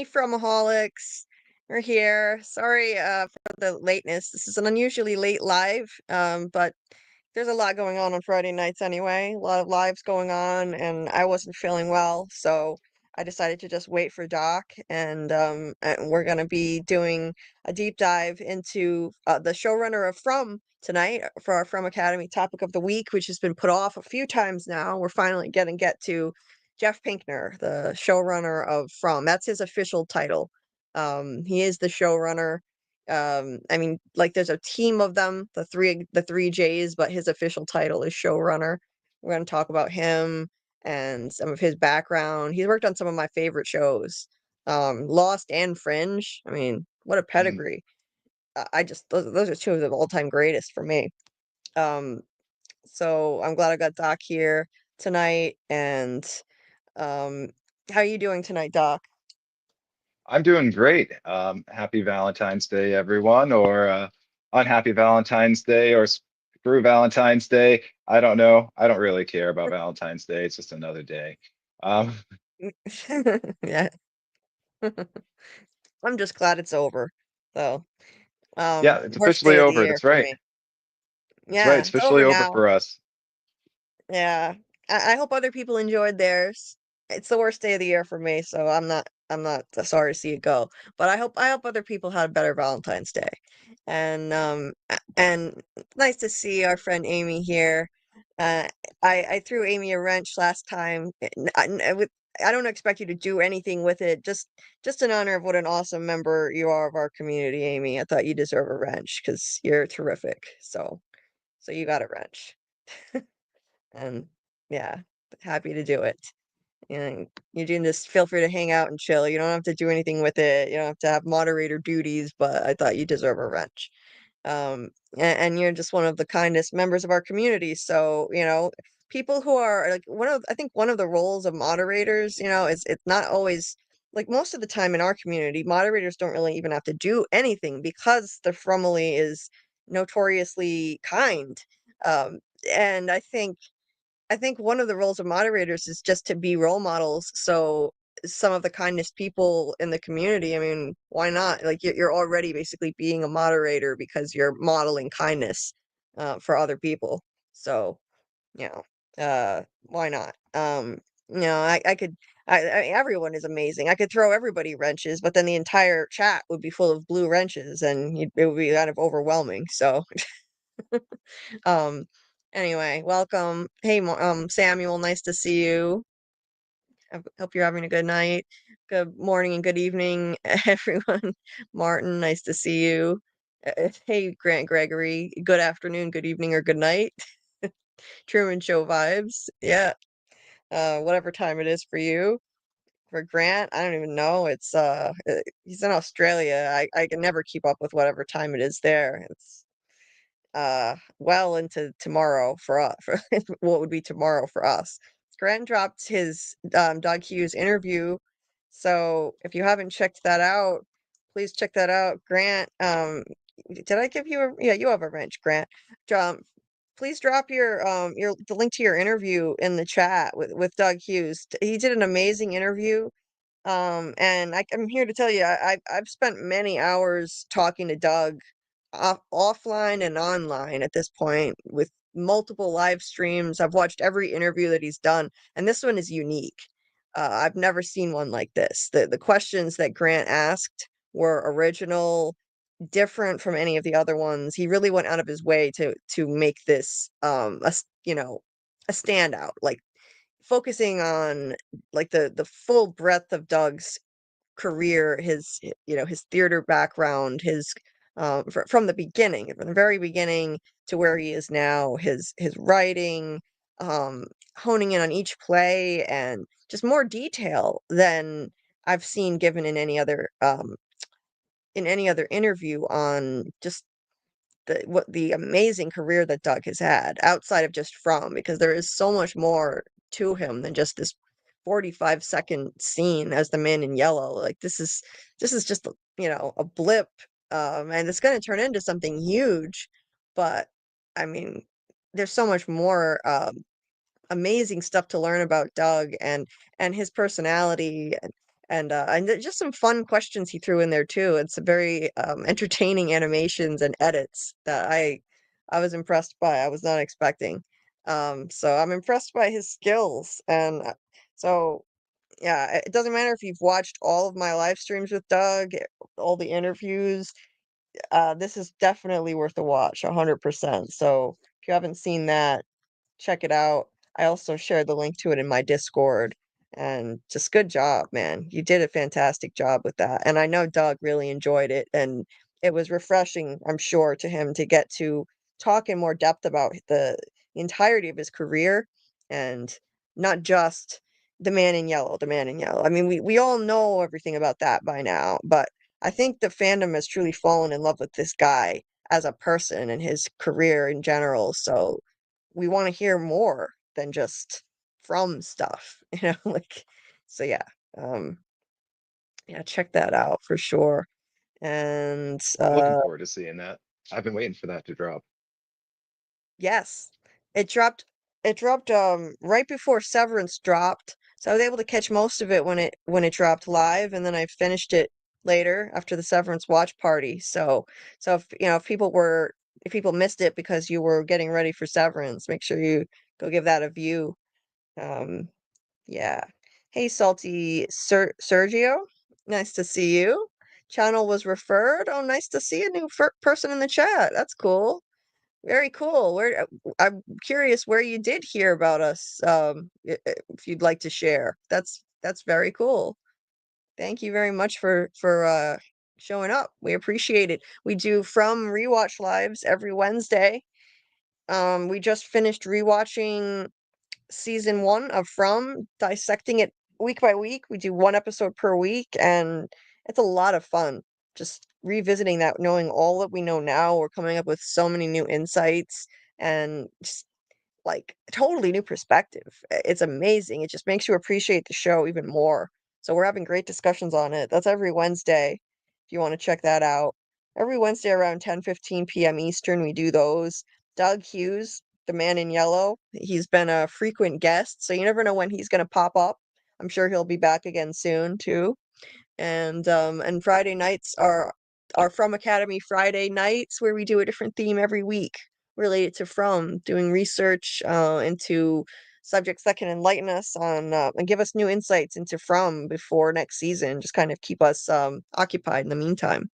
Hey, Fromaholics. We're here. Sorry for the lateness. This is an unusually late live, but there's a lot going on Friday nights anyway. A lot of lives going on, and I wasn't feeling well, so I decided to just wait for Doc, and we're gonna be doing a deep dive into the showrunner of From tonight for our From Academy topic of the week, which has been put off a few times now. We're finally getting get to Jeff Pinkner, the showrunner of From. That's his official title. He is the showrunner. I mean, like there's a team of them, the three J's, but his official title is showrunner. We're going to talk about him and some of his background. He's worked on some of my favorite shows, Lost and Fringe. I mean, what a Mm. pedigree! I just those are two of the all-time greatest for me. Um, so I'm glad I got Doc here tonight. And um, how are you doing tonight, Doc? I'm doing great. Happy Valentine's Day, everyone, or unhappy Valentine's Day, or screw Valentine's Day. I don't know. I don't really care about Valentine's Day. It's just another day. Um, Yeah, I'm just glad it's over. So, yeah, it's worst officially day of the over. year That's for right. me. That's right. Yeah, It's it's over officially over now. for us. Yeah. I hope other people enjoyed theirs. It's the worst day of the year for me, so I'm not sorry to see it go. But I hope other people had a better Valentine's Day. And nice to see our friend Amy here. Uh I threw Amy a wrench last time. I don't expect you to do anything with it. Just in honor of what an awesome member you are of our community, Amy. I thought you deserve a wrench because you're terrific. So you got a wrench. And yeah, happy to do it. And you can just feel free to hang out and chill. You don't have to do anything with it. You don't have to have moderator duties, but I thought you deserve a wrench. And you're just one of the kindest members of our community. So, people who are like I think one of the roles of moderators, is it's not always like most of the time in our community, moderators don't really even have to do anything because the Frumily is notoriously kind. Um, and I think one of the roles of moderators is just to be role models. So some of the kindest people in the community, I mean, why not? Like you're already basically being a moderator because you're modeling kindness for other people. So, you why not? I could. Everyone is amazing. I could throw everybody wrenches, but then the entire chat would be full of blue wrenches, and it would be kind of overwhelming. So, um, anyway, welcome. Hey, Samuel, nice to see you. I hope you're having a good night. Good morning and good evening, everyone. Martin, nice to see you. Hey, Grant Gregory, good afternoon, good evening, or good night. Truman Show vibes. Yeah. Whatever time it is for you. For Grant, I don't even know. He's in Australia. I can never keep up with whatever time it is there. It's well into tomorrow for us, for what would be tomorrow for us. Grant dropped his Doug Hughes interview, so if you haven't checked that out, please check that out. Grant, did I give you a yeah, you have a wrench, Grant. Um, please drop your the link to your interview in the chat with Doug Hughes. He did an amazing interview. And I'm here to tell you, I've spent many hours talking to Doug offline and online at this point with multiple live streams. I've watched every interview that he's done, and this one is unique. I've never seen one like this. The questions that Grant asked were original, different from any of the other ones. He really went out of his way to make this a standout, like focusing on like the full breadth of Doug's career, his theater background, his from the beginning, from the very beginning to where he is now, his writing, um, honing in on each play and just more detail than I've seen given in any other interview on just the amazing career that Doug has had outside of just From, because there is so much more to him than just this 45-second scene as the man in yellow. Like this is just a blip, and it's going to turn into something huge. But I mean, there's so much more amazing stuff to learn about Doug and his personality And just some fun questions he threw in there too. It's a very entertaining animations and edits that I was impressed by. I was not expecting. So I'm impressed by his skills. And so yeah, it doesn't matter if you've watched all of my live streams with Doug, all the interviews. This is definitely worth a watch, 100%. So if you haven't seen that, check it out. I also shared the link to it in my Discord. And just good job, man. You did a fantastic job with that. And I know Doug really enjoyed it. And it was refreshing, I'm sure, to him to get to talk in more depth about the entirety of his career and not just the man in yellow, the man in yellow. I mean, we all know everything about that by now, but I think the fandom has truly fallen in love with this guy as a person and his career in general. So we want to hear more than just from stuff, like so um yeah, check that out for sure. And I'm looking forward to seeing that. I've been waiting for that to drop. yes, it dropped right before Severance dropped. So I was able to catch most of it when it dropped live, and then I finished it later after the Severance watch party. So if if people missed it because you were getting ready for Severance, make sure you go give that a view. Um Yeah. Hey, Sergio. Nice to see you. Channel was referred. Oh, nice to see a new person in the chat. That's cool. Very cool. I'm curious where you did hear about us. If you'd like to share. That's very cool. Thank you very much for showing up. We appreciate it. We do From Rewatch Lives every Wednesday. We just finished rewatching season 1 of From, dissecting it week by week. We do one episode per week, and it's a lot of fun. Just revisiting that, knowing all that we know now. We're coming up with so many new insights and just like totally new perspective. It's amazing. It just makes you appreciate the show even more. So we're having great discussions on it. That's every Wednesday. If you want to check that out. Every Wednesday around 10:15 p.m. Eastern, we do those. Doug Hughes, the man in yellow, he's been a frequent guest, so you never know when he's going to pop up. I'm sure he'll be back again soon too. And Friday nights are From Academy Friday nights where we do a different theme every week related to From, doing research into subjects that can enlighten us on and give us new insights into From before next season, just kind of keep us occupied in the meantime.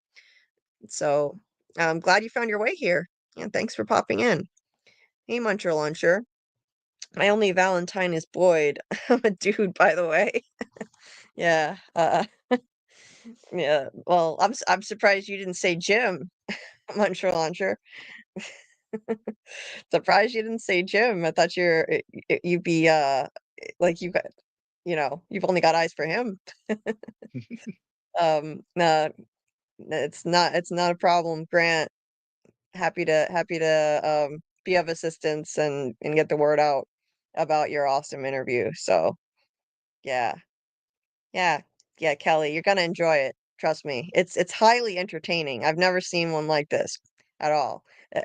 So I'm glad you found your way here, and thanks for popping in. Hey, Muncher Luncher. My only Valentine is Boyd. I'm a dude, by the way. Yeah. Yeah. Well, I'm surprised you didn't say Jim, Muncher Launcher. Surprised you didn't say Jim. I thought you'd be like you got you've only got eyes for him. No, it's not a problem, Grant. Happy to be of assistance and get the word out about your awesome interview. So yeah. Yeah, yeah, Kelly, you're gonna enjoy it. Trust me. It's highly entertaining. I've never seen one like this at all.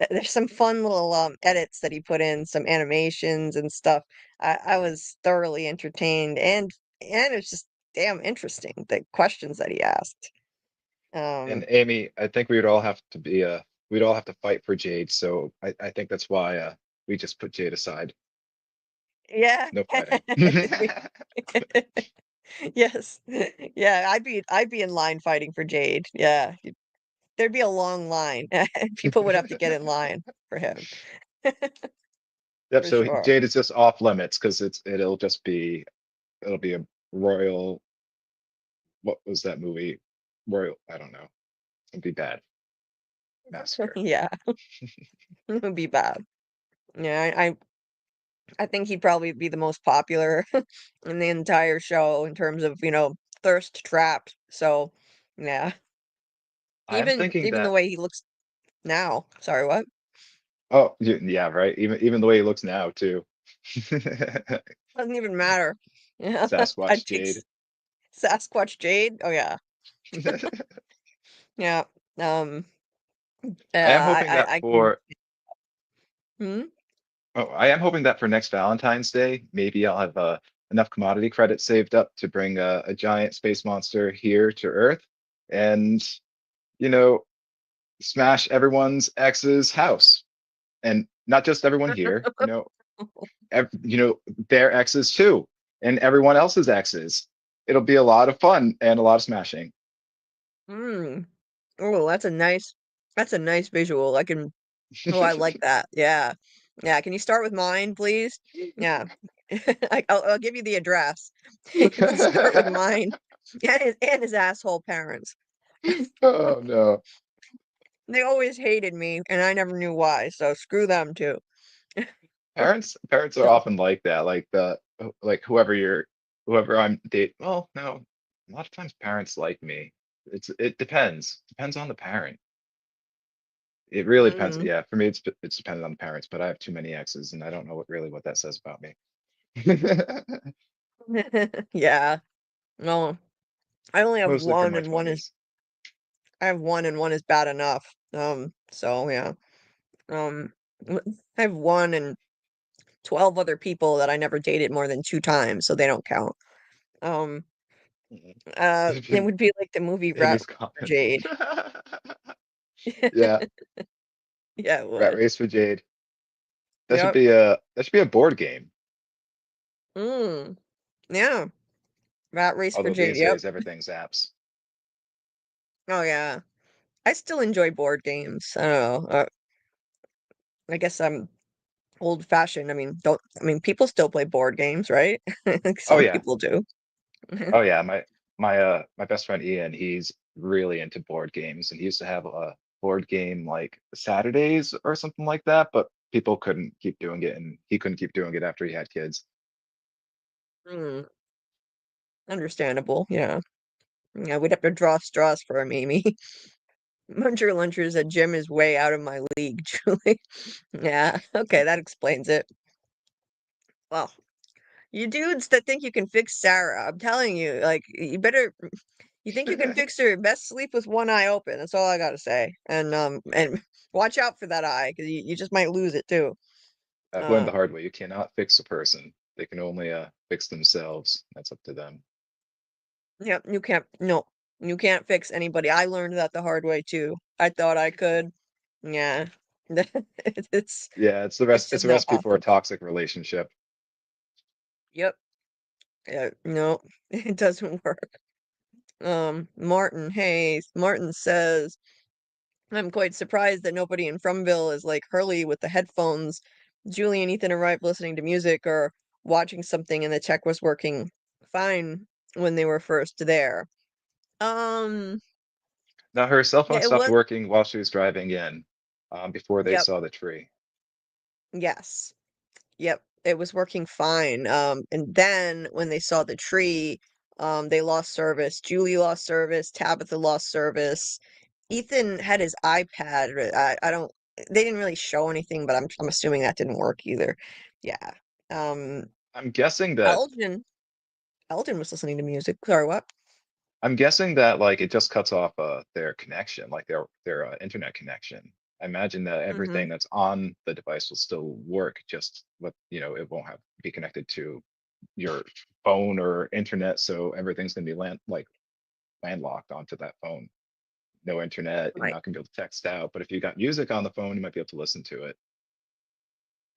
There's some fun little edits that he put in, some animations and stuff. I was thoroughly entertained and it's just damn interesting, the questions that he asked. And Um, Amy, I think we would all have to be we'd all have to fight for Jade. So I think that's why we just put Jade aside. yeah. No fighting. We- Yes. Yeah, I'd be in line fighting for Jade. Yeah. There'd be a long line. People would have to get in line for him. Yep, For so sure. Jade is just off limits because it'll be a royal, what was that movie? Royal, I don't know. It'd be bad. Massacre. Yeah, it would be bad. Yeah, I think he'd probably be the most popular in the entire show in terms of, thirst trapped. So, yeah. I'm thinking Even the that, way he looks now. Sorry, what? oh, yeah, right. Even the way he looks now too. Doesn't even matter. Yeah. Sasquatch I'd take Jade. Sasquatch Jade. Oh yeah. Yeah. Um I am hoping that I can for hmm? Oh, I am hoping that for next Valentine's Day, maybe I'll have enough commodity credits saved up to bring a giant space monster here to Earth and, you know, smash everyone's ex's house. And not just everyone here, their exes too, and everyone else's exes. It'll be a lot of fun and a lot of smashing. Mm. Oh, that's a nice visual. Oh, I like that. Yeah. Yeah. Can you start with mine, please? Yeah. I'll give you the address. You can start with mine and his asshole parents. Oh no. They always hated me, and I never knew why, so screw them too. Parents are often like that. Like whoever I'm dating. Well, no, a lot of times parents like me. It depends on the parent. It really depends. Mm. Yeah, for me, it's dependent on the parents. But I have too many exes, and I don't know what that says about me. Yeah. No, I only have Mostly from one, my and one is 20s. I have one, and one is bad enough. So yeah. I have one and 12 other people that I never dated more than 2 times, so they don't count. Um, it would be like the movie Rat Amy's for comments. Jade. Yeah, Yeah, it Rat would. Race for Jade. Yep. That should be a board game. Mm, yeah. Rat Race for Although Jade. these Yep. days everything's apps. Oh yeah. I still enjoy board games. I don't know. I guess I'm old fashioned. Don't people still play board games, right? Oh Some yeah, people do. oh yeah. My best friend Ian, he's really into board games, and he used to have a board game like Saturdays or something like that. But people couldn't keep doing it, and he couldn't keep doing it after he had kids. Mm, understandable. Yeah. Yeah, we'd have to draw straws for him, Amy. Muncher Lunchers at Jim is way out of my league, Julie. Yeah, okay, that explains it. Well, you dudes that think you can fix Sarah, I'm telling you, like, you think you can fix her, best sleep with one eye open. That's all I gotta say. And watch out for that eye, because you just might lose it too. I've learned the Um, hard way. You cannot fix a person. They can only fix themselves. That's up to them. yep, no, you can't fix anybody. I learned that the hard way too. I thought I could. Yeah. It's Yeah, it's it's just a not recipe for a possible. toxic relationship. Yep. Yeah, no, it doesn't work. Martin says, I'm quite surprised that nobody in Fromville is like Hurley with the headphones. Julie and Ethan arrived listening to music or watching something and the tech was working fine when they were first there. Um, Now her cell yeah, phone it stopped was, working while she was driving in, before they yep, saw the tree. yes, yep, it was working fine. And then when they saw the tree, they lost service. Julie lost service. Tabitha lost service. Ethan had his iPad. I don't. They didn't really show anything, but I'm assuming that didn't work either. Yeah. Um. I'm guessing that Elgin. Elgin was listening to music. Sorry, what? I'm guessing that like it just cuts off their connection, like their internet connection. I imagine that Mm-hmm. everything that's on the device will still work, just what it won't have be connected to your phone or internet, so everything's gonna be landlocked onto that phone. No internet, you're Right. not gonna be able to text out. But if you got music on the phone, you might be able to listen to it.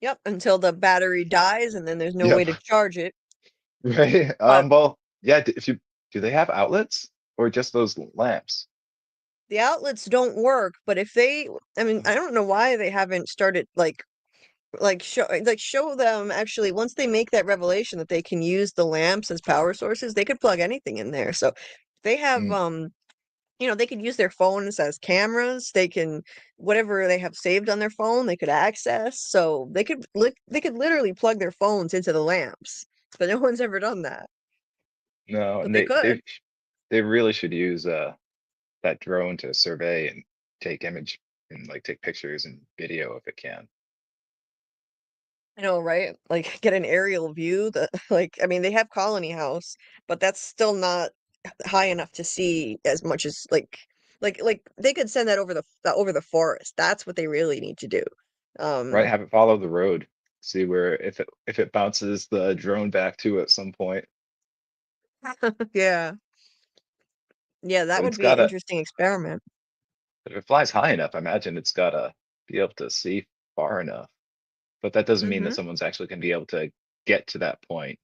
Yep. Until the battery dies, and then there's no way Yep. to charge it. Right. But Well, yeah. If you do, they have outlets or just those lamps? the outlets don't work. But if they, I don't know why they haven't started show them actually once they make that revelation that they can use the lamps as power sources, they could plug anything in there. So they have Mm, they could use their phones as cameras. They can whatever they have saved on their phone, they could access. So they could literally plug their phones into the lamps. But no one's ever done that. no, But and they could. they really should use that drone to survey and take image and like take pictures and video if it can. I know, right? Like get an aerial view that they have Colony House, but that's still not high enough to see as much as they could send that over the forest. That's what they really need to do. Right? Um Have it follow the road. See where if it bounces the drone back to at some point. Yeah. Yeah, that But would it's be an gotta, interesting experiment. but if it flies high enough, I imagine it's gotta be able to see far enough. But that doesn't mean that Hmm. someone's actually gonna be able to get to that point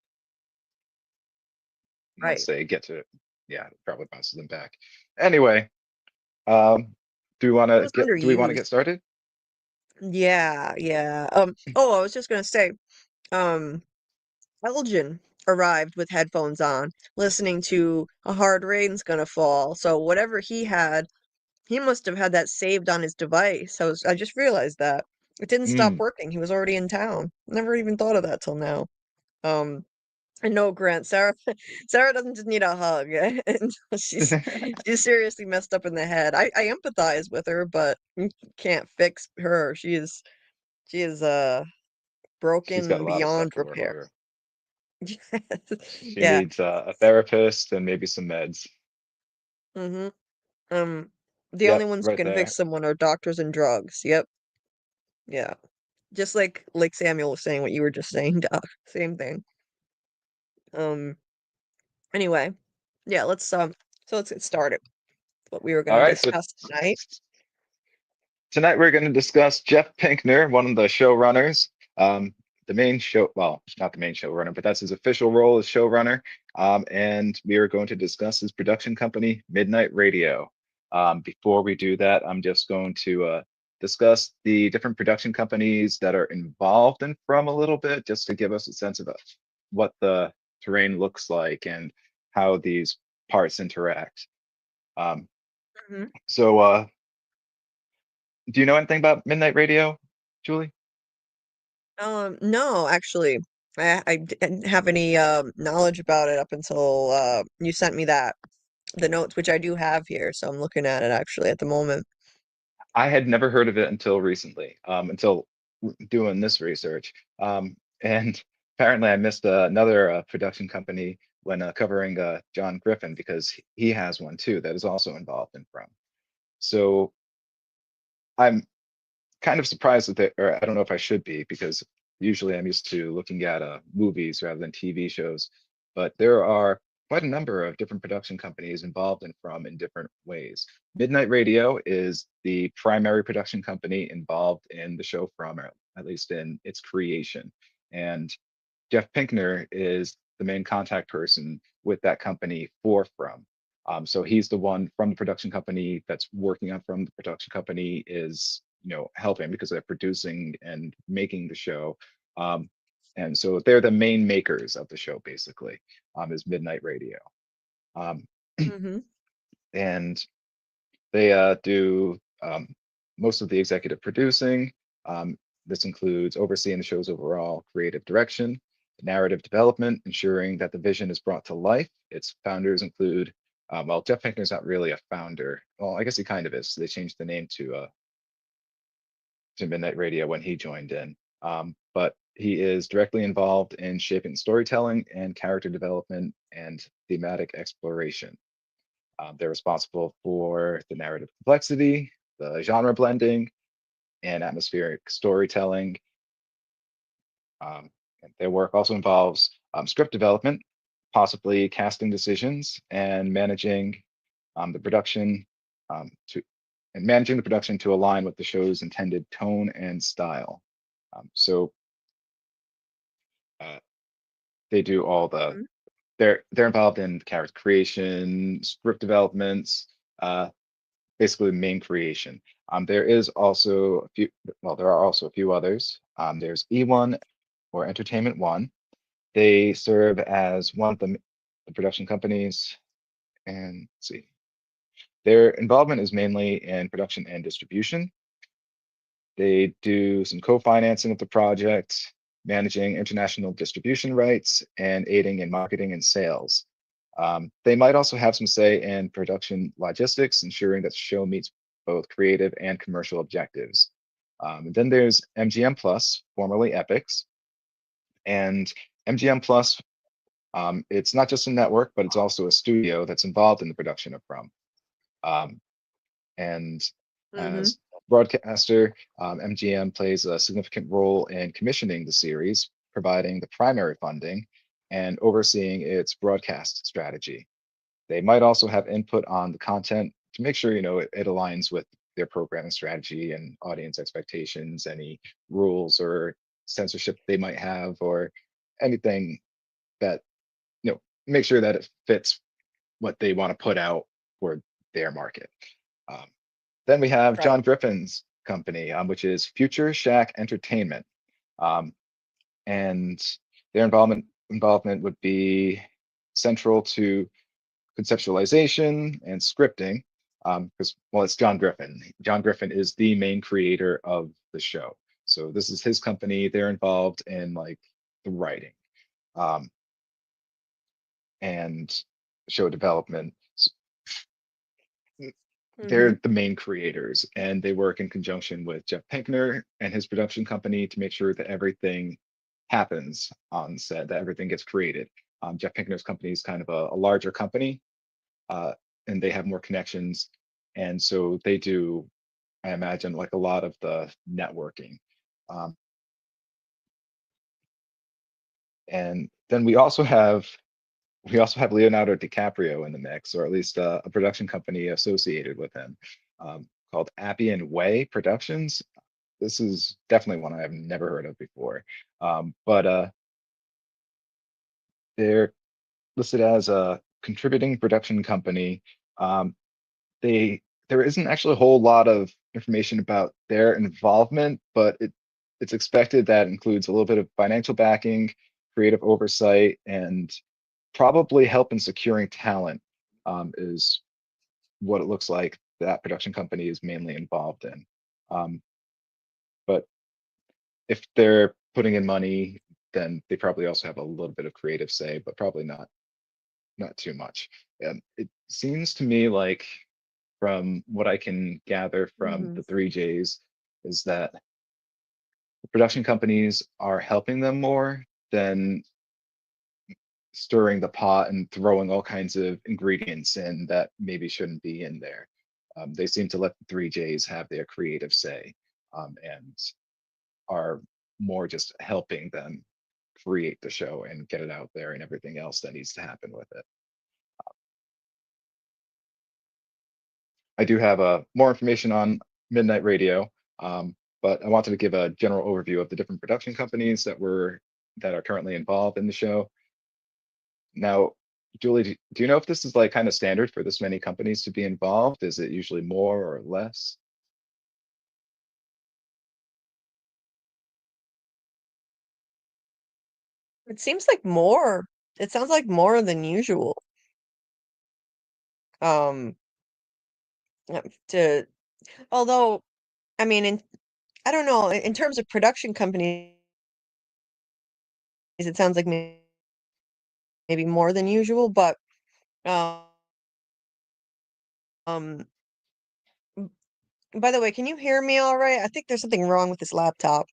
once Right. they get to it. Yeah, it probably bounces them back. Anyway, um, It was do we want to underused. get started? Yeah, yeah. Oh, I was just gonna say, um, Elgin arrived with headphones on, listening to A Hard Rain's Gonna Fall. So whatever he had, he must have had that saved on his device. I just realized that. It didn't stop Mm. working. He was already in town. Never even thought of that till now. Um, and no, Grant, Sarah Sarah doesn't just need a hug. And she's seriously messed up in the head. I empathize with her, but you can't fix her. She is She's got a broken lot of stuff beyond to work repair. through. She Yeah. needs a therapist and maybe some meds. Hmm. Um, the only Yep, ones who right can fix there. someone are doctors and drugs. Yep. Yeah. Just like Samuel was saying what you were just saying, Doc. Same thing. Um, anyway, yeah, let's get started. What we were All gonna right, so discuss tonight. tonight we're going to discuss Jeff Pinkner, one of the showrunners. The main show, well, not the main showrunner, but that's his official role as showrunner. And we are going to discuss his production company, Midnight Radio. Before we do that, I'm just going to discuss the different production companies that are involved in From a little bit, just to give us a sense of what the terrain looks like and how these parts interact. Um, Hmm. so, do you know anything about Midnight Radio, Julie? No, actually, I didn't have any knowledge about it up until you sent me the notes, which I do have here, so I'm looking at it actually at the moment. I had never heard of it until recently, until doing this research. And apparently, I missed another production company when covering John Griffin because he has one too that is also involved in From. So I'm kind of surprised that they, or I don't know if I should be, because usually I'm used to looking at movies rather than TV shows. But there are quite a number of different production companies involved in From in different ways. Midnight Radio is the primary production company involved in the show From, or at least in its creation. And Jeff Pinkner is the main contact person with that company for From. So he's the one from the production company that's working on From. The production company is, helping because they're producing and making the show. Um, and so they're the main makers of the show, basically, is Midnight Radio. Um, Hmm. and they do most of the executive producing. Um, this includes overseeing the show's overall creative direction, narrative development, ensuring that the vision is brought to life. Its founders include, well, Jeff Pinkner's not really a founder. Well, I guess he kind of is. They changed the name to Midnight Radio when he joined in. But he is directly involved in shaping storytelling and character development and thematic exploration. They're responsible for the narrative complexity, the genre blending, and atmospheric storytelling. And their work also involves script development, possibly casting decisions, and the production to managing the production to align with the show's intended tone and style. So uh, they do all the Hmm. they're involved in character creation, script developments, basically main creation. There is also a few, well, there are also a few others. There's E1 or Entertainment One. They serve as one of the production companies, and let's see, their involvement is mainly in production and distribution. They do some co-financing of the project, managing international distribution rights, and aiding in marketing and sales. They might also have some say in production logistics, ensuring that the show meets both creative and commercial objectives. And then there's MGM Plus, formerly Epix. And MGM Plus, it's not just a network, but it's also a studio that's involved in the production of From. Um, and Hmm. as broadcaster, MGM plays a significant role in commissioning the series, providing the primary funding and overseeing its broadcast strategy. They might also have input on the content to make sure, it aligns with their programming strategy and audience expectations, any rules or censorship they might have, or anything that, make sure that it fits what they want to put out for their market. Then we have Right. John Griffin's company, which is Future Shack Entertainment. And their involvement would be central to conceptualization and scripting, because, well, it's John Griffin. John Griffin is the main creator of the show. So this is his company. They're involved in like the writing and show development. They're the main creators, and they work in conjunction with Jeff Pinkner and his production company to make sure that everything happens on set, that everything gets created. Jeff Pinkner's company is kind of a larger company, and they have more connections. And so they do, I imagine, like a lot of the networking. And then we also have Leonardo DiCaprio in the mix, or at least a production company associated with him, called Appian Way Productions. This is definitely one I have never heard of before, but they're listed as a contributing production company. There isn't actually a whole lot of information about their involvement, but it's expected that includes a little bit of financial backing, creative oversight, and probably help in securing talent, is what it looks like that production company is mainly involved in. But if they're putting in money, then they probably also have a little bit of creative say, but probably not too much. It seems to me like, from what I can gather from the three J's, is that the production companies are helping them more than stirring the pot and throwing all kinds of ingredients in that maybe shouldn't be in there. They seem to let the three J's have their creative say, and are more just helping them create the show and get it out there and everything else that needs to happen with it. I do have more information on Midnight Radio, but I wanted to give a general overview of the different production companies that are currently involved in the show. Now, Julie, do you know if this is like kind of standard for this many companies to be involved? Is it usually more or less? It seems like more. It sounds like more than usual. Um, to although I mean, I don't know. In terms of production companies, it sounds like maybe more than usual. But um, um, by the way, can you hear me all right? I think there's something wrong with this laptop.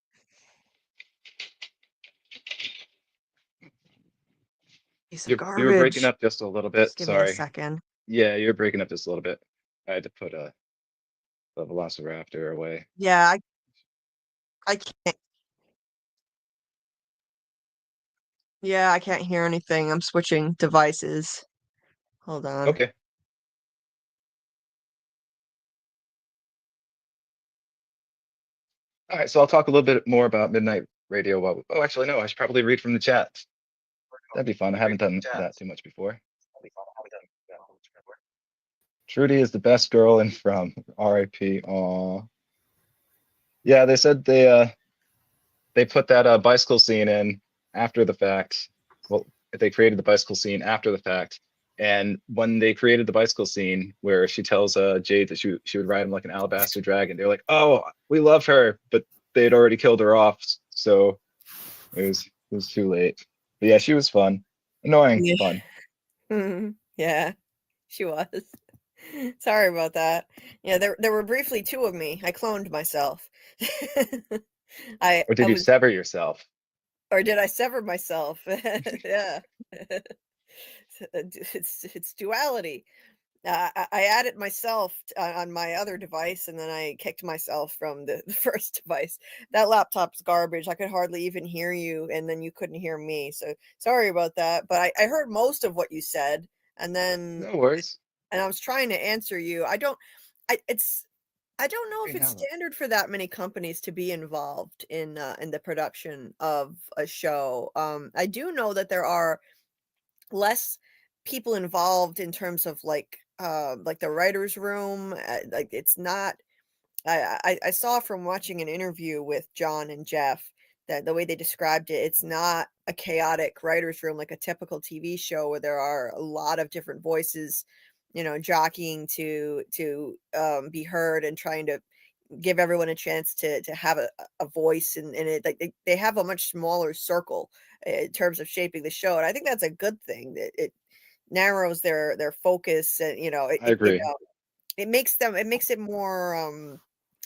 Piece of You're breaking garbage. up just a little bit. Just give me a Sorry. second. Yeah, you're breaking up just a little bit. I had to put the Velociraptor away. Yeah, I can't. Yeah, I can't hear anything. I'm switching devices. Hold on. Okay. All right. So I'll talk a little bit more about Midnight Radio. Oh, actually, no, I should probably read from the chat. That'd be fun. I haven't done that too much before. Trudy is the best girl in From. R.I.P. Aw. Yeah, they said they put that bicycle scene in after the fact. Well, they created the bicycle scene after the fact, and when they created the bicycle scene where she tells Jade that she would ride him like an alabaster dragon, they're like, "Oh, we love her," but they had already killed her off, so it was too late. But yeah, she was fun, annoying, Yeah. fun. Yeah, she was. Sorry about that. Yeah, there were briefly two of me. I cloned myself. I Or I did you was sever yourself? or did I sever myself? Yeah. It's duality. I added myself on my other device, and then I kicked myself from the first device. That laptop's garbage. I could hardly even hear you, and then you couldn't hear me. So sorry about that. But I heard most of what you said, and then No worries. and I was trying to answer you. I don't know Hey, if it's now, standard for that many companies to be involved in the production of a show. I do know that there are less people involved in terms of like the writer's room. Like it's not. I saw from watching an interview with John and Jeff that the way they described it, it's not a chaotic writer's room like a typical TV show where there are a lot of different voices, jockeying to be heard and trying to give everyone a chance to have a voice in it. Like they have a much smaller circle in terms of shaping the show, and I think that's a good thing. It narrows their focus, and I agree. it makes it more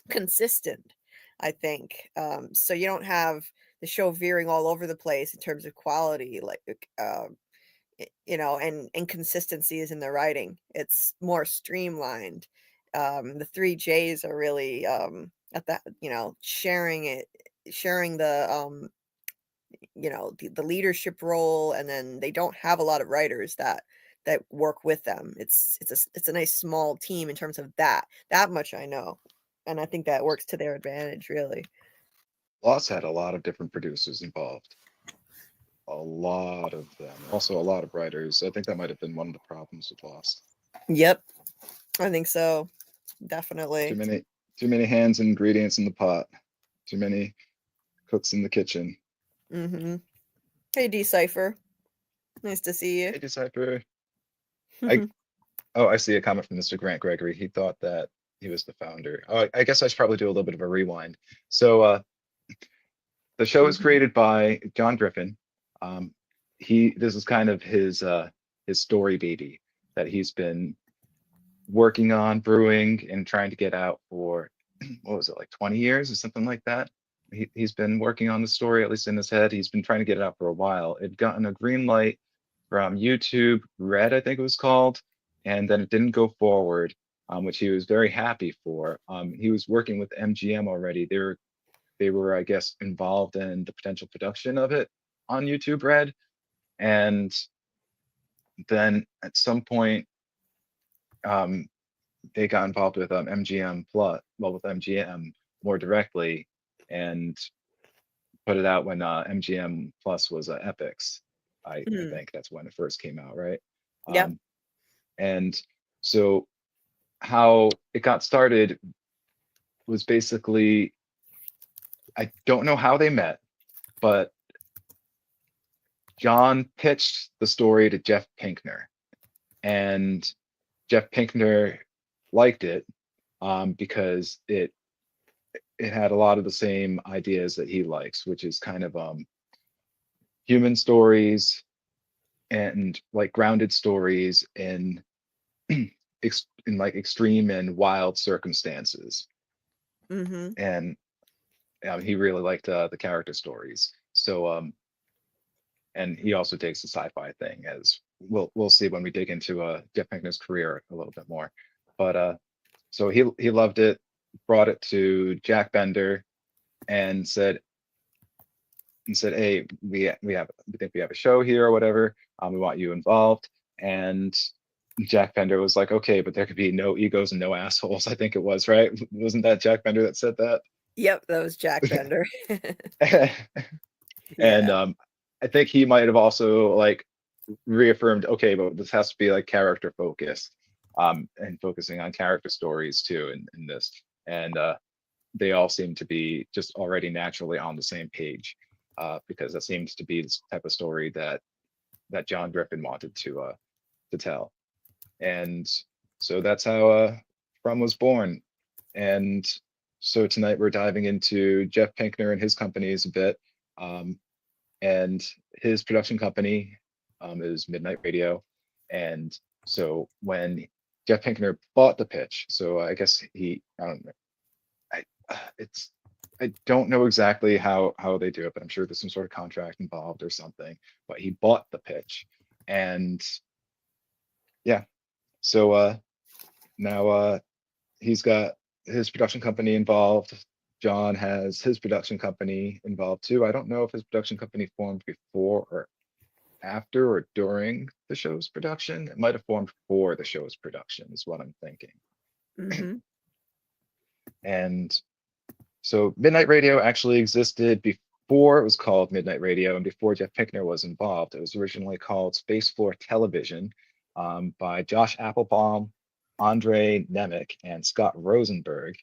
consistent, I think. So you don't have the show veering all over the place in terms of quality, and inconsistencies in the writing. It's more streamlined. The three J's are really at that, sharing the leadership role, and then they don't have a lot of writers that work with them. It's a nice small team in terms of that much I know, and I think that works to their advantage, really. Lost had a lot of different producers involved. A lot of them. Also a lot of writers. I think that might have been one of the problems with Lost. Yep, I think so, Too definitely. many, too many hands and ingredients in the pot. Too many cooks in the kitchen. Hmm. Hey, Decipher, nice to see you. Hey, Decipher. I Oh, I see a comment from Mr. Grant Gregory. He thought that he was the founder. Oh, I guess I should probably do a little bit of a rewind. So the show was Hmm. created by John Griffin. Um, this is kind of his story baby that he's been working on, brewing, and trying to get out for what was it, like 20 years or something like that. He's been working on the story, at least in his head. He's been trying to get it out for a while. It'd gotten a green light from YouTube Red, I think it was called, and then it didn't go forward, which he was very happy for. He was working with MGM already. They were, I guess, involved in the potential production of it on YouTube Red, and then at some point, um, they got involved with MGM Plus, well, with MGM more directly, and put it out when MGM Plus was Epix. I Mm. think that's when it first came out, right? Yep. Um, and so how it got started was basically, I don't know how they met, but John pitched the story to Jeff Pinkner, and Jeff Pinkner liked it because it had a lot of the same ideas that he likes, which is kind of human stories and like grounded stories in in like extreme and wild circumstances. Hmm. And he really liked the character stories. So and he also takes the sci-fi thing, as we'll see when we dig into Jeff Pinkner's career a little bit more. But so he loved it, brought it to Jack Bender, and said, "Hey, we think we have a show here or whatever. We want you involved." And Jack Bender was like, "Okay, but there could be no egos and no assholes." I think it was, right? Wasn't that Jack Bender that said that? Yep, that was Jack Bender. And Yeah. I think he might have also like reaffirmed, okay, but this has to be like character focused, and focusing on character stories too in this. And they all seem to be just already naturally on the same page, because that seems to be the type of story that John Griffin wanted to tell. And so that's how From was born. And so tonight we're diving into Jeff Pinkner and his companies a bit. Um, and his production company is Midnight Radio. And so when Jeff Pinkner bought the pitch, so I guess I don't know, I it's I don't know exactly how they do it, but I'm sure there's some sort of contract involved or something. But he bought the pitch, and yeah, So now he's got his production company involved. John has his production company involved too. I don't know if his production company formed before or after or during the show's production. It might have formed for the show's production, is what I'm thinking. Mm-hmm. And so Midnight Radio actually existed before it was called Midnight Radio and before Jeff Pinkner was involved. It was originally called Space Floor Television by Josh Applebaum, Andre Nemec, and Scott Rosenberg.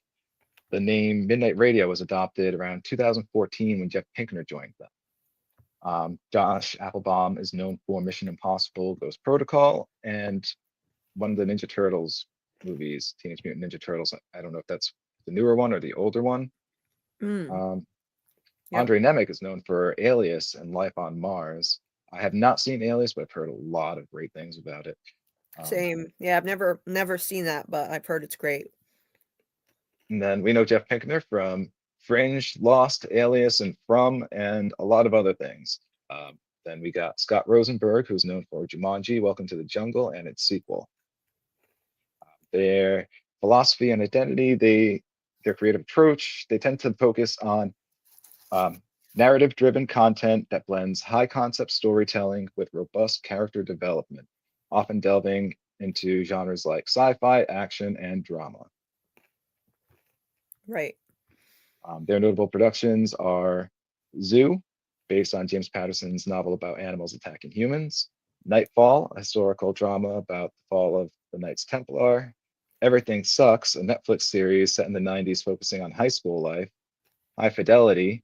The name Midnight Radio was adopted around 2014 when Jeff Pinkner joined them. Josh Applebaum is known for Mission Impossible Ghost Protocol and one of the Ninja Turtles movies, Teenage Mutant Ninja Turtles. I don't know if that's the newer one or the older one. Mm. Um, Yep. Andre Nemec is known for Alias and Life on Mars. I have not seen Alias, but I've heard a lot of great things about it. Same. Yeah, I've never seen that, but I've heard it's great. And then we know Jeff Pinkner from Fringe, Lost, Alias, and From, and a lot of other things. Then we got Scott Rosenberg, who's known for Jumanji, Welcome to the Jungle, and its sequel. Their philosophy and identity, their creative approach, they tend to focus on narrative-driven content that blends high-concept storytelling with robust character development, often delving into genres like sci-fi, action, and drama. Right. Their notable productions are Zoo, based on James Patterson's novel about animals attacking humans, Nightfall, a historical drama about the fall of the Knights Templar, Everything Sucks, a Netflix series set in the 90s focusing on high school life, High Fidelity,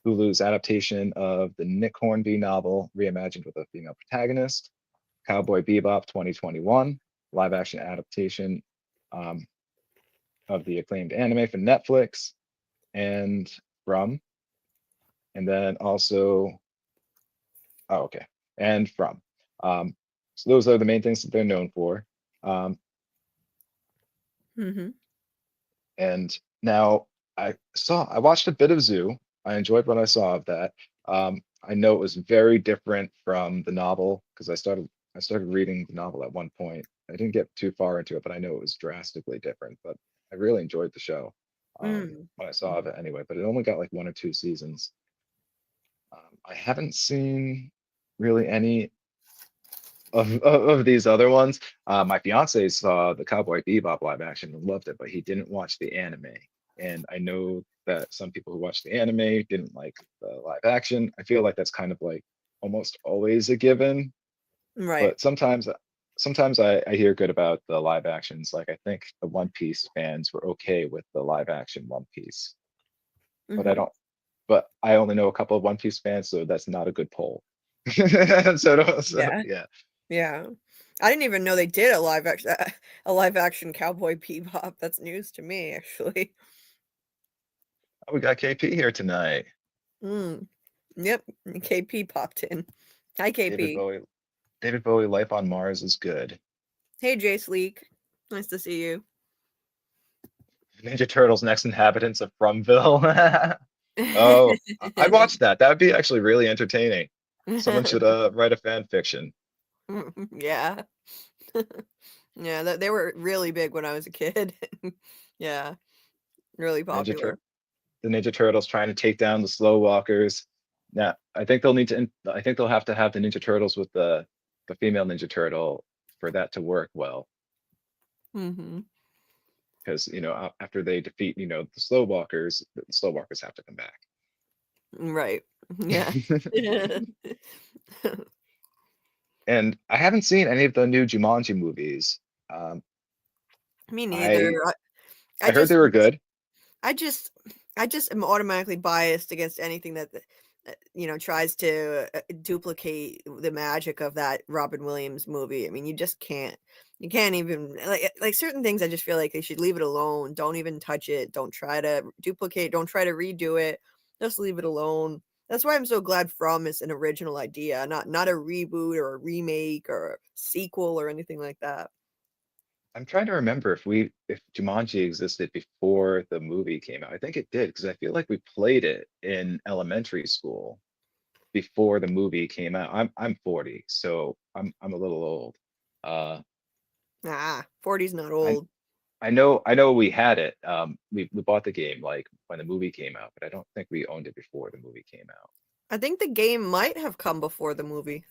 Hulu's adaptation of the Nick Hornby novel reimagined with a female protagonist, Cowboy Bebop 2021, live action adaptation of the acclaimed anime for Netflix, and From, and then also, oh, okay, and From. So those are the main things that they're known for. Mm-hmm. And now I watched a bit of Zoo. I enjoyed what I saw of that. I know it was very different from the novel because I started reading the novel at one point. I didn't get too far into it, but I know it was drastically different. But I really enjoyed the show Mm. when I saw of it anyway. But it only got like 1 or 2 seasons. I haven't seen really any of these other ones. My fiance saw the Cowboy Bebop live action and loved it, but he didn't watch the anime. And I know that some people who watched the anime didn't like the live action. I feel like that's kind of like almost always a given, Right. but sometimes I hear good about the live actions. Like I think the One Piece fans were okay with the live action One Piece, but I Mm-hmm. don't. But I only know a couple of One Piece fans, so that's not a good poll. So Yeah. yeah. Yeah. I didn't even know they did a live action Cowboy Bebop. That's news to me, actually. Oh, we got KP here tonight. Mm. Yep. KP popped in. Hi, David KP. Bowie. David Bowie, Life on Mars is good. Hey, Jace Leak. Nice to see you. Ninja Turtles, Next Inhabitants of Fromville. Oh, I'd watch that. That would be actually really entertaining. Someone should write a fan fiction. Yeah. Yeah, they were really big when I was a kid. Yeah, really Ninja Tur popular. the Ninja Turtles trying to take down the Slow Walkers. Now, I think they'll need to. I think they'll have to have the Ninja Turtles with the female Ninja Turtle for that to work well. Hmm. Because after they defeat the Slow Walkers, the Slow Walkers have to come back. Right. Yeah. And I haven't seen any of the new Jumanji movies. Um, Me neither. I I I heard they just were good. I just I just am automatically biased against anything that tries to duplicate the magic of that Robin Williams movie. I mean, you just can't. You can't even like certain things. I just feel like they should leave it alone. Don't even touch it. Don't try to duplicate. Don't try to redo it. Just leave it alone. That's why I'm so glad From is an original idea, not a reboot or a remake or a sequel or anything like that. I'm trying to remember if Jumanji existed before the movie came out. I think it did because I feel like we played it in elementary school before the movie came out. I'm 40, so I'm a little old. Uh, Ah, 40's not I old. I know we had it. We bought the game like when the movie came out, but I don't think we owned it before the movie came out. I think the game might have come before the movie.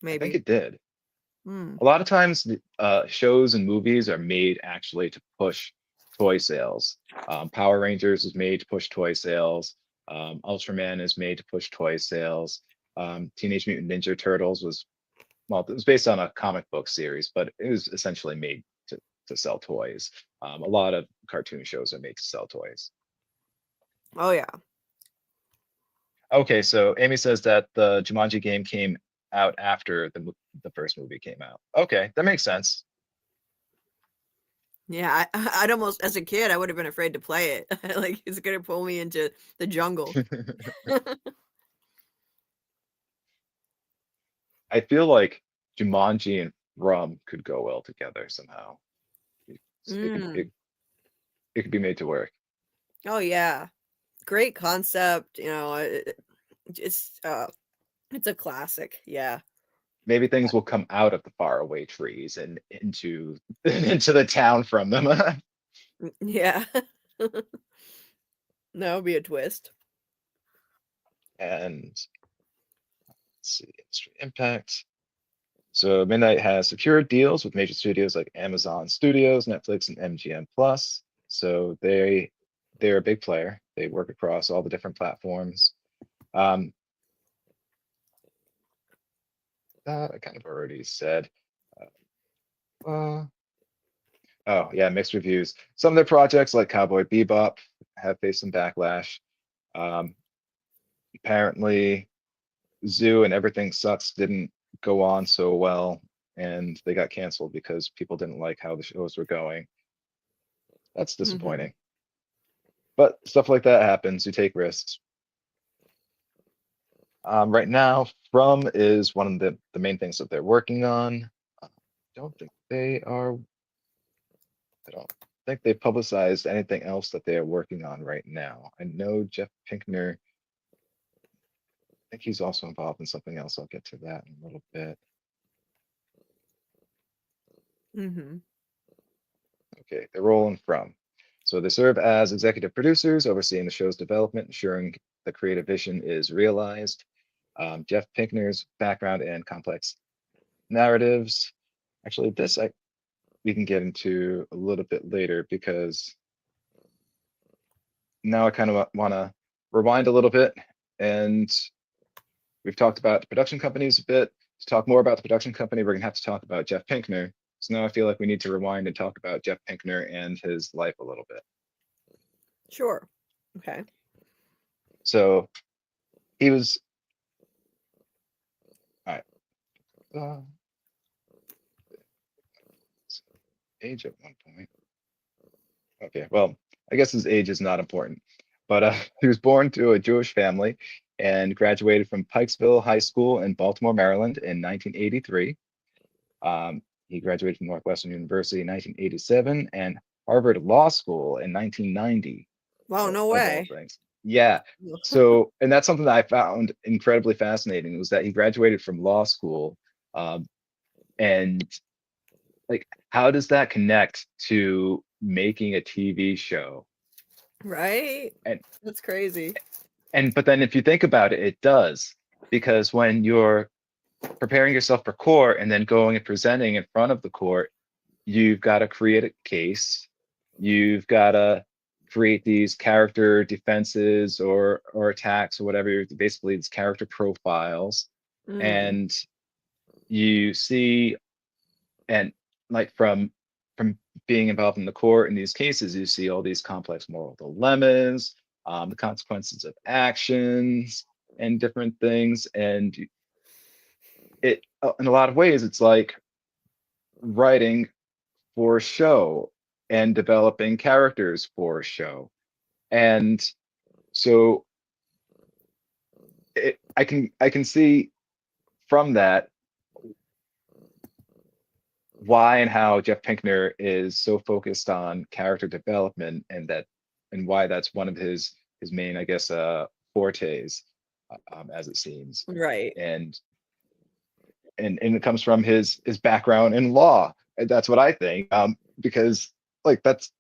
I think Maybe. it did. Hmm. A lot of times, shows and movies are made actually to push toy sales. Power Rangers is made to push toy sales. Ultraman is made to push toy sales. Teenage Mutant Ninja Turtles was, well, it was based on a comic book series, but it was essentially made to sell toys. A lot of cartoon shows are made to sell toys. Oh yeah. Okay, so Amy says that the Jumanji game came out after the first movie came out. Okay, that makes sense. Yeah, I'd almost, as a kid, I would have been afraid to play it. Like, it's gonna pull me into the jungle. I feel like Jumanji and Rum could go well together somehow. It could Mm. it could be made to work. Oh yeah. Great concept, it's a classic. Yeah. Maybe things will come out of the faraway trees and into into the town from them. Yeah. That would be a twist. And let's see, industry impact. So Midnight has secured deals with major studios like Amazon Studios, Netflix, and MGM Plus. So they're a big player. They work across all the different platforms. Um, that I kind of already said. Uh, oh yeah, mixed reviews. Some of their projects, like Cowboy Bebop, have faced some backlash. Um, Apparently, Zoo and Everything Sucks didn't go on so well, and they got canceled because people didn't like how the shows were going. That's Hmm. disappointing. But stuff like that happens. You take risks. Right now, From is one of the main things that they're working on. Don't think they are. I don't think they publicized anything else that they are working on right now. I know Jeff Pinkner. I think he's also involved in something else. I'll get to that in a little bit. Hmm. Okay, the role in From. So they serve as executive producers, overseeing the show's development, ensuring the creative vision is realized. Jeff Pinkner's background and complex narratives. Actually, this we can get into a little bit later because now I kind of want to rewind a little bit, and we've talked about the production companies a bit. To talk more about the production company, we're gonna have to talk about Jeff Pinkner. So now I feel like we need to rewind and talk about Jeff Pinkner and his life a little bit. Sure. Okay. So he was, all right, uh, age at one point. Okay, well, I guess his age is not important, but he was born to a Jewish family and graduated from Pikesville High School in Baltimore, Maryland in 1983. He graduated from Northwestern University in 1987 and Harvard Law School in 1990, Wow, no of all way. things. Yeah. So, and that's something that I found incredibly fascinating was that he graduated from law school. And like, how does that connect to making a TV show? Right? And That's crazy. but then if you think about it, it does because when you're preparing yourself for court and then going and presenting in front of the court, you've got to create a case. You've got to create these character defenses or attacks or whatever, basically these character profiles. Mm. And you see, and like from being involved in the court in these cases, you see all these complex moral dilemmas, the consequences of actions and different things. And it, in a lot of ways, it's like writing for a show and developing characters for a show. And so I can see from that why and how Jeff Pinkner is so focused on character development and why that's one of his main, I guess, fortes, as it seems. Right. And and it comes from his background in law. That's what I think. Because like that's,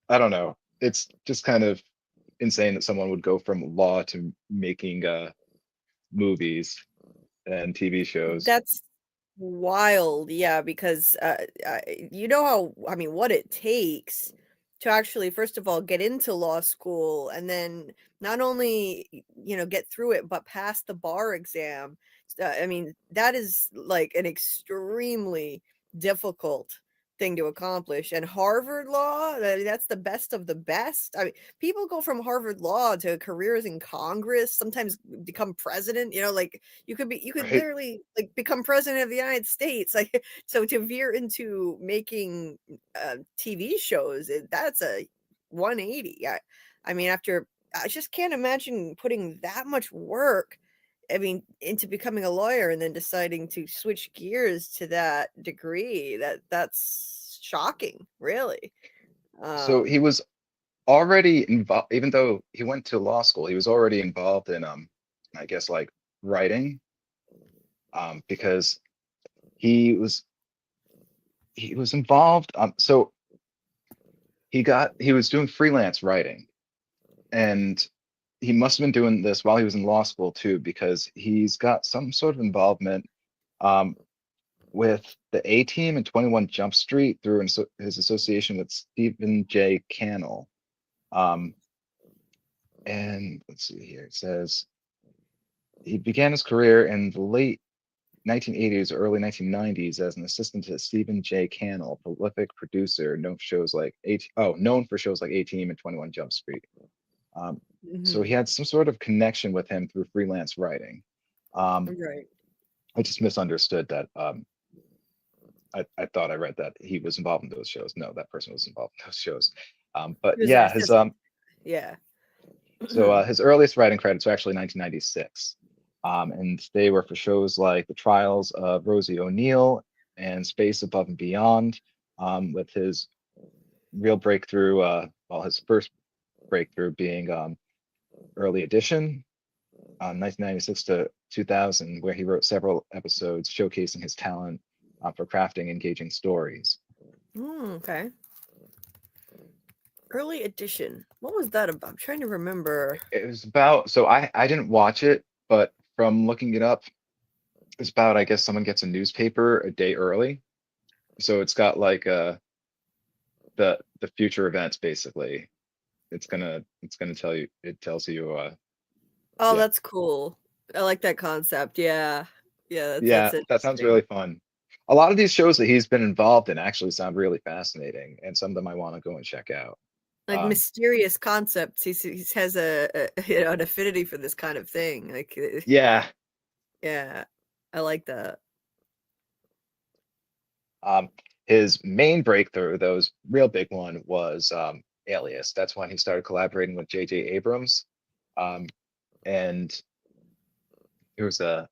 I don't know. It's just kind of insane that someone would go from law to making movies and TV shows. That's wild, yeah, because you know how, I mean, what it takes to actually, first of all, get into law school and then not only, get through it, but pass the bar exam. I mean, that is like an extremely difficult thing to accomplish. And Harvard law, that's the best of the best. I mean, people go from Harvard law to careers in Congress, sometimes become president, like you could Right. literally like become president of the United States. Like, so to veer into making TV shows, that's a 180. I mean, I just can't imagine putting that much work, I mean, into becoming a lawyer and then deciding to switch gears to that degree. That's shocking, really. So Um, he was already involved, even though he went to law school, he was already involved in I guess like writing, because he was he was involved. So he was doing freelance writing, and he must have been doing this while he was in law school too, because he's got some sort of involvement um, with the A Team and 21 Jump Street through his association with Stephen J. Cannell. Um, and let's see here. It says he began his career in the late 1980s or early 1990s as an assistant to Stephen J. Cannell, prolific producer known for shows like A Team and 21 Jump Street. So he mhm, had some sort of connection with him through freelance writing. Um, right. I just misunderstood that. I thought I read that he was involved in those shows. No, that person was involved in those shows. But He was an yeah, assistant. Yeah. his earliest writing credits were actually 1996, and they were for shows like The Trials of Rosie O'Neill and Space Above and Beyond. With his real breakthrough, his first breakthrough being Early Edition, 1996 to 2000, where he wrote several episodes showcasing his talent for crafting engaging stories. Okay. Early edition. What was that about? I'm trying to remember. It was about, so I didn't watch it, but from looking it up, it's about, I guess someone gets a newspaper a day early. So it's got like the future events basically. It's gonna tell you, it tells you Oh, yeah. that's cool. I like that concept. Yeah. Yeah, that's Yeah, that sounds interesting. really fun. A lot of these shows that he's been involved in actually sound really fascinating, and some of them I want to go and check out. Like Um, mysterious concepts. He has an affinity for this kind of thing. Like, yeah, yeah, I like that. um, his main breakthrough, though, his real big one was Alias. That's when he started collaborating with J.J. Abrams. Um, and there was a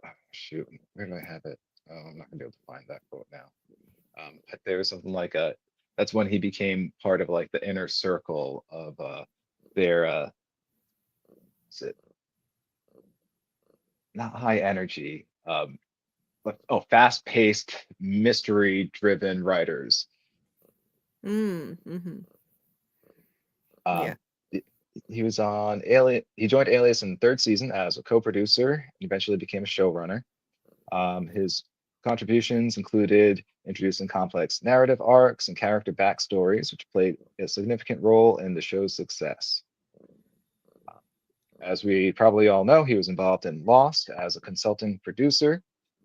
oh, shoot, where do I have it? Oh, I'm not gonna be able to find that quote now. But there was something like that's when he became part of like the inner circle of their is it not high energy, but oh, fast-paced, mystery-driven writers. Mhm. Yeah. Um, he he was on Alien. He joined Alias in the third season as a co-producer and eventually became a showrunner. His contributions included introducing complex narrative arcs and character backstories, which played a significant role in the show's success. As we probably all know, he was involved in Lost as a consulting producer.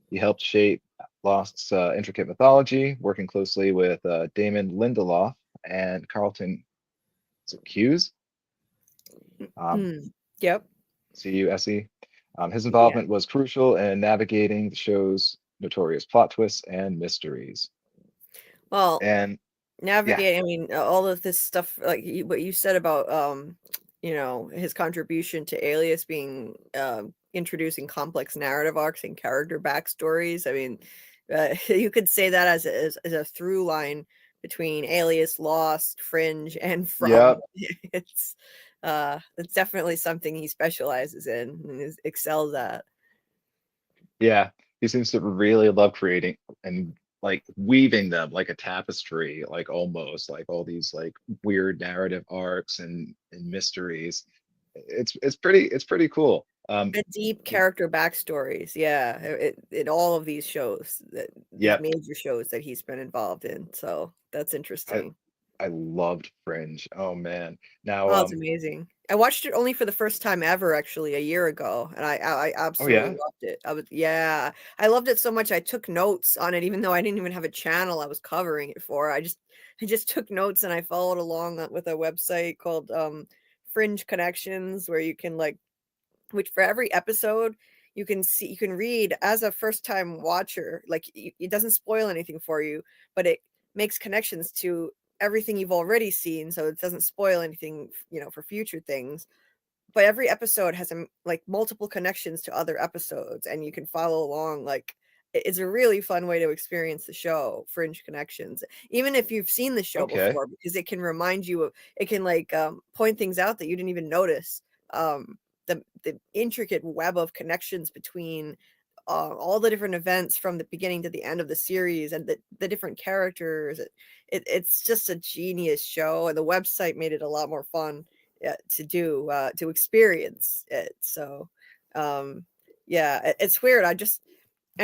He helped shape Lost's intricate mythology, working closely with Damon Lindelof and Carlton Hughes. Um, Mm. Yep. CUSE. His Yeah. involvement was crucial in navigating the show's notorious plot twists and mysteries. Well, And yeah, navigate, I mean, all of this stuff, like what you said about, his contribution to Alias being, introducing complex narrative arcs and character backstories. I mean, you could say that as a through line between Alias, Lost, Fringe, and yeah, From. It's definitely something he specializes in and excels at. yeah. he seems to really love creating and like weaving them like a tapestry, like almost like all these like weird narrative arcs and mysteries. It's pretty cool. And deep character backstories. Yeah, in all of these shows, these Yep. major shows that he's been involved in. So that's I interesting. I loved Fringe. Oh man. Now Oh, it's amazing. I watched it only for the first time ever, actually, a year ago, and I oh absolutely yeah. loved it. Yeah, I loved it so much I took notes on it, even though I didn't even have a channel I was covering it for. I just took notes and I followed along with a website called Fringe Connections, where you can like which for every episode you can read as a first time watcher, like it doesn't spoil anything for you, but it makes connections to everything you've already seen, so it doesn't spoil anything, for future things. But every episode has like multiple connections to other episodes, and you can follow along. Like it's a really fun way to experience the show, Fringe Connections, even if you've seen the show Okay. before, because it can remind you of, it can like point things out that you didn't even notice. The intricate web of connections between all the different events from the beginning to the end of the series, and the different characters. It's just a genius show, and the website made it a lot more fun to experience it. So, yeah, it's weird. I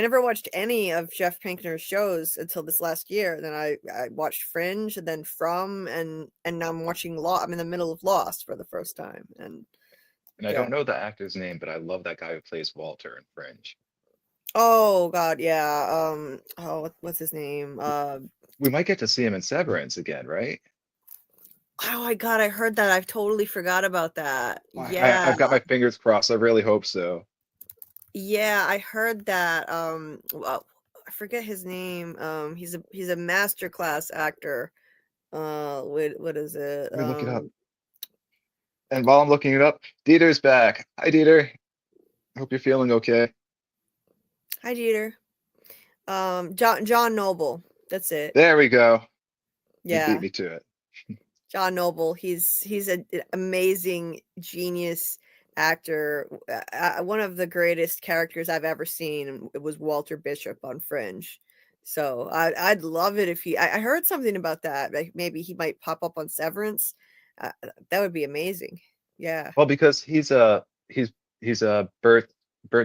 never watched any of Jeff Pinkner's shows until this last year. Then I watched Fringe, and then and now I'm watching Law. I'm in the middle of Lost for the first time, and And I yeah. don't know the actor's name, but I love that guy who plays Walter in Fringe. Oh God, yeah. Oh, what's his name? We might get to see him in Severance again, right? Oh my God, I heard that. I've totally forgot about that. I've got my fingers crossed. I really hope so. Yeah, I heard that. Well, I forget his name. He's a master class actor. What is it? Let me look it up. And while I'm looking it up, Dieter's back. Hi, Dieter. Hope you're feeling okay. Hi, Jeter. John Noble. That's it. There we go. You beat Yeah, me to it. John Noble. He's an amazing genius actor. One of the greatest characters I've ever seen. It was Walter Bishop on Fringe. So I'd love it if I heard something about that. Like maybe he might pop up on Severance. That would be amazing. Yeah. Well, because he's Bert's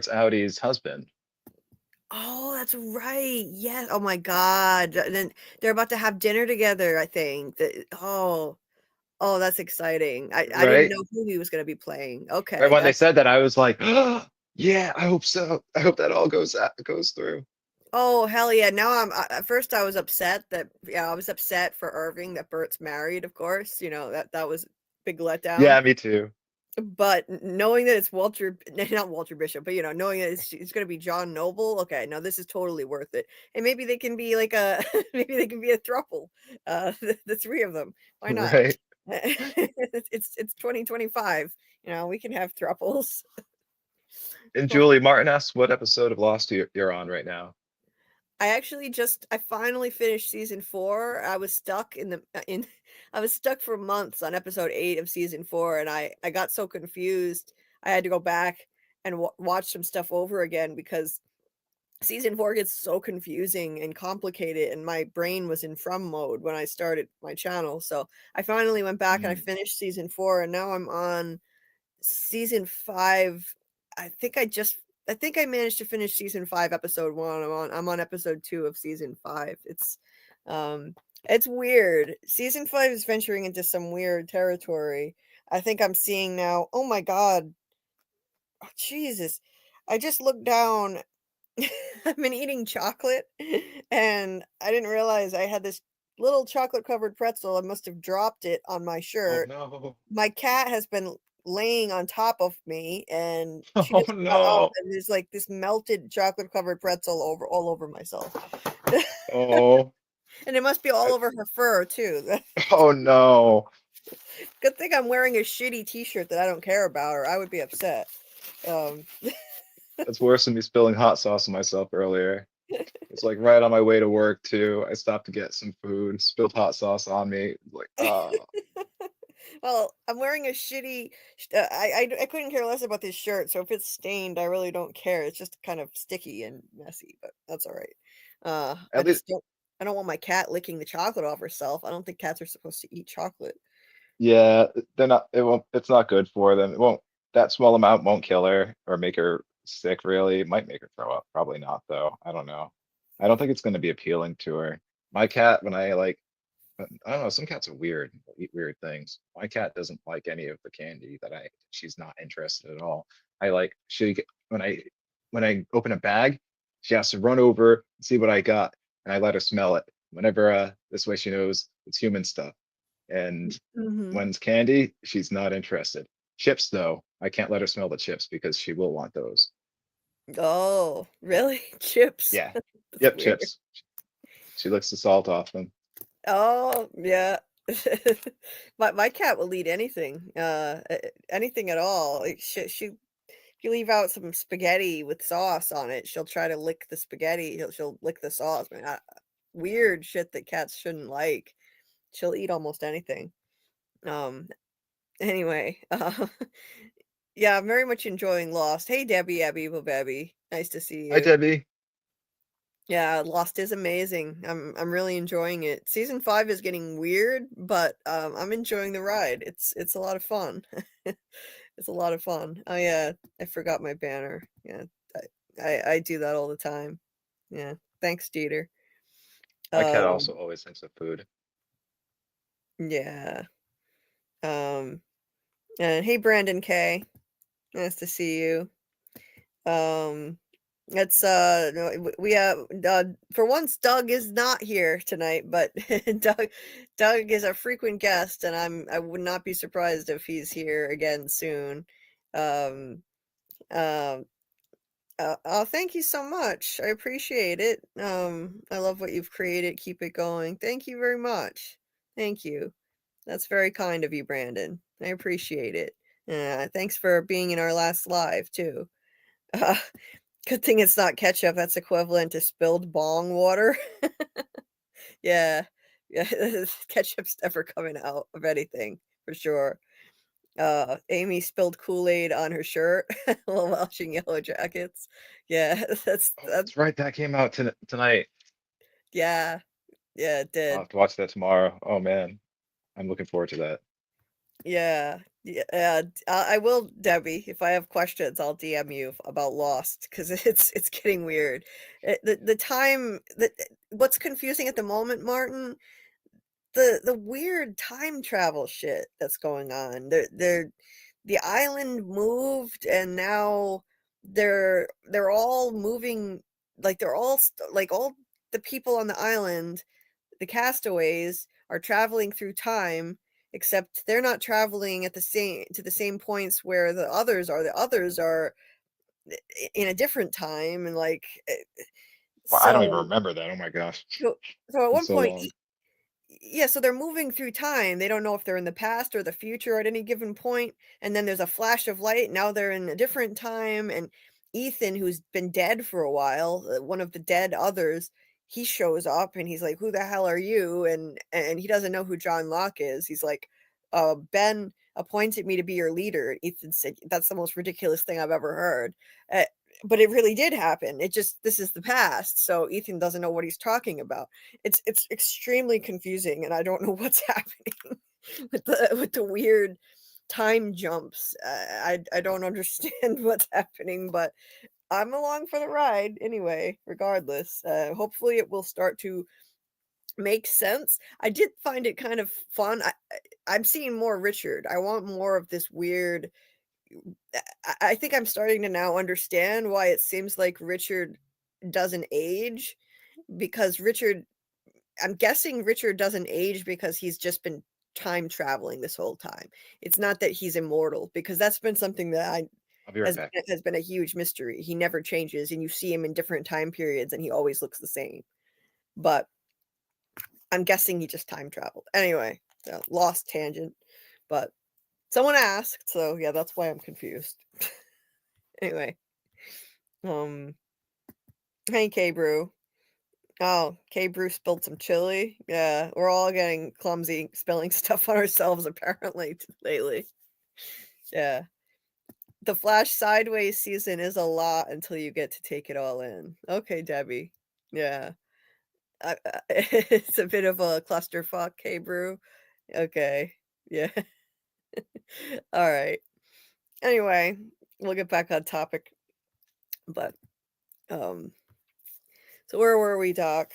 Audi's husband, Oh, that's right. Yes. Oh my God. And then they're about to have dinner together, I think. Oh, that's exciting. I didn't right? know who he was going to be playing. Right Okay, when they that's said that, I was like, oh, yeah, I hope so. I hope that all goes through. oh hell yeah. Now at first I was upset that yeah, I was upset for Irving that Bert's married, of course. That was big letdown. Yeah, me too. But knowing that it's Walter, not Walter Bishop, but knowing that it's going to be John Noble, okay, no, this is totally worth it. And maybe they can be like maybe they can be a throuple, the three of them. Why not? Right. It's 2025. We can have thruples. And Well, Julie Martin asks what episode of Lost you're on right now. I finally finished season 4. I was stuck in I was stuck for months on episode 8 of season 4, and I got so confused. I had to go back and watch some stuff over again because season 4 gets so confusing and complicated, and my brain was in from mode when I started my channel. So I finally went back and I Mm. finished season 4, and now I'm on season 5. I think I managed to finish season 5 episode 1. I'm on episode 2 of season 5. It's weird. Season 5 is venturing into some weird territory. I think I'm seeing now. Oh my God. Oh, Jesus. I just looked down. I've been eating chocolate and I didn't realize I had this little chocolate covered pretzel. I must have dropped it on my Oh shirt. no. My cat has been laying on top of me, and she Oh just got up, no. and there's like this melted chocolate covered pretzel all over myself. Oh. And it must be all I- over her fur too. Oh no. Good thing I'm wearing a shitty t-shirt that I don't care about, or I would be upset. Um, That's worse than me spilling hot sauce on myself earlier. It's like right on my way to work too. I stopped to get some food, spilled hot sauce on me. Like, Well, I'm wearing a shitty I couldn't care less about this shirt, so if it's stained, I really don't care. It's just kind of sticky and messy, but that's alright. I At least, just don't want my cat licking the chocolate off herself. I don't think cats are supposed to eat chocolate. yeah, they're not. It won't. It's not good for them. It won't. That small amount won't kill her or make her sick. Really, it might make her throw up. Probably not, though. I don't know. I don't think it's going to be appealing to her. My cat, when I like, I don't know. Some cats are weird. They'll eat weird things. My cat doesn't like any of the candy that I. She's not interested at all. I like. When I open a bag, she has to run over and see what I got, and I let her smell it. Whenever this way she knows it's human stuff. And Mhm. when's candy, she's not interested. Chips, though, I can't let her smell the chips because she will want those. Oh, really? Chips? Yeah. That's Yep, weird. chips. She licks the salt off them. Oh, yeah. My cat will eat anything, anything at all. Like, if you leave out some spaghetti with sauce on it, she'll try to lick the spaghetti. She'll lick the sauce. Man, weird shit that cats shouldn't like. She'll eat almost anything. Um, anyway, yeah, I'm very much enjoying Lost. Hey, Debbie, Abby, Babby. Nice to see Hi, you. Debbie. Yeah, Lost is amazing. I'm really enjoying it. Season 5 is getting weird, but I'm enjoying the ride. It's a lot of fun. It's a lot of fun. Oh yeah, I forgot my banner. Yeah, I do that all the time. Yeah, thanks, Dieter. My cat also Um, always thinks of food. yeah. Um, and hey, Brandon K. Nice to see you. Um, it's no, we for once Doug is not here tonight, but Doug is a frequent guest, and I would not be surprised if he's here again soon. Um, um, oh, thank you so much. I appreciate it. I love what you've created. Keep it going. Thank you very much. Thank you. That's very kind of you, Brandon. I appreciate it. Thanks for being in our last live too. Uh, Good thing it's not ketchup, that's equivalent to spilled bong water. Yeah. Yeah, ketchup's never coming out of anything, for sure. Amy spilled Kool-Aid on her shirt while watching Yellow Jackets. Yeah, Oh, that's right. That came out tonight. yeah, yeah, it I'll did. have to watch that tomorrow. Oh man, I'm looking forward to that. Yeah, yeah, I will, Debbie, if I have questions, I'll DM you about Lost, because it's getting weird. The time that what's confusing at the moment, Martin, the weird time travel shit that's going on. The island moved and now they're all moving like they're all like all the people on the island, the castaways are traveling through time except they're not traveling at the same points where the others are. The others are in a different time and like Well, I don't even so remember that. Oh my gosh, so so at it's one so point long. yeah, so they're moving through time. They don't know if they're in the past or the future at any given point, and then there's a flash of light. Now they're in a different time, and Ethan, who's been dead for a while, one of the dead others, he shows up and he's like, "Who the hell are you?" And he doesn't know who John Locke is. He's like, Ben appointed me to be your leader." Ethan said, "That's the most ridiculous thing I've ever heard." Uh, but it really did happen. It just this is the past, so Ethan doesn't know what he's talking about. It's extremely confusing, and I don't know what's happening with the weird time jumps. I don't understand what's happening, but I'm along for the ride anyway, regardless. Hopefully it will start to make sense. I did find it kind of fun. I'm seeing more Richard. I want more of this weird I think I'm starting to now understand why it seems like Richard doesn't age because Richard I'm guessing Richard doesn't age because he's just been time traveling this whole time. It's not that he's immortal because that's been something that I I'll be right back. has been a huge mystery. He never changes and you see him in different time periods and he always looks the same. But I'm guessing he just time traveled. Anyway, so lost tangent. But someone asked, so yeah, that's why I'm confused. Anyway, um, hey K Brew. Oh, K. Bruce spilled some chili. Yeah, we're all getting clumsy spilling stuff on ourselves apparently lately. Yeah. The Flash Sideways season is a lot until you get to take it all in. Okay, Debbie. Yeah. It's a bit of a clusterfuck, K. Brew. Okay. Yeah. All right. Anyway, we'll get back on topic. But um so where were we, Doc?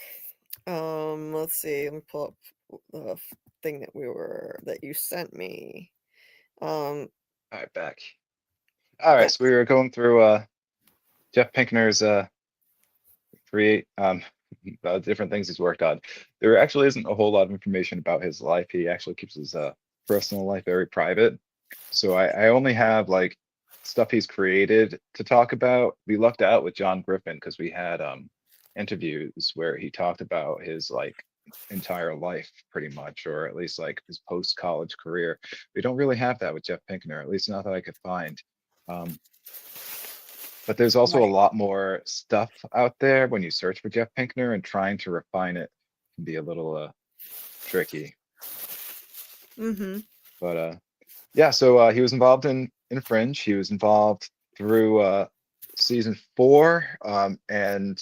Let's see. Let me pull up the thing that you sent me. Um, All right, back. All right, yeah. so we were going through Jeff Pinkner's create different things he's worked on. There actually isn't a whole lot of information about his life. He actually keeps his personal life very private. So I only have like stuff he's created to talk about. We lucked out with John Griffin because we had interviews where he talked about his like entire life pretty much, or at least like his post-college career. We don't really have that with Jeff Pinkner, at least not that I could find. Um, but there's also a Right. lot more stuff out there when you search for Jeff Pinkner, and trying to refine it can be a little tricky. Mm-hmm. But yeah, so he was involved in Fringe. He was involved through season 4, and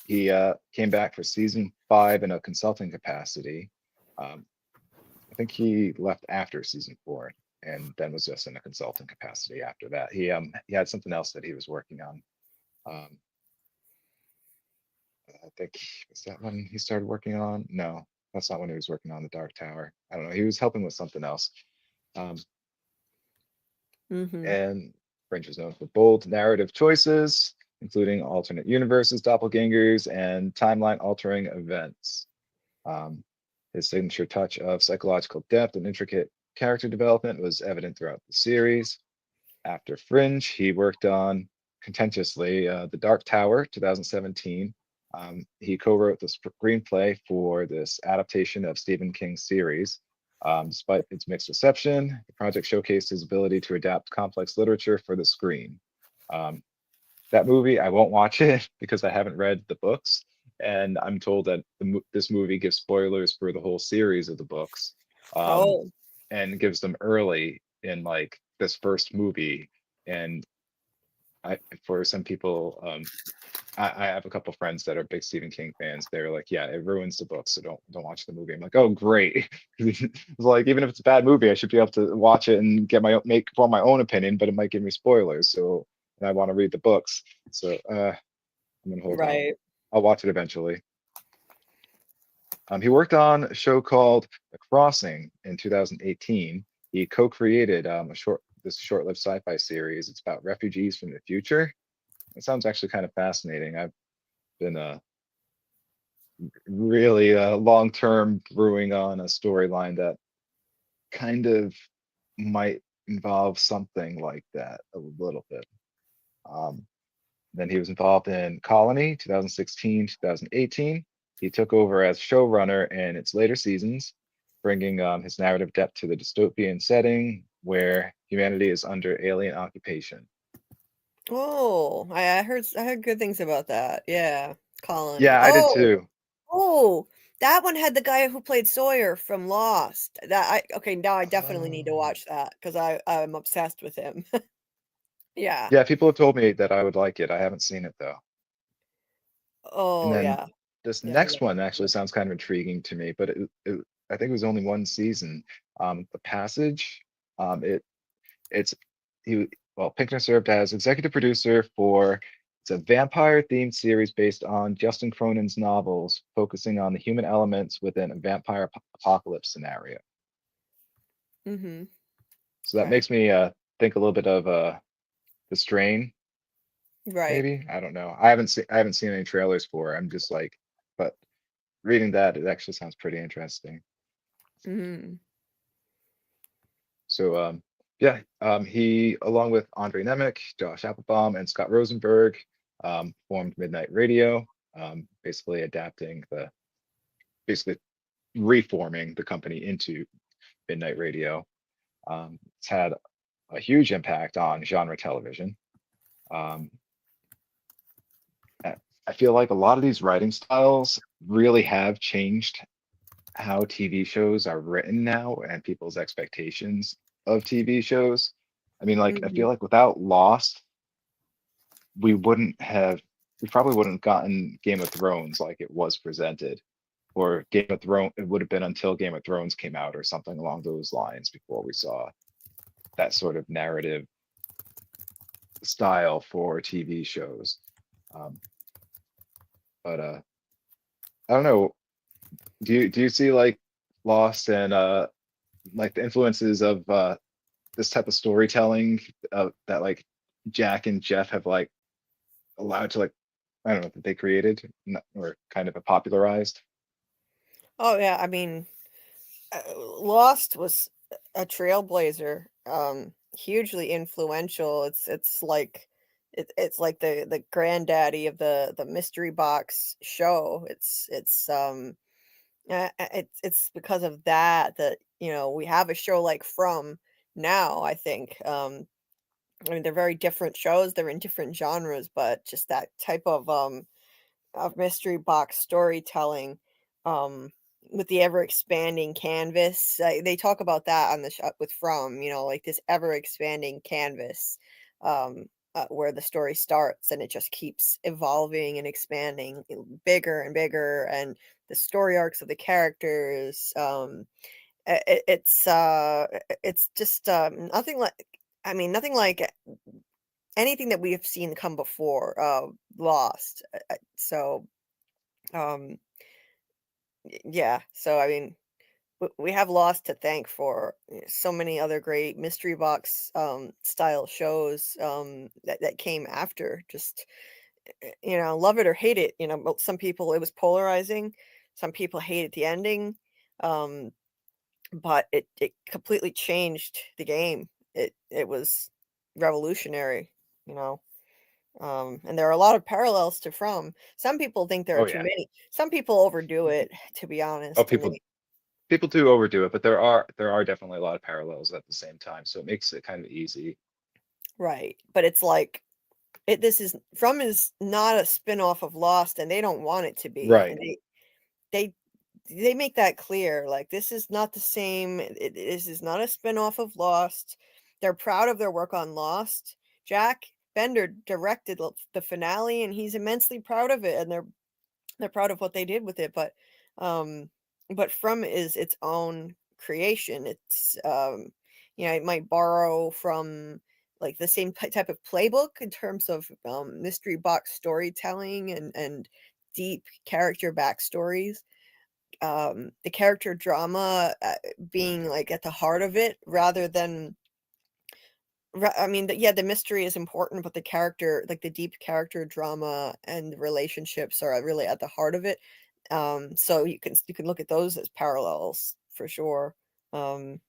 he came back for season 5 in a consulting capacity. Um, I think he left after season 4, and then was just in a consulting capacity after that. He had something else that he was working on. Um, I think was that when he started working on? No, that's not when he was working on the Dark Tower. I don't know. He was helping with something else. Um, Mm-hmm. and Fringe is known for bold narrative choices, including alternate universes, doppelgangers, and timeline altering events. Um, his signature touch of psychological depth and intricate character development was evident throughout the series. After Fringe, he worked on contentiously The Dark Tower, 2017. He co-wrote the screenplay for this adaptation of Stephen King's series. Despite its mixed reception, the project showcased his ability to adapt complex literature for the screen. Um, that movie, I won't watch it because I haven't read the books, and I'm told that this movie gives spoilers for the whole series of the books, um, Oh, and gives them early in like this first movie. And for some people, I have a couple friends that are big Stephen King fans. They're like, yeah, it ruins the book, so don't watch the movie. I'm like, oh, great. It's like, even if it's a bad movie, I should be able to watch it and form my own opinion, but it might give me spoilers. So, and I want to read the books. So I'm gonna hold out. right. I'll watch it eventually. He worked on a show called The Crossing in 2018. He co-created this short-lived sci-fi series. It's about refugees from the future. It sounds actually kind of fascinating. I've been really long-term brewing on a storyline that kind of might involve something like that a little bit. Um, Then he was involved in Colony 2016, 2018. He took over as showrunner in its later seasons, bringing his narrative depth to the dystopian setting where humanity is under alien occupation. Oh, I heard good things about that. Yeah. Colony. Yeah, I did Oh, too. oh, that one had the guy who played Sawyer from Lost. Okay, now I definitely need to Oh. watch that because I'm obsessed with him. Yeah. Yeah, people have told me that I would like it. I haven't seen it though. And Oh, then yeah. this Yeah, next yeah. one actually sounds kind of intriguing to me, but I think it was only one season. The Passage. It It's he well, Pinkner served as executive producer for it's a vampire themed series based on Justin Cronin's novels, focusing on the human elements within a vampire apocalypse scenario. Mhm. So that Okay. makes me think a little bit of The Strain, Right. maybe. I don't know. I haven't seen any trailers for it. I'm just like, but reading that, it actually sounds pretty interesting. Mhm. So yeah, he along with Andre Nemec, Josh Applebaum, and Scott Rosenberg formed Midnight Radio, basically basically reforming the company into Midnight Radio. It's had a huge impact on genre television. Um, I feel like a lot of these writing styles really have changed how TV shows are written now and people's expectations of TV shows. I mean, like, I feel Mhm. like without Lost, we wouldn't have, we probably wouldn't have gotten Game of Thrones like it was presented. Or Game of Thrones, it would have been until Game of Thrones came out or something along those lines before we saw that sort of narrative style for TV shows. Um, but I don't know. Do you see like Lost and like the influences of this type of storytelling that like Jack and Jeff have like allowed to like, I don't know, that they created or kind of popularized? Oh yeah, I mean, Lost was a trailblazer, hugely influential. It's like it's like the granddaddy of the mystery box show. It's because of that that we have a show like From now. I think I mean they're very different shows. They're in different genres, but just that type of mystery box storytelling, um, with the ever expanding canvas. They talk about that on the with From, like this ever expanding canvas, where the story starts and it just keeps evolving and expanding, bigger and bigger, and the story arcs of the characters. It's just nothing like. I mean, nothing like anything that we have seen come before. Lost. So um, yeah, so I mean, we have Lost to thank for so many other great mystery box style shows that came after. Just love it or hate it. But some people it was polarizing. Some people hated the ending, um, but it completely changed the game. It was revolutionary. You know. And there are a lot of parallels to From. Some people think there are Oh too yeah. many. Some people overdo it, to be Oh, honest, and people do overdo it, but there are definitely a lot of parallels at the same time, so it makes it kind of easy. right. But it's like this is From is not a spin-off of Lost, and they don't want it to be. Right. And they they make that clear. Like this is not the same. This is not a spin-off of Lost. They're proud of their work on Lost. Jack Bender directed the finale, and he's immensely proud of it. And they're proud of what they did with it, um but From is its own creation. It might borrow from like the same type of playbook in terms of mystery box storytelling and deep character backstories, the character drama being like at the heart of it rather than I mean, yeah, the mystery is important, but the character, like the deep character drama and the relationships are really at the heart of it. So you can look at those as parallels for sure. Um,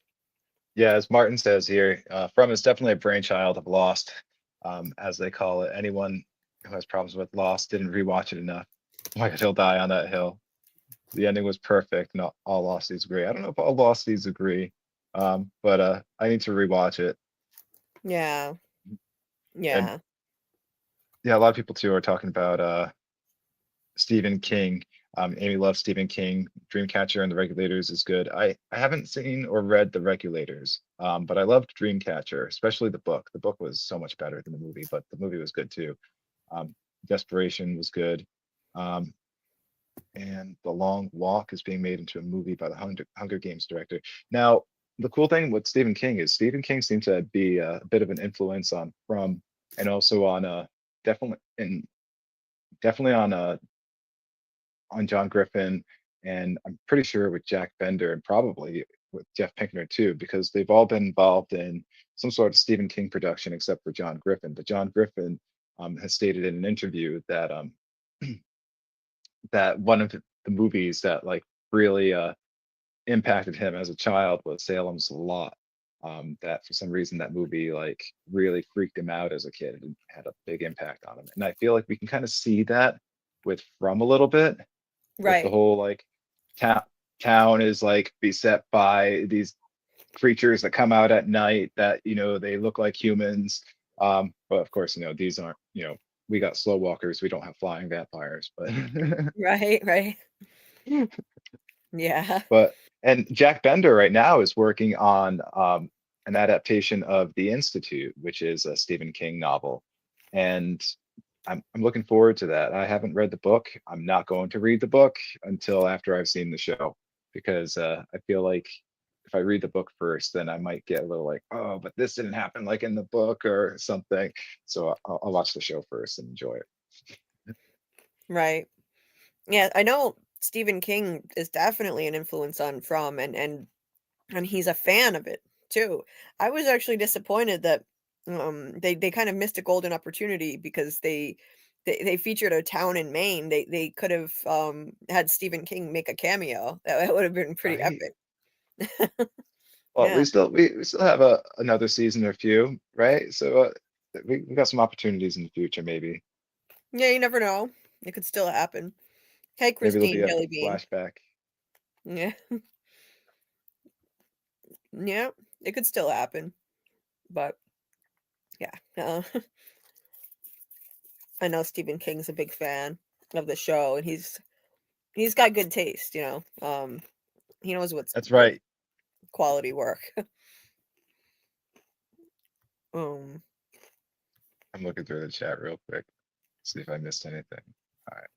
Yeah, as Martin says here, From is definitely a brainchild of Lost, as they call it. Anyone who has problems with Lost didn't rewatch it enough. Oh my God, he'll die on that hill. The ending was perfect, and all Losties agree. I don't know if all Losties agree, but I need to rewatch it. yeah, And yeah, yeah, a lot of people too are talking about Stephen King. Amy loves Stephen King. Dreamcatcher and the Regulators is good. I haven't seen or read the Regulators, but I loved Dreamcatcher, especially the book. The book was so much better than the movie, but the movie was good too. Um, Desperation was good. Um, and The Long Walk is being made into a movie by the Hunger Games director. Now, the cool thing with Stephen King is Stephen King seems to be a bit of an influence on From, and also on definitely and definitely on John Griffin, and I'm pretty sure with Jack Bender and probably with Jeff Pinkner too, because they've all been involved in some sort of Stephen King production except for John Griffin. But John Griffin has stated in an interview that that one of the movies that like really impacted him as a child was Salem's Lot. That for some reason that movie like really freaked him out as a kid and had a big impact on him. And I feel like we can kind of see that with From a little bit, with the right. whole like town town is like beset by these creatures that come out at night that they look like humans. But of course these aren't we got slow walkers. We don't have flying vampires, but Right, right. Yeah. and Jack Bender right now is working on an adaptation of The Institute, which is a Stephen King novel, and I'm looking forward to that. I haven't read the book. I'm not going to read the book until after I've seen the show, because I feel like if I read the book first, then I might get a little like, oh, but this didn't happen like in the book or something. So I'll watch the show first and enjoy it. Right. Yeah, I know Stephen King is definitely an influence on From, and he's a fan of it too. I was actually disappointed that they kind of missed a golden opportunity because they featured a town in Maine. They could have had Stephen King make a cameo. That would have been pretty Right. epic. Well, Yeah. we still have another season or few, right? So we got some opportunities in the future, maybe. Yeah, you never know. It could still happen. Hey, Maybe there'll be Christine a Jellybean. flashback. Yeah. Yeah, it could still happen. But yeah. I know Stephen King's a big fan of the show, and he's got good taste, you know. He knows That's what's right. quality work. Um, I'm looking through the chat real quick, see if I missed anything. All right,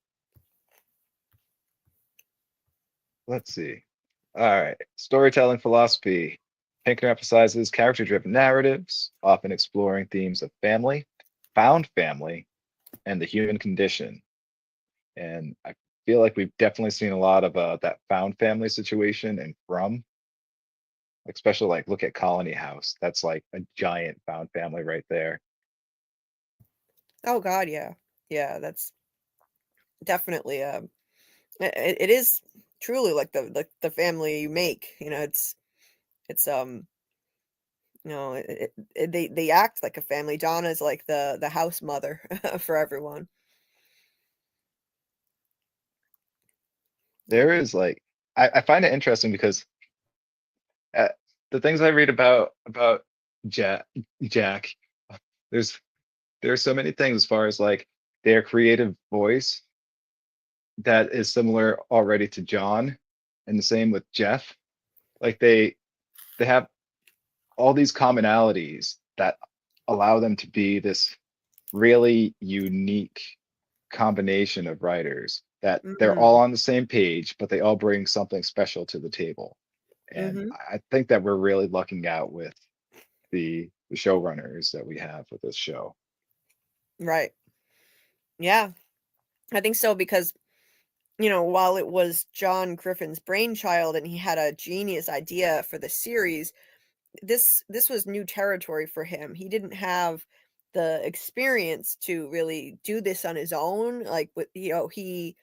let's see. All right, storytelling philosophy. Pinkner emphasizes character-driven narratives, often exploring themes of family, found family, and the human condition. And I feel like we've definitely seen a lot of that found family situation and From, especially like look at Colony House. That's like a giant found family right there. oh God, yeah, yeah, that's definitely it is truly like the family you make. You know, it's you know they act like a family. Donna's like the house mother for everyone. There is like I find it interesting because uh, the things I read about Jack Jack, there's there's so many things as far as like their creative voice that is similar already to John, and the same with Jeff. Like they have all these commonalities that allow them to be this really unique combination of writers that they're all Mhm. on the same page, but they all bring something special to the table. And Mhm. I think that we're really lucking out with the showrunners that we have with this show. Right. Yeah, I think so because you know, while it was John Griffin's brainchild and he had a genius idea for the series, this was new territory for him. He didn't have the experience to really do this on his own. Like with you know, he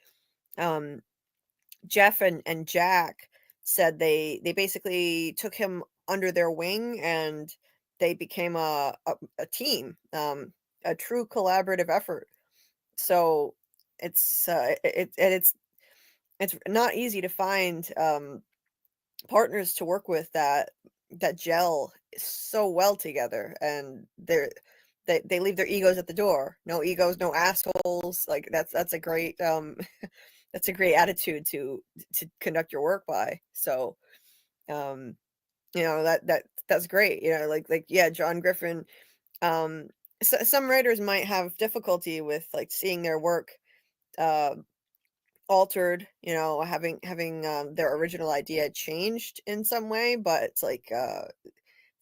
um Jeff and Jack said they basically took him under their wing and they became a team, a true collaborative effort. So it's not easy to find partners to work with that gel so well together, and they leave their egos at the door. No egos, no assholes. Like that's a great that's a great attitude to conduct your work by. So um you know that's great. You know, like yeah, John Griffin. Some writers might have difficulty with like seeing their work uh altered, you know, having their original idea changed in some way, but it's like for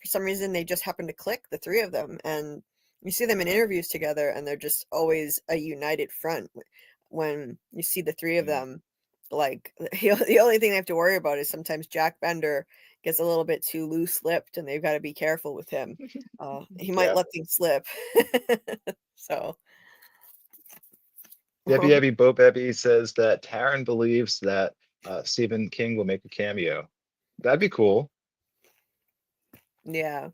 some reason they just happen to click, the three of them, and you see them in interviews together and they're just always a united front. When you see the three of Mm. them, like the only thing they have to worry about is sometimes Jack Bender gets a little bit too loose-lipped and they've got to be careful with him. He might Yeah. let things slip. So Debbie Ebby Bo Bebby says that Taryn believes that Stephen King will make a cameo. That'd be cool, yeah,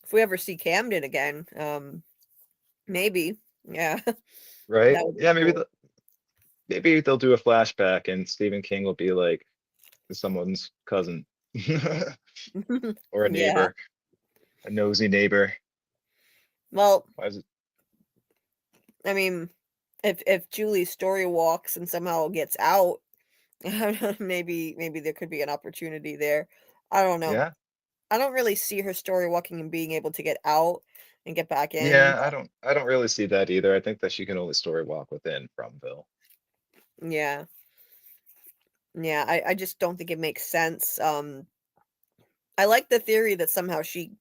if we ever see Camden again, maybe. Yeah. right? That would be Yeah, cool. maybe they'll do a flashback and Stephen King will be like someone's cousin or a Yeah. neighbor, a nosy neighbor. Well, Why is it? I mean, if Julie story walks and somehow gets out, maybe there could be an opportunity there. I don't know. Yeah, I don't really see her story walking and being able to get out and get back in. yeah, I don't really see that either. I think that she can only story walk within Fromville. Yeah. Yeah, I just don't think it makes sense. I like the theory that somehow she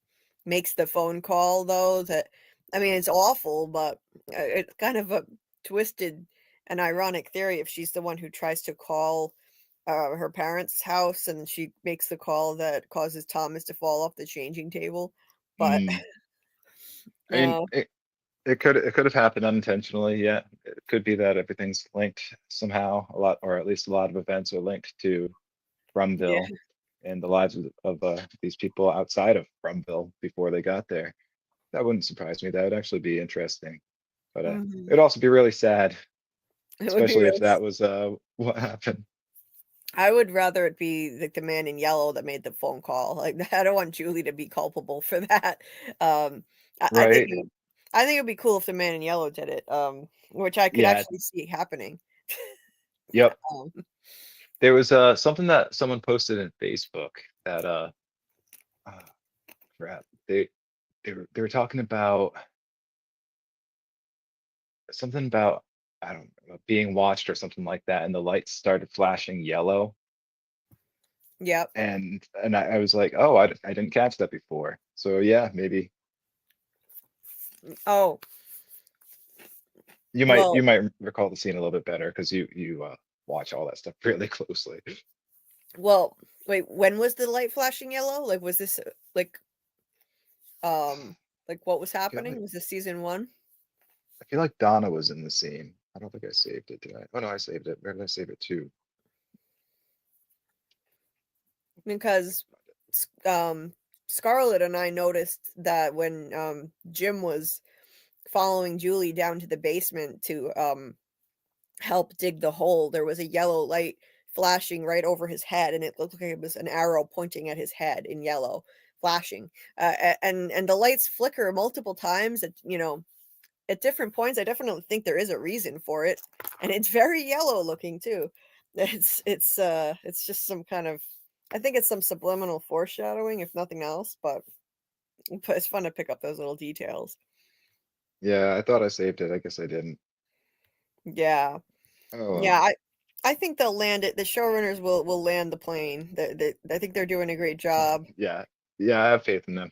makes the phone call though, that I mean, it's awful, but it's kind of a twisted and ironic theory if she's the one who tries to call her parents' house and she makes the call that causes Thomas to fall off the changing table. But Mm. I mean, uh, it could have happened unintentionally. Yeah, it could be that everything's linked somehow, a lot, or at least a lot of events are linked to yeah. Fromville and the lives of these people outside of Fromville before they got there. That wouldn't surprise me. That would actually be interesting. But Mhm. it'd also be really sad, It would be especially if really that was what happened. I would rather it be like the man in yellow that made the phone call. Like I don't want Julie to be culpable for that. Um, I think Right? I think it'd be cool if the man in yellow did it. Which I could Yeah. actually see happening. Yep. Um, There was something that someone posted in Facebook that uh crap. They were talking about something about, I don't know, being watched or something like that, and the lights started flashing yellow. yep. And I was like, oh, I didn't catch that before. So yeah, maybe Oh, you might well, you might recall the scene a little bit better because you watch all that stuff really closely. well. Wait, when was the light flashing yellow? Like, was this um, like what was I feel happening? like Was this season one? I feel like Donna was in the scene. I don't think I saved it, did I? Oh no, I saved it. Where did I save it to? Because Scarlett and I noticed that when Jim was following Julie down to the basement to help dig the hole, there was a yellow light flashing right over his head, and it looked like it was an arrow pointing at his head in yellow, flashing. And the lights flicker multiple times at at different points. I definitely think there is a reason for it, and it's very yellow looking too. It's just some kind of I think it's some subliminal foreshadowing, if nothing else, but it's fun to pick up those little details. Yeah, I thought I saved it. I guess I didn't. Yeah. Oh Yeah, well. I think they'll land it. The showrunners will land the plane. I think they're doing a great job. Yeah. Yeah, I have faith in them.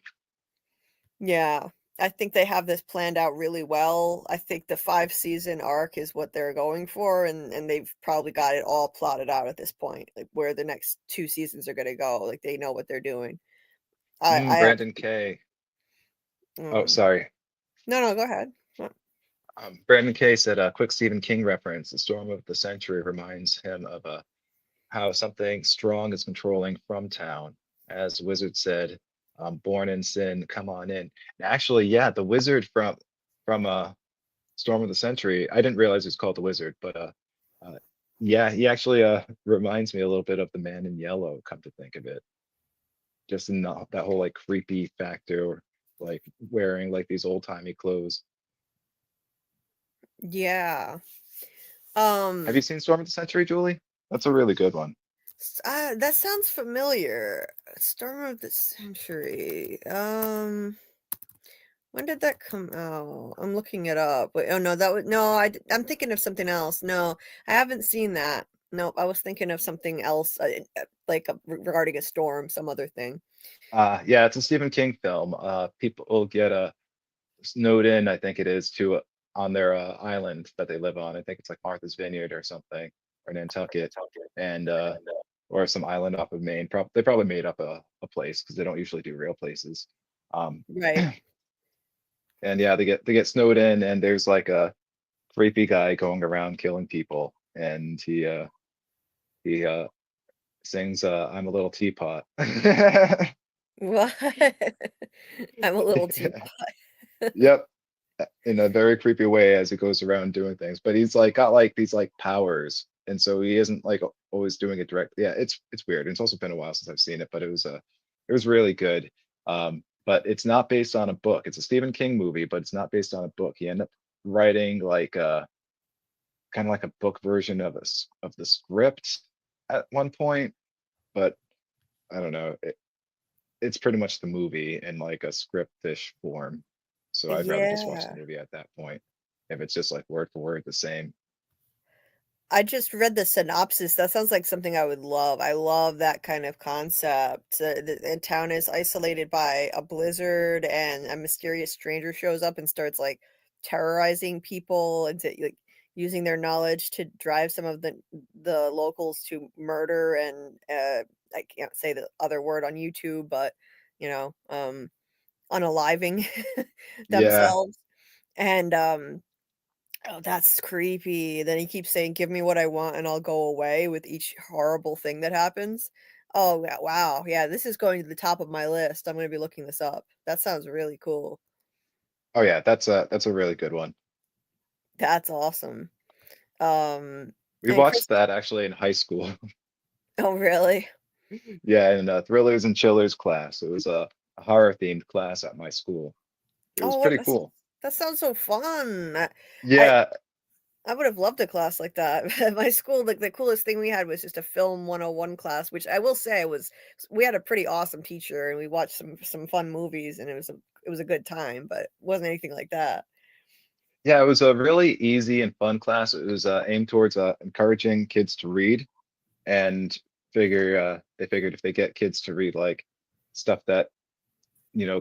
Yeah. I think they have this planned out really well. I think the 5 season arc is what they're going for, and they've probably got it all plotted out at this point, like where the next 2 seasons are gonna go. Like they know what they're doing. I Brandon actually K. Oh, um sorry. no, no, go ahead. Brandon K said a quick Stephen King reference. The storm of the century reminds him of how something strong is controlling from town. As Wizard said, born in sin, come on in. And actually, yeah, the wizard from Storm of the Century. I didn't realize it was called the Wizard, but uh yeah, he actually reminds me a little bit of the Man in Yellow, come to think of it. Just in that whole like creepy factor, like wearing like these old-timey clothes. Yeah. Have you Um seen Storm of the Century, Julie? That's a really good one. that sounds familiar. Storm of the Century. When did that come out? I'm looking it up. Wait, oh no, that was no. I'm thinking of something else. No, I haven't seen that. Nope, I was thinking of something else, like regarding a storm, some other thing. Yeah, it's a Stephen King film. People will get snowed in, I think it is, to on their island that they live on. I think it's like Martha's Vineyard or something, or Nantucket, and or some island off of Maine. They probably made up a place because they don't usually do real places. Um, Right. and yeah, they get snowed in, and there's like a creepy guy going around killing people, and he sings "I'm a little teapot." What? I'm a little teapot. Yep, in a very creepy way as he goes around doing things. But he's like got like these like powers, and so he isn't like always doing it directly. Yeah, it's weird. It's also been a while since I've seen it, but it was really good. But it's not based on a book. It's a Stephen King movie, but it's not based on a book. writing like a kind of like a book version of of the script at one point, but I don't know. It's pretty much the movie in like a script-ish form. So I'd rather just watch the Yeah. movie at that point. If it's just like word for word the same. I just read the synopsis. That sounds like something I would love. I love that kind of concept. The town is isolated by a blizzard, and a mysterious stranger shows up and starts like terrorizing people and like using their knowledge to drive some of the locals to murder and I can't say the other word on YouTube, but you know, unaliving Yeah. themselves. And oh, that's creepy. Then he keeps saying, "Give me what I want and I'll go away," with each horrible thing that happens. Oh, yeah, wow. Yeah, this is going to the top of my list. I'm gonna be looking this up. That sounds really cool. Oh yeah, that's a really good one. That's awesome. Um, We and watched Chris that actually in high school. Oh, really? Yeah, in thrillers and chillers class. It was a horror themed class at my school. It was Oh, what pretty cool. that sounds so fun. I Yeah, I would have loved a class like that. At my school, like, the coolest thing we had was just a film 101 class, which I will say was we had a pretty awesome teacher, and we watched some fun movies, and it was a good time, but it wasn't anything like that. yeah, it was a really easy and fun class. It was aimed towards encouraging kids to read and they figured if they get kids to read like stuff that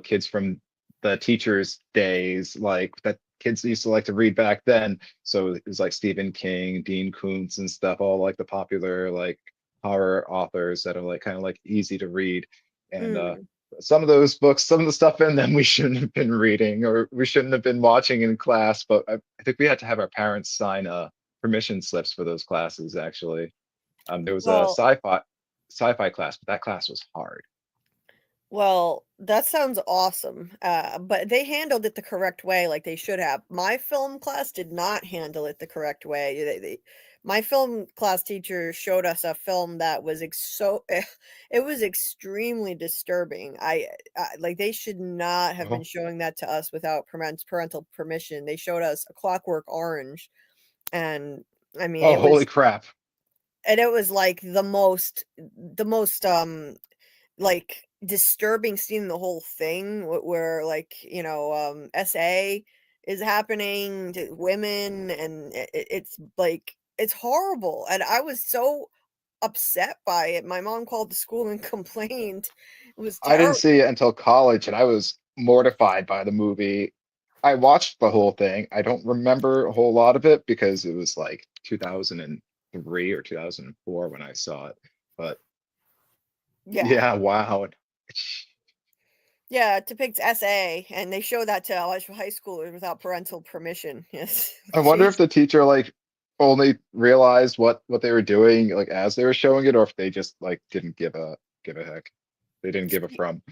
kids from the teachers' days, like that kids used to like to read back then. So it was like Stephen King, Dean Koontz and stuff, all like the popular like horror authors that are like kind of like easy to read. And Mm. some of those books, some of the stuff in them we shouldn't have been reading or we shouldn't have been watching in class. But I think we had to have our parents sign permission slips for those classes actually. There was a Well sci-fi class, but that class was hard. Well, that sounds awesome, but they handled it the correct way, like they should have. My film class did not handle it the correct way. My film class teacher showed us a film that was it was extremely disturbing. Like they should not have been Oh, showing that to us without parental permission. They showed us A Clockwork Orange, and I mean, oh, holy crap. it was like the most like, disturbing scene in the whole thing where, like, SA is happening to women, and it's, like it's horrible, and I was so upset by it. My mom called the school and complained. It was I didn't terrible. see it until college and I was mortified by the movie. I watched the whole thing. I don't remember a whole lot of it because it was like 2003 or 2004 when I saw it. But Yeah. yeah, wow. Yeah, it depicts SA, and they show that to a bunch of high schoolers without parental permission. Yes. I wonder Jeez. if the teacher like only realized what they were doing like as they were showing it or if they just like didn't give a heck. They didn't give a from.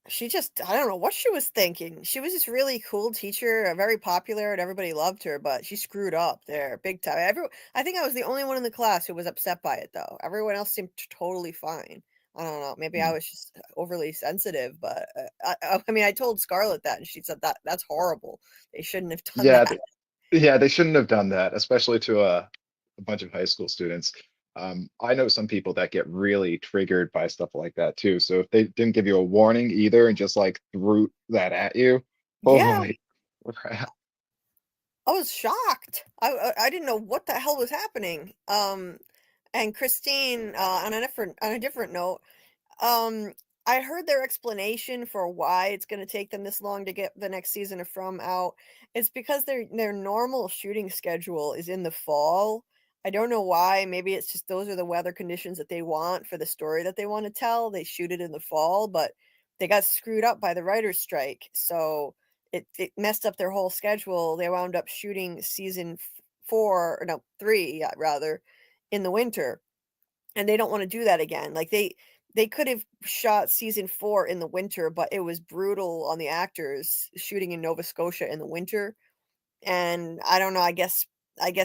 She just I don't know what she was thinking. She was this really cool teacher, very popular, and everybody loved her, but she screwed up there big time. I think I was the only one in the class who was upset by it, though. Everyone else seemed totally fine. I don't know. Maybe I Hmm. was just overly sensitive, but I mean, I told Scarlett that, and she said that's horrible. They shouldn't have done Yeah, that. yeah, they shouldn't have done that, especially to a bunch of high school students. I know some people that get really triggered by stuff like that too. So if they didn't give you a warning either and just like threw that at you, Yeah, holy crap. I was shocked. I didn't know what the hell was happening. And Christine, on a different note. Um, I heard their explanation for why it's gonna take them this long to get the next season of From out. It's because their normal shooting schedule is in the fall. I don't know why. Maybe it's just those are the weather conditions that they want for the story that they want to tell. They shoot it in the fall, but they got screwed up by the writers' strike, so it messed up their whole schedule. They wound up shooting season 4, or no, 3, yeah, rather, in the winter, and they don't wanna do that again. Like, they could have shot season 4 in the winter, but it was brutal on the actors shooting in Nova Scotia in the winter, and I don't know, I guess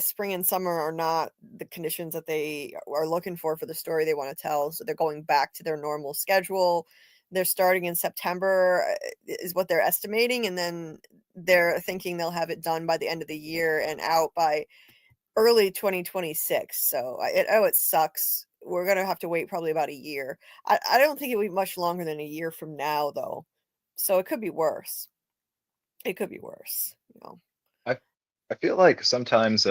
spring and summer are not the conditions that they are looking for the story they wanna tell, so they're going back to their normal schedule. They're starting in September, is what they're estimating, and then they're thinking they'll have it done by the end of the year and out by early 2026. So it sucks. We're gonna have to wait probably about a year. I don't think it will be much longer than a year from now, though. So it could be worse. It could be worse. You know. I I feel like sometimes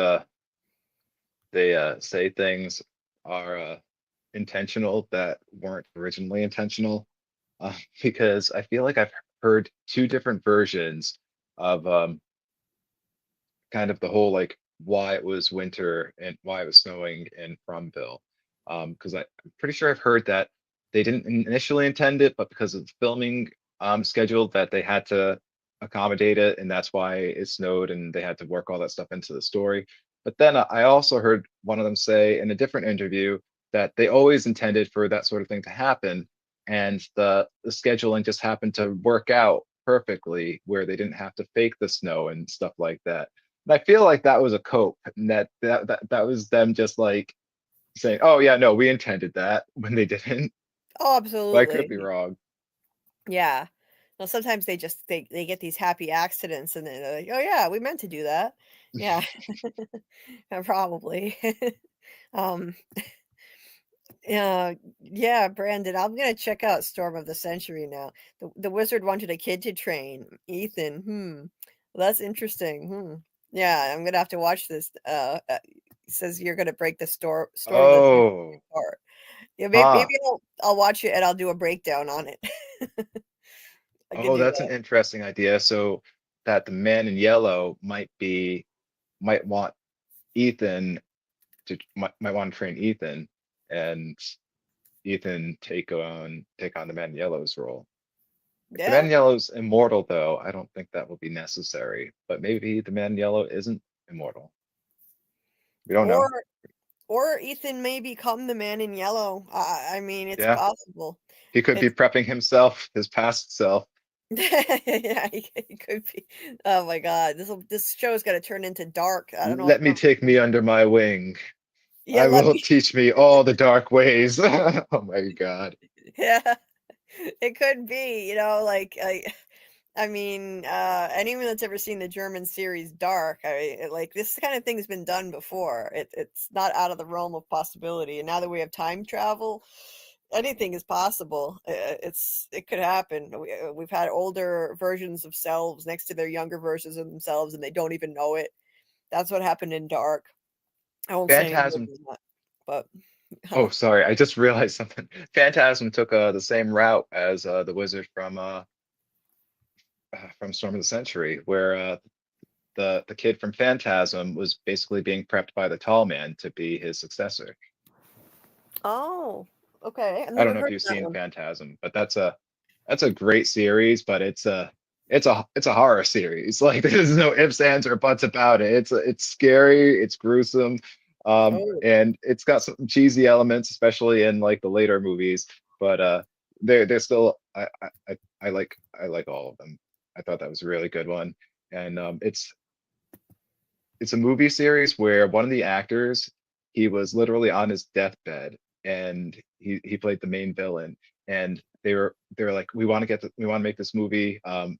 they say things are intentional that weren't originally intentional. Because I feel like I've heard two different versions of kind of the whole like why it was winter and why it was snowing in Fromville. Because I'm pretty sure I've heard that they didn't initially intend it, but because of the filming schedule that they had to accommodate it, and that's why it snowed and they had to work all that stuff into the story. But then I also heard one of them say in a different interview that they always intended for that sort of thing to happen, and the scheduling just happened to work out perfectly where they didn't have to fake the snow and stuff like that. And I feel like that was a cope, and that was them just like saying, "Oh yeah, no, we intended that," when they didn't. Oh, But I could be absolutely. wrong. Yeah. Well, sometimes they get these happy accidents and then they're like, "Oh yeah, we meant to do that." Yeah. Probably. Um, yeah, Brandon, I'm gonna check out Storm of the Century now. The wizard wanted a kid to train. Ethan. Well, that's interesting. Yeah, I'm gonna have to watch this. It says you're gonna break the Storm of the Century Oh, apart. Yeah, maybe huh. I'll watch it and I'll do a breakdown on it. I could Oh, do that's an that. interesting idea. So that the man in yellow might want Ethan might want to train Ethan, and Ethan take on the man in yellow's role. If the man Yeah. in yellow's immortal, though, I don't think that will be necessary. But maybe the man in yellow isn't immortal. We don't know. Or Ethan may become the man in yellow. I mean, it's Yeah, possible. he could be It's prepping himself, his past self. yeah, he could be. Oh my God, this show is gonna turn into dark. I don't know what's Let me going. take me under my wing. Yeah, I let will me. teach me all the dark ways. Oh my God. Yeah, it could be. Like I mean, anyone that's ever seen the German series Dark, like this kind of thing's been done before. It's not out of the realm of possibility. And now that we have time travel, anything is possible. It could happen. We've had older versions of selves next to their younger versions of themselves, and they don't even know it. That's what happened in Dark. I won't say any more Phantasm. than that, but Oh, sorry. I just realized something. Phantasm took the same route as the wizard from Storm of the Century, where the kid from Phantasm was basically being prepped by the tall man to be his successor. oh, okay. I've I don't never know if heard you've of that seen one. Phantasm, but that's a great series, but it's a horror series. Like there's no ifs, ands, or buts about it. It's scary, it's gruesome, Oh, and it's got some cheesy elements, especially in like the later movies. But they're still I like all of them. I thought that was a really good one, and it's a movie series where one of the actors, he was literally on his deathbed, and he played the main villain, and they were like, we want to make this movie, and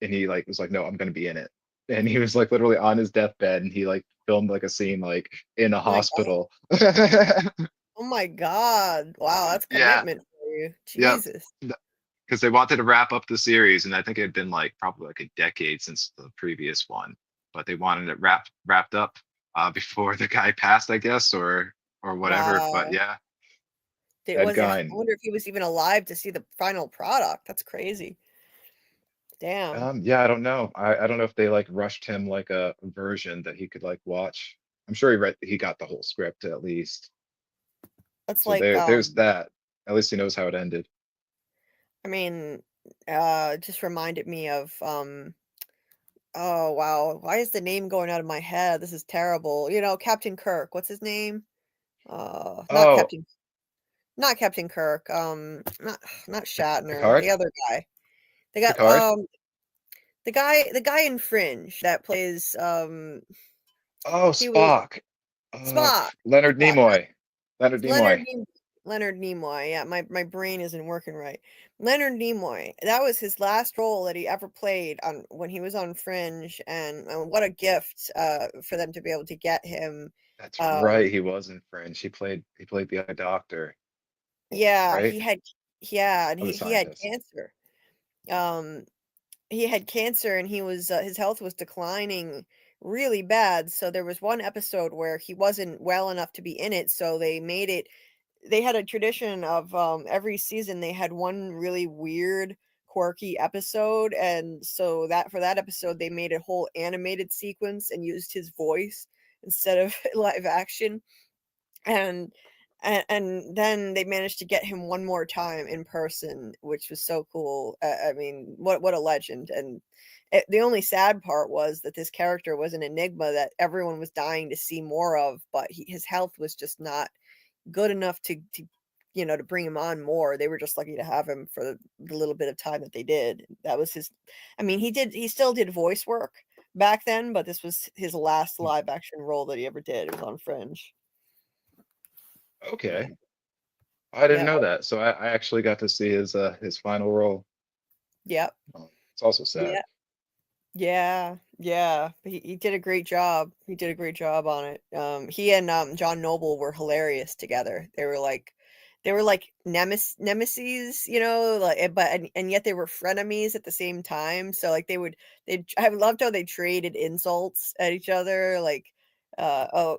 he like was like, no, I'm gonna be in it. And he was like literally on his deathbed, and he like filmed like a scene like in a my God. hospital. Oh my God. Wow, that's Yeah, commitment for you. yep. Jesus. Because they wanted to wrap up the series, and I think it had been like probably like a decade since the previous one, but they wanted it wrapped up before the guy passed, I guess, or whatever. But Wow. yeah, Ed I Gein. wonder if he was even alive to see the final product. That's crazy. Damn. Yeah, I don't know. I don't know if they like rushed him like a version that he could like watch. I'm sure he got the whole script at least. That's So like there's that. At least he knows how it ended. I mean, it just reminded me of oh wow, why is the name going out of my head? This is terrible. Captain Kirk. What's his name? Not Oh, Captain Kirk. Not Shatner. Picard? The other guy. They got Picard? the guy in Fringe that plays Oh, he was Spock. Spock. Leonard Spock. Nimoy. Leonard Leonard Nimoy. Leonard Nimoy. Yeah, my brain isn't working right. Leonard Nimoy. That was his last role that he ever played on when he was on Fringe, and what a gift for them to be able to get him. That's right. Um, He was in Fringe. He played the eye doctor, yeah, right? and Or the he had scientist. cancer. Um, he had cancer, and he was his health was declining really bad. So there was one episode where he wasn't well enough to be in it, so they had a tradition of every season they had one really weird quirky episode, and so that for that episode they made a whole animated sequence and used his voice instead of live action, and and then they managed to get him one more time in person, which was so cool. I mean, what a legend. And the only sad part was that this character was an enigma that everyone was dying to see more of, but his health was just not good enough to to bring him on more. They were just lucky to have him for the little bit of time that they did. That was his I mean, he still did voice work back then, but this was his last Hmm. live action role that he ever did. It was on Fringe. Yeah. Okay. I didn't Yeah. know that. So I actually got to see his final role. Yep. It's also sad. Yeah. Yeah. Yeah. He did a great job. He did a great job on it. He and John Noble were hilarious together. They were like nemesis, like but and yet they were frenemies at the same time. So like they I loved how they traded insults at each other. Like I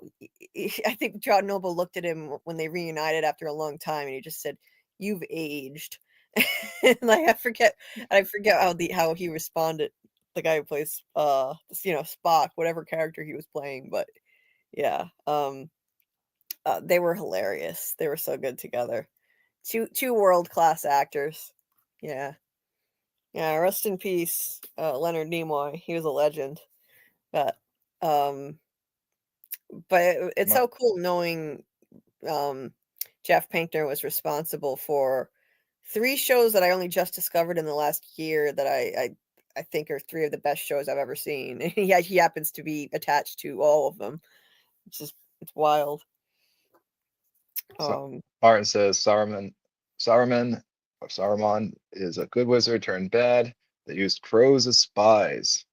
think John Noble looked at him when they reunited after a long time, and he just said, "You've aged." Like I forget how he responded, the guy who plays Spock, whatever character he was playing. But yeah, they were hilarious. They were so good together. Two world class actors. Yeah. Yeah, rest in peace, Leonard Nimoy. He was a legend. But um it's My, so cool knowing um Jeff Pinkner was responsible for three shows that I only just discovered in the last year that I think are three of the best shows I've ever seen. And he happens to be attached to all of them. It's wild. so Um, Martin says Saruman or Saruman is a good wizard turned bad that used crows as spies.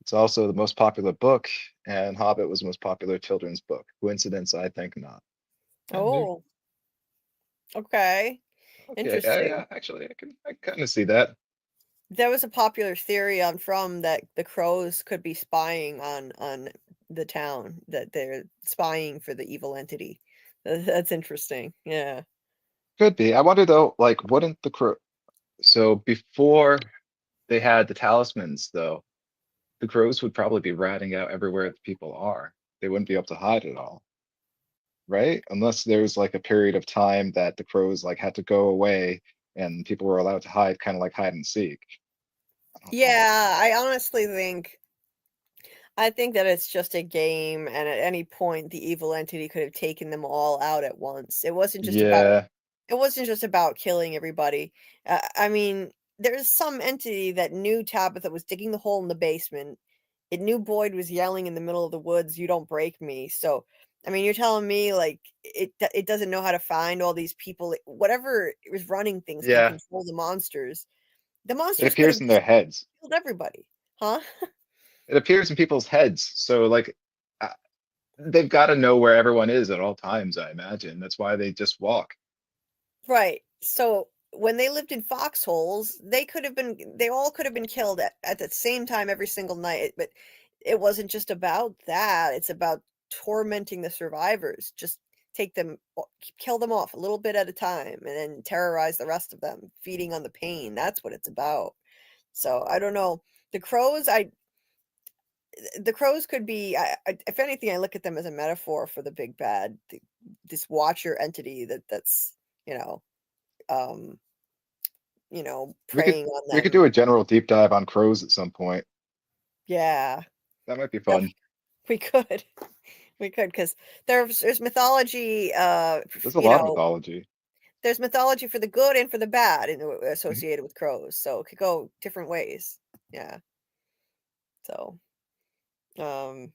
It's also the most popular book, and Hobbit was the most popular children's book. Coincidence? I think not. Yeah, maybe. oh, okay. Okay, Interesting. yeah, actually, I kind of see that. There was a popular theory on From that the crows could be spying on the town, that they're spying for the evil entity. That's interesting. Yeah. Could be. I wonder though, like, wouldn't the crow? So before they had the talismans, though, the crows would probably be ratting out everywhere the people are. They wouldn't be able to hide at all, right? Unless there's like a period of time that the crows like had to go away and people were allowed to hide, kind of like hide and seek. I don't know. Yeah, I think that it's just a game, and at any point the evil entity could have taken them all out at once. Yeah, It wasn't just about killing everybody. I mean, there's some entity that knew Tabitha was digging the hole in the basement. It knew Boyd was yelling in the middle of the woods, "You don't break me." So, I mean, you're telling me like it doesn't know how to find all these people. Whatever is running things can yeah. control the monsters. The It monsters could appears have in just their heads. killed everybody, huh? It appears in people's heads. So like, uh, they've got to know where everyone is at all times, I imagine. That's why they just walk. Right. So when they lived in foxholes, they all could have been killed at the same time every single night. But it wasn't just about that. It's about tormenting the survivors. Just kill them off a little bit at a time and then terrorize the rest of them, feeding on the pain. That's what it's about. So I don't know. The crows, I the crows could be if anything, I look at them as a metaphor for the big bad, this watcher entity that's, you know, um We could preying on we could them. do a general deep dive on crows at some point. Yeah, That might be def fun. we could. We could, because there's mythology, There's a lot of mythology. there's mythology for the good and for the bad Mhm. associated with crows, so it could go different ways. Yeah. So, um,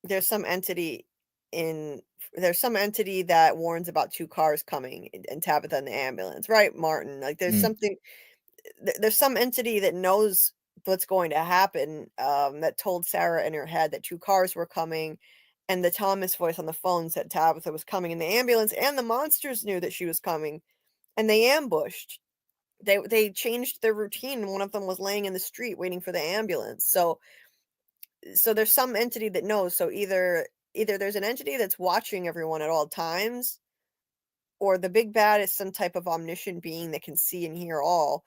there's some entity. in there's some entity that warns about 2 cars coming and Tabitha in the ambulance, right, Martin? Like, there's Mm, something there's some entity that knows what's going to happen, that told Sarah in her head that 2 cars were coming, and the Thomas voice on the phone said Tabitha was coming in the ambulance, and the monsters knew that she was coming, and they ambushed. They changed their routine, and one of them was laying in the street waiting for the ambulance, so there's some entity that knows, so either there's an entity that's watching everyone at all times, or the big bad is some type of omniscient being that can see and hear all,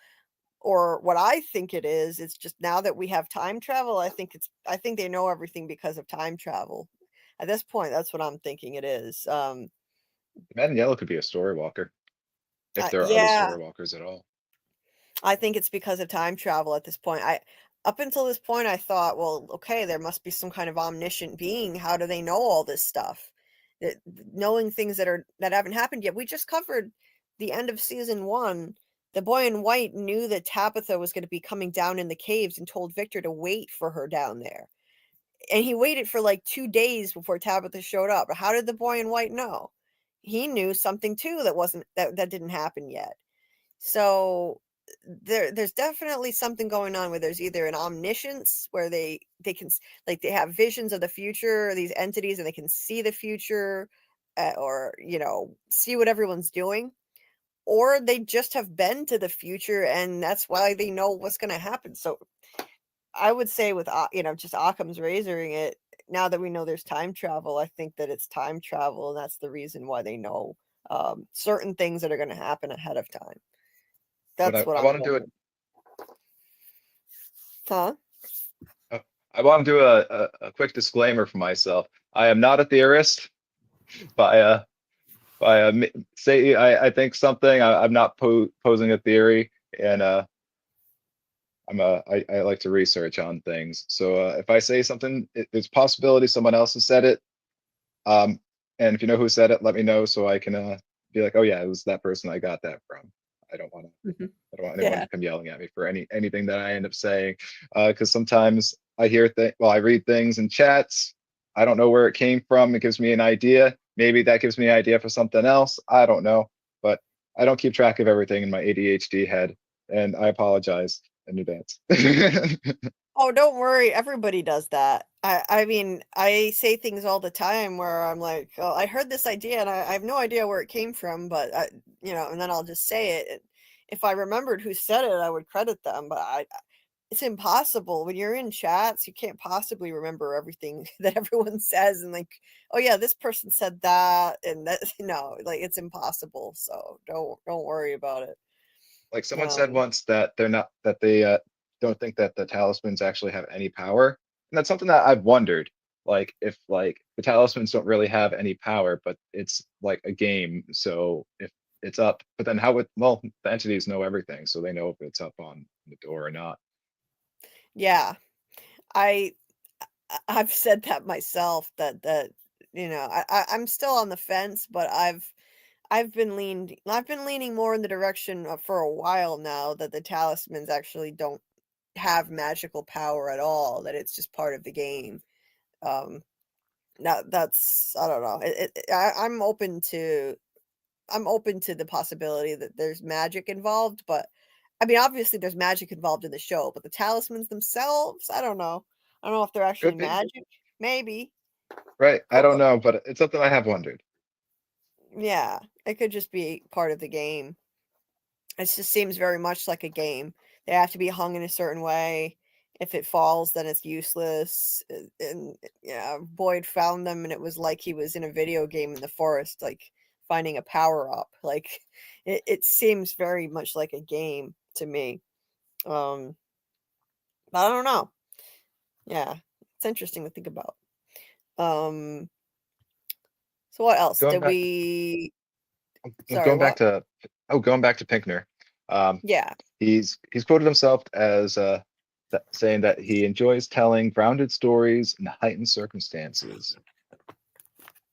or what I think it is, it's just now that we have time travel, I think they know everything because of time travel. At this point, that's what I'm thinking it is. the man in yellow could be a story walker, if there are other Yeah, story walkers at all. I think it's because of time travel at this point. I Up until this point, I thought, well, okay, there must be some kind of omniscient being. How do they know all this stuff? Knowing things that haven't happened yet. We just covered the end of season 1. The boy in white knew that Tabitha was going to be coming down in the caves and told Victor to wait for her down there. And he waited for like 2 days before Tabitha showed up. How did the boy in white know? He knew something too that didn't happen yet. So there's definitely something going on where there's either an omniscience where they can like they have visions of the future, these entities, and they can see the future, or see what everyone's doing, or they just have been to the future and that's why they know what's going to happen. So I would say with just Occam's razoring it, now that we know there's time travel, I think that it's time travel and that's the reason why they know certain things that are going to happen ahead of time. But That's what I I'm want to do it. going. Huh? uh, I want to do a quick disclaimer for myself. I am not a theorist. By say I think something. I'm not posing a theory, and I like to research on things. So if I say something, there's possibility someone else has said it. Um, and if you know who said it, let me know so I can be like, oh yeah, it was that person I got that from. I don't want to. Mhm. I don't want anyone Yeah. to come yelling at me for anything that I end up saying, because sometimes I hear I read things in chats. I don't know where it came from. It gives me an idea. Maybe that gives me an idea for something else. I don't know, but I don't keep track of everything in my ADHD head, and I apologize in advance. Oh, don't worry. Everybody does that. I mean, I say things all the time where I'm like, oh, I heard this idea and I have no idea where it came from, but and then I'll just say it. And if I remembered who said it, I would credit them. But it's impossible when you're in chats. You can't possibly remember everything that everyone says and like, oh yeah, this person said that and that. No, like it's impossible. So don't worry about it. Like someone said Um, once that they don't think that the talismans actually have any power. And that's something that I've wondered. Like if like the talismans don't really have any power, but it's like a game. So if it's up, but then how would well the entities know everything, so they know if it's up on the door or not. yeah, I I've said that myself that I'm still on the fence, but I've been leaning more in the direction of, for a while now, that the talismans actually don't have magical power at all, that it's just part of the game. Um that's I don't know. I'm open to the possibility that there's magic involved, but I mean obviously there's magic involved in the show, but the talismans themselves, I don't know. I don't know if they're actually Could be, magic. Maybe. right? I Or don't know, but it's something I have wondered. yeah, it could just be part of the game. It just seems very much like a game. They have to be hung in a certain way. If it falls, then it's useless. And yeah, Boyd found them, and it was like he was in a video game in the forest, like finding a power up. Like it seems very much like a game to me. Um, but I don't know. Yeah, it's interesting to think about. Um, so what else Going did back, we? Sorry, going back what? to going back to Pinkner. Um, Yeah, he's quoted himself as saying that he enjoys telling grounded stories in heightened circumstances,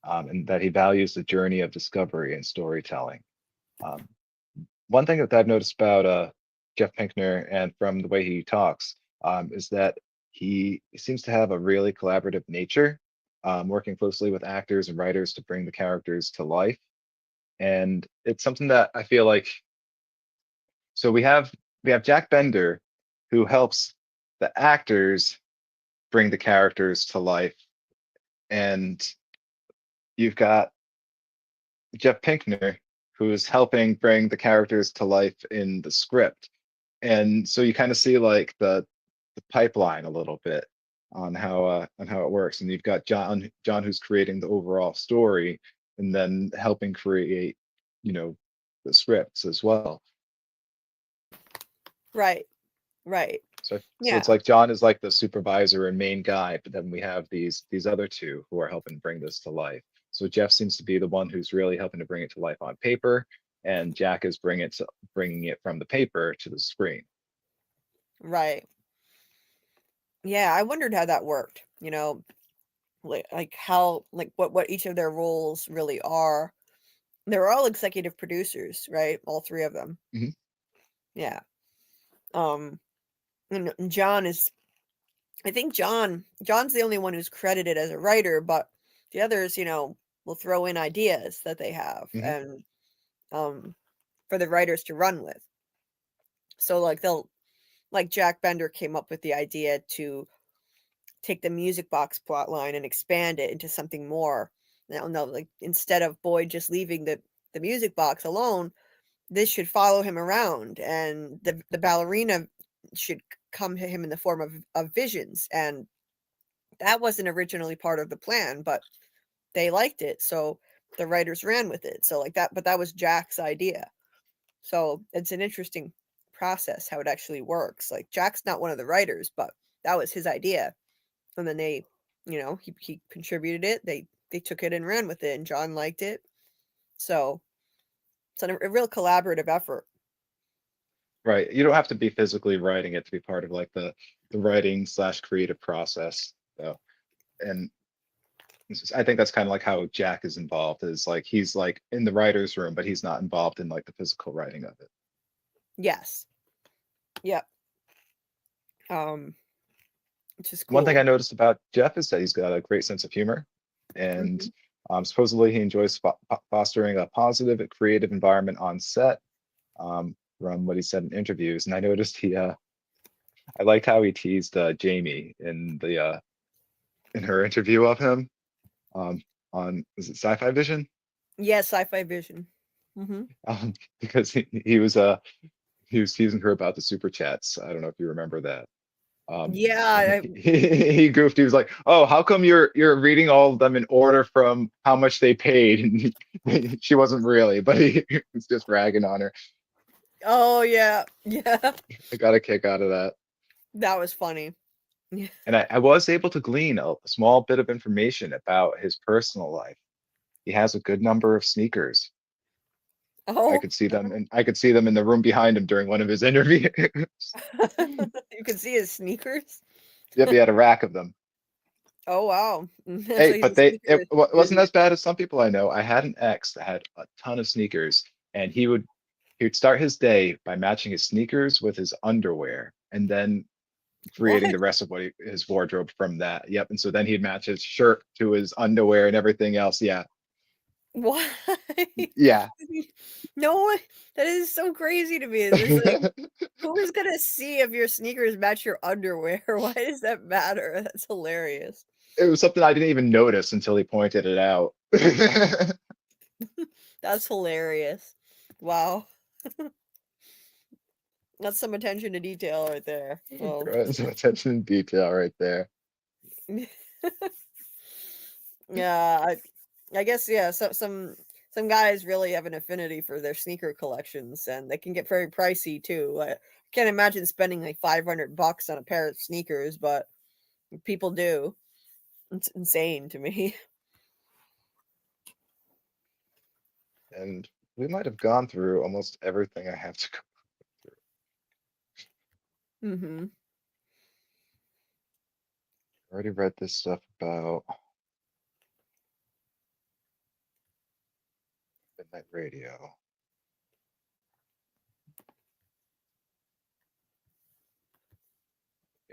and that he values the journey of discovery and storytelling. Um, one thing that I've noticed about Jeff Pinkner and from the way he talks is that he seems to have a really collaborative nature. working closely with actors and writers to bring the characters to life. And it's something that I feel like, so we have Jack Bender, who helps the actors bring the characters to life, and you've got Jeff Pinkner, who is helping bring the characters to life in the script. And so you kind of see like the pipeline a little bit on how it works. And you've got John who's creating the overall story and then helping create, you know, the scripts as well. Right. Right. So Yeah. it's like John is like the supervisor and main guy, but then we have these other two who are helping bring this to life. So Jeff seems to be the one who's really helping to bring it to life on paper, and Jack is bringing it from the paper to the screen. Right. Yeah, I wondered how that worked, like how like what each of their roles really are. They're all executive producers, right? All three of them. Mhm. Yeah. Um and John is I think John's the only one who's credited as a writer, but the others, will throw in ideas that they have Mhm. and um for the writers to run with. So like Jack Bender came up with the idea to take the music box plot line and expand it into something more. No, like instead of Boyd just leaving the music box alone, this should follow him around, and the ballerina should come to him in the form of visions. And that wasn't originally part of the plan, but they liked it, so the writers ran with it. So like that, but that was Jack's idea. So it's an interesting process how it actually works. Like Jack's not one of the writers, but that was his idea. And then he contributed it. They took it and ran with it, and John liked it. So it's a real collaborative effort. Right. You don't have to be physically writing it to be part of like the writing slash creative process. So, and I think that's kind of like how Jack is involved, is like he's like in the writer's room, but he's not involved in like the physical writing of it. Yes. Yep. Um, which is One thing I cool. noticed about Jeff is that he's got a great sense of humor, and Mhm. supposedly he enjoys fostering a positive and creative environment on set, from what he said in interviews. And I noticed I liked how he teased Jamie in her interview of him, um, on, is it Sci-Fi Vision? Yeah, sci-fi vision. Hmm. Um, because he was teasing her about the super chats. I don't know if you remember that. Yeah, And he goofed. He was like, "Oh, how come you're reading all of them in order from how much they paid?" And she wasn't really, but he was just ragging on her. oh yeah, yeah. I got a kick out of that. That was funny. Yeah. And I was able to glean a small bit of information about his personal life. He has a good number of sneakers. Oh, I could see them in the room behind him during one of his interviews. you can see his sneakers. Yep, he had a rack of them. Oh wow. So Hey, he's but a sneaker wasn't as enthusiast. bad as some people I know. I had an ex that had a ton of sneakers, and he would start his day by matching his sneakers with his underwear, and then creating What? the rest of his wardrobe from that. Yep. And so then he'd match his shirt to his underwear and everything else. Yeah. Why? Yeah. No one. That is so crazy to me. It's like, who's gonna see if your sneakers match your underwear? Why does that matter? That's hilarious. It was something I didn't even notice until he pointed it out. That's hilarious. Wow. That's some attention to detail right there. Well, Right, some attention to detail right there. yeah, I guess yeah. So some guys really have an affinity for their sneaker collections, and they can get very pricey too. I can't imagine spending like $500 on a pair of sneakers, but people do. It's insane to me. And we might have gone through almost everything I have to go. Hmm. I already read this stuff about Midnight Radio.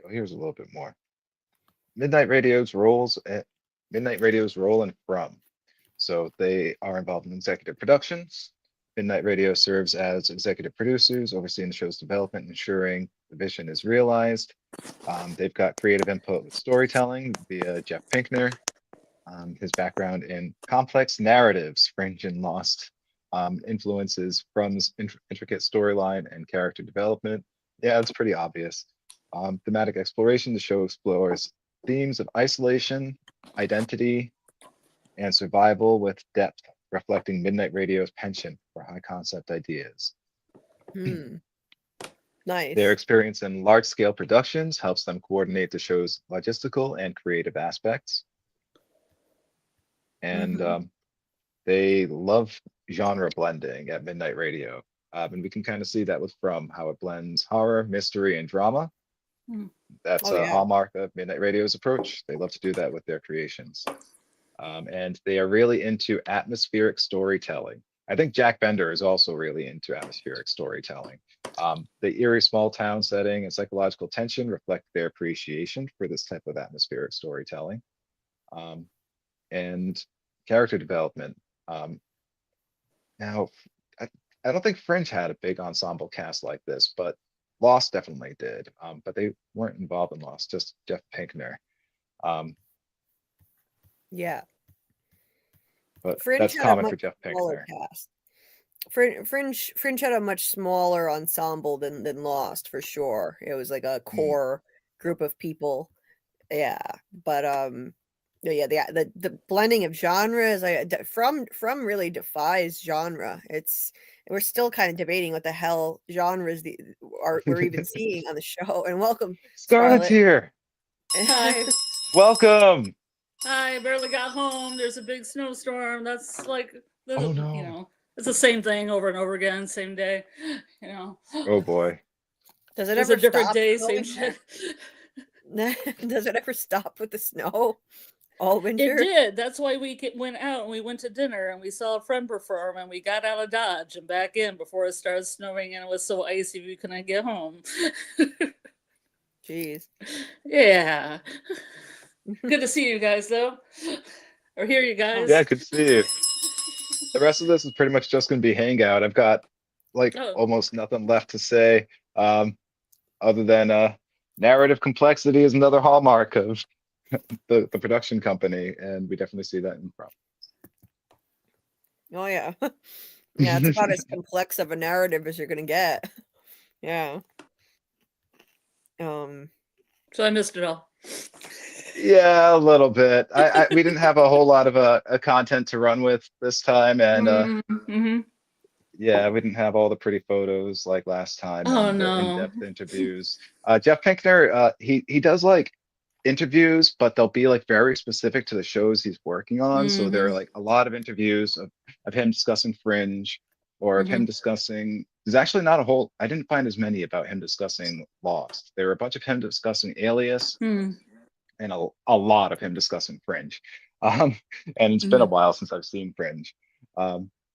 Here's a little bit more. Midnight Radio's roles Midnight Radio's role in From. So they are involved in executive productions. Midnight Radio serves as executive producers, overseeing the show's development, ensuring the vision is realized. They've got creative input with storytelling via Jeff Pinkner. His background in complex narratives, Fringe and Lost, influences From's intricate storyline and character development. Yeah, it's pretty obvious. Thematic exploration, the show explores themes of isolation, identity, and survival with depth, reflecting Midnight Radio's penchant for high concept ideas. Nice. Their experience in large scale productions helps them coordinate the show's logistical and creative aspects. And they love genre blending at Midnight Radio. And we can kind of see that with From, how it blends horror, mystery, and drama. That's a hallmark of Midnight Radio's approach. They love to do that with their creations. And they are really into atmospheric storytelling. I think Jack Bender is also really into atmospheric storytelling. The eerie small town setting and psychological tension reflect their appreciation for this type of atmospheric storytelling. And character development. Now, I don't think Fringe had a big ensemble cast like this, but Lost definitely did. But they weren't involved in Lost, just Jeff Pinkner. Yeah. But Fringe that's had common a for Jeff much smaller Pinkner. cast. Fringe had a much smaller ensemble than Lost, for sure. It was like a core group of people. Yeah. But yeah, the blending of genres, from really defies genre. We're still kind of debating what the hell genres we're even seeing on the show. And welcome, Scarlett's Scarlett. here. Hi. Welcome. I barely got home. There's a big snowstorm. That's like, Oh no. you know, it's the same thing over and over again, same day. You know. Oh boy. Does it It's ever a different stop day, snowing same there? shit. Does it ever stop with the snow all winter? It did. That's why we went out and we went to dinner and we saw a friend perform and we got out of Dodge and back in before it started snowing and it was so icy we couldn't get home. Jeez. Yeah. Good to see you guys though. Or hear you guys. Yeah, good to see you. The rest of this is pretty much just going to be hangout. I've got almost nothing left to say, other than narrative complexity is another hallmark of the production company, and we definitely see that in From. Oh yeah. Yeah, it's about as complex of a narrative as you're gonna get. Yeah. So I missed it all. Yeah, a little bit. We didn't have a whole lot of a content to run with this time, and yeah, we didn't have all the pretty photos like last time and the in-depth interviews. Jeff Pinkner, he does like interviews, but they'll be like very specific to the shows he's working on. So there are like a lot of interviews of him discussing Fringe or of him discussing. There's actually not a whole. I didn't find as many about him discussing Lost. There were a bunch of him discussing Alias. And a lot of him discussing Fringe. And it's been a while since I've seen Fringe.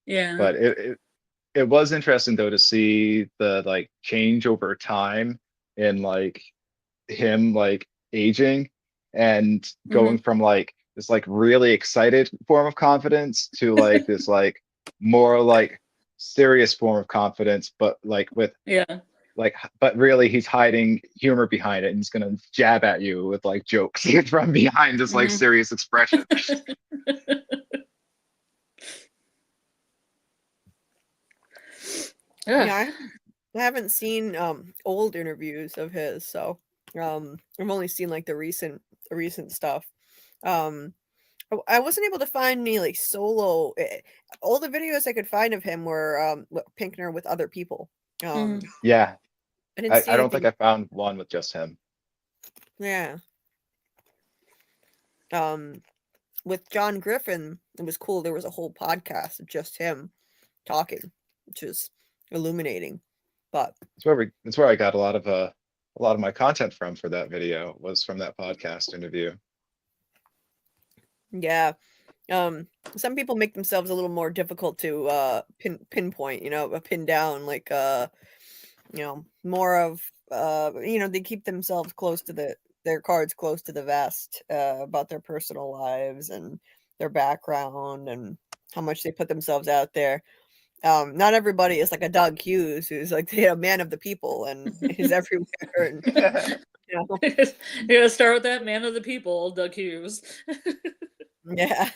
Yeah. But it was interesting though to see the like change over time in like him like aging and going from like this like really excited form of confidence to like this like more like serious form of confidence, but like with but really he's hiding humor behind it and he's gonna jab at you with like jokes from behind this like serious expression. Yeah, I haven't seen old interviews of his, so I've only seen like the recent stuff. I wasn't able to find any like solo. All the videos I could find of him were Pinkner with other people. Yeah. I didn't see I don't think anything. I found one with just him. Yeah. With John Griffin, it was cool. There was a whole podcast of just him talking, which is illuminating. But that's where I got a lot of my content from for that video was from that podcast interview. Yeah. Some people make themselves a little more difficult to pinpoint, pin down, like more of they keep themselves close to their cards close to the vest about their personal lives and their background and how much they put themselves out there. Not everybody is like a Doug Hughes, who's like a man of the people and is everywhere. And, you know, You gotta start with that man of the people, Doug Hughes. yeah.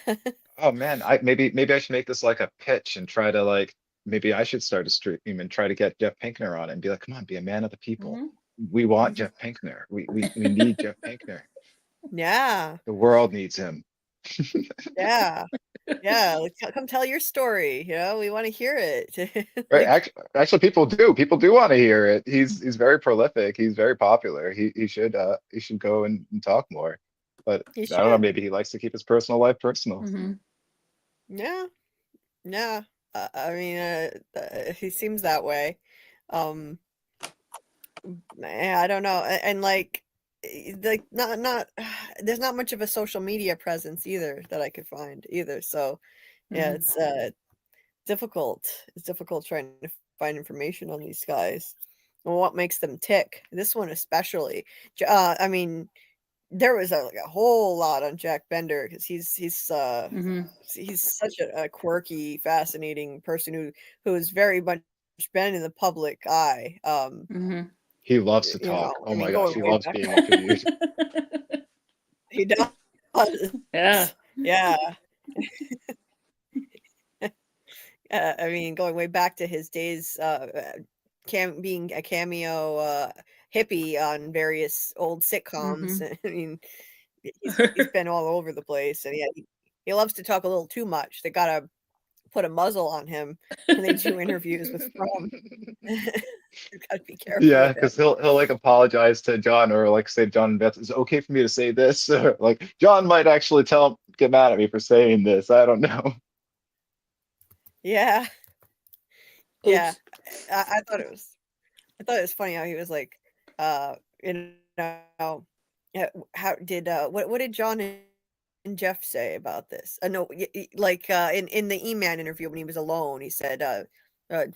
Oh man, maybe I should make this like a pitch and try to like maybe I should start a stream and try to get Jeff Pinkner on it and be like, come on, be a man of the people. Mhm. We want Jeff Pinkner. We need Jeff Pinkner. Yeah. The world needs him. Yeah. Yeah. Like, come tell your story. You know, we want to hear it. Right. Like, Actually, people do. People do want to hear it. He's very prolific. He's very popular. He should go and talk more. But you I don't know, should. maybe he likes to keep his personal life personal. Mhm. Yeah. Yeah. I mean, he seems that way. Um, I don't know. And like not there's not much of a social media presence either that I could find either. So yeah, Mhm. it's difficult. It's difficult trying to find information on these guys and what makes them tick. This one especially. I mean, there was like a whole lot on Jack Bender because Mhm. he's such a quirky, fascinating person who's very much been in the public eye. Mhm. He loves to You know, talk. I Oh mean, my gosh, going he way loves back, being interviewed. he does. Yeah. Yeah. I mean, going way back to his days, being a cameo hippie on various old sitcoms. Mhm. I mean, he's been all over the place, and yeah, he loves to talk a little too much. They gotta put a muzzle on him when they do interviews with From. You gotta be careful Yeah, with because him. he'll like apologize to John or like say John and Beth, is it okay for me to say this? Or like John might actually get mad at me for saying this. I don't know. Yeah, yeah. Oops. I thought it was funny how he was like, you know, yeah, how did what did John and Jeff say about this? No, like in the E-Man interview when he was alone, he said,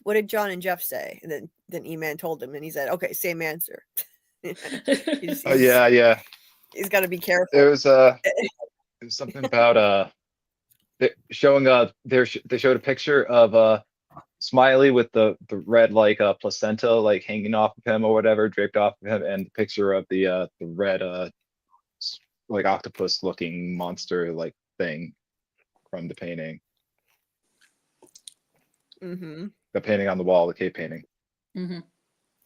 "What did John and Jeff say?" And then E-Man told him, and he said, "Okay, same answer." he's Oh he's yeah, yeah. he's got to be It careful. was it was something about showing they showed a picture of Smiley with the red like placenta like hanging off of him or whatever, draped off of him, and the picture of the red like octopus looking monster like thing from the painting. Mm-hmm. The painting on the wall, the cave painting. Mhm.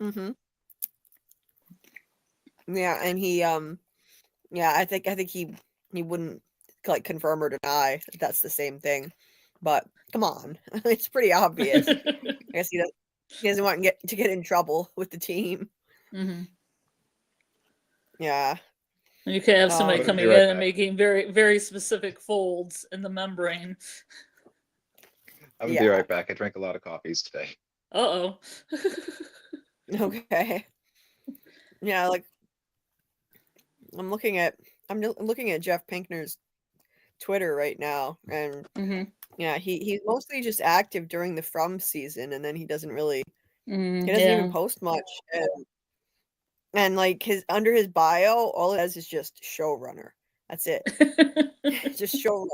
Mm-hmm. Yeah, and yeah, I think he wouldn't like confirm or deny that that's the same thing. But come on, it's pretty obvious. I guess he doesn't want to get in trouble with the team. Mhm. Yeah. You could have somebody I'm gonna Um. be coming in right and back. making very, very specific folds in the membrane. I'm gonna be Yeah. right back. I drank a lot of coffees today. Uh-oh. Okay. Yeah. Like I'm looking at Jeff Pinkner's Twitter right now, and Mhm. yeah, he's mostly just active during the From season, and then he doesn't even Yeah. post much. And like his under his bio, all it has is just showrunner. That's it. Just showrunner.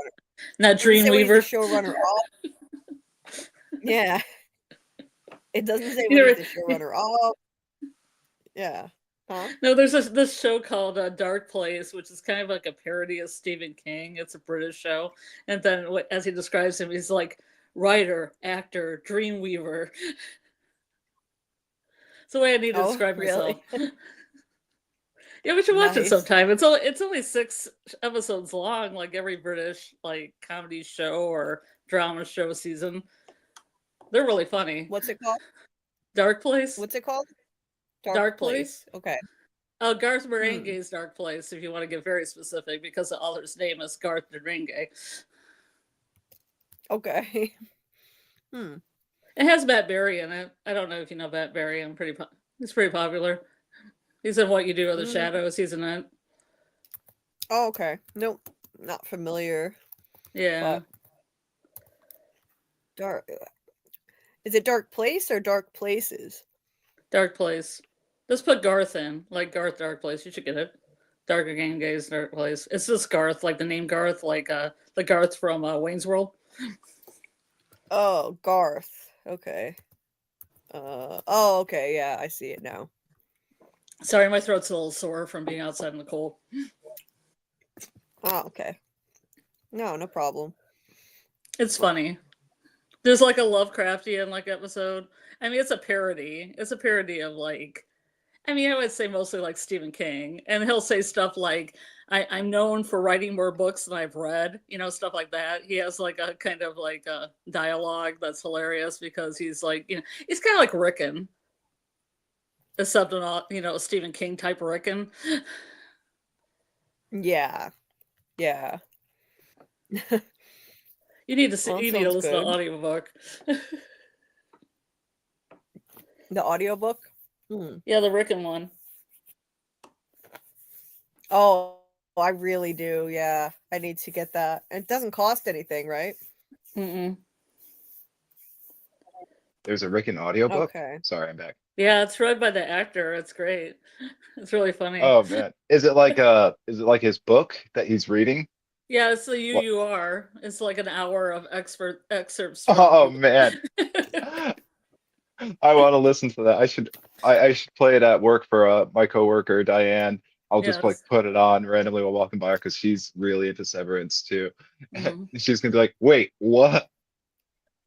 Not Doesn't say what he's the Dreamweaver. showrunner of. Yeah. It doesn't say what he's Either the showrunner of. Yeah. Huh? no, there's this show called Dark Place, which is kind of like a parody of Stephen King. It's a British show, and then as he describes him, he's like writer, actor, dreamweaver. It's the way I need to Oh, describe myself. really? Yeah, we should watch it Nice. sometime. It's only 6 episodes long, like every British like comedy show or drama show season. They're really funny. What's it called? Dark Place. What's it called? Dark Dark Place. Place. Okay. Oh, Garth Hmm. Marenghi's Dark Place, if you want to get very specific, because the author's name is Garth Marenghi. Okay. Hmm. It has Matt Berry in it. I don't know if you know Matt Berry. He's pretty popular. He's in What You Do in the Mm. Shadows. He's in it. Oh, okay. Nope. Not familiar. Yeah. But dark. Is it Dark Place or Dark Places? Dark Place. Let's put Garth in, like Garth Dark Place. You should get it. Darker Game Gaze, Dark Place. It's just Garth, like the name Garth, like the Garth from Wayne's World. Oh, Garth. Okay. Oh, okay. Yeah, I see it now. Sorry, my throat's a little sore from being outside in the cold. Oh, okay. No problem. It's funny. There's like a Lovecraftian like episode. I mean, it's a parody. It's a parody of like, I mean, I would say mostly like Stephen King, and he'll say stuff like, I'm known for writing more books than I've read," stuff like that. He has like a kind of like a dialogue that's hilarious because he's like, he's kind of like Rickon, except an, Stephen King type Rickon. Yeah. Yeah. You need to Well, that you need to sounds listen to the good. audiobook. The audiobook? Yeah, the Rickon one. Oh, I really do. Yeah. I need to get that. It doesn't cost anything, right? Mm-mm. There's a Rickon audiobook. Okay. Sorry, I'm back. Yeah, it's read by the actor. It's great. It's really funny. Oh man, is it like his book that he's reading? Yeah, it's the What? UUR. It's like an hour of excerpts. Oh man, I want to listen to that. I should play it at work for my coworker Diane. I'll just like Yes. put it on randomly while walking by her because she's really into Severance too. Mhm. She's gonna be like, "Wait, what?"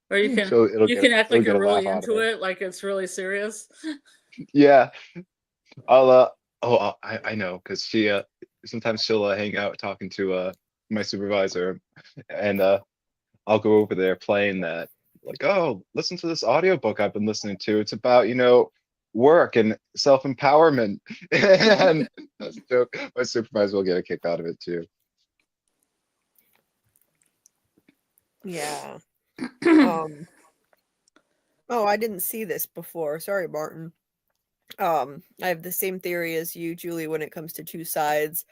Or you can So it'll you can act like get you're a laugh really out of into her. it, like it's really serious. Yeah, I'll I know because she sometimes she'll hang out talking to my supervisor, and I'll go over there playing that, like, oh, listen to this audiobook I've been listening to. It's about, work and self-empowerment. And that's a joke. My supervisor will get a kick out of it too. Yeah. Oh, I didn't see this before. Sorry, Martin. I have the same theory as you, Julie, when it comes to two sides.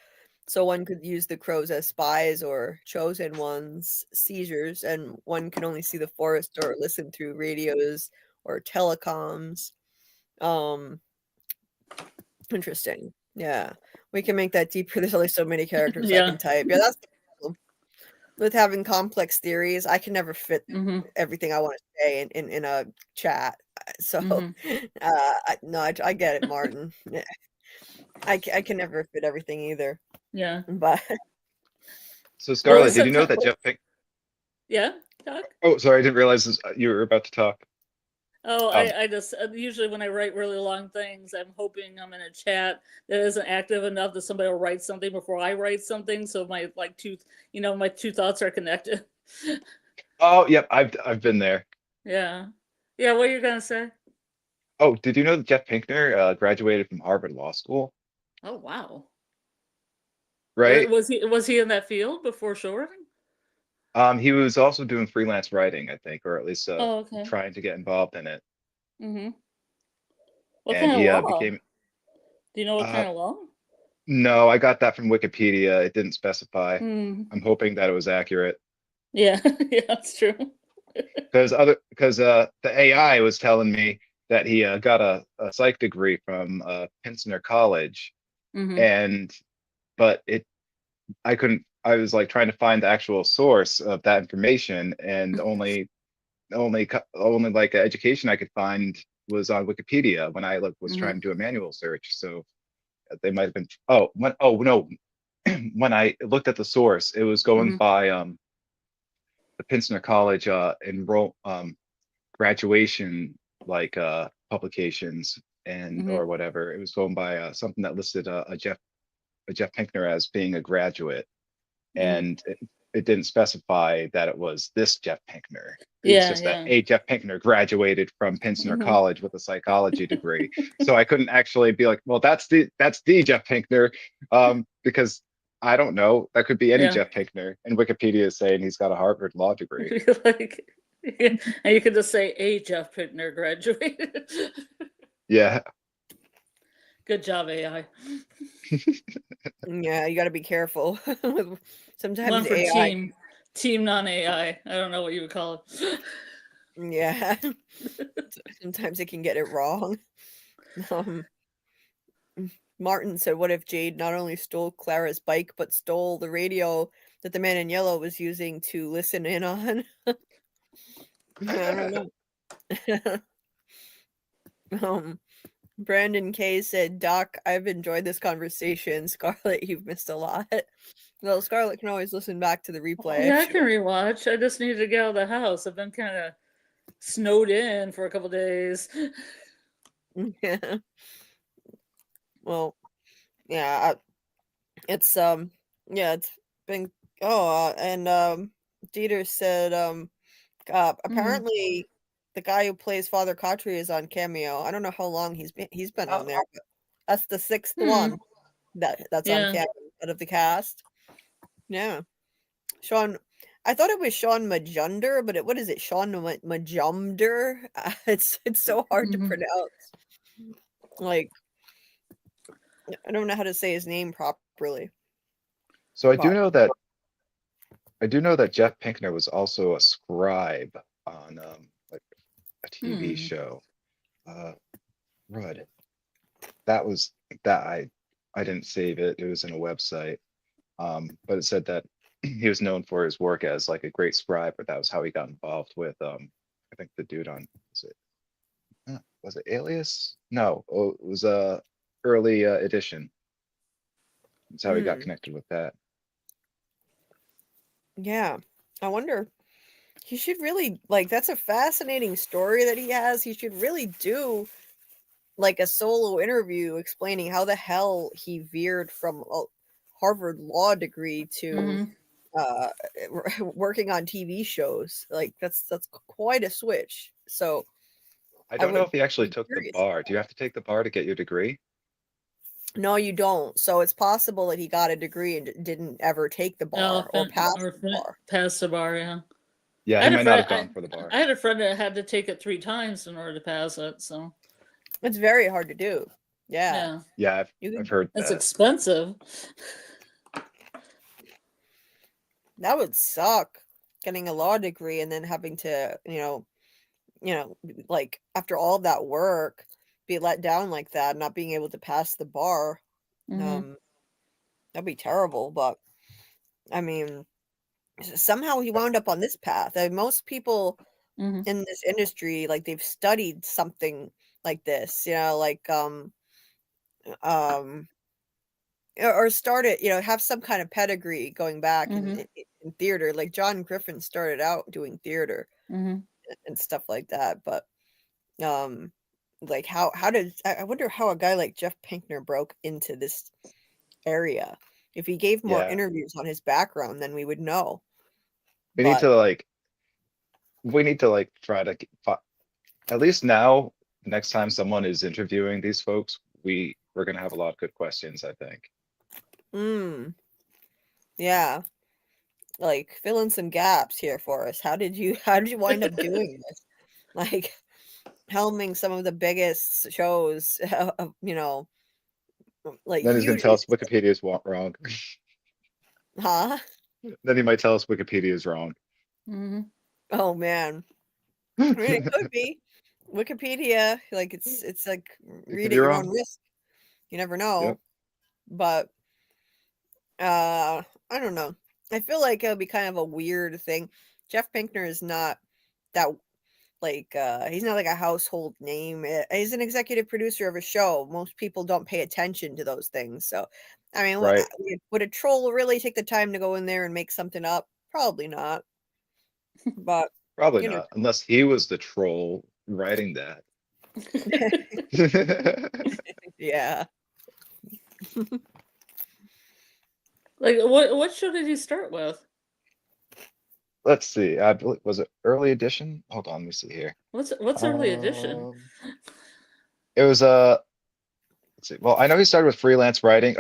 So one could use the crows as spies or chosen ones' seizures, and one can only see the forest or listen through radios or telecoms. Um, Interesting. Yeah, we can make that deeper. There's only so many characters I Yeah. can type. Yeah, that's the problem with having complex theories. I can never fit hmm everything I want to say in a chat. So, hmm no, I get it, Martin. I can never fit everything either. Yeah. But So Well, Scarlett, did you know that Jeff Pink? Yeah. Doc? Oh, sorry, I didn't realize you were about to talk. Oh, Um, I just usually when I write really long things, I'm hoping I'm in a chat that isn't active enough that somebody will write something before I write something, so my my two thoughts are connected. oh, yep, I've been there. Yeah. Yeah, what are you gonna say? Oh, did you know that Jeff Pinkner graduated from Harvard Law School? Oh wow. Right? Was he in that field before show running? He was also doing freelance writing, I think, or at least Oh, okay. trying to get involved in it. Mm-hmm. What And kind of he law? became Do you know what uh, kind of law? no, I got that from Wikipedia. It didn't specify. Hmm. I'm hoping that it was accurate Yeah, yeah, that's true. because the AI was telling me that he got a psych degree from Pinsner College, hmm and but I couldn't. I was like trying to find the actual source of that information, and only like education I could find was on Wikipedia when I was hmm trying to do a manual search. So they might have been. Oh no, when I looked at the source, it was going hmm by the Pinsner College enroll graduation like publications and hmm or whatever. It was going by something that listed a Jeff Pinkner as being a graduate, hmm and it didn't specify that it was this Jeff Pinkner. It was Yeah, just that yeah. a Jeff Pinkner graduated from Pinsner hmm College with a psychology degree. So I couldn't actually be like, well, that's the Jeff Pinkner, because I don't know. That could be any Yeah. Jeff Pinkner, and Wikipedia is saying he's got a Harvard law degree. Like, yeah. And you could just say a Jeff Pinkner graduated. Yeah, Good job, AI. yeah, you got to be careful. One Sometimes for AI. team non-AI. I don't know what you would call it. Yeah, sometimes it can get it wrong. Um, Martin said, "What if Jade not only stole Clara's bike, but stole the radio that the man in yellow was using to listen in on?" I don't know. Brandon K said, "Doc, I've enjoyed this conversation. Scarlett, you've missed a lot." Well, Scarlett can always listen back to the replay. Yeah, I can rewatch. I just need to get out of the house. I've been kind of snowed in for a couple days. Yeah. Well, yeah, it's it's been and Dieter said apparently the guy who plays Father Khatri is on Cameo. I don't know how long he's been on there, but that's the sixth one that's on Cameo out of the cast. Yeah. Sean, I thought it was Sean Majunder, but what is it? Sean Majumder? It's so hard to pronounce. Like, I don't know how to say his name properly. So I do know that Jeff Pinkner was also a scribe on like a TV show. Rud. That I didn't save it. It was in a website. But it said that he was known for his work as like a great scribe, but that was how he got involved with I think the dude on was it Alias? No, it was early edition. That's how he got connected with that. Yeah. I wonder, he should really, like, that's a fascinating story that he has. He should really do like a solo interview explaining how the hell he veered from a Harvard law degree to working on TV shows. Like, that's quite a switch. So I don't know would if he actually be took the curious. bar. Do you have to take the bar to get your degree? No, you don't. So it's possible that he got a degree and didn't ever take the bar or pass the bar. Pass the bar, yeah. Yeah, he might not have gone for the bar. I had a friend that had to take it 3 times in order to pass it, so It's very hard to do. Yeah. Yeah, I've heard it's that. expensive. That would suck, getting a law degree and then having to, like, after all of that work, be let down like that, not being able to pass the bar. That'd be terrible. But I mean, somehow he wound up on this path. Most people in this industry, like, they've studied something like this, like or started, have some kind of pedigree going back in theater. Like John Griffin started out doing theater and stuff like that. But like, how did I wonder how a guy like Jeff Pinkner broke into this area? If he gave more interviews on his background, then we would know. We need to try to at least now, next time someone is interviewing these folks, we're gonna have a lot of good questions, I think. Yeah. Like, fill in some gaps here for us. How did you wind up doing this? Like, helming some of the biggest shows, like, Then he's gonna tell us Wikipedia is wrong. Huh? Then he might tell us Wikipedia is wrong. Oh man. I mean, it could be. Wikipedia, like, it's like, read at your own risk. You never know. Yep. But I don't know. I feel like it'll be kind of a weird thing. Jeff Pinkner is not that, like, he's not like a household name. He's an executive producer of a show. Most people don't pay attention to those things. So, I mean, would a troll really take the time to go in there and make something up? Probably not. But probably not, unless he was the troll writing that. Yeah. Like, what show did he start with? Let's see. I believe, was it early edition? Hold on, let me see here. What's early edition? It was let's see. Well, I know he started with freelance writing.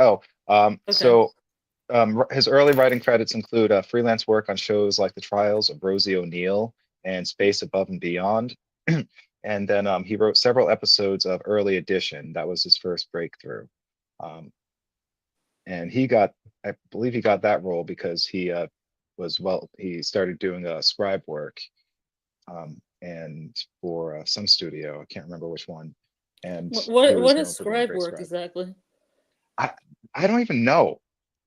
So his early writing credits include freelance work on shows like The Trials of Rosie O'Neill and Space Above and Beyond. And then he wrote several episodes of Early Edition. That was his first breakthrough. And I believe he got that role because he started doing scribe work and for some studio. I can't remember which one. And what is scribe work exactly? I I don't even know.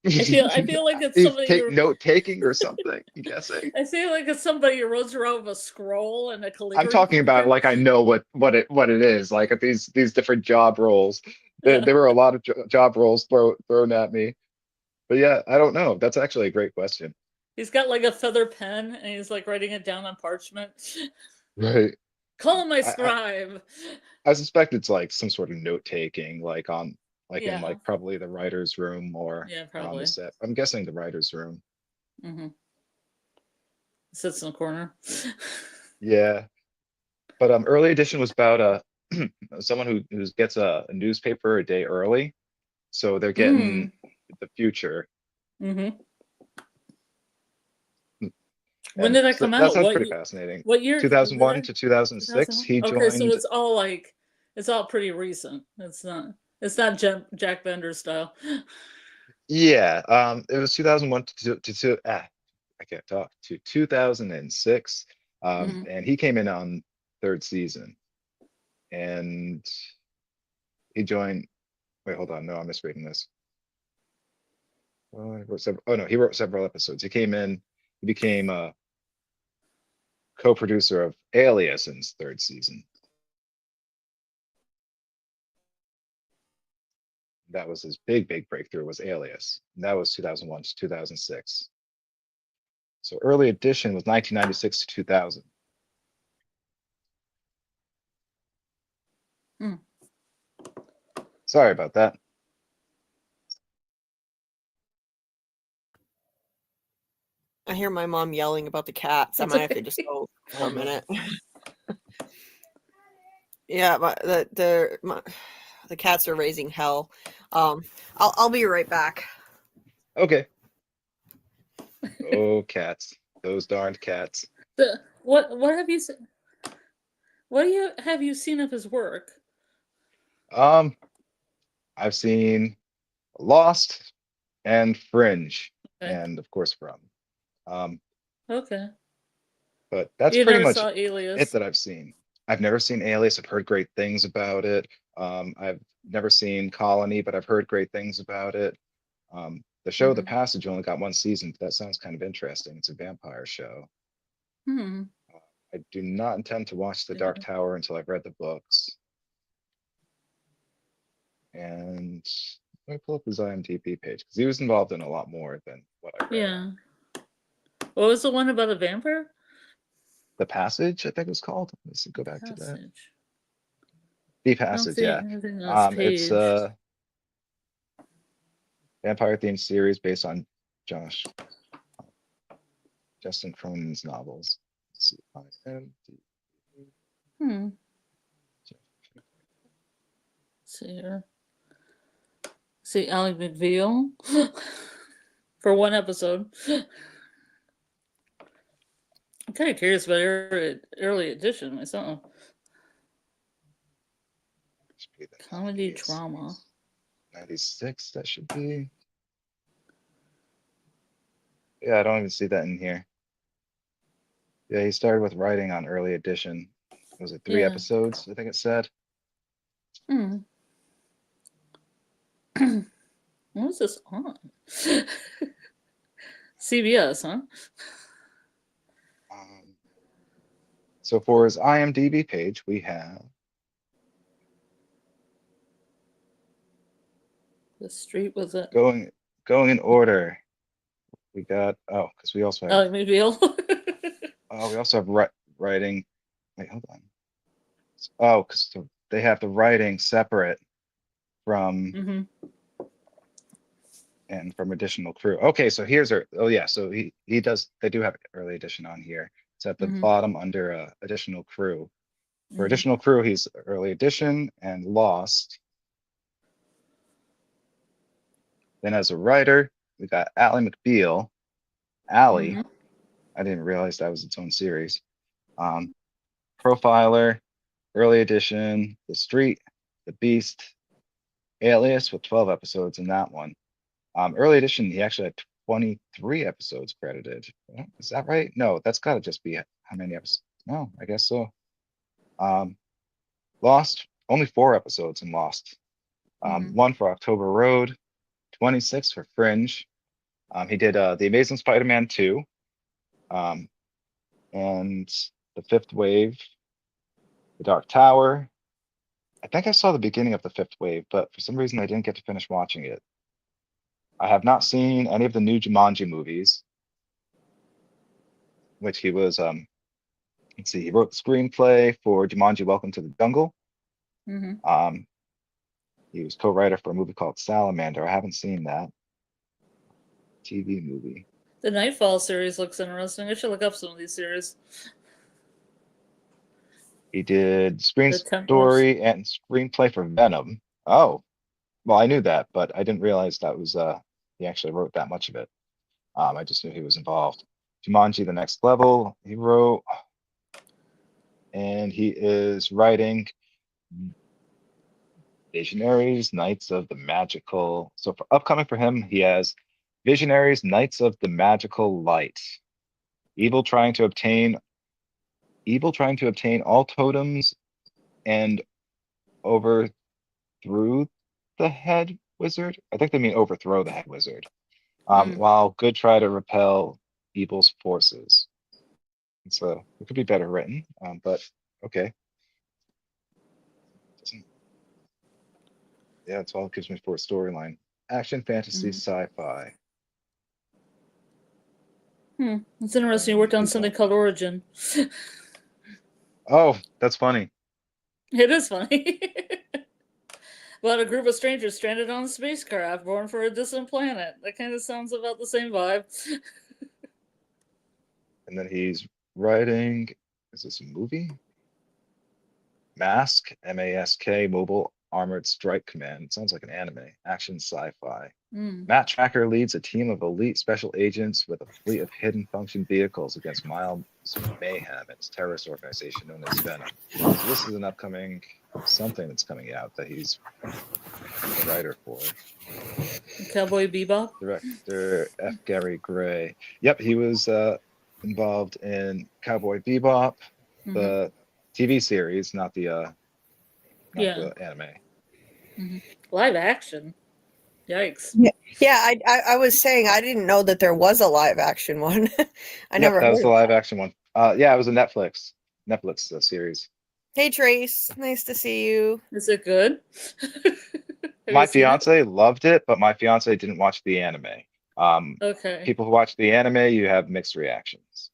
I feel like it's He's somebody you're. note taking or something, I'm guessing. I feel like it's somebody who runs around with a scroll and a I'm calligraphy talking about marker. like I know what it is, like at these different job roles. Yeah. There were a lot of job roles thrown at me. But yeah, I don't know. That's actually a great question. He's got like a feather pen and he's like writing it down on parchment. Right. Call him my I, I, scribe. I suspect it's like some sort of note taking, like in Yeah. like probably the writer's room Yeah, or on the probably. set. I'm guessing the writer's room. Mm-hmm. Sits in the corner. Yeah. But early edition was about someone who gets a newspaper a day early. So they're Mm. getting the future. Mm-hmm. When And did that so come that out? sounds pretty fascinating. What year did 2001 that? to 2006, 2001. he Okay, so joined. it's all pretty recent. It's not Jack Bender style. Yeah, it was 2001 I can't talk, to 2006. Mm-hmm. And he came in on third season and he joined. Wait, hold on. No, I'm misreading this. Well, oh no, he wrote several episodes. He came in, he became a co-producer of Alias in his third season. That was his big breakthrough, was Alias. And that was 2001 to 2006. So early edition was 1996 to 2000. Mm. Sorry about that. I hear my mom yelling about the cats. I It's might have okay. to just go for Oh, a no. minute. Yeah, the cats are raising hell. I'll be right back. Okay. Oh, cats. Those darned cats. What have you seen? Have you seen of his work? Um, I've seen Lost and Fringe, Okay. and of course From. Um, Okay. but that's You pretty never much saw it Alias. that I've seen. I've never seen Alias. I've heard great things about it. I've never seen Colony, but I've heard great things about it. The show The Mm-hmm. Passage only got one season, but that sounds kind of interesting. It's a vampire show. Hmm. I do not intend to watch The Dark Yeah. Tower until I've read the books. And let me pull up his IMDb page because he was involved in a lot more than what I read. Yeah. What was the one about a vampire? The Passage, I think it was called. Let's go back to that. Passage. The I don't Passage, see yeah. anything on this It's page. a vampire themed series based on Josh Justin Cronin's novels. Let's see. IMDb. Hmm. Let's see here. See Ally McBeal for one episode. I'm kind of curious about early edition myself. Should be the Comedy 90s. drama. 96, that should be. Yeah, I don't even see that in here. Yeah, he started with writing on early edition. Was it 3 Yeah. episodes? I think it said. Hmm. What is this on? CBS, huh? So for his IMDb page, we have The street was it? going in order. We got because we also have Ally McBeal. writing. Wait, hold on. Oh, because they have the writing separate from Mm-hmm. and from additional crew. Okay, so here's our. Oh yeah, so he does. They do have early edition on here. It's at the Mm-hmm. bottom under additional crew. For Mm-hmm. additional crew, he's early edition and Lost. Then as a writer, we got Ally McBeal. Ally, Mm-hmm. I didn't realize that was its own series. Profiler, early edition, The Street, The Beast, Alias with 12 episodes in that one. Early edition, he actually had 23 episodes credited. Is that right? No, that's got to just be how many episodes? No, I guess so. Lost, only 4 episodes in Lost. 1 for October Road, 26 for Fringe. He did The Amazing Spider-Man 2, and The Fifth Wave, The Dark Tower. I think I saw the beginning of The Fifth Wave, but for some reason I didn't get to finish watching it. I have not seen any of the new Jumanji movies, which he was, let's see, he wrote the screenplay for Jumanji Welcome to the Jungle. He was co-writer for a movie called Salamander. I haven't seen that. TV movie. The Nightfall series looks interesting. I should look up some of these series. He did screen The Templars. story and screenplay for Venom. Oh, well, I knew that, but I didn't realize that was he actually wrote that much of it. I just knew he was involved. Jumanji: The Next Level, he wrote, and he is writing Visionaries, Knights of the Magical. So for upcoming for him, he has Visionaries, Knights of the Magical Light. Evil trying to obtain all totems and overthrew the head wizard. I think they mean overthrow the head wizard. While good try to repel evil's forces. So it could be better written, but okay. Yeah, it's all it gives me for a storyline. Action, fantasy, sci-fi. It's interesting. You worked on something called Origin. Oh, that's funny. It is funny. About a group of strangers stranded on a spacecraft born for a distant planet. That kind of sounds about the same vibe. And then he's writing, is this a movie? Mask, M-A-S-K, Mobile Armored Strike Command. It sounds like an anime. Action sci-fi. Matt Tracker leads a team of elite special agents with a fleet of hidden function vehicles against Miles Mayhem and its terrorist organization known as Venom. So this is an upcoming something that's coming out that he's a writer for. Cowboy Bebop? Director F. Gary Gray. Yep, he was involved in Cowboy Bebop, the TV series, not the anime. Live action. Yikes. Yeah, I was saying I didn't know that there was a live action one. I never That was heard the of live that. action one. Yeah, it was a Netflix series. Hey Trace, nice to see you. Is it good? My fiance loved it, but my fiance didn't watch the anime. Okay. People who watch the anime, you have mixed reactions.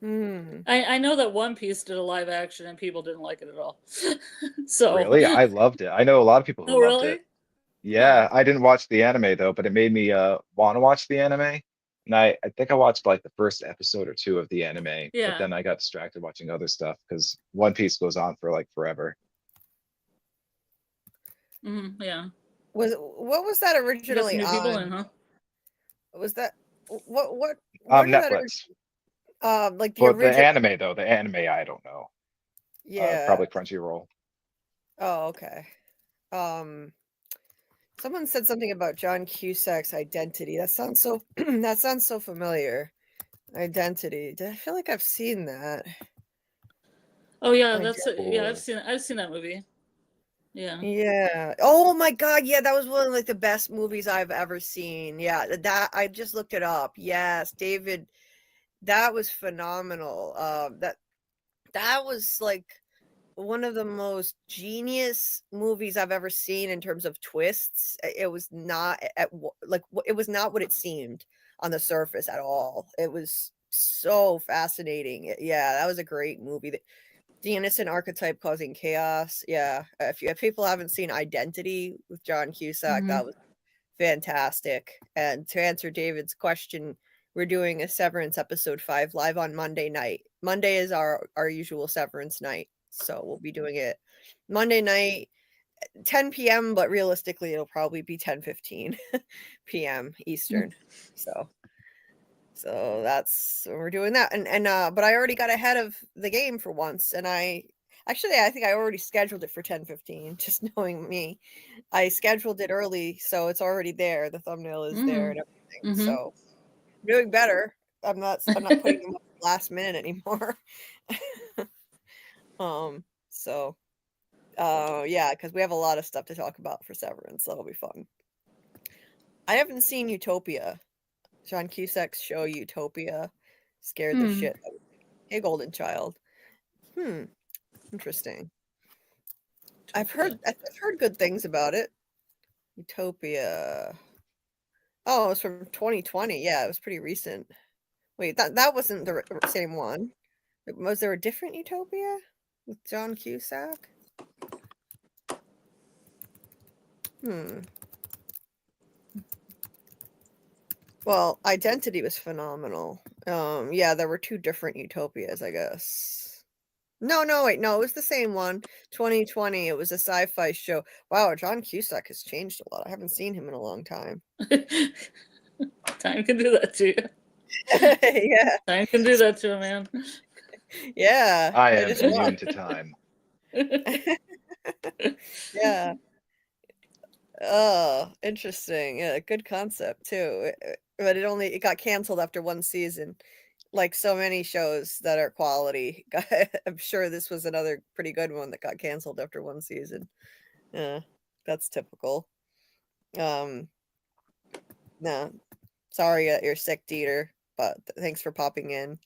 I know that One Piece did a live action and people didn't like it at all. So Really? I loved it. I know a lot of people who loved really? it. Yeah, I didn't watch the anime though, but it made me want to watch the anime. And I think I watched like the first episode or two of the anime, but then I got distracted watching other stuff because One Piece goes on for like forever. Yeah. What was that originally new on? people in, huh? Was that what Netflix. Like the But original the anime though, the anime I don't know. Yeah. Probably Crunchyroll. Oh, okay. Someone said something about John Cusack's Identity. That sounds so that sounds so familiar. Identity. I feel like I've seen that. Oh yeah, I've seen that movie. Yeah. Yeah. Oh my God. Yeah, that was one of like the best movies I've ever seen. Yeah, that I just looked it up. Yes, David, that was phenomenal. That was like one of the most genius movies I've ever seen in terms of twists. It was not it was not what it seemed on the surface at all. It was so fascinating. Yeah, that was a great movie. The innocent archetype causing chaos. Yeah, if people haven't seen Identity with John Cusack, that was fantastic. And to answer David's question, we're doing a Severance episode 5 live on Monday night. Monday is our usual Severance night, so we'll be doing it Monday night, 10 p.m. But realistically, it'll probably be 10:15 p.m. Eastern. So that's we're doing that, and but I already got ahead of the game for once, and I think I already scheduled it for 10:15. Just knowing me, I scheduled it early, so it's already there. The thumbnail is there and everything. So I'm doing better. I'm not putting them up last minute anymore. So Yeah, because we have a lot of stuff to talk about for Severance. That'll be fun. I haven't seen Utopia. John Cusack's show Utopia scared the shit out of me. Hey, Golden Child. Interesting. I've heard good things about it. Utopia. Oh, it was from 2020. Yeah, it was pretty recent. Wait, that wasn't the same one. Was there a different Utopia with John Cusack? Well, Identity was phenomenal. Yeah, there were two different Utopias, I guess. No, wait, no, it was the same one. 2020, it was a sci-fi show. Wow, John Cusack has changed a lot. I haven't seen him in a long time. Time can do that to you. Yeah. Time can do that to a man. Yeah. I am immune to time. Yeah. Oh, interesting. Yeah, good concept too. But it got canceled after one season. Like so many shows that are quality. I'm sure this was another pretty good one that got canceled after one season. Yeah, that's typical. No, sorry that you're sick, Dieter, but thanks for popping in.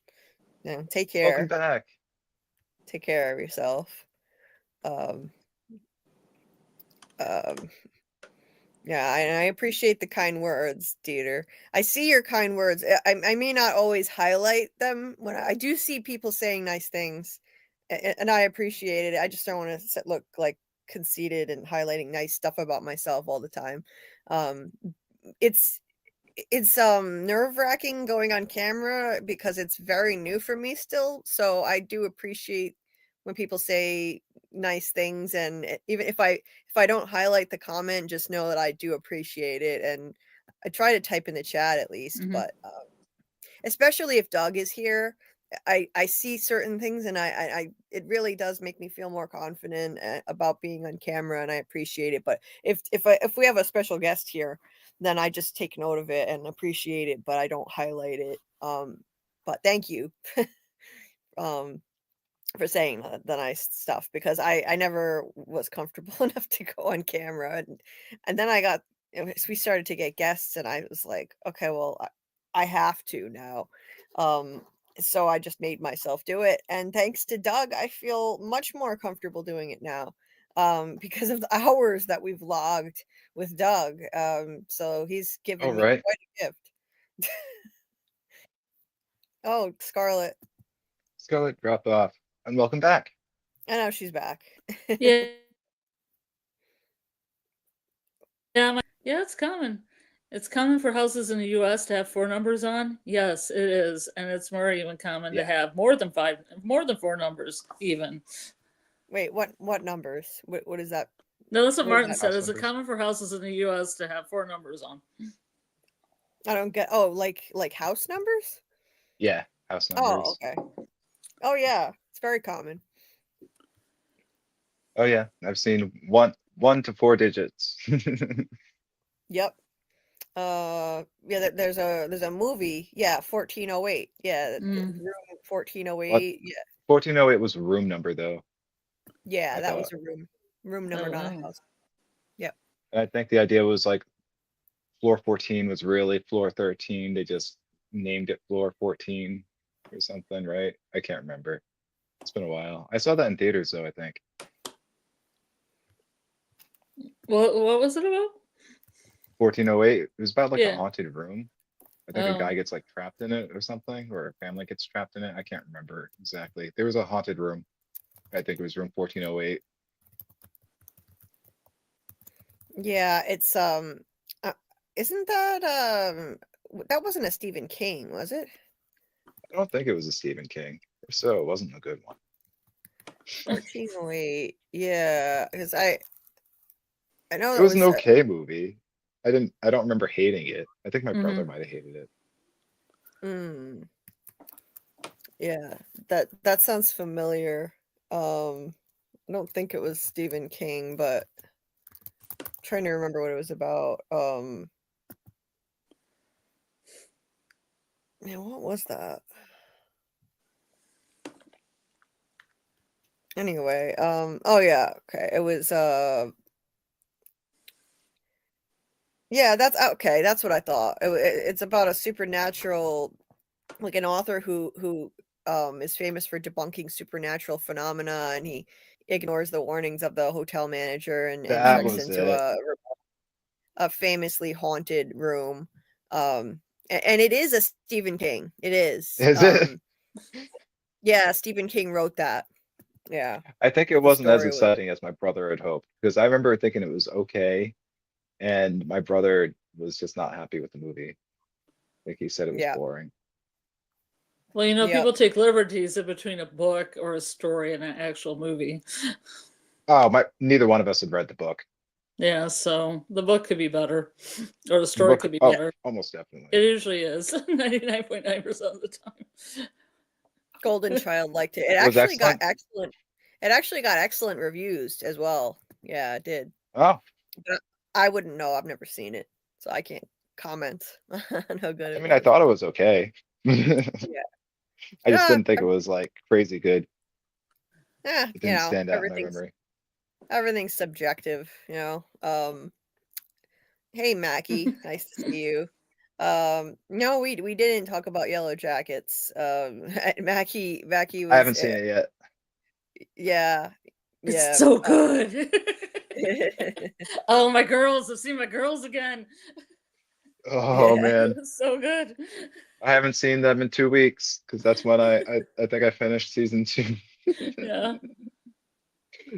Yeah, take Welcome care. back. Take care of yourself. Yeah, and I appreciate the kind words, Dieter. I see your kind words. I may not always highlight them when I do see people saying nice things, and I appreciate it. I just don't want to look like conceited and highlighting nice stuff about myself all the time. Um, it's nerve-wracking going on camera because it's very new for me still. So I do appreciate when people say nice things, and even if I don't highlight the comment, just know that I do appreciate it, and I try to type in the chat at least. But especially if Doug is here, I see certain things, and I it really does make me feel more confident about being on camera, and I appreciate it. But if we have a special guest here, then I just take note of it and appreciate it, but I don't highlight it. But thank you for saying the nice stuff, because I never was comfortable enough to go on camera, and then I got we started to get guests, and I was like, okay, well, I have to now. So I just made myself do it, and thanks to Doug, I feel much more comfortable doing it now, because of the hours that we've logged with Doug. So he's All given me right. quite a gift. Oh, Scarlett. Scarlett, drop off. And welcome back. I know she's back. Yeah. Yeah, it's coming. It's common for houses in the US to have 4 numbers on. Yes, it is. And it's more even common to have more than 4 numbers even. Wait, what numbers? What is that? No, that's what What is Martin that? said. House Is it numbers. common for houses in the US to have 4 numbers on? I don't get. Oh, like house numbers? Yeah, house Oh, numbers. okay. Oh yeah, it's very common. Oh yeah, I've seen 1 to 4 digits. Yep. Yeah, there's a movie. Yeah, 1408. Yeah, room 1408. Yeah. 1408 was a room number though, Yeah, I that was thought. a room number, Oh, not a wow. house. Yep. And I think the idea was like floor 14 was really floor 13. They just named it floor 14 or something, right? I can't remember. It's been a while. I saw that in theaters though, I think. What was it about? 1408. It was about like a Yeah. haunted room. I think a Oh. guy gets like trapped in it or something, or a family gets trapped in it. I can't remember exactly. There was a haunted room. I think it was room 1408. Yeah, it's isn't that that wasn't a Stephen King, was it? I don't think it was a Stephen King. If so, it wasn't a good one. 1408. Yeah, because I know It that was an was okay movie. I don't remember hating it. I think my brother Mhm. might have hated it. yeah, that sounds familiar. I don't think it was Stephen King, but I'm trying to remember what it was about. Man, what was that? Anyway, oh yeah, okay. It was yeah, that's okay. That's what I thought. It's about a supernatural, like an author who is famous for debunking supernatural phenomena, and he ignores the warnings of the hotel manager and That treks was into it. a famously haunted room. And it is a Stephen King. It is. Is it? Yeah, Stephen King wrote that. Yeah, I think it the wasn't as story was. exciting as my brother had hoped, because I remember thinking it was okay, and my brother was just not happy with the movie. Like he said it was Yeah, boring. Well, yep. people take liberties in between a book or a story and an actual movie. Oh, neither one of us had read the book. Yeah, so the book could be better, or the The story book, could be oh, better. almost It definitely. usually is 99.9% of the time. Golden Child liked it. It was excellent. It actually got excellent reviews as well. Yeah, it did. Oh, But I wouldn't know. I've never seen it, so I can't comment on how good I it mean, I was. thought it was okay. I Yeah. just Yeah, didn't think it was like crazy good. yeah, It didn't stand out in my everything's memory. subjective, hey Mackie, nice to see you. No, we didn't talk about Yellow Jackets. Mackie I was haven't seen it yet. yeah, It's yeah. so good. Oh, my girls! I've seen my girls again. Oh man, It's so good. I haven't seen them in 2 weeks because that's when I think I finished season 2. Yeah.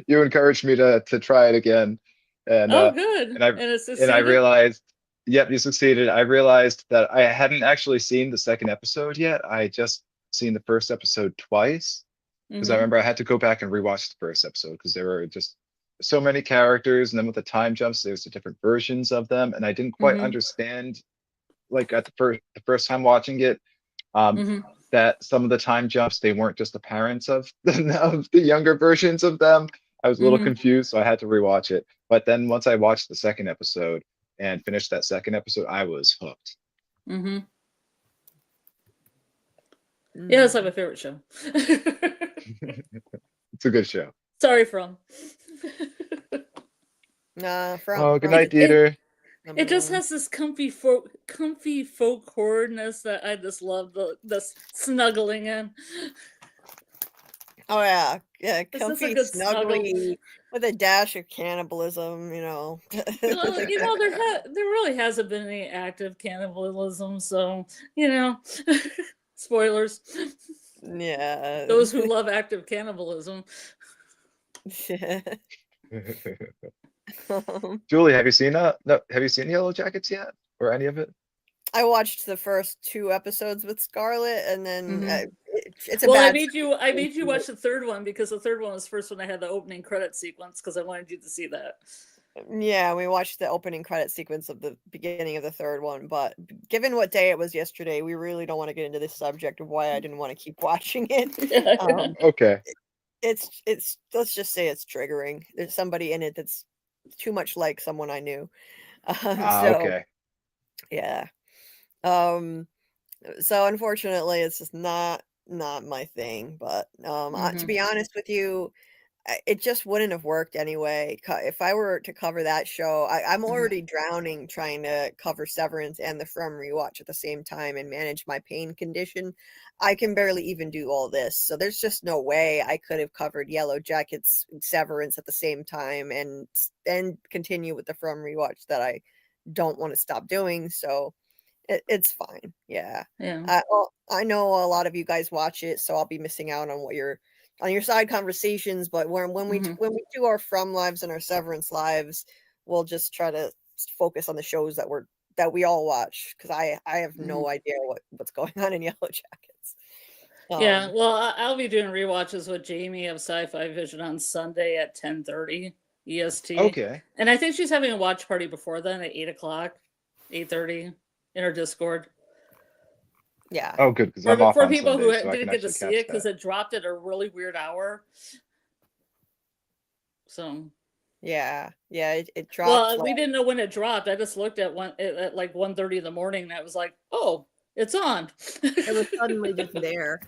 You encouraged me to try it again, and Oh, uh good. and I And it and I succeeded. realized, yep, you succeeded. I realized that I hadn't actually seen the second episode yet. I just seen the first episode twice because I Mm-hmm. remember I had to go back and rewatch the first episode because there were just so many characters, and then with the time jumps, there's the different versions of them, and I didn't quite Mm-hmm. understand, like at the first time watching it, um, Mm-hmm. that some of the time jumps, they weren't just the parents of of the younger versions of them. I was a little Mm-hmm. confused, so I had to rewatch it. But then once I watched the second episode and finished that second episode, I was hooked. Mm-hmm. Yeah, it's like my Mm. favorite show. It's a good show. Sorry, From. Nah, Oh, good from night, It, it Dieter. it number just one. has this comfy folk horrorness that I just love the snuggling in. Oh yeah, It's just a comfy, good snuggle. snuggly with a dash of cannibalism. Well, there really hasn't been any active cannibalism, so you know, spoilers. Yeah. Those who love active cannibalism. Julie, have you seen no, have you seen Yellow Jackets yet? Or any of it? I watched the first 2 episodes with Scarlett, and then Mm-hmm. it's a Well, bad I made you watch the third one because the third one was first when I had the opening credit sequence because I wanted you to see that. Yeah, we watched the opening credit sequence of the beginning of the third one, but given what day it was yesterday, we really don't want to get into this subject of why I didn't want to keep watching it. Yeah. Okay. It's let's just say it's triggering. There's somebody in it that's too much like someone I knew. So Okay. yeah. Um, so unfortunately, it's just not my thing. But to Mm-hmm. be honest with you, it just wouldn't have worked anyway. If I were to cover that show, I'm Mm-hmm. already drowning trying to cover Severance and the From rewatch at the same time and manage my pain condition. I can barely even do all this. So there's just no way I could have covered Yellow Jackets and Severance at the same time and then continue with the From rewatch that I don't want to stop doing. So it's fine. Yeah. Yeah. I know a lot of you guys watch it, so I'll be missing out on your side conversations, but Mm-hmm. when we do our From lives and our Severance lives, we'll just try to focus on the shows that we all watch because I have Mm-hmm. no idea what's going on in Yellow Jackets. Yeah. Well, I'll be doing rewatches with Jamie of Sci-Fi Vision on Sunday at 10:30 EST, Okay. and I think she's having a watch party before then at 8:00, 8:30 in her Discord. Yeah. Oh, good, because I'm off For on people who Sunday, so I didn't can get to actually see it catch because that. it dropped at a really weird hour. So, Yeah. Yeah, it dropped well, like we didn't know when it dropped. I just looked at like 1:30 in the morning, and I was like, "Oh, it's on." it was suddenly just there.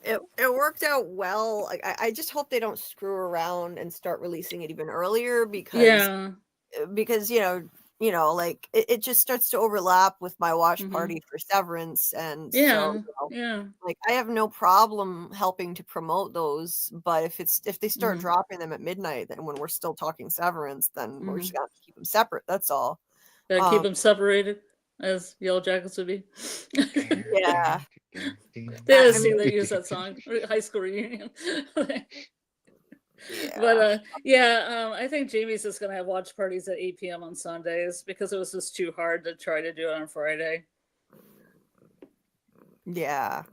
It worked out well. I just hope they don't screw around and start releasing it even earlier because Yeah. like it just starts to overlap with my watch Mhm. party for Severance, and so Yeah. Yeah. like I have no problem helping to promote those, but if they start Mhm. dropping them at midnight, then when we're still talking Severance, then we're just Mhm. gonna have to keep them separate. That's all. Gotta keep Um, them separated, as Yellow Jackets would be. yeah, They had a I scene mean, that used that song, High School Reunion. But yeah, yeah, I think Jamie's just gonna have watch parties at 8 p.m. on Sundays because it was just too hard to try to do it on Friday. yeah,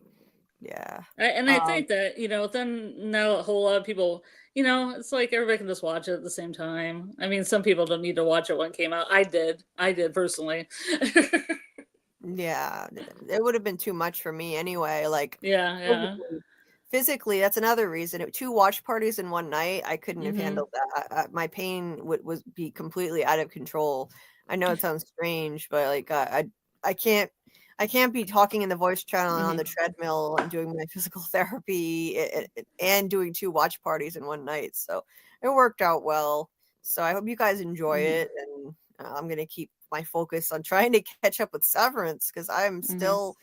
yeah. And I think that, then now a whole lot of people, it's like everybody can just watch it at the same time. I mean, some people don't need to watch it when it came out. I did personally. Yeah, it would have been too much for me anyway. Like Yeah, yeah. physically, that's another reason. Two watch parties in one night, I couldn't have Mhm. handled that. My pain would be completely out of control. I know it sounds strange, but like I can't I can't be talking in the voice channel and on the Mhm. treadmill and doing my physical therapy and doing two watch parties in one night. So it worked out well. So I hope you guys enjoy Mhm. it, and I'm gonna keep my focus on trying to catch up with Severance because I'm Mhm. still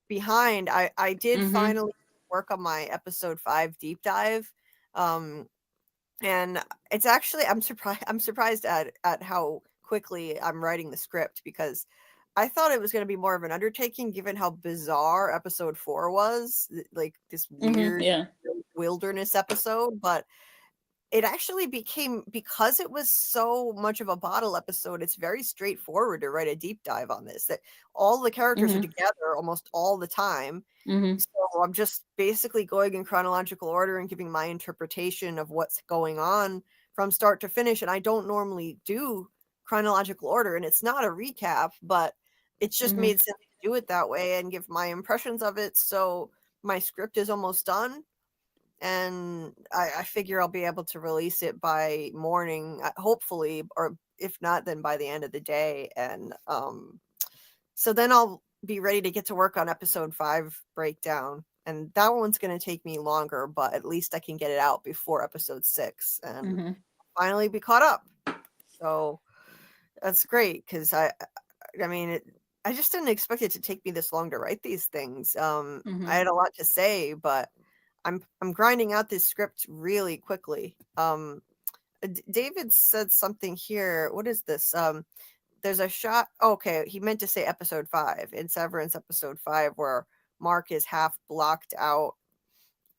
behind. I did Mhm. finally work on my episode 5 deep dive. Um and it's actually I'm surprised at how quickly I'm writing the script because I thought it was going to be more of an undertaking given how bizarre episode 4 was, like this Mhm. weird Yeah. wilderness episode, but it actually became, because it was so much of a bottle episode, it's very straightforward to write a deep dive on this. That all the characters are Mhm. together almost all the time. Mhm. So I'm just basically going in chronological order and giving my interpretation of what's going on from start to finish. And I don't normally do chronological order, and it's not a recap, but it's just Mhm. made sense to do it that way and give my impressions of it. So my script is almost done, and I figure I'll be able to release it by morning, hopefully, or if not, then by the end of the day. And so then I'll be ready to get to work on episode 5 breakdown. And that one's going to take me longer, but at least I can get it out before episode 6 and Mhm. finally be caught up. So that's great because I mean, I just didn't expect it to take me this long to write these things. I Mhm. had a lot to say, but I'm grinding out this script really quickly. David said something here. What is this? There's a shot. Okay, he meant to say episode 5 in Severance episode 5 where Mark is half blocked out.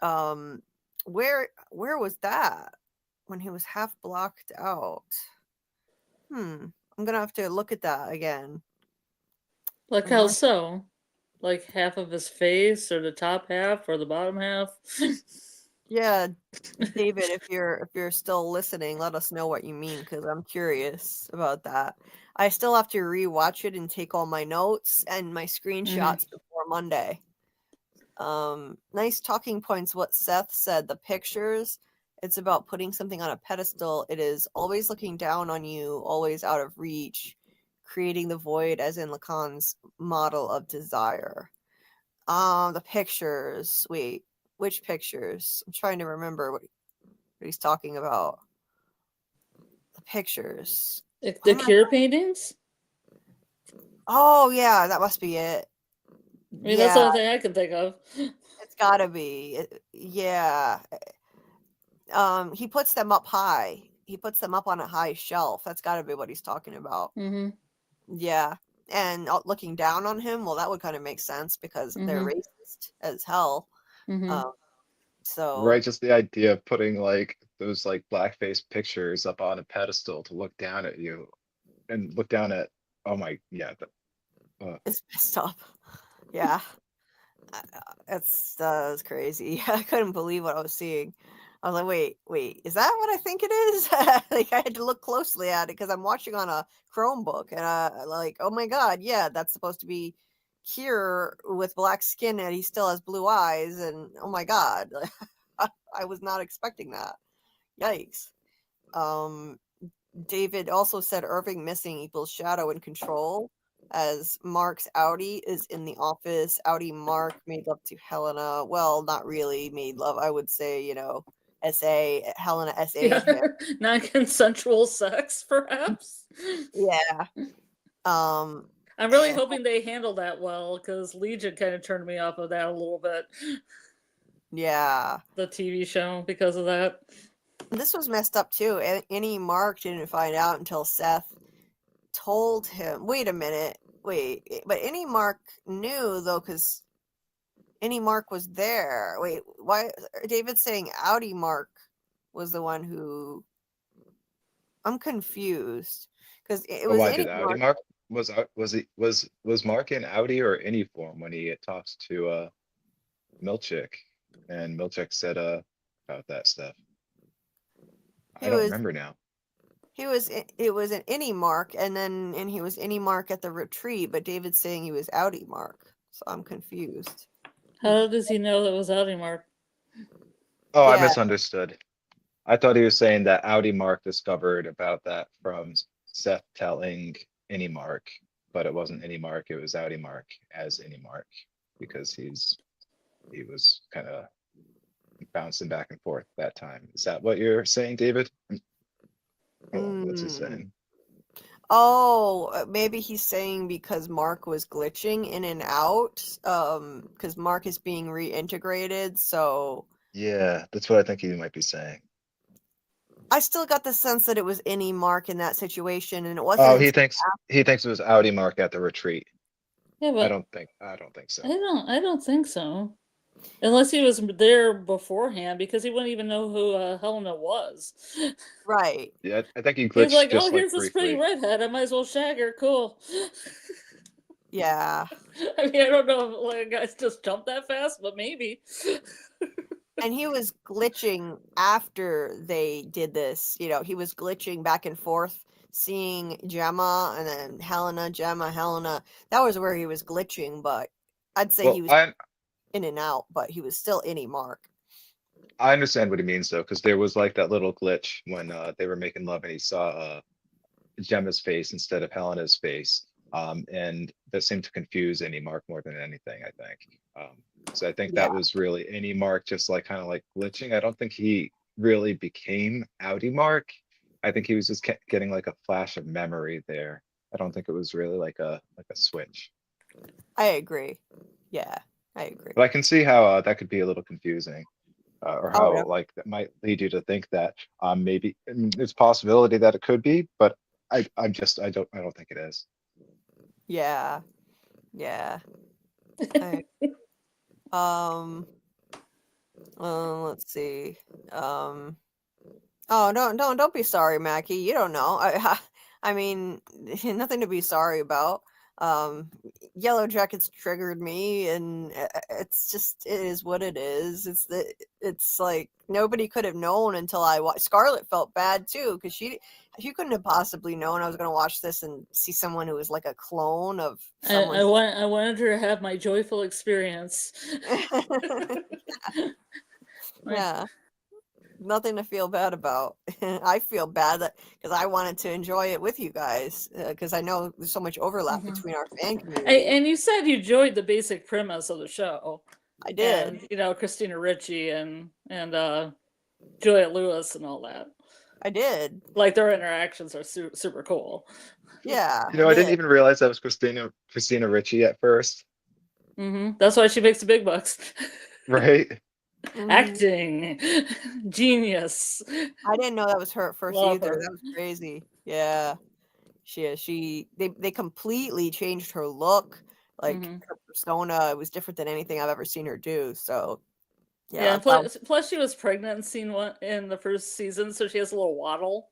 Um, where was that when he was half blocked out? I'm gonna have to look at that again. Like I'm how not. so? Like half of his face, or the top half, or the bottom half? Yeah, David, if you're still listening, let us know what you mean because I'm curious about that. I still have to rewatch it and take all my notes and my Mhm. screenshots before Monday. Nice talking points. What Seth said, the pictures. It's about putting something on a pedestal. It is always looking down on you, always out of reach, creating the void, as in Lacan's model of desire. The pictures. Wait, which pictures? I'm trying to remember what he's talking about. The pictures. Like What the am I? Cure paintings? Oh yeah, that must be it. I mean, that's the Yeah, only thing I can think of. it's gotta be. Yeah. He puts them up high. He puts them up on a high shelf. That's gotta be what he's talking about. Mhm. Yeah. And looking down on him, well, that would kind of make sense because they're Mhm. racist as hell. Mhm. Um, so Right, just the idea of putting like those like blackface pictures up on a pedestal to look down at you and look down at, oh my, yeah, it's messed up. Yeah. That's crazy. I couldn't believe what I was seeing. I was like, wait, is that what I think it is? Like, I had to look closely at it because I'm watching on a Chromebook, and like, oh my god, yeah, that's supposed to be Kier with black skin, and he still has blue eyes, and oh my god, I was not expecting that. Yikes. Um, David also said Irving missing equals shadow and control. as Mark's Audi is in the office. Audi Mark made love to Helena. Well, not really made love. I would say, SA, Helena Yeah, SA'd him. non-consensual sex, perhaps. Yeah. I'm really and- hoping they handle that well, because Legion kind of turned me off of that a little bit. yeah. The TV show, because of that. This was messed up too. Any Mark didn't find out until Seth told him. Wait a minute. Wait, but any Mark knew though, because any Mark was there. Wait, why? David's saying Audi Mark was the one who. I'm confused because it But was why any did Audi Mark. Mark was Mark in Audi or any form when he talks to Milchick and Milchick said about that stuff? I He don't was. remember now. It was an any Mark, and he was any Mark at the retreat. But David's saying he was Audi Mark, so I'm confused. How does he know that was Audi Mark? Oh, I Yeah. misunderstood. I thought he was saying that Audi Mark discovered about that from Seth telling any Mark, but it wasn't any Mark, it was Audi Mark as any Mark because he was kind of bouncing back and forth that time. Is that what you're saying, David? Oh, what's he saying? Oh, maybe he's saying because Mark was glitching in and out, because Mark is being reintegrated, so Yeah, that's what I think he might be saying. I still got the sense that it was any Mark in that situation, and it Oh, wasn't he thinks it was Audi Mark at the retreat. Yeah, but I don't think so. I don't think so. Unless he was there beforehand, because he wouldn't even know who Helena was. right. Yeah, I think he He was glitched like, just "Oh, here's this pretty briefly. redhead. I might as well shag her. Cool." Yeah. I mean, I don't know if like guys just jump that fast, but maybe. And he was glitching after they did this, he was glitching back and forth, seeing Gemma and then Helena, Gemma, Helena. That was where he was glitching, but I'd say he Well, was in and out, but he was still any Mark. I understand what he means though, because there was like that little glitch when they were making love and he saw Gemma's face instead of Helena's face. And that seemed to confuse any Mark more than anything, I think. So I think that was really any Mark just like kind of like glitching. I don't think he really became Audi Mark. I think he was just getting like a flash of memory there. I don't think it was really like a switch. I agree. Yeah, I agree. But I can see how that could be a little confusing. Or Oh, how yeah. like that might lead you to think that maybe there's a possibility that it could be, but I don't think it is. Yeah. Yeah. Let's see. Oh, don't be sorry, Mackie. You don't know. I mean, nothing to be sorry about. Yellow Jackets triggered me, and it's just it is what it is. It's like nobody could have known until I watched. Scarlett felt bad too because she couldn't have possibly known I was going to watch this and see someone who was like a clone of someone. I wanted her to have my joyful experience. Yeah. Nothing to feel bad about. I feel bad that because I wanted to enjoy it with you guys because I know there's so much overlap between our fan community. And you said you enjoyed the basic premise of the show. I did. And, Christina Ricci and Juliette Lewis and all that. I did. Like their interactions are super cool. Yeah. I didn't even realize that was Christina Ricci at first. That's why she makes the big bucks. Right. Acting genius. I didn't know that was her at first Love either. her. That was crazy. Yeah. They completely changed her look. Like her persona, it was different than anything I've ever seen her do. So yeah. Plus she was pregnant in scene 1 in the first season, so she has a little waddle.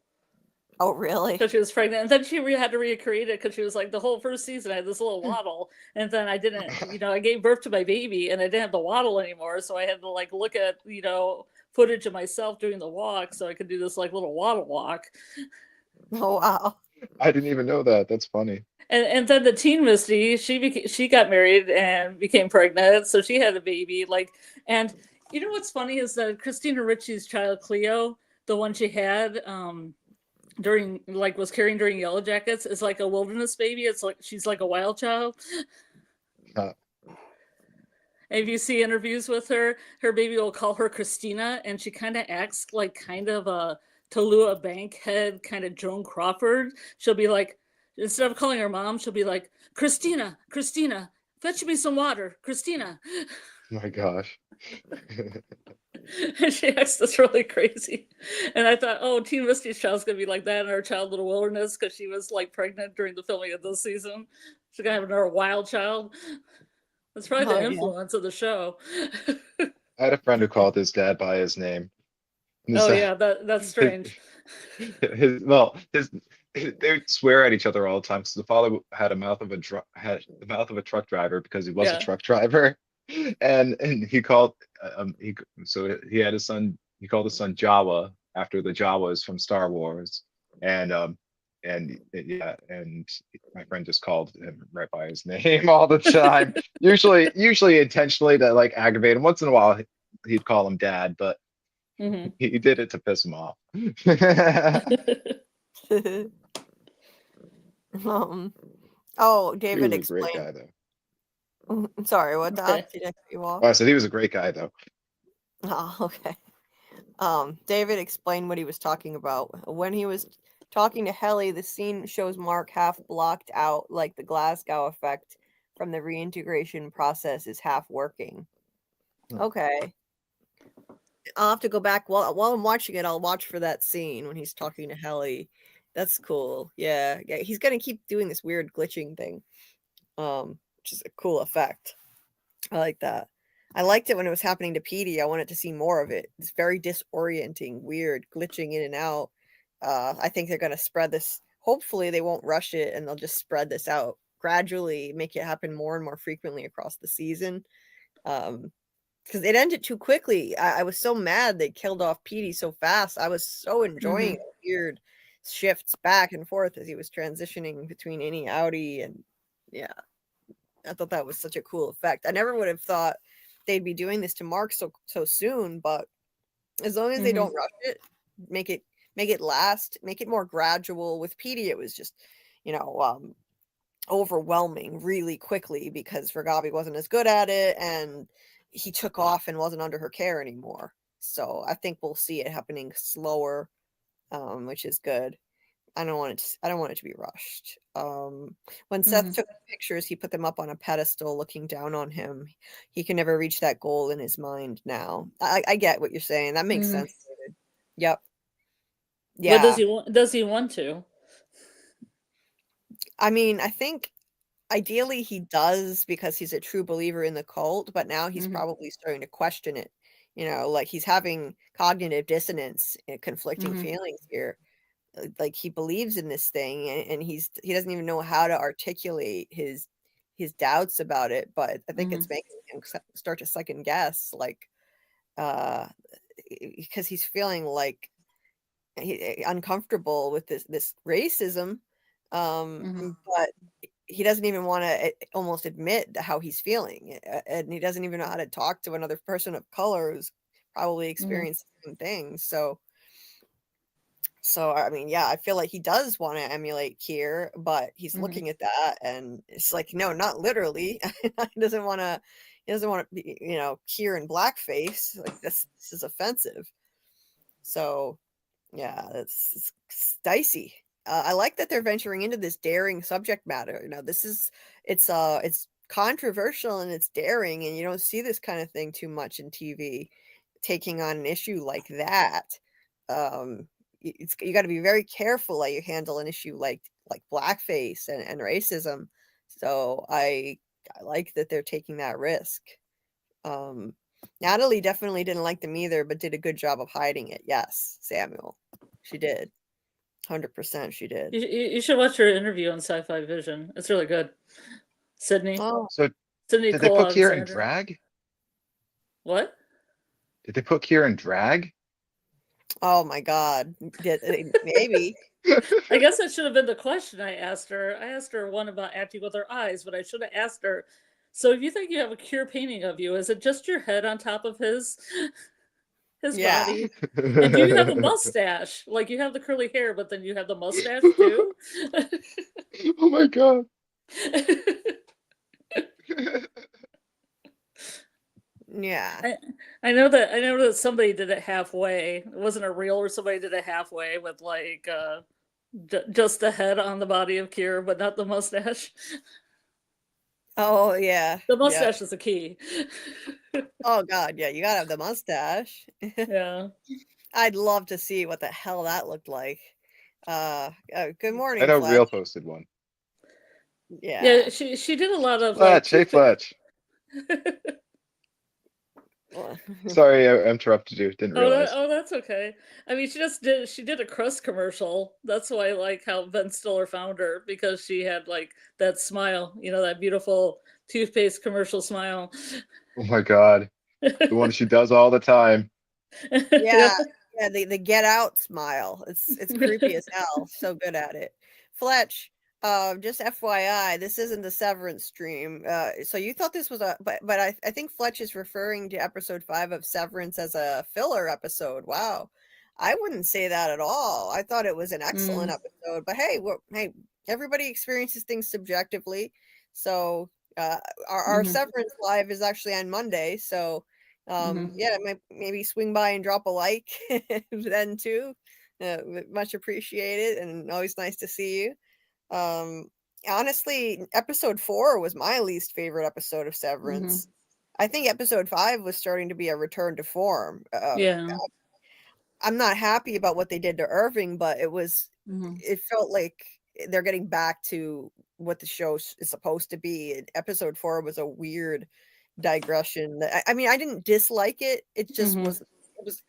Oh, really? Because she was pregnant, and then she had to recreate it because she was like the whole first season I had this little waddle, and then I didn't, I gave birth to my baby and I didn't have the waddle anymore, so I had to like look at footage of myself doing the walk so I could do this like little waddle walk. Oh wow! I didn't even know that. That's funny. And then the teen Misty, she got married and became pregnant, so she had a baby. And what's funny is that Christina Ricci's child Cleo, the one she had, was carrying during Yellow Jackets is like a wilderness baby. It's like she's like a wild child. Uh, And if you see interviews with her, her baby will call her Christina, and she kind of acts like kind of a Tallulah Bankhead, kind of Joan Crawford. She'll be like, instead of calling her mom, she'll be like, Christina, Christina, fetch me some water, Christina. my gosh. And she acts this really crazy. And I thought, oh, Teen Misty's child's gonna be like that in her Child Little Wilderness because she was like pregnant during the filming of this season. She's gonna have another wild child. That's probably the Oh, yeah. influence of the show. I had a friend who called his dad by his name. Oh yeah, that's strange. His they would swear at each other all the time because the father had the mouth of a truck driver because he was a Yeah. truck driver, and he called he had his son. He called his son Jawa after the Jawas from Star Wars, and yeah, and my friend just called him right by his name all the time. Usually intentionally to like aggravate him. Once in a while he'd call him dad, but Mhm. he did it to piss him off. Oh, He David was a great explained. guy though. Sorry, what, Doc? Okay. Did I cut you off? Oh, I said he was a great guy though. Oh, okay. David explained what he was talking about. When he was talking to Helly, the scene shows Mark half blocked out, like the Glasgow effect from the reintegration process is half working. Hmm. Okay. I'll have to go back while I'm watching it. I'll watch for that scene when he's talking to Helly. That's cool. Yeah, he's gonna keep doing this weird glitching thing, which is a cool effect. I like that. I liked it when it was happening to Petey. I wanted to see more of it. It's very disorienting, weird, glitching in and out. I think they're gonna spread this. Hopefully, they won't rush it, and they'll just spread this out gradually, make it happen more and more frequently across the season. Because it ended too quickly. I was so mad they killed off Petey so fast. I was so enjoying the weird shifts back and forth as he was transitioning between Innie Audi, and yeah, I thought that was such a cool effect. I never would have thought they'd be doing this to Mark so soon, but as long as they don't rush it, make it last, make it more gradual. With Petey, it was just, overwhelming really quickly because Ragabi wasn't as good at it and he took off and wasn't under her care anymore. So I think we'll see it happening slower, which is good. I don't want it to be rushed. When Seth took the pictures, he put them up on a pedestal looking down on him. He can never reach that goal in his mind now. I get what you're saying. That makes sense, David. Yep. But Yeah. does he want to? I mean, I think ideally he does because he's a true believer in the cult, but now he's probably starting to question it. Like he's having cognitive dissonance and conflicting feelings here. Like he believes in this thing and he doesn't even know how to articulate his doubts about it, but I think it's making him start to second guess, like because he's feeling like uncomfortable with this racism, but he doesn't even want to almost admit how he's feeling, and he doesn't even know how to talk to another person of color who's probably experienced the same thing. So I mean, yeah, I feel like he does want to emulate Kier, but he's looking at that and it's like, no, not literally. He doesn't want to be, Kier in blackface. Like this is offensive. So yeah, it's dicey. I like that they're venturing into this daring subject matter. It's controversial and it's daring, and you don't see this kind of thing too much in TV. Taking on an issue like that, you got to be very careful how you handle an issue like blackface and racism. So I like that they're taking that risk. Natalie definitely didn't like them either, but did a good job of hiding it. Yes, Samuel, she did. 100% she did. You should watch her interview on Sci-Fi Vision. It's really good. Sydney. Oh, So Sydney did they Cole put Kier in Alexander. drag? What? Did they put Kier in drag? oh my God. Maybe. I guess that should have been the question I asked her. I asked her one about acting with her eyes, but I should have asked her, so if you think you have a Kier painting of you, is it just your head on top of his his Yeah. body. And do you have a mustache? Like you have the curly hair, but then you have the mustache too. Oh my God. Yeah. I know that somebody did it halfway. It wasn't a reel, or somebody did it halfway with like just the head on the body of Kier, but not the mustache. Oh yeah. The Yeah. mustache is the key. Oh God, yeah, you gotta have the mustache. Yeah. I'd love to see what the hell that looked like. Good I morning, know Fletch. Real posted one. Yeah. Yeah, she did a lot of like Fletch, hey Fletch. Well, Sorry, I interrupted you. Didn't realize. that's okay. I mean, she did a crust commercial. That's why I like how Ben Stiller found her, because she had like that smile, that beautiful toothpaste commercial smile. Oh my God. The one she does all the time. yeah, yeah, the get out smile. It's creepy as hell. So good at it. Fletch, just FYI, this isn't the Severance stream. So you thought this was but I think Fletch is referring to episode 5 of Severance as a filler episode. Wow. I wouldn't say that at all. I thought it was an excellent episode. But hey, hey, everybody experiences things subjectively. So our Severance live is actually on Monday. So yeah, maybe swing by and drop a like then too. Much appreciated, and always nice to see you. Honestly, episode 4 was my least favorite episode of Severance. I think episode 5 was starting to be a return to form. Yeah. I'm not happy about what they did to Irving, but it felt like they're getting back to what the show is supposed to be. Episode 4 was a weird digression. I mean, I didn't dislike it. It just was. It was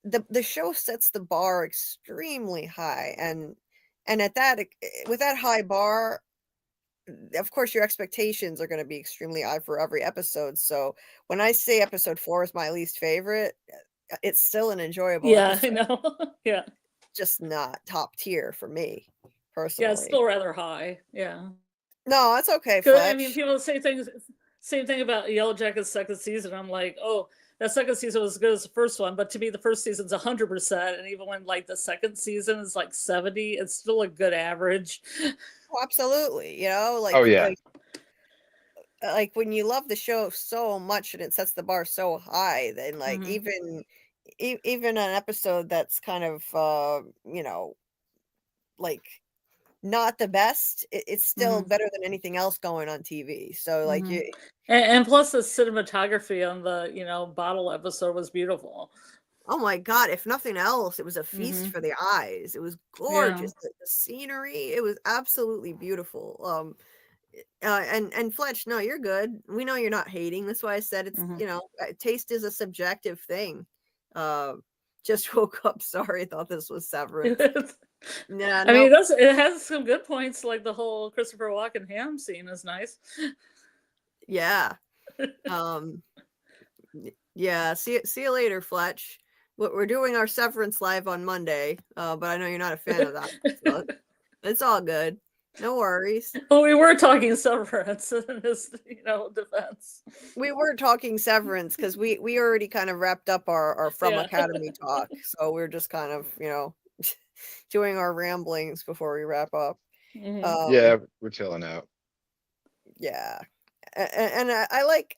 the show sets the bar extremely high, and at that, with that high bar, of course, your expectations are going to be extremely high for every episode. So when I say episode 4 is my least favorite, it's still an enjoyable episode. I know. Yeah. Just not top tier for me personally. Yeah, it's still rather high. Yeah. No, that's okay, 'Cause, Fletch. I mean, people say same thing about Yellow Jacket's second season. I'm like, oh, that second season was as good as the first one, but to me, the first season's 100%, and even when like the second season is like 70, it's still a good average. Oh, absolutely. Like, Oh yeah. like when you love the show so much and it sets the bar so high, then like even an episode that's kind of like not the best, it's still better than anything else going on TV. So like and plus the cinematography on the bottle episode was beautiful. oh my God, if nothing else, it was a feast for the eyes. It was gorgeous. The scenery, it was absolutely beautiful. And Fletch, no, you're good. We know you're not hating. That's why I said it's taste is a subjective thing. Just woke up. Sorry, thought this was Severance. Yeah, I mean, it has some good points, like the whole Christopher Walken ham scene is nice. Yeah. Yeah. See you later, Fletch. We're doing our Severance live on Monday, but I know you're not a fan of that. So it's all good. No worries. Well, we were talking Severance in his, defense. We were talking Severance because we already kind of wrapped up our FROMACADEMY talk, so we're just kind of doing our ramblings before we wrap up. Yeah, we're chilling out. Yeah, and I like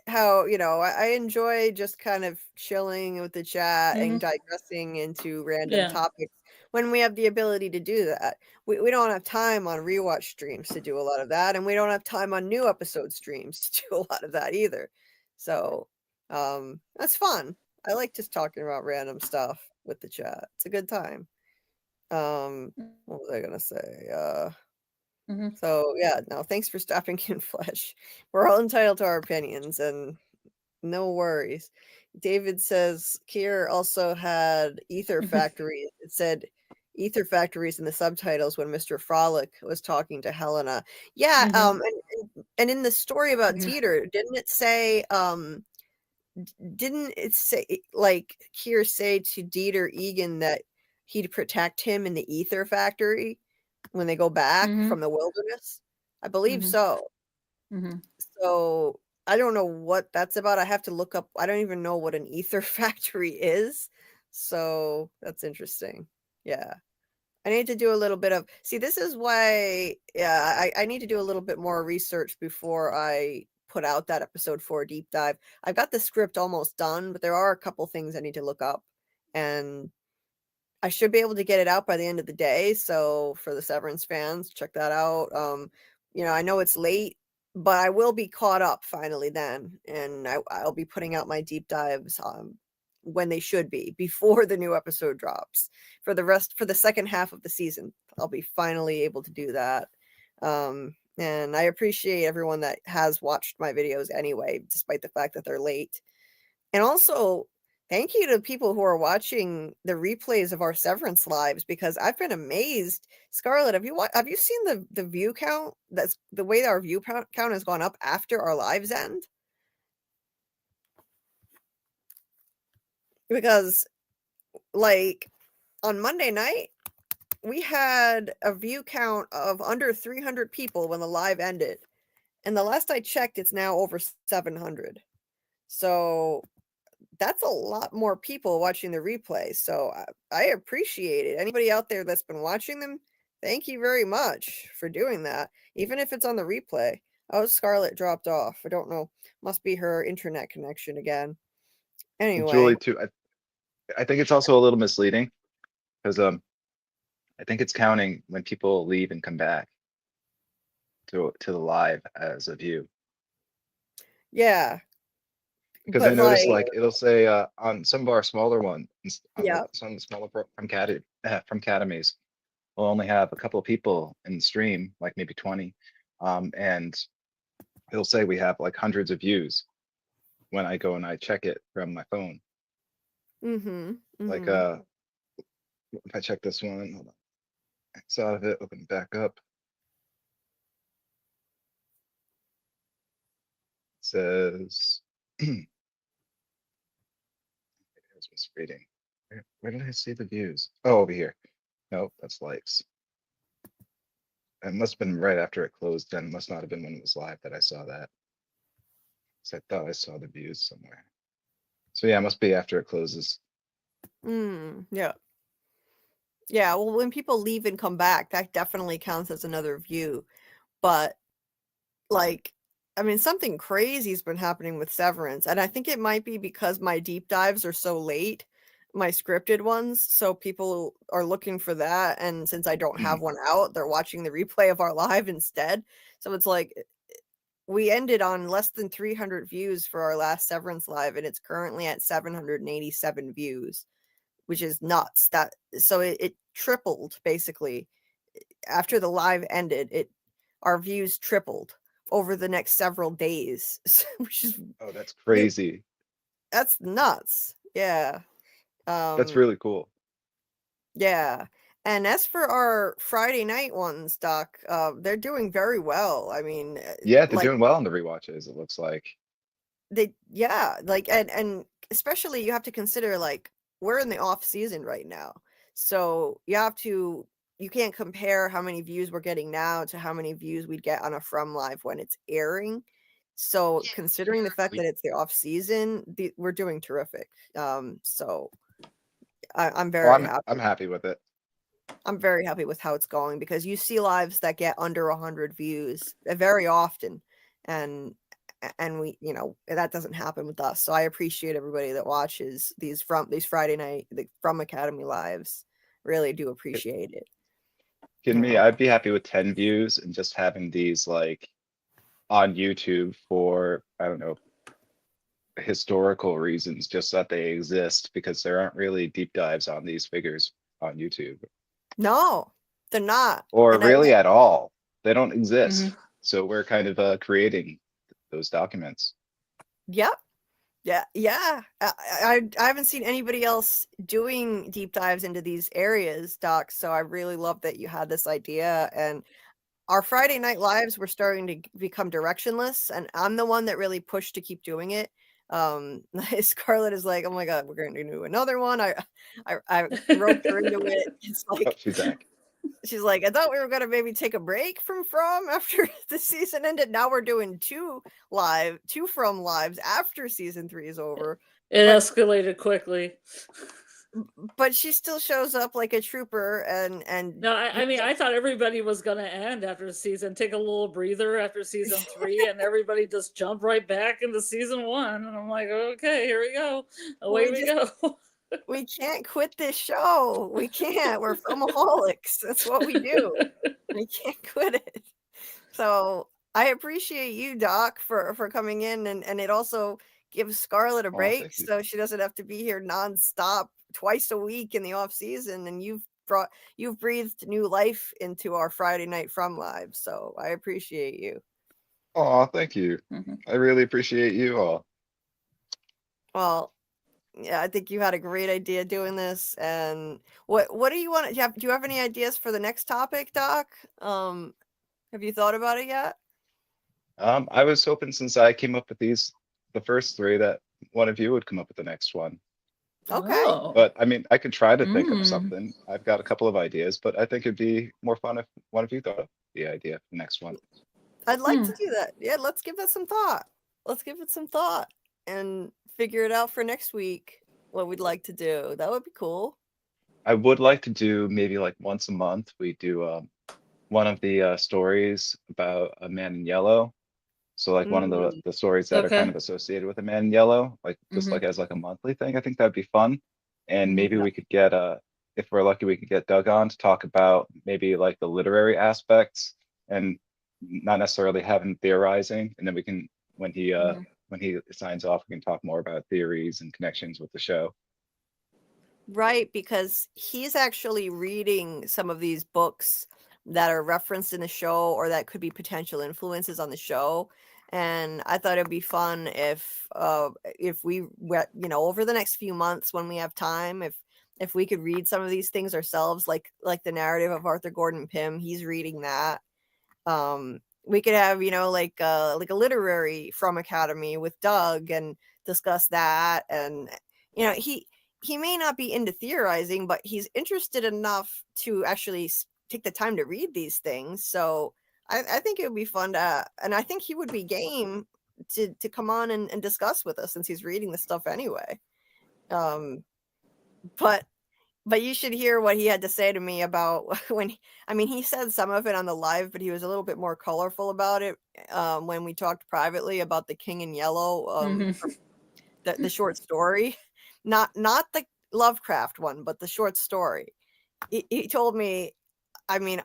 how I enjoy just kind of chilling with the chat and digressing into random topics when we have the ability to do that. We don't have time on rewatch streams to do a lot of that, and we don't have time on new episode streams to do a lot of that either. So that's fun. I like just talking about random stuff with the chat. It's a good time. What was I gonna say? So yeah, no, thanks for stopping in, Flesh. We're all entitled to our opinions, and no worries. David says Kier also had ether factories. It said ether factories in the subtitles when Mr. Frolic was talking to Helena. Yeah, and in the story about Dieter, didn't it say like Kier say to Dieter Egan that he'd protect him in the ether factory when they go back from the wilderness? I believe so. So I don't know what that's about. I have to look up. I don't even know what an ether factory is. So that's interesting. Yeah. I need to do a little bit of, see, this is why, yeah, I need to do a little bit more research before I put out that episode 4 deep dive. I've got the script almost done, but there are a couple things I need to look up, and I should be able to get it out by the end of the day. So for the Severance fans, check that out. I know it's late, but I will be caught up finally then, and I'll be putting out my deep dives when they should be, before the new episode drops. For the second half of the season, I'll be finally able to do that. And I appreciate everyone that has watched my videos anyway, despite the fact that they're late. And also, thank you to people who are watching the replays of our Severance lives, because I've been amazed. Scarlett, have you seen the view count? That's the way our view count has gone up after our lives end. Because, like, on Monday night, we had a view count of under 300 people when the live ended. And the last I checked, it's now over 700. So that's a lot more people watching the replay. So I appreciate it. Anybody out there that's been watching them, thank you very much for doing that. Even if it's on the replay. Oh, Scarlett dropped off. I don't know. Must be her internet connection again. And Anyway. Julie too. I think it's also a little misleading because I think it's counting when people leave and come back to the live as a view. Yeah. Because I noticed like it'll say on some of our smaller ones, some of the smaller from academies, we'll only have a couple of people in the stream, like maybe 20, and it'll say we have like hundreds of views when I go and I check it from my phone. Like if I check this one, hold on, X out of it, open it back up. It says. I was misreading. Where did I see the views? Oh, over here. Nope, that's likes. It must have been right after it closed, then. It must not have been when it was live that I saw that. So I thought I saw the views somewhere. So yeah, it must be after it closes. Yeah. Yeah, well, when people leave and come back, that definitely counts as another view. But, like, I mean, something crazy's been happening with Severance, and I think it might be because my deep dives are so late, my scripted ones, so people are looking for that, and since I don't have one out, they're watching the replay of our live instead. So it's like, we ended on less than 300 views for our last Severance live, and it's currently at 787 views, which is nuts. So it tripled basically after the live ended. Our views tripled over the next several days, which is that's crazy. That's nuts. Yeah. That's really cool. Yeah. And as for our Friday night ones, Doc, they're doing very well. I mean, yeah, they're doing well on the rewatches, it looks like. And especially you have to consider, like, we're in the off season right now. So you can't compare how many views we're getting now to how many views we'd get on a From Live when it's airing. So considering the fact that it's the off season, we're doing terrific. So I'm very happy. I'm happy with it. I'm very happy with how it's going, because you see lives that get under 100 views very often, and we, that doesn't happen with us. So I appreciate everybody that watches these Friday night, the FROMACADEMY lives. Really do appreciate it. Kidding me? I'd be happy with 10 views and just having these like on YouTube for, I don't know, historical reasons, just that they exist, because there aren't really deep dives on these figures on YouTube. No, they're not. Or really at all. They don't exist. So we're kind of creating those documents. Yep. Yeah. I haven't seen anybody else doing deep dives into these areas, Doc. So I really love that you had this idea. And our Friday night lives were starting to become directionless, and I'm the one that really pushed to keep doing it. Scarlett is like, oh my god, we're going to do another one. I roped her into it. It's like, she's back. she's like, I thought we were gonna maybe take a break from after the season ended. Now we're doing two from lives after season 3 is over. It But escalated quickly. but she still shows up like a trooper and No, I mean, I thought everybody was going to end after take a little breather after season 3, and everybody just jumped right back into season 1. And I'm like, okay, here we go. Away we go. we can't quit this show. We can't. We're FROMAHolics. That's what we do. We can't quit it. So I appreciate you, Doc, for coming in, and it also gives Scarlett a Oh, break, thank you. so she doesn't have to be here nonstop twice a week in the off season. And you've breathed new life into our Friday night from live. So I appreciate you. Oh, thank you. Mhm. I really appreciate you all. Well, yeah, I think you had a great idea doing this. And what do you want? Do you have any ideas for the next topic, Doc? Have you thought about it yet? I was hoping since I came up with the first 3, that one of you would come up with the next one. Okay. Oh. But I mean, I could try to think of Mm. something. I've got a couple of ideas, but I think it'd be more fun if one of you thought of the idea for the next one. I'd like to do that. Yeah, let's give it some thought. Let's give it some thought and figure it out for next week what we'd like to do. That would be cool. I would like to do maybe like once a month, we do one of the stories about a man in yellow. So like one of Mm, the stories that are kind Okay. of associated with a man in yellow, like just Mhm. like as like a monthly thing. I think that'd be fun. And Mhm. maybe Yeah. we could get if we're lucky, we could get Doug on to talk about maybe like the literary aspects and not necessarily have him theorizing. And then we can, Mhm. when he signs off, we can talk more about theories and connections with the show. Right, because he's actually reading some of these books that are referenced in the show or that could be potential influences on the show. And I thought it'd be fun if we over the next few months when we have time, if we could read some of these things ourselves, like the narrative of Arthur Gordon Pym, he's reading that. We could have, like a literary from Academy with Doug and discuss that. And he may not be into theorizing, but he's interested enough to actually take the time to read these things. So I think it would be fun and I think he would be game to come on and discuss with us since he's reading the stuff anyway. But you should hear what he had to say to me about he said some of it on the live, but he was a little bit more colorful about it when we talked privately about the King in Yellow, Mhm. the short story, not the Lovecraft one, but the short story. He told me, I mean,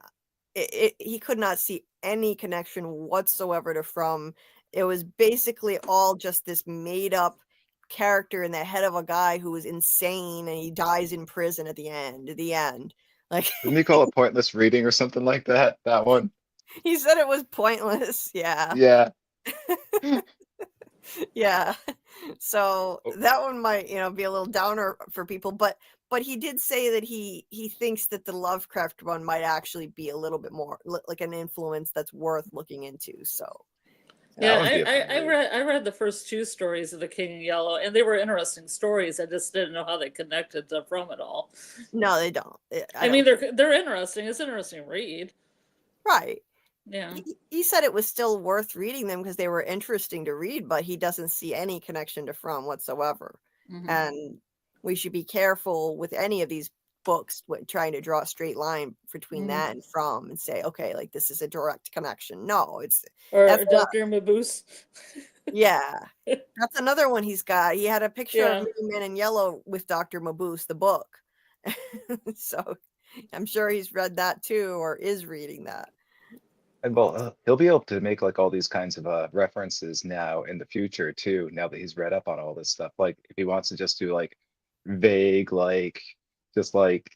he could not see any connection whatsoever to From. It was basically all just this made up character in the head of a guy who was insane and he dies in prison at the end. Like Didn't he call it pointless reading or something like that? That one? he said it was pointless. Yeah. Yeah. Yeah. So Oh, that one might, be a little downer for people, but he did say that he thinks that the Lovecraft one might actually be a little bit more like an influence that's worth looking into. So that Yeah, would be a fun I read. read the first 2 stories of the King in Yellow, and they were interesting stories. I just didn't know how they connected to From it all. no, they don't. I mean, they're interesting. It's an interesting read. Right. Yeah. He said it was still worth reading them because they were interesting to read, but he doesn't see any connection to From whatsoever. Mhm. And we should be careful with any of these books when trying to draw a straight line between that and From and say, okay, like this is a direct connection. No, Or that's not. Dr. Mabuse. Yeah. That's another one he's got. He had a picture of Yeah. Mini Man in Yellow with Dr. Mabuse, the book. So I'm sure he's read that too, or is reading that. And well, he'll be able to make like all these kinds of references now in the future too, now that he's read up on all this stuff. Like if he wants to just do like vague, like just like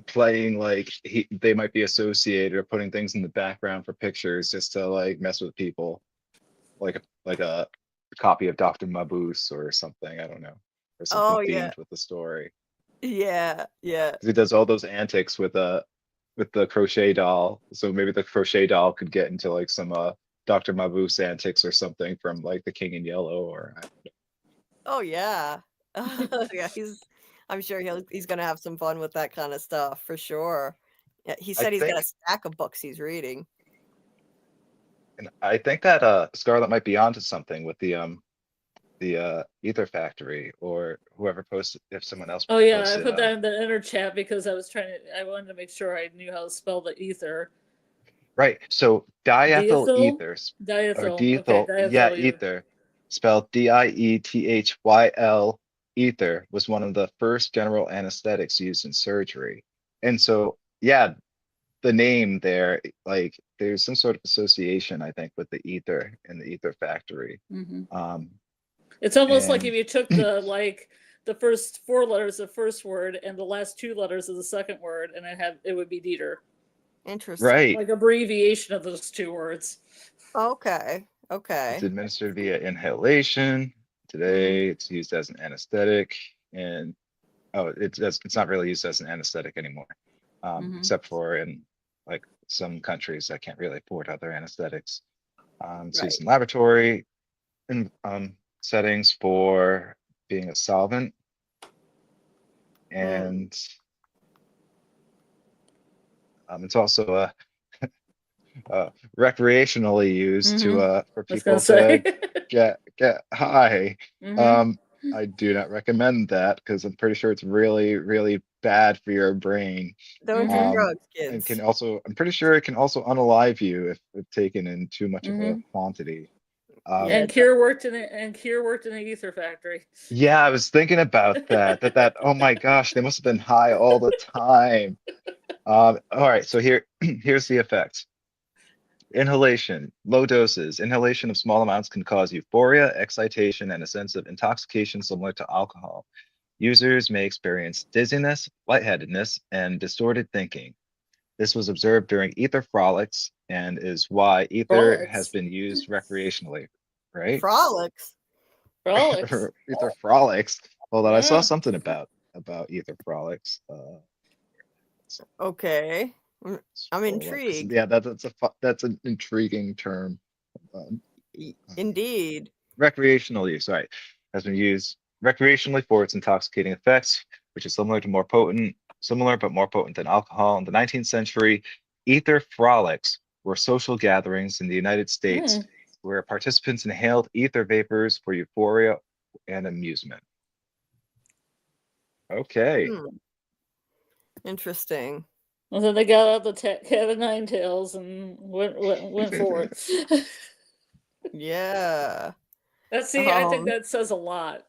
playing like they might be associated or putting things in the background for pictures just to like mess with people, like a copy of Dr. Mabuse or something, I don't know, or something Oh yeah. themed with the story. Yeah. 'Cause he does all those antics with the crochet doll. So maybe the crochet doll could get into like some Dr. Mabuse antics or something from like the King in Yellow or Oh yeah. Yeah, I'm sure he's gonna have some fun with that kind of stuff for sure. Yeah, he I said he's got a think, stack of books he's reading. and I think that Scarlett might be onto something with the Ether Factory, or whoever posted, if someone else Oh yeah, I posted. put that in the inner chat because I wanted to make sure I knew how to spell the ether. Right. So diethyl Diethyl? ethers, or Diethyl. Okay, diethyl, yeah, diethyl, yeah. ether, spelled DIETHYL, ether, was one of the first general anesthetics used in surgery. And so, yeah, the name there, like there's some sort of association, I think, with the ether and the Ether Factory. Hmm. Um, It's almost like if and you took the first 4 letters of the first word and the last 2 letters of the second word, and it would be Dieter. Interesting. right, Like abbreviation of those 2 words. Okay. it's Okay. administered via inhalation. Today, it's used as an anesthetic, and oh, it's not really used as an anesthetic anymore, Hmm. except for in like some countries that can't really afford other anesthetics. It's Right. used in laboratory and settings for being a solvent, and it's also recreationally used to Hmm. for I was gonna people say. to get high. Hmm. I do not recommend that because I'm pretty sure it's really, really bad for your brain. Don't do Hmm. drugs, And kids. can also, I'm pretty sure it can also unalive you if taken in too much of a Hmm. quantity. Yeah. And Kier worked in the ether factory. Yeah, I was thinking about that, oh my gosh, they must have been high all the time. All right, so here's the effects. Inhalation, low doses. Inhalation of small amounts can cause euphoria, excitation, and a sense of intoxication similar to alcohol. Users may experience dizziness, lightheadedness, and distorted thinking. This was observed during ether frolics and is why ether has Frolics. been used recreationally, right? Frolics. Frolics. Ether frolics. Hold on, I saw Yeah. something about ether frolics. Okay. I'm Scroll up, 'cause, intrigued. yeah, that's an intriguing term. Um, Indeed. Recreational use, right, has been used recreationally for its intoxicating effects, which is similar but more potent than alcohol. In the 19th century, ether frolics were social gatherings in the United States Mm. where participants inhaled ether vapors for euphoria and amusement. Okay. Hmm. Interesting. And then they got out the cat of nine tails and went for it. Yeah. I think that says a lot.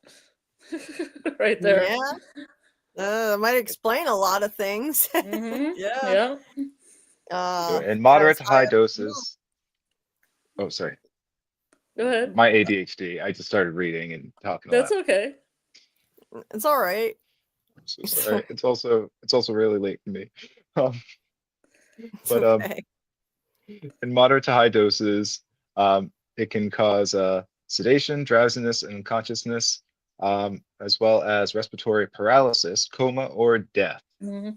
Right there. Yeah. That might explain a lot of things. Hmm. Yeah. Yeah. So in Yeah. moderate to high doses, oh, sorry, Go ahead. my ADHD, I just started reading and talking a That's lot. okay. It's all right. I'm so sorry. It's also really late for me. Um, It's but okay. in moderate to high doses, it can cause sedation, drowsiness, and unconsciousness, as well as respiratory paralysis, coma, or death. Hmm.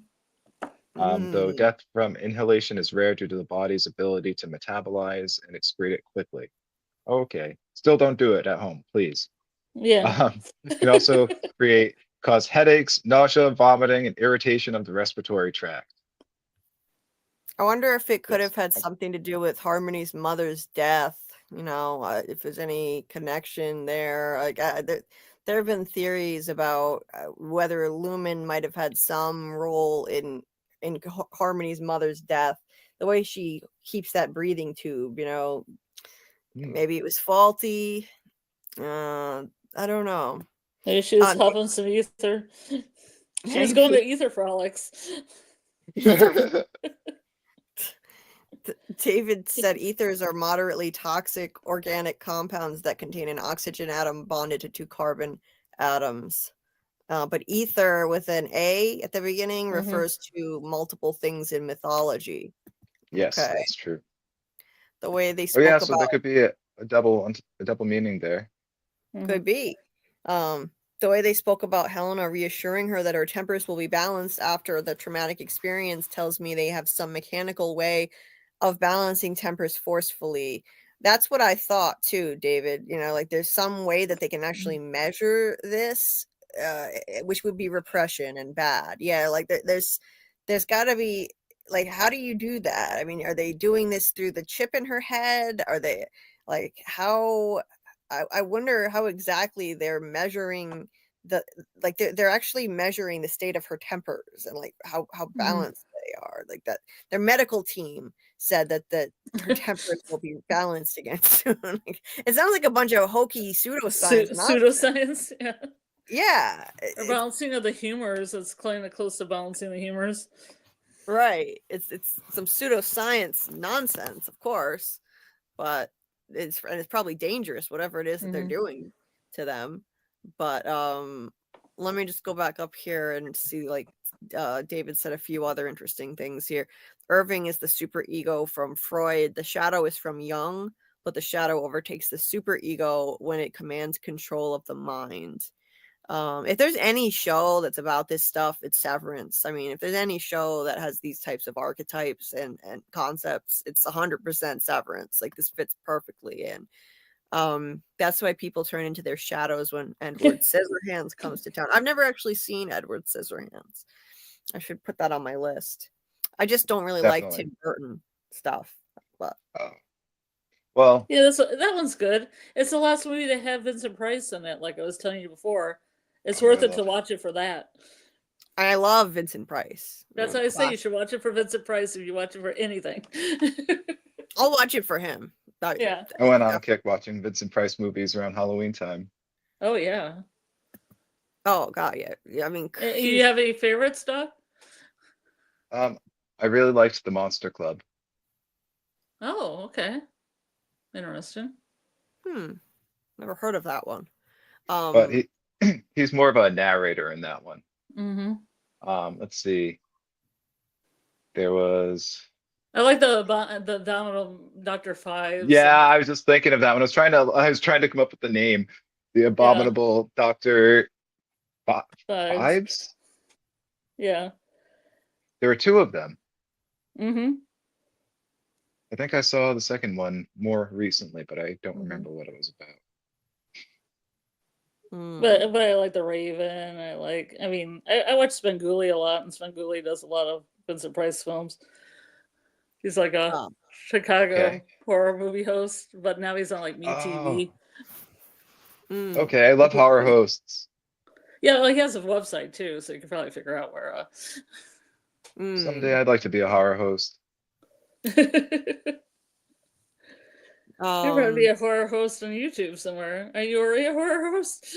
Though Mm. death from inhalation is rare due to the body's ability to metabolize and excrete it quickly. Okay, still don't do it at home, please. Yeah. Can also cause headaches, nausea, vomiting, and irritation of the respiratory tract. I wonder if it could Yes. have had something to do with Harmony's mother's death. If there's any connection there. There have been theories about whether Lumen might have had some role in Harmony's mother's death. The way she keeps that breathing tube, Hmm. maybe it was faulty. I don't know. Maybe she was Um, huffing some ether. She was going maybe to ether frolics. ether. David said ethers are moderately toxic organic compounds that contain an oxygen atom bonded to 2 carbon atoms. But ether with an A at the beginning Hmm. refers to multiple things in mythology. Yes, Okay. that's true. The way they Oh yeah, spoke so about there could be a double meaning there. could be. The way they spoke about Helena reassuring her that her tempers will be balanced after the traumatic experience tells me they have some mechanical way of balancing tempers forcefully. That's what I thought too, David. Like there's some way that they can actually measure this which would be repression and bad. Yeah, like there's got to be, like, how do you do that? I mean, are they doing this through the chip in her head? Are they, like, how? I wonder how exactly they're measuring the, like, they're actually measuring the state of her tempers and like how balanced they are. Like, that their medical team said that her tempers will be balanced again soon. Like, it sounds like a bunch of hokey pseudoscience nonsense. Pseudoscience, yeah. Yeah, Or balancing of the humors. It's kind of close to balancing the humors. right. It's some pseudoscience nonsense, of course, but it's probably dangerous, whatever it is that they're doing to them. But let me just go back up here and see, like, David said a few other interesting things here. Irving is the super ego from Freud. The shadow is from Jung, but the shadow overtakes the super ego when it commands control of the mind. If there's any show that's about this stuff, it's Severance. I mean, if there's any show that has these types of archetypes and concepts, it's 100% Severance. Like, this fits perfectly in. That's why people turn into their shadows when Edward Scissorhands comes to town. I've never actually seen Edward Scissorhands. I should put that on my list. I just don't really like Definitely. Tim Burton stuff. But Oh. Well, Yeah, that one's good. It's the last movie to have Vincent Price in it, like I was telling you before. It's Oh, worth I it to love watch it for that. I love Vincent Price. That's how I say you should watch it for Vincent Price if you watch it for anything. I'll watch it for him. Yeah. I went on a kick watching Vincent Price movies around Halloween time. Oh yeah. Oh god, yeah. I mean, You have any favorites, Doc? I really liked The Monster Club. Oh, okay. Interesting. Never heard of that one. But he's more of a narrator in that one. Mm-hmm. Let's see. There was. I like the Domino Dr. Fives. Yeah, I was just thinking of that one. I was trying to come up with the name. The Abominable Dr. Fives. Yeah. There were two of them. Mm-hmm. I think I saw the second one more recently, but I don't remember what it was about. But I like The Raven. I watch Svengoolie a lot, and Svengoolie does a lot of Vincent Price films. He's like a Chicago horror movie host, but now he's on like MeTV. Okay, I love horror hosts. Yeah, well, he has a website too, so you can probably figure out where. Someday I'd like to be a horror host. You're going to be a horror host on YouTube somewhere. Are you already a horror host?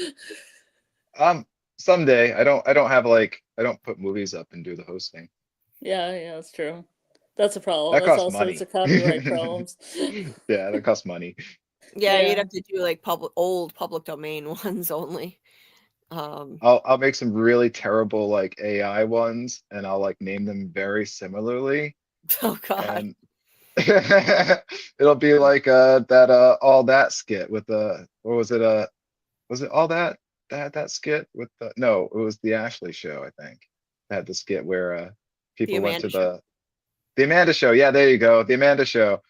Someday. I don't put movies up and do the hosting. Yeah, that's true. That's a problem. That That's costs also money. it's a copyright problems. Yeah, that costs money. Yeah, you'd have to do like old public domain ones only. I'll make some really terrible like AI ones, and I'll like name them very similarly. Oh god. And it'll be like that all that skit with the what was it was it all that skit with the no, it was the Ashley show, I think. It had the skit where people went to the Amanda show. Yeah, there you go. The Amanda show.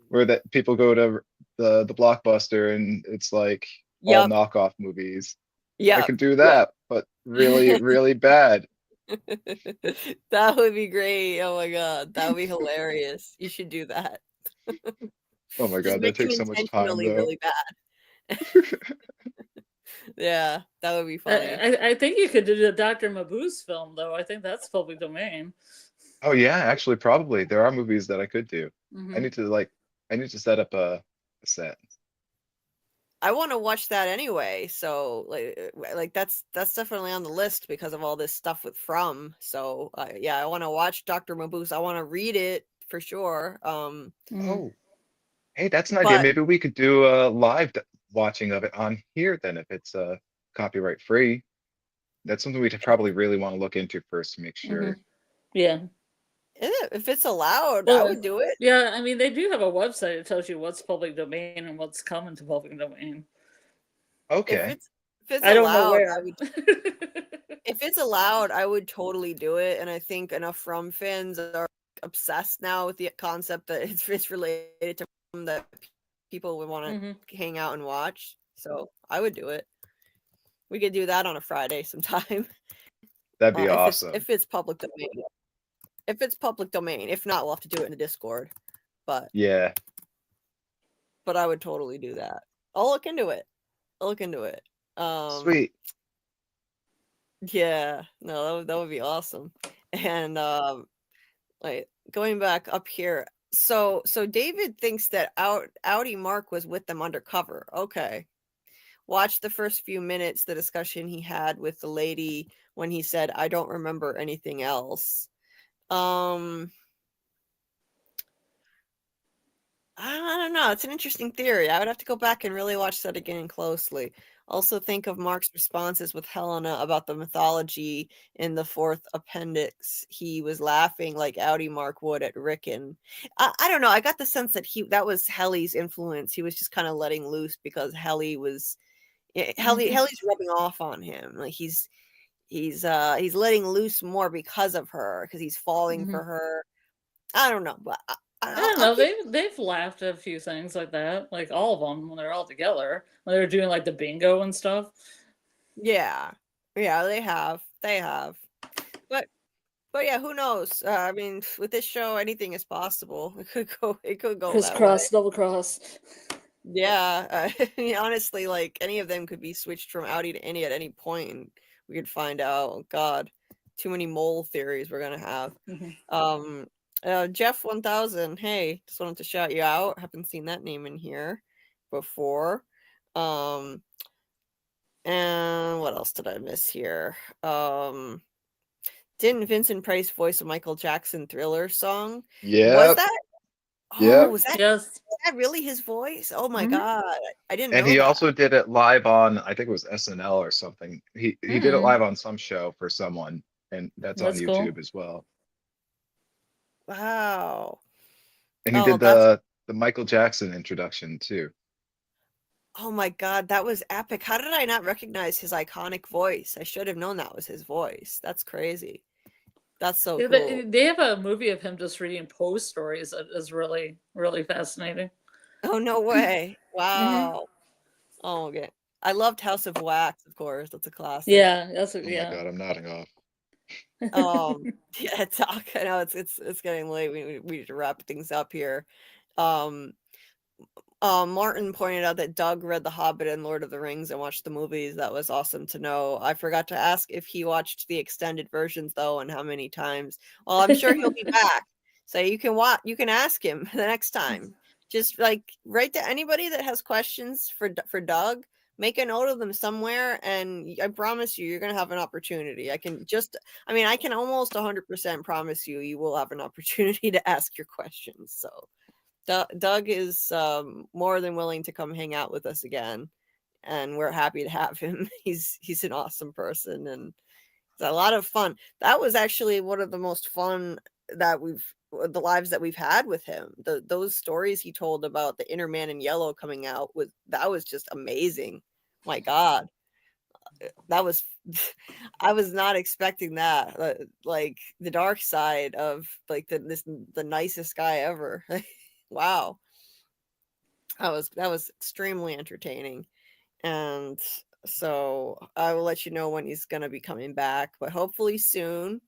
Where that people go to the Blockbuster and it's like all knockoff movies. Yeah. I can do that, but really, really bad. That would be great. Oh my god, that would be hilarious. You should do that. Oh my god, that takes so much time though. Really bad. Yeah, that would be funny. I think you could do the Dr. Mabuse film though. I think that's public domain. Oh yeah, actually, probably there are movies that I could do. I need to set up a set. I want to watch that anyway, so like that's definitely on the list because of all this stuff with From. So yeah, I want to watch Dr. Mabuse. I want to read it for sure. Oh, hey, that's an idea. Maybe we could do a live watching of it on here then, if it's copyright free. That's something we'd probably really want to look into first to make sure. Yeah. If it's allowed, I would do it. Yeah, I mean, they do have a website that tells you what's public domain and what's coming to public domain. Okay. If it's I don't allowed, know where. If it's allowed, I would totally do it. And I think enough From fans are obsessed now with the concept that it's related to From that people would want to hang out and watch. So I would do it. We could do that on a Friday sometime. That'd be awesome. If it's public domain. If it's public domain. If not, we'll have to do it in the Discord. But yeah. But I would totally do that. I'll look into it. Sweet. Yeah, no, that would be awesome. And like going back up here, so David thinks that Audi Mark was with them undercover. Okay. Watch the first few minutes, the discussion he had with the lady when he said, "I don't remember anything else." I don't know. It's an interesting theory. I would have to go back and really watch that again closely. Also, think of Mark's responses with Helena about the mythology in the fourth appendix. He was laughing like Audi Mark would at Rickon. I don't know. I got the sense that that was Helly's influence. He was just kind of letting loose because Helly was Helly's rubbing off on him. Like he's letting loose more because of her, because he's falling for her. I don't know, but I don't know. They've laughed at a few things like that, like all of them when they're all together, when they're doing like the bingo and stuff. Yeah, they have, but yeah, who knows? I mean, with this show, anything is possible. It could go crisscross, double cross. Yeah, I mean, honestly, like any of them could be switched from Audi to Innie at any point, and we could find out. Oh, God, too many mole theories we're gonna have. Jeff 1000, hey, just wanted to shout you out. Haven't seen that name in here before. And what else did I miss here? Didn't Vincent Price voice a Michael Jackson Thriller song? Yeah. Was that? Yeah. Was that really his voice? Oh my God. I didn't know. And he also did it live on, I think it was SNL or something. He did it live on some show for someone, and that's on YouTube as well. Wow. And he did the Michael Jackson introduction too. Oh my God, that was epic. How did I not recognize his iconic voice? I should have known that was his voice. That's crazy. That's so cool. They have a movie of him just reading Poe stories that is really, really fascinating. Oh, no way. Wow. Oh, okay. I loved House of Wax, of course. That's a classic. Yeah, oh my God, I'm nodding off. Yeah, I know it's getting late. We need to wrap things up here. Martin pointed out that Doug read The Hobbit and Lord of the Rings and watched the movies. That was awesome to know. I forgot to ask if he watched the extended versions though, and how many times. Well, I'm sure he'll be back, so you can ask him the next time. Just like write to anybody that has questions for Doug. Make a note of them somewhere, and I promise you're going to have an opportunity. I can almost 100% promise you will have an opportunity to ask your questions. So Doug is more than willing to come hang out with us again, and we're happy to have him. He's an awesome person, and it's a lot of fun. That was actually one of the most fun the lives that we've had with him. Those stories he told about the Inner Man in Yellow coming out that was just amazing. My God, I was not expecting that. Like the dark side of like the nicest guy ever. Wow, that was extremely entertaining, and so I will let you know when he's gonna be coming back, but hopefully soon.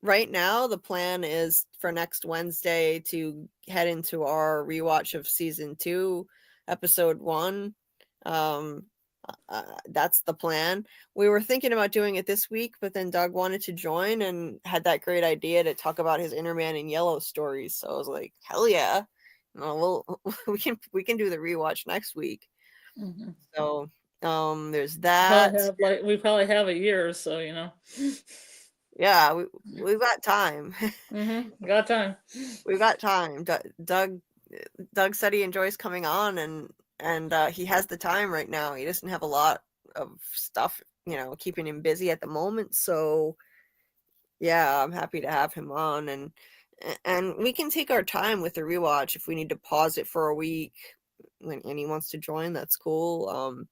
Right now, the plan is for next Wednesday to head into our rewatch of season 2, episode 1. That's the plan. We were thinking about doing it this week, but then Doug wanted to join and had that great idea to talk about his Inner Man in Yellow stories. So I was like, hell yeah. We can do the rewatch next week. So there's that. We probably have a year or so, you know. Yeah, we've got time. Got time. We've got time. Doug said he enjoys coming on, and he has the time right now. He doesn't have a lot of stuff, keeping him busy at the moment. So yeah, I'm happy to have him on, and we can take our time with the rewatch. If we need to pause it for a week and he wants to join, that's cool.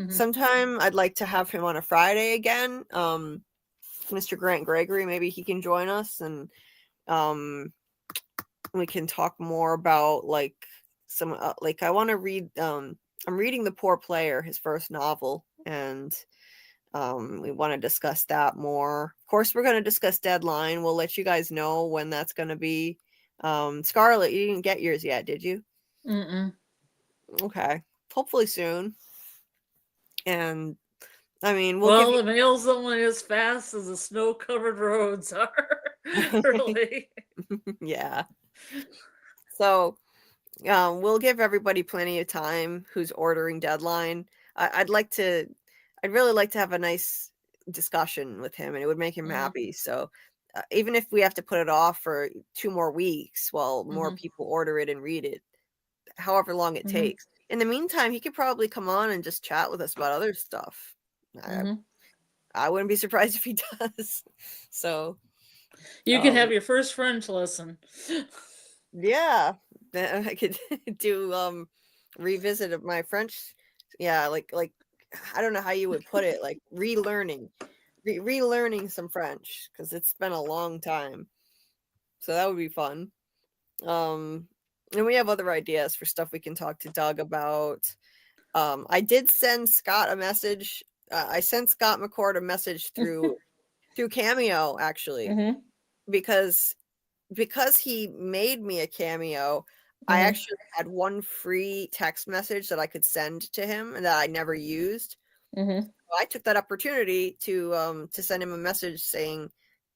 Sometime I'd like to have him on a Friday again. Mr. Grant Gregory, maybe he can join us, and we can talk more about like some I want to read. I'm reading The Poor Player, his first novel. and we want to discuss that more. Of course, we're going to discuss deadline. We'll let you guys know when that's going to be. Scarlett, you didn't get yours yet, did you? Mm-mm. Okay, hopefully soon. And I mean, we'll give Well, the mail's only as fast as the snow-covered roads are. Really. yeah. So we'll give everybody plenty of time who's ordering deadline. I'd really like to have a nice discussion with him, and it would make him happy. So even if we have to put it off for 2 more weeks while more people order it and read it, however long it takes. In the meantime, he could probably come on and just chat with us about other stuff. I wouldn't be surprised if he does. So you can have your first French lesson. Yeah, I could do revisit of my French. Yeah, like I don't know how you would put it, like relearning some French because it's been a long time. So that would be fun. And we have other ideas for stuff we can talk to Doug about. I did send Scott a message. I sent Scott McCord a message through Cameo actually because he made me a Cameo. I actually had one free text message that I could send to him and that I never used. So I took that opportunity to send him a message saying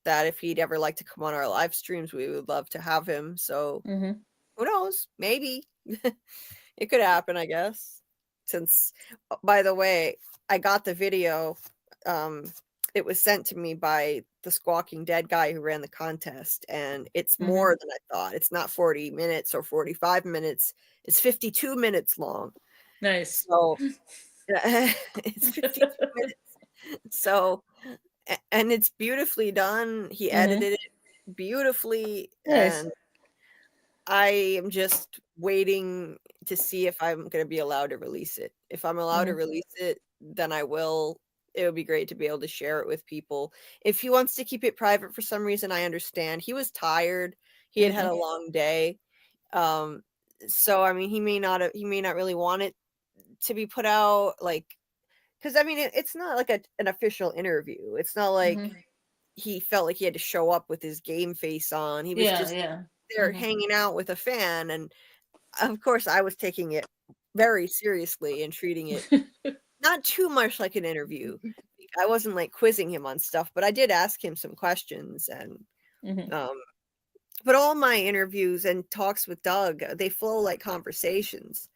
that if he'd ever like to come on our live streams, we would love to have him. So who knows? Maybe it could happen, I guess. Since, by the way, I got the video. It was sent to me by the Squawking Dead guy who ran the contest, and it's more than I thought. It's not 40 minutes or 45 minutes. It's 52 minutes long. Nice. So it's 52 minutes. So, and it's beautifully done. He edited it beautifully. Nice. And I am just waiting to see if I'm going to be allowed to release it. If I'm allowed to release it, then I will. It would be great to be able to share it with people. If he wants to keep it private for some reason, I understand. He was tired. He had had a long day. So I mean, he may not really want it to be put out, like, because I mean, it's not like an official interview. It's not like he felt like he had to show up with his game face on. He was just there hanging out with a fan, and of course, I was taking it very seriously and treating it not too much like an interview. I wasn't like quizzing him on stuff, but I did ask him some questions, and but all my interviews and talks with Doug, they flow like conversations.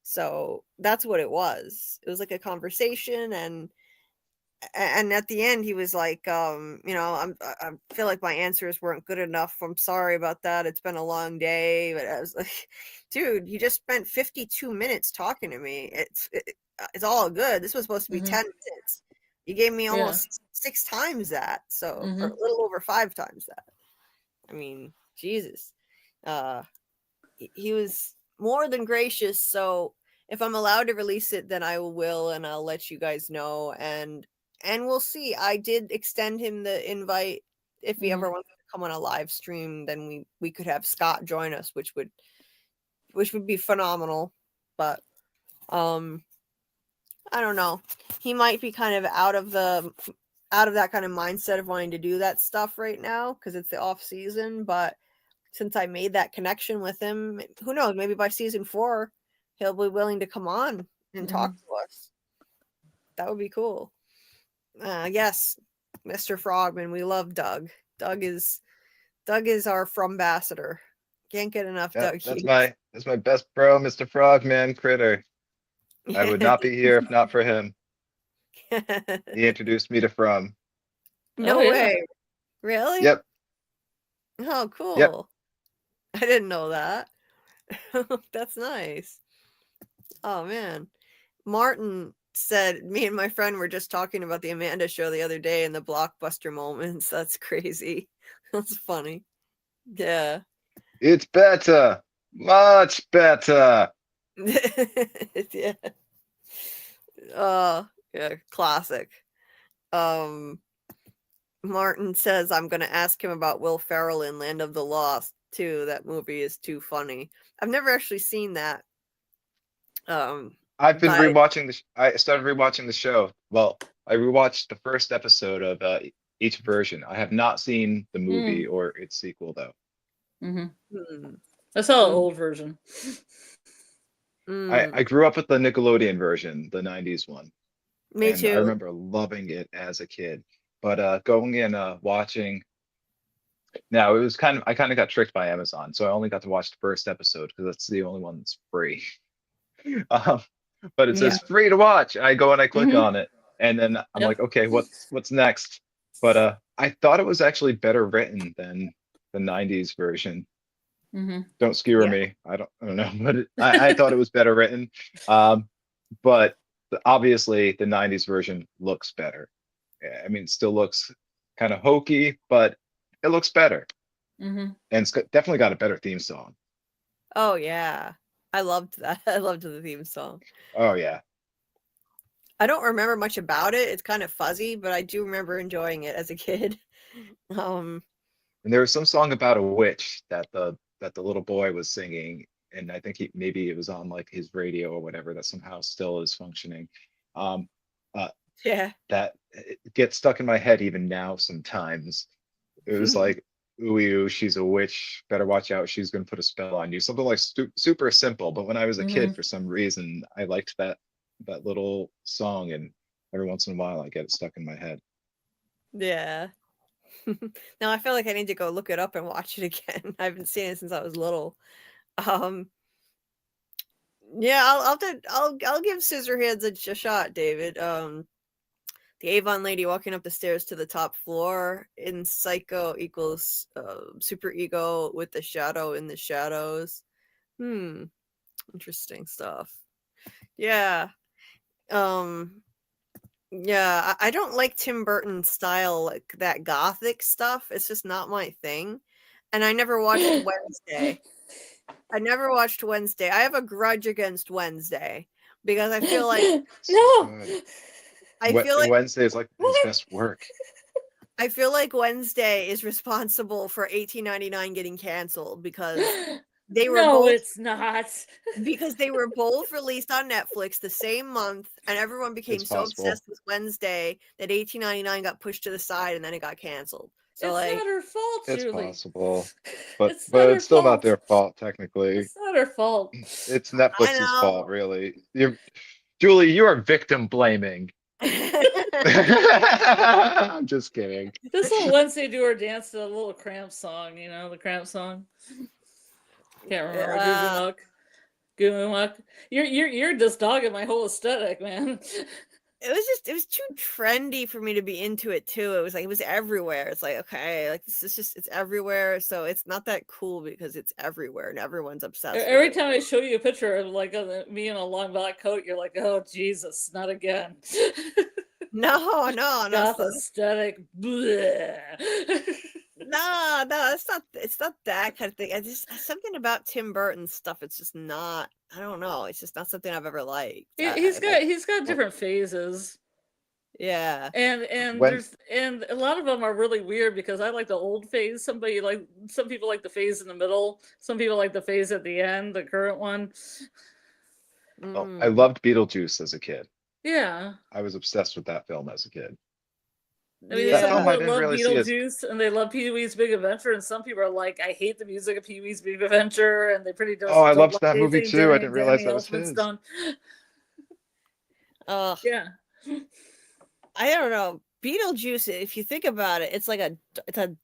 So that's what it was. It was like a conversation, and at the end he was like, I feel like my answers weren't good enough. I'm sorry about that. It's been a long day. But I was like, dude, you just spent 52 minutes talking to me. It's all good. This was supposed to be 10 minutes. You gave me almost 6 times that. So or a little over 5 times that. I mean, Jesus. He was more than gracious. So if I'm allowed to release it, then I will, and I'll let you guys know. And we'll see. I did extend him the invite. If he ever wants to come on a live stream, then we could have Scott join us, which would be phenomenal. But I don't know. He might be kind of out of that kind of mindset of wanting to do that stuff right now because it's the off season. But since I made that connection with him, who knows? Maybe by season 4, he'll be willing to come on and talk to us. That would be cool. Yes, Mr. Frogman, we love Doug. Doug is our Frombassador. Can't get enough Doug. That's my best bro, Mr. Frogman Critter. I would not be here if not for him. He introduced me to From. No way. Really? Yep. Oh, cool. Yep. I didn't know that. That's nice. Oh, man. Martin said, me and my friend were just talking about the Amanda show the other day and the blockbuster moments. That's crazy. That's funny. Yeah. It's better. Much better. Yeah. Yeah, classic. Martin says I'm gonna ask him about Will Ferrell in Land of the Lost too. That movie is too funny. I've never actually seen that. I've been But rewatching I started rewatching the show. Well, I rewatched the first episode of each version. I have not seen the movie or its sequel though. Mm-hmm. I saw the old version. I grew up with the Nickelodeon version, the 90s one. Me and too. I remember loving it as a kid. But going in watching now, it was I kind of got tricked by Amazon, so I only got to watch the first episode because that's the only one that's free. um, but it says free to watch. I go and I click on it, and then I'm like, okay, what's next? But I thought it was actually better written than the 90s version. Don't skewer me. I don't know, but I thought it was better written. But obviously the 90s version looks better. I mean, it still looks kind of hokey, but it looks better. And it's definitely got a better theme song. Oh yeah, I loved that. I loved the theme song. Oh yeah. I don't remember much about it. It's kind of fuzzy, but I do remember enjoying it as a kid. And there was some song about a witch that the little boy was singing, and I think maybe it was on like his radio or whatever, that somehow still is functioning. Yeah. That it gets stuck in my head even now sometimes. It was like, ooh, she's a witch, better watch out, she's gonna put a spell on you. Something like super simple, but when I was a kid, for some reason, I liked that little song, and every once in a while I get it stuck in my head. Yeah. Now I feel like I need to go look it up and watch it again. I haven't seen it since I was little. Yeah, I'll give Scissorhands a shot, David. The Avon lady walking up the stairs to the top floor in Psycho equals super ego with the shadow in the shadows. Interesting stuff. Yeah. Yeah, I don't like Tim Burton's style, like that gothic stuff. It's just not my thing. And I never watched Wednesday. I have a grudge against Wednesday because I feel like Wednesday is like his best work. I feel like Wednesday is responsible for 1899 getting canceled because they were it's not. Because they were both released on Netflix the same month, and everyone became so obsessed with Wednesday that 1899 got pushed to the side and then it got canceled. So it's not her fault, it's Julie. Possible, but it's still not their fault technically. It's not her fault. It's Netflix's fault, really. Julie, you are victim blaming. I'm just kidding. This little Wednesday do her dance to the little Cramp song, the Cramp song. Can't remember. Goomuck. You're just dogging my whole aesthetic, man. It was too trendy for me to be into it too. It was everywhere. It's like, okay, like this is just, it's everywhere. So it's not that cool because it's everywhere and everyone's obsessed. Every time I show you a picture of like me in a long black coat, you're like, oh Jesus, not again. No, Goth aesthetic. No, it's not that kind of thing. I just, something about Tim Burton's stuff, it's just not, I don't know, it's just not something I've ever liked. He's got different phases. Yeah. And a lot of them are really weird because I like the old phase. Some people like the phase in the middle. Some people like the phase at the end, the current one. Well, I loved Beetlejuice as a kid. Yeah. I was obsessed with that film as a kid. I mean, some people love Beetlejuice and they love Pee-wee's Big Adventure, and some people are like, I hate the music of Pee-wee's Big Adventure, and they pretty don't. Oh, I loved that movie too. I didn't realize that was his. Yeah. I don't know. Beetlejuice, if you think about it, it's a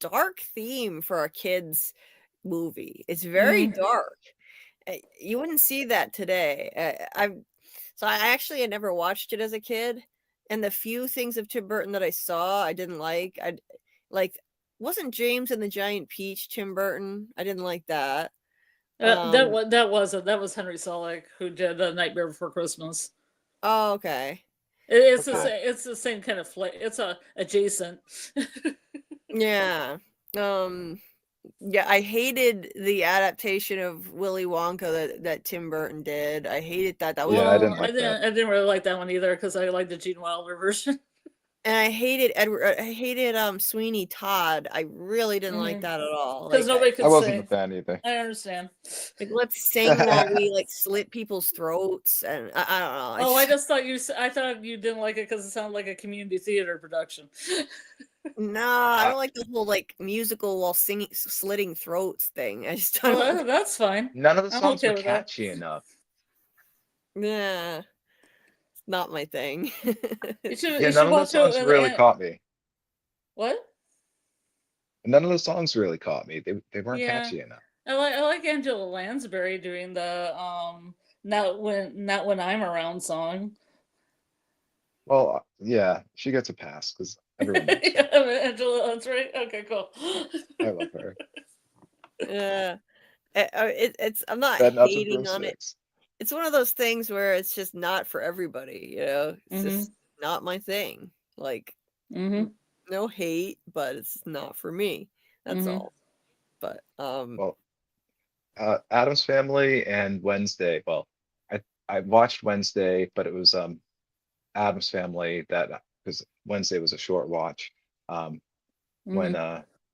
dark theme for a kid's movie. It's very dark. You wouldn't see that today. I actually never watched it as a kid. And the few things of Tim Burton that I saw, I didn't like. Wasn't James and the Giant Peach Tim Burton? I didn't like that. That was Henry Selick who did Nightmare Before Christmas. Oh, okay. It's the same kind of it's adjacent. Yeah. Yeah, I hated the adaptation of Willy Wonka that Tim Burton did. I hated that. That was I didn't like that. I didn't really like that one either because I liked the Gene Wilder version. And I hated Edward. I hated Sweeney Todd. I really didn't like that at all. Because Like, nobody I could wasn't a sing. fan either. I understand. like let's sing while we like slit people's throats, and I don't know. Oh, I just thought I thought you didn't like it because it sounded like a community theater production. Nah, I don't like the whole like musical while singing, slitting throats thing. I just don't. Well, that's fine. None of the I'm songs okay were with that. catchy enough. Yeah, it's not my thing. You should, Yeah, you none should of the watch songs it. really caught me. What? None of the songs really caught me. They weren't Yeah. catchy enough. I like Angela Lansbury doing the not when I'm around song. Well, yeah, she gets a pass because everyone loves her. Yeah, Angela Lansbury. Okay, cool. I love her. Yeah, it's I'm not Bed Nuts and hating on it. Broomsticks. It's one of those things where it's just not for everybody. You know, it's Mhm. just not my thing. Like, Mm-hmm. no hate, but it's not for me. That's Mhm. all. But Well, Addams Family and Wednesday. Well, I watched Wednesday, but it was Addams Family that because Wednesday was a short watch. When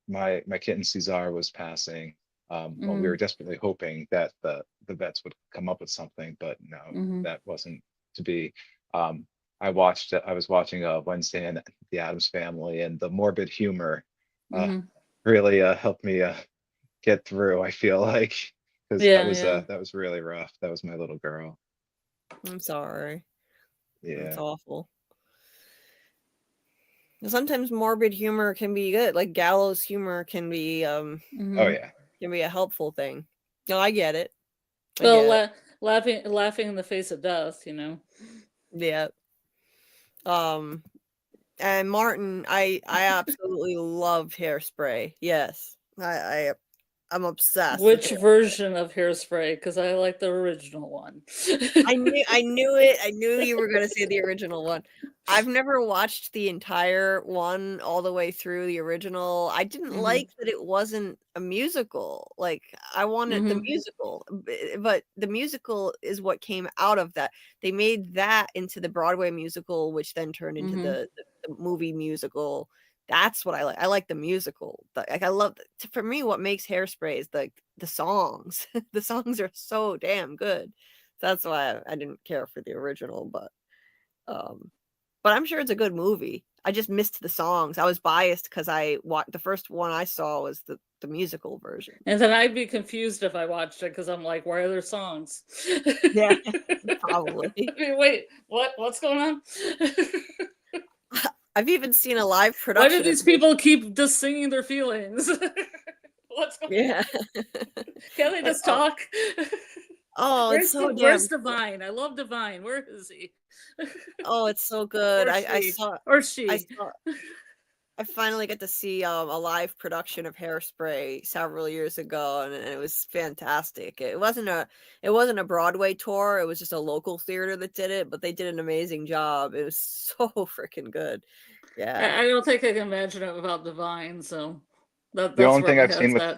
my kitten Cesar was passing, well, we were desperately hoping that the vets would come up with something, but no, that wasn't to be. I was watching Wednesday and the Addams Family, and the morbid humor really helped me get through. I feel like because that was really rough. That was my little girl. I'm sorry. Yeah, It's awful. Sometimes morbid humor can be good. Like gallows humor can be oh yeah, can be a helpful thing. No, I get it. Well, laughing in the face of death, you know. Yeah. And Martin, I absolutely love Hairspray. Yes. I'm obsessed with Which it. version of Hairspray? Because I like the original one. I knew it. I knew you were going to say the original one. I've never watched the entire one all the way through the original. I didn't like that it wasn't a musical. Like I wanted the musical, but the musical is what came out of that. They made that into the Broadway musical, which then turned into the movie musical. That's what I like. I like the musical. Like I love. For me, what makes Hairspray is the songs. The songs are so damn good. That's why I didn't care for the original, but I'm sure it's a good movie. I just missed the songs. I was biased because the first one I saw was the musical version. And then I'd be confused if I watched it because I'm like, why are there songs? Yeah, probably. I mean, wait, what's going on? I've even seen a live Why production. do these people keep just singing their feelings? What's going on? Yeah. Can't they just talk? Oh, it's so Where's Divine? I love Divine. Where is he? Oh, it's so good. I finally got to see a live production of Hairspray several years ago, and it was fantastic. It wasn't a Broadway tour. It was just a local theater that did it, but they did an amazing job. It was so freaking good. Yeah. I don't think I can imagine it without Divine. So that's the only where thing my I've seen head's with at.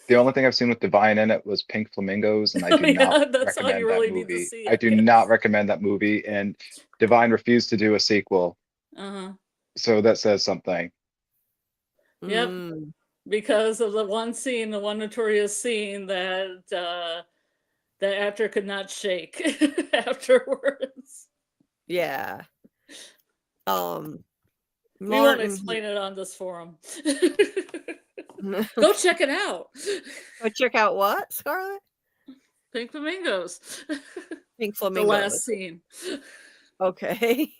the only thing I've seen with Divine in it was Pink Flamingos, and I do not that's all you recommend really that need to movie. see I do not recommend that movie, and Divine refused to do a sequel. So that says something. Yep. Because of the one notorious scene that the actor could not shake afterwards. Yeah. We won't explain it on this forum. Go check it out. Go check out what, Scarlett? Pink Flamingos. Pink Flamingos. The last scene. Okay.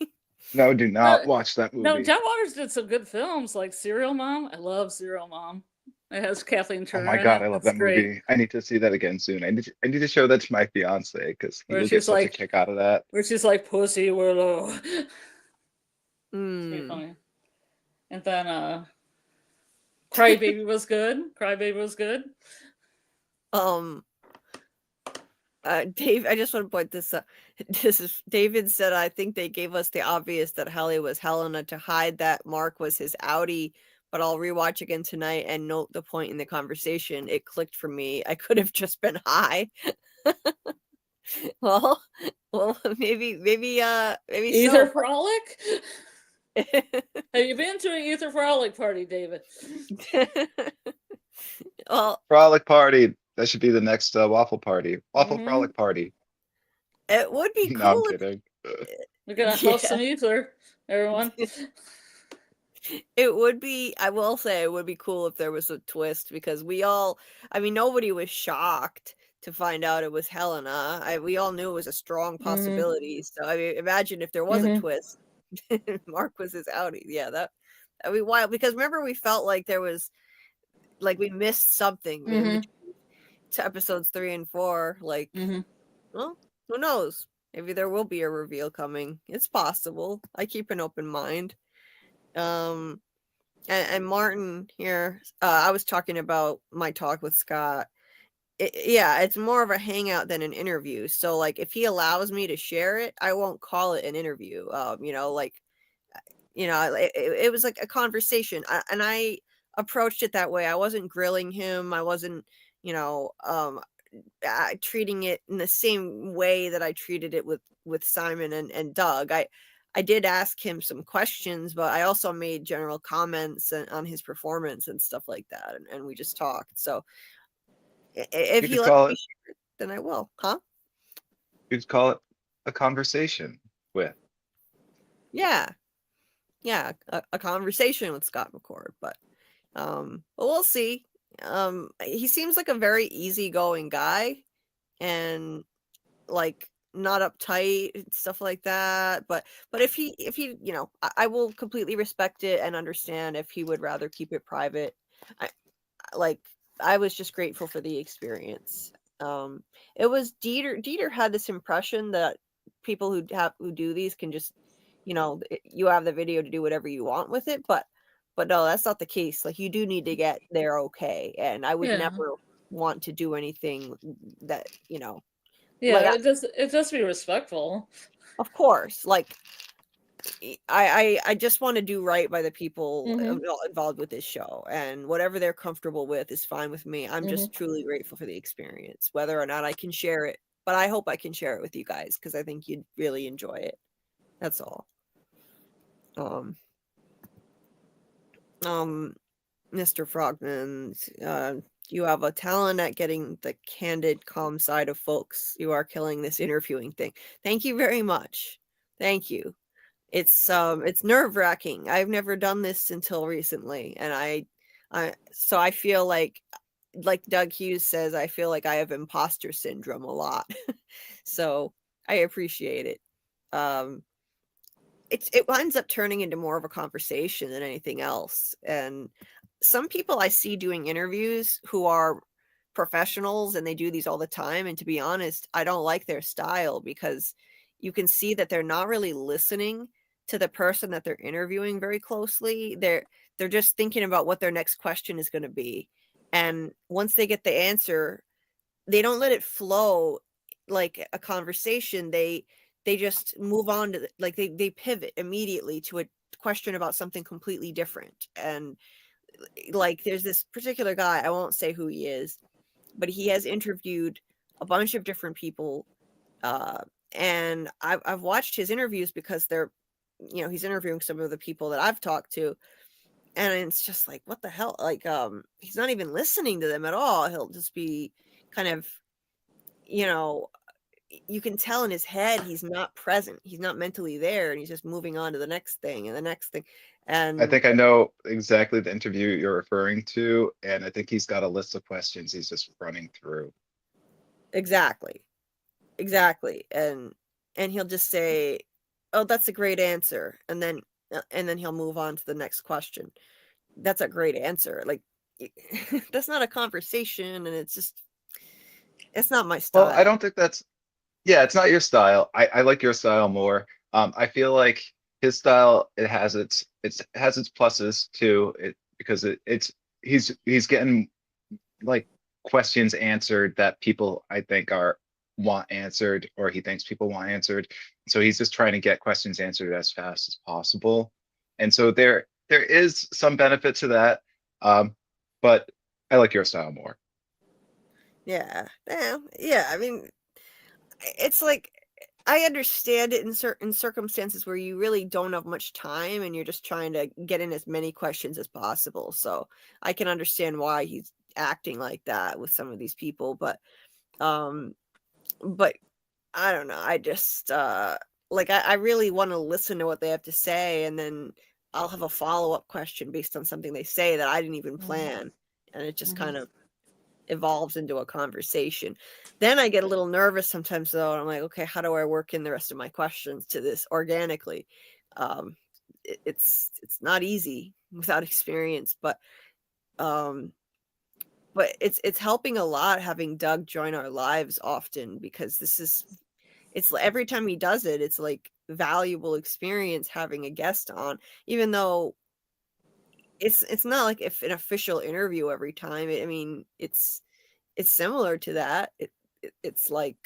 No, do not watch that movie. No, John Waters did some good films like Serial Mom. I love Serial Mom. It has Kathleen Turner. Oh my god, I love that movie. I need to see that again soon. I need to show that to my fiance because he will get such a kick out of that. Where she's like, Pussy Willow. It's funny. And then Crybaby was good. Crybaby was good. Dave, I just want to point this out. David said, I think they gave us the obvious that Helly was Helena to hide that Mark was his outie, but I'll rewatch again tonight and note the point in the conversation. It clicked for me. I could have just been high. well, maybe either so. Frolic. Have you been to an Ether Frolic party, David? Well, Frolic party. That should be the next waffle party. Waffle Mhm. frolic party. it would be No, I'm cool if kidding. We're gonna Yeah. host some Ether, everyone. it would be, I will say, it would be cool if there was a twist, because nobody was shocked to find out it was Helena. We all knew it was a strong possibility. So I mean, imagine if there was a Mhm. twist. Mark was his outie. Yeah, that'd be wild. Because remember, we felt like there was, like, we missed something in Mhm. between to episodes 3 and 4. Like, Mhm. well, who knows? Maybe there will be a reveal coming. It's possible. I keep an open mind. And Martin here, I was talking about my talk with Scott. Yeah, it's more of a hangout than an interview. So, like, if he allows me to share it, I won't call it an interview. It was like a conversation, and I approached it that way. I wasn't grilling him. I wasn't, treating it in the same way that I treated it with Simon and Doug. I did ask him some questions, but I also made general comments on his performance and stuff like that, and we just talked. So if You he could lets call me it. share it, then I will. Huh? You could call it a conversation with. Yeah, yeah, a conversation with Scott McCord, but we'll see. He seems like a very easygoing guy, and like not uptight and stuff like that. But if he I will completely respect it and understand if he would rather keep it private. I like I was just grateful for the experience. It was Dieter had this impression that people who do these can just, you have the video to do whatever you want with it, but no, that's not the case. Like, you do need to get there okay, and I would Yeah. never want to do anything that, Yeah, like, it just be respectful. of course, like, I just want to do right by the people Mhm. involved with this show, and whatever they're comfortable with is fine with me. I'm just Mhm. truly grateful for the experience, whether or not I can share it. But I hope I can share it with you guys, because I think you'd really enjoy it. That's all. Mr. Frogman, you have a talent at getting the candid, calm side of folks. You are killing this interviewing thing. Thank you very much. Thank you. It's nerve-wracking. I've never done this until recently, and so I feel like Doug Hughes says, I feel like I have imposter syndrome a lot. So I appreciate it. It winds up turning into more of a conversation than anything else. And some people I see doing interviews who are professionals, and they do these all the time, and to be honest, I don't like their style, because you can see that they're not really listening to the person that they're interviewing very closely. They're just thinking about what their next question is going to be, and once they get the answer, they don't let it flow like a conversation. They just move on to like they pivot immediately to a question about something completely different. And like, there's this particular guy, I won't say who he is, but he has interviewed a bunch of different people, and I've watched his interviews, because they're, he's interviewing some of the people that I've talked to, and it's just like, what the hell? Like, he's not even listening to them at all. He'll just be kind of, you can tell in his head he's not present. He's not mentally there, and he's just moving on to the next thing and the next thing. I And think I know exactly the interview you're referring to, and I think he's got a list of questions he's just running through. exactly. And he'll just say, "Oh, that's a great answer," and then he'll move on to the next question. That's a great answer. Like, that's not a conversation, and it's not my Well, I style. don't think that's, yeah, it's not your style. I like your style more. I feel like his style, it has its pluses too. Because he's getting like questions answered that people I think are want answered, or he thinks people want answered. So he's just trying to get questions answered as fast as possible. And so there is some benefit to that. But I like your style more. Yeah. Yeah. I mean, it's like, I understand it in certain circumstances where you really don't have much time and you're just trying to get in as many questions as possible. So I can understand why he's acting like that with some of these people, but I don't know. I just like I really want to listen to what they have to say, and then I'll have a follow-up question based on something they say that I didn't even plan, and it just kind of evolves into a conversation. Then I get a little nervous sometimes, though, and I'm like, okay, how do I work in the rest of my questions to this organically? It's not easy without experience, but it's helping a lot having Doug join our lives often, because it's every time he does it, it's like valuable experience having a guest on, even though it's not like if an official interview every time. I mean, it's similar to that. It's like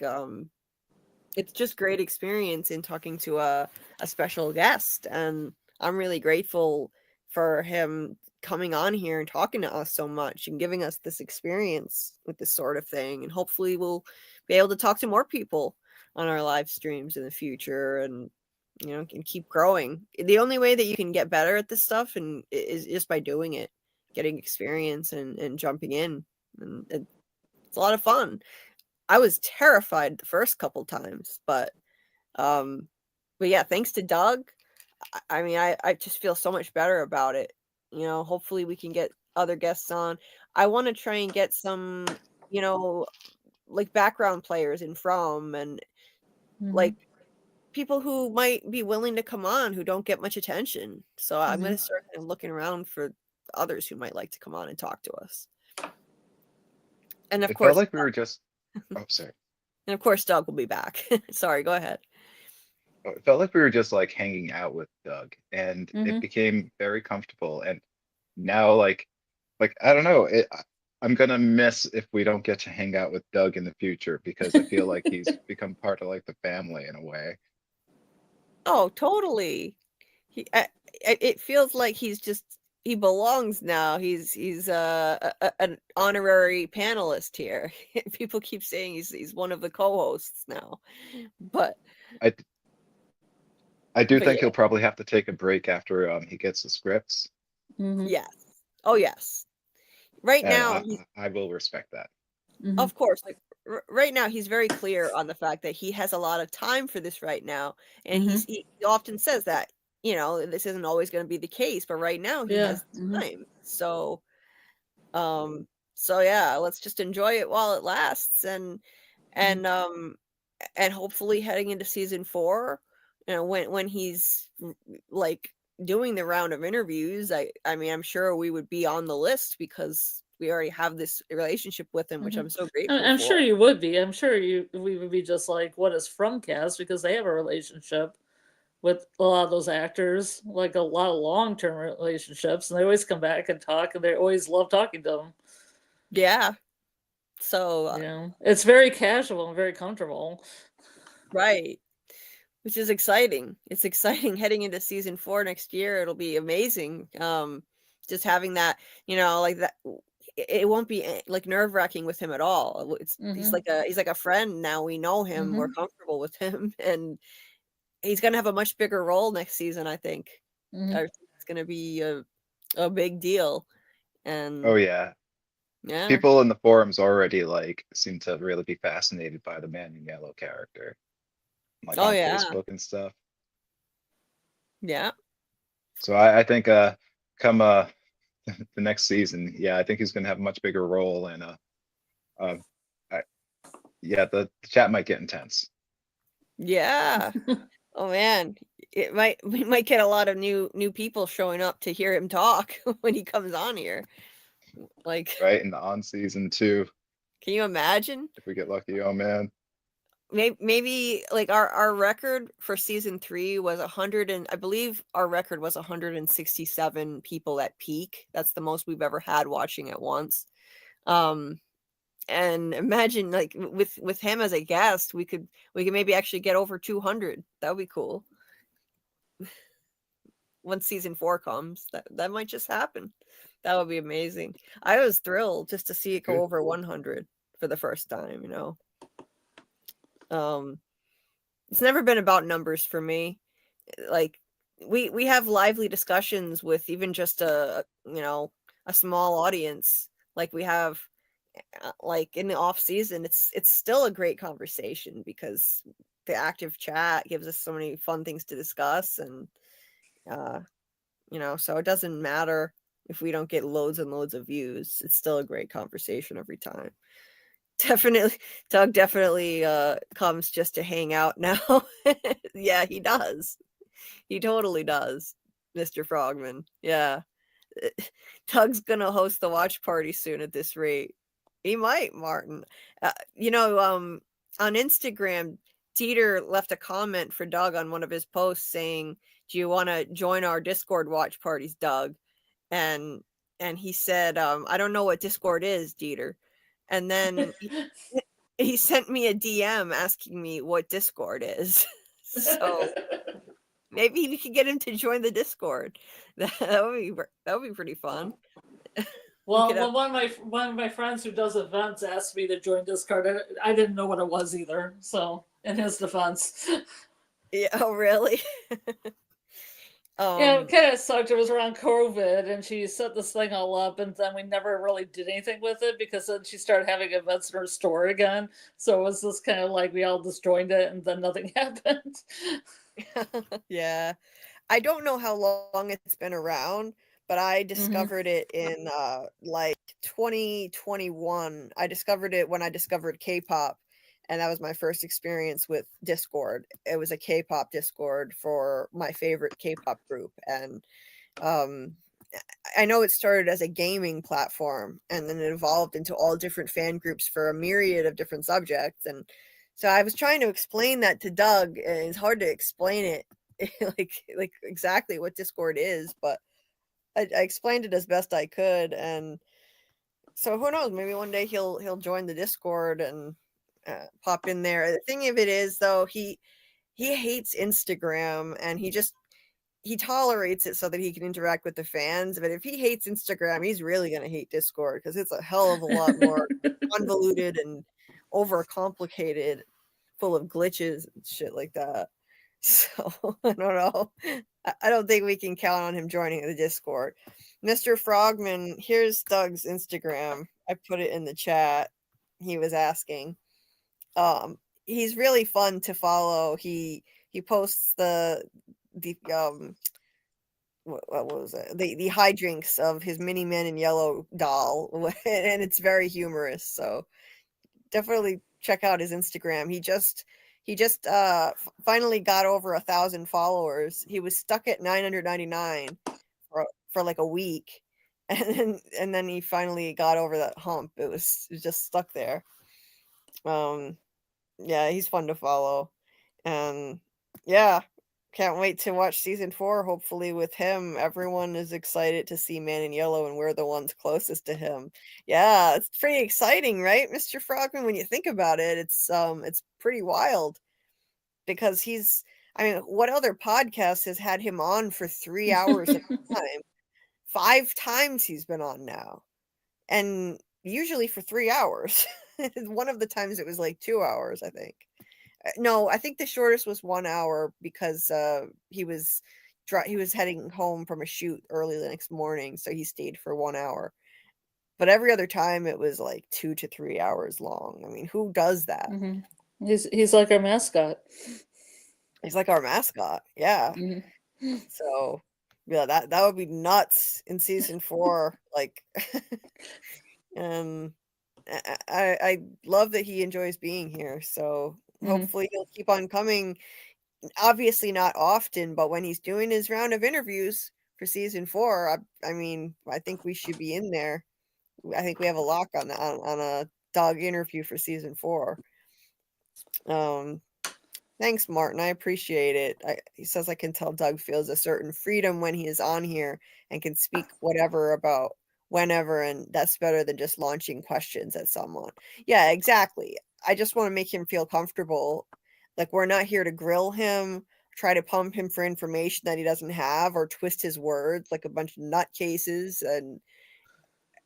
it's just great experience in talking to a special guest, and I'm really grateful for him coming on here and talking to us so much and giving us this experience with this sort of thing. And hopefully we'll be able to talk to more people on our live streams in the future, and can keep growing. The only way that you can get better at this stuff and is just by doing it, getting experience and jumping in. And it's a lot of fun. I was terrified the first couple times, but yeah, thanks to Doug, I mean, I just feel so much better about it. Hopefully we can get other guests on. I want to try and get some, like background players in From, and like people who might be willing to come on who don't get much attention. So I'm going to start kind of looking around for others who might like to come on and talk to us. And of It course, felt like we were just. Oh, sorry. and of course, Doug will be back. Sorry, go ahead. It felt like we were just like hanging out with Doug, and it became very comfortable. And now, like I don't know, I'm gonna miss if we don't get to hang out with Doug in the future, because I feel like he's become part of like the family in a way. Oh, totally. It feels like he belongs now. He's an honorary panelist here. People keep saying he's one of the co-hosts now, but I do think yeah. he'll probably have to take a break after he gets the scripts. Yes. Oh yes. Right And now, I will respect that. of course, like right now, he's very clear on the fact that he has a lot of time for this right now, and he often says that this isn't always going to be the case, but right now he has time. So, yeah, let's just enjoy it while it lasts, and hopefully heading into season 4, when he's like doing the round of interviews, I mean, I'm sure we would be on the list because we already have this relationship with him, which I'm so grateful I'm for. sure you would be. I'm sure we would be just like, what is FROMCAST? Because they have a relationship with a lot of those actors, like a lot of long-term relationships, and they always come back and talk, and they always love talking to them. Yeah. So it's very casual and very comfortable. Right. Which is exciting. It's exciting heading into season 4 next year. It'll be amazing. Just having that, like that, it won't be like nerve-wracking with him at all. He's like a friend now. We know him. We're comfortable with him, and he's gonna have a much bigger role next season, I think. I think it's gonna be a big deal. And Oh yeah. yeah, People in the forums already like seem to really be fascinated by the Man in Yellow character, like on Facebook and stuff. Yeah. So I think come the next season, yeah, I think he's gonna have a much bigger role, and yeah, the chat might get intense. Yeah. Oh man, we might get a lot of new people showing up to hear him talk when he comes on here. Like, right in the on season 2. Can you imagine? If we get lucky, oh man. Maybe like our record for season 3 was 100, and I believe our record was 167 people at peak. That's the most we've ever had watching at once. And imagine like with him as a guest, we could maybe actually get over 200. That would be cool. Once season 4 comes, that might just happen. That would be amazing. I was thrilled just to see it go over 100 for the first time, it's never been about numbers for me. Like we have lively discussions with even just a small audience like we have like in the off season. It's still a great conversation because the active chat gives us so many fun things to discuss, and so it doesn't matter if we don't get loads and loads of views. It's still a great conversation every time. Definitely, Doug definitely comes just to hang out now. Yeah, he does. He totally does, Mr. Frogman. Yeah. Doug's gonna host the watch party soon at this rate. He might, Martin. On Instagram, Dieter left a comment for Doug on one of his posts saying, "Do you want to join our Discord watch parties, Doug?" And he said, "I don't know what Discord is, Dieter." And then he sent me a DM asking me what Discord is. So maybe we could get him to join the Discord. That would be pretty fun. Well, when one of my friends who does events asked me to join Discord, I didn't know what it was either. So, in his defense, Yeah. Oh, really? yeah, it kind of sucked. It was around COVID, and she set this thing all up, and then we never really did anything with it because then she started having events in her store again. So it was just kind of like we all just joined it, and then nothing happened. Yeah. I don't know how long it's been around, but I discovered it in like 2021. I discovered it when I discovered K-pop, and that was my first experience with Discord. It was a K-pop Discord for my favorite K-pop group, and I know it started as a gaming platform, and then it evolved into all different fan groups for a myriad of different subjects. And so I was trying to explain that to Doug, and it's hard to explain it like exactly what Discord is, but I explained it as best I could. And so who knows, maybe one day he'll join the Discord and pop in there. The thing of it is, though, he hates Instagram, and he tolerates it so that he can interact with the fans. But if he hates Instagram, he's really going to hate Discord because it's a hell of a lot more convoluted and overcomplicated, full of glitches and shit like that. So I don't know. I don't think we can count on him joining the Discord. Mr. Frogman, here's Doug's Instagram. I put it in the chat. He was asking. He's really fun to follow. He posts the what was it? The high drinks of his Mini Men in Yellow doll, and it's very humorous. So definitely check out his Instagram. He just finally got over 1,000 followers. He was stuck at 999 for like a week, and then he finally got over that hump. It was just stuck there. Yeah, he's fun to follow, and yeah, can't wait to watch season 4. Hopefully, with him, everyone is excited to see Man in Yellow, and we're the ones closest to him. Yeah, it's pretty exciting, right, Mr. Frogman? When you think about it, it's pretty wild because he's. I mean, what other podcast has had him on for 3 hours at a time? 5 times he's been on now, and usually for 3 hours. One of the times it was like 2 hours, I think. No, I think the shortest was 1 hour because he was heading home from a shoot early the next morning, so he stayed for 1 hour. But every other time it was like 2 to 3 hours long. I mean, who does that? He's like our mascot. He's like our mascot. Yeah. So yeah, that would be nuts in season 4. Like, and I love that he enjoys being here. So hopefully he'll keep on coming. Obviously not often, but when he's doing his round of interviews for season 4, I mean, I think we should be in there. I think we have a lock on a dog interview for season 4. Thanks, Martin. I appreciate it. He says I can tell Doug feels a certain freedom when he is on here and can speak whatever about whenever, and that's better than just launching questions at someone. Yeah, exactly. I just want to make him feel comfortable. Like, we're not here to grill him, try to pump him for information that he doesn't have, or twist his words like a bunch of nutcases and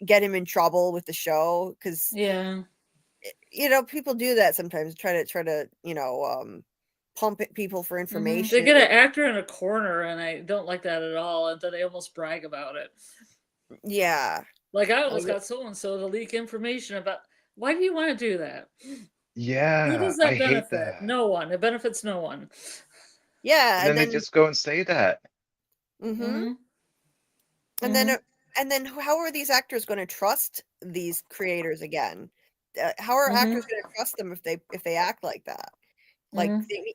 get him in trouble with the show. Because yeah, people do that sometimes. Try to pump people for They information. get an actor in a corner, and I don't like that at all. And then they almost brag about it. Yeah. Like, I Like, almost got so and so to leak information about. Why do you want to do that? Who Yeah, does I that hate benefit? that. No one. It benefits no one. yeah, And then they just go and say that. mm-hmm. Mhm. And then how are these actors going to trust these creators again? How are actors going to trust them if they act like that? Like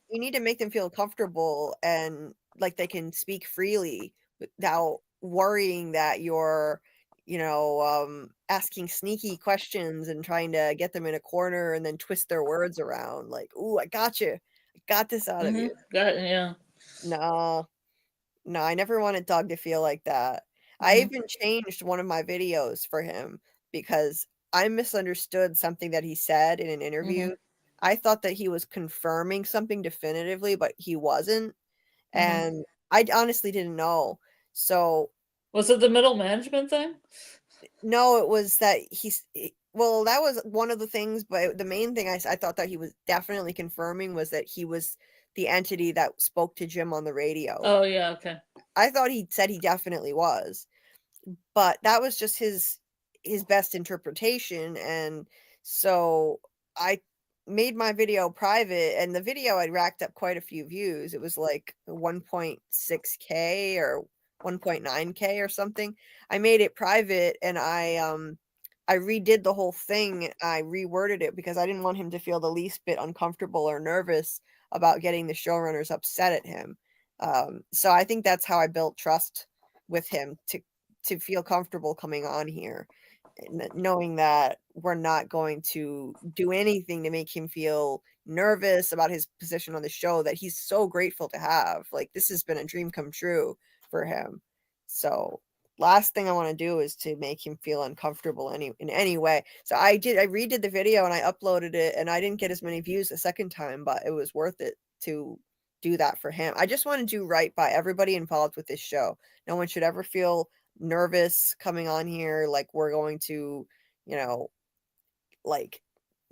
you need to make them feel comfortable and like they can speak freely without worrying that you're, asking sneaky questions and trying to get them in a corner and then twist their words around. Like, "Ooh, I got you. I got this out of you." Yeah. No, no, I never wanted Doug to feel like that. I even changed one of my videos for him because I misunderstood something that he said in an interview. I thought that he was confirming something definitively, but he wasn't. And I honestly didn't know. So, Was it the middle management thing? no, it was that well, that was one of the things, but the main thing I thought that he was definitely confirming was that he was the entity that spoke to Jim on the radio. Oh yeah, okay. I thought he said he definitely was, but that was just his best interpretation, and so I made my video private, and the video had racked up quite a few views. It was like 1.6K or 1.9K or something. I made it private, and I redid the whole thing. I reworded it because I didn't want him to feel the least bit uncomfortable or nervous about getting the showrunners upset at him. So I think that's how I built trust with him to feel comfortable coming on here, knowing that we're not going to do anything to make him feel nervous about his position on the show that he's so grateful to have. Like, this has been a dream come true for him. So last thing I want to do is to make him feel uncomfortable in any way. So I redid the video and I uploaded it, and I didn't get as many views the second time, but it was worth it to do that for him. I just want to do right by everybody involved with this show. No one should ever feel nervous coming on here like we're going to, like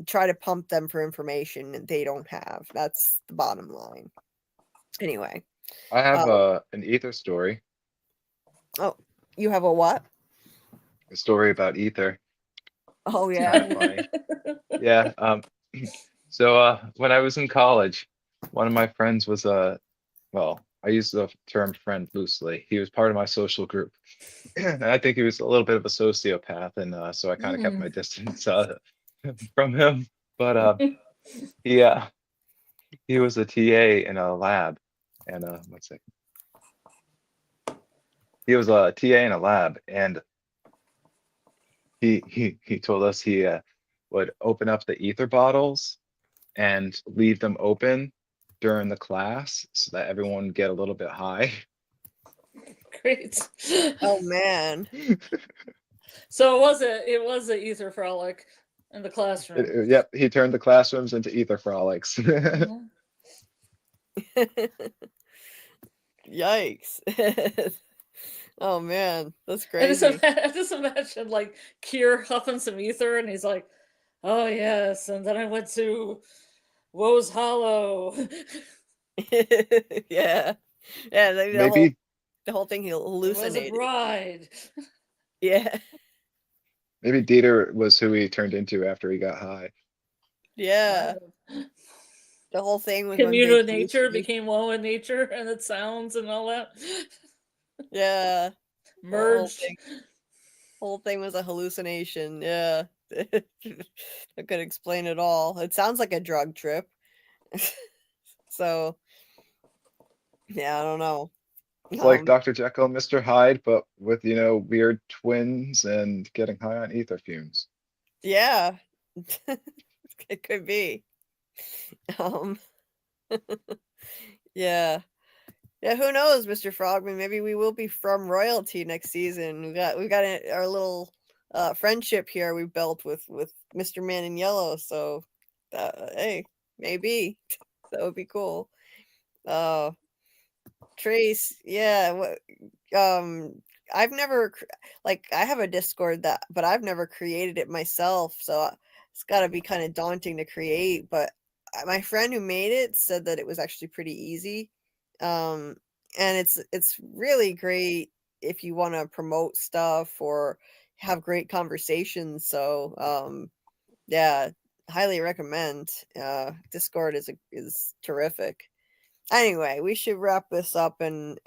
try to pump them for information that they don't have. That's the bottom line. Anyway. I have an ether story. Oh, you have a what? A story about ether. Oh It's yeah. kind of funny. Yeah. So when I was in college, one of my friends was well, I use the term friend loosely. He was part of my social group. And I think he was a little bit of a sociopath, and so I kind of kept my distance from him. But he was a TA in a lab, and one second. He was a TA in a lab, and he told us he would open up the ether bottles and leave them open during the class so that everyone would get a little bit high. Great. Oh man. So it was an ether frolic in the classroom. Yep, he turned the classrooms into ether frolics. Yikes. Oh man, that's I crazy. just imagine like Kier huffing some ether, and he's like, "Oh yes," and then I went to Woe's Hollow. Yeah. Yeah, Maybe the whole thing he There was a hallucinated. bride. Yeah. maybe Dieter was who he turned into after he got high. Yeah. The whole thing was one Commune big with nature, hallucination. became one with nature and its sounds and all that. Yeah. Merged. Whole thing was a hallucination. Yeah. I could explain it all. It sounds like a drug trip. So yeah, I don't know. It's like Dr. Jekyll and Mr. Hyde, but with, weird twins and getting high on ether fumes. Yeah. It could be. Yeah. Yeah, who knows, Mr. Frogman? Maybe we will be from royalty next season. We've got our little friendship here we built with Mr. Man in Yellow. So, hey, maybe that would be cool. Trace, yeah. I've never I have a Discord but I've never created it myself. So it's got to be kind of daunting to create. But my friend who made it said that it was actually pretty easy. And it's really great if you want to promote stuff or have great conversations. So yeah, highly recommend. Discord is terrific. Anyway, we should wrap this up and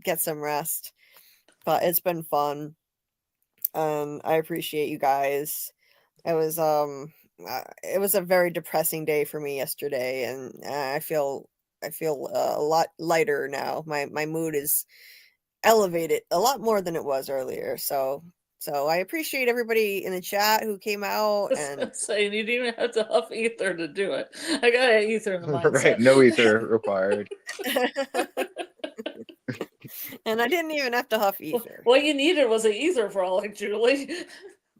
get some rest. But it's been fun. I appreciate you guys. It was a very depressing day for me yesterday, and I feel a lot lighter now. My mood is elevated a lot more than it was earlier. So I appreciate everybody in the chat who came out and saying you didn't even have to huff ether to do it. I got ether in the mindset. Right, no ether required. and I didn't even have to huff ether. What you needed was an ether frolic, Julie.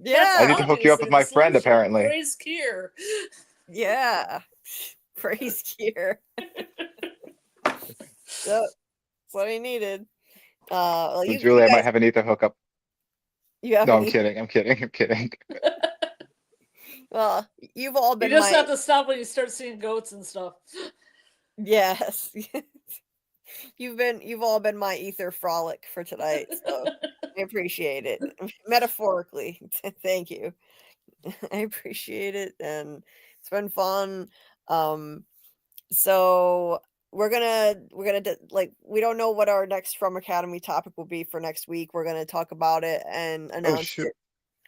Yeah, I need to hook you up with my friend, apparently. Praise Kier. Yeah, praise Kier. That's what I needed. Well, So Julie, I might have an ether hookup. You have No, an I'm kidding. I'm kidding. I'm kidding. Well, you've all been. You just have to stop when you start seeing goats and stuff. Yes. You've all been my ether frolic for tonight, so I appreciate it. Metaphorically, thank you. I appreciate it, and it's been fun. So we're gonna like, we don't know what our next From Academy topic will be for next week. We're gonna talk about it and announce it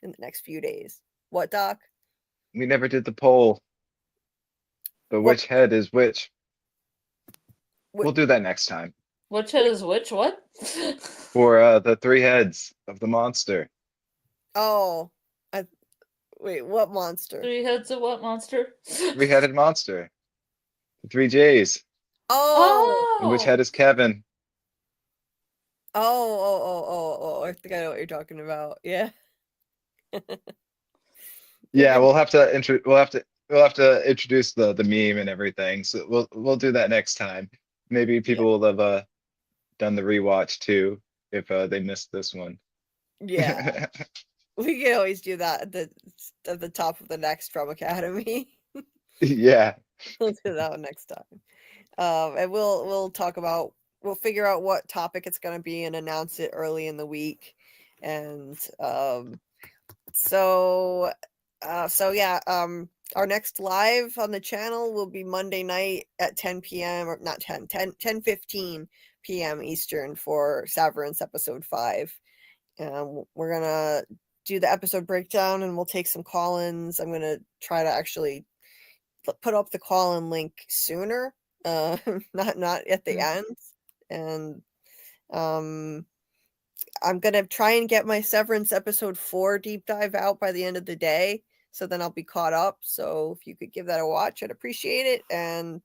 in the next few days. What, Doc? We never did the poll. The which head is which? We'll do that next time. Which head is which? What? For the 3 heads of the monster. Oh, wait, what monster? 3 heads of what monster? 3-headed monster. The 3 J's. Oh. And which head is Kevin? Oh, I think I know what you're talking about. Yeah. Yeah, we'll have to introduce the meme and everything. So we'll do that next time. Maybe people will have done the rewatch too if they missed this one. Yeah. We can always do that at the top of the next From Academy. Yeah. We'll do that one next time. And we'll figure out what topic it's gonna be and announce it early in the week. And so yeah, our next live on the channel will be Monday night at 10 p.m. or not 10:15 p.m. Eastern for Severance episode 5. We're gonna do the episode breakdown and we'll take some call-ins. I'm gonna try to actually put up the call-in link sooner, not at the end. And I'm gonna try and get my Severance episode 4 deep dive out by the end of the day, so then I'll be caught up. So if you could give that a watch, I'd appreciate it. And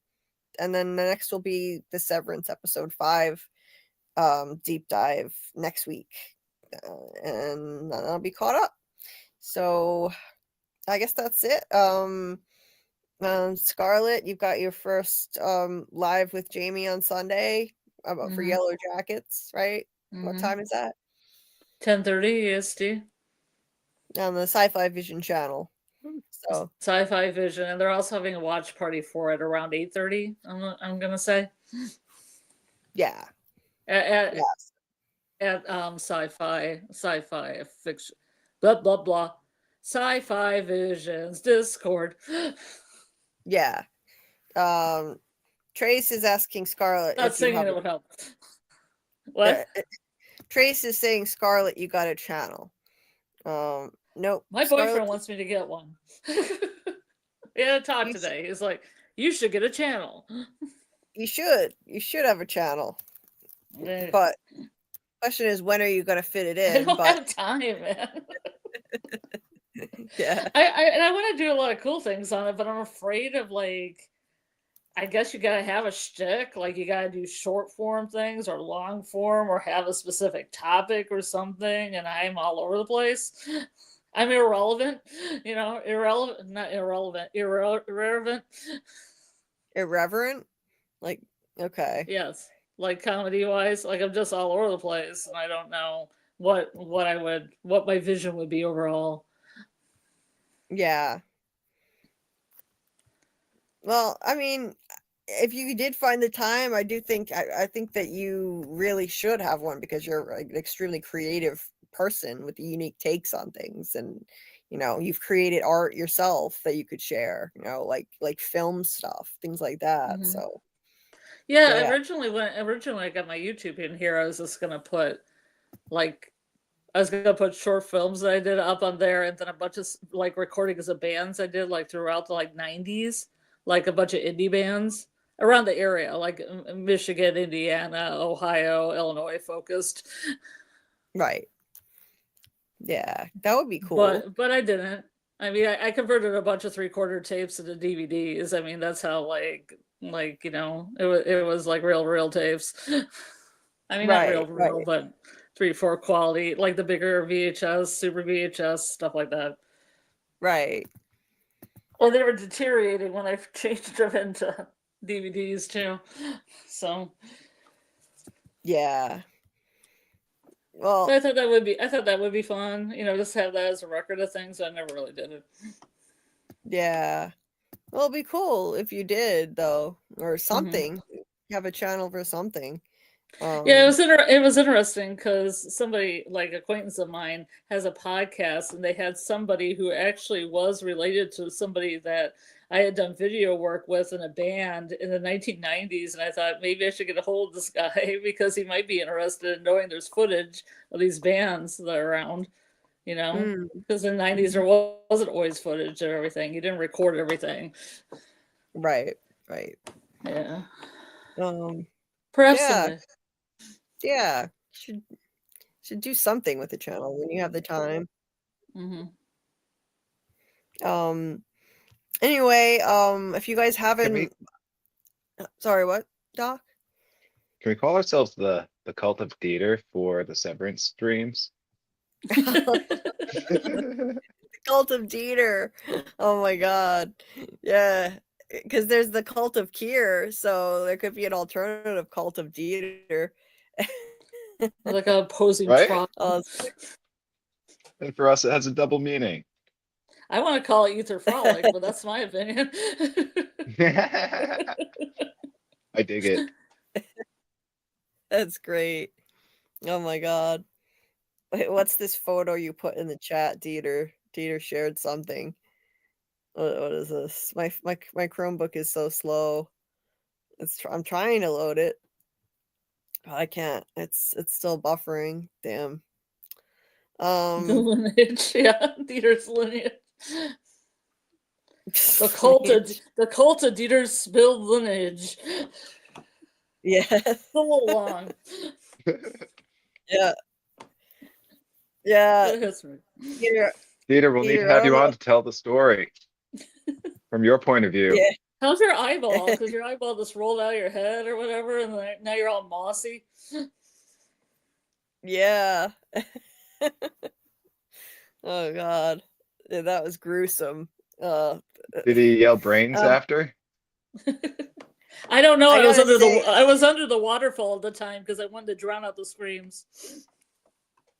then the next will be the Severance episode 5 deep dive next week, and then I'll be caught up. So I guess that's it. Scarlett, you've got your first live with Jamie on Sunday about for Yellow Jackets, right? What time is that? 10:30 EST. On the Sci-Fi Vision channel. So Sci-Fi Vision, and they're also having a watch party for it around 8:30. I'm gonna say. Yeah. At sci-fi fiction, blah blah blah, Sci-Fi Vision's Discord. Yeah. Trace is asking Scarlett. Not singing it would help. What? Trace is saying, Scarlett, you got a channel. Nope. My boyfriend wants me to get one. We had a talk today. He's like, you should get a channel. You should. You should have a channel. But question is, when are you going to fit it in? I don't have time, man. Yeah. I want to do a lot of cool things on it, but I'm afraid of, like, I guess you gotta have a shtick, like you gotta do short form things or long form or have a specific topic or something, and I'm all over the place. I'm irrelevant, irreverent. Irreverent? Like, okay. Yes, like comedy wise, like I'm just all over the place, and I don't know what my vision would be overall. Yeah. Well, I mean, if you did find the time, I do think I think that you really should have one because you're an extremely creative person with unique takes on things, and you've created art yourself that you could share. Like film stuff, things like that. Mhm. So Yeah, yeah, originally I got my YouTube in here, I was just gonna put like I was gonna put short films that I did up on there, and then a bunch of like recordings of bands I did like throughout the like '90s, like a bunch of indie bands around the area, like Michigan, Indiana, Ohio, Illinois focused. right. Yeah, that would be cool. But I didn't. I mean, I converted a bunch of 3/4 tapes into DVDs. I mean, that's how it was like real tapes. I mean, not Right, real, right, but 3/4 quality, like the bigger VHS, super VHS, stuff like that. right. Well, they were deteriorating when I changed them into DVDs too. So Yeah. but Well, I thought that would be fun, just have that as a record of things. I never really did it. yeah. Well, it'd be cool if you did though, or Mhm. something. Have a channel for something. Yeah, it was interesting because somebody like acquaintance of mine has a podcast, and they had somebody who actually was related to somebody that I had done video work with in a band in the 1990s, and I thought maybe I should get a hold of this guy because he might be interested in knowing there's footage of these bands that are around, Mm, because in the 90s there wasn't always footage of everything. You didn't record everything. right, right. Yeah, Um, perhaps yeah, someday. yeah. Should do something with the channel when you have the time. Hmm. Um, anyway, if you guys Can we haven't, sorry, what, Doc? can we call ourselves the cult of Dieter for the Severance streams? Cult of Dieter. Oh my God. Yeah. Because there's the cult of Kier, so there could be an alternative cult of Dieter. Like a opposing Right? Trump. And for us, it has a double meaning. I want to call it Ether Frolic, but that's my opinion. I dig it. That's great. Oh my God. Wait, what's this photo you put in the chat, Dieter? Dieter shared something. What is this? My Chromebook is so slow. I'm trying to load it, but I can't. It's still buffering. Damn. The lineage, yeah, Dieter's lineage. The cult of Dieter's spilled lineage. Yeah. It's a little long. Yeah. Yeah. It hits me. Dieter, we'll need to have you on to tell the story from your point of view. Yeah. How's your eyeball? Because your eyeball just rolled out of your head or whatever, and now you're all mossy. Yeah. Oh God. Yeah, that was gruesome. Did he yell brains after? I don't know. I I was under the waterfall at the time because I wanted to drown out the screams.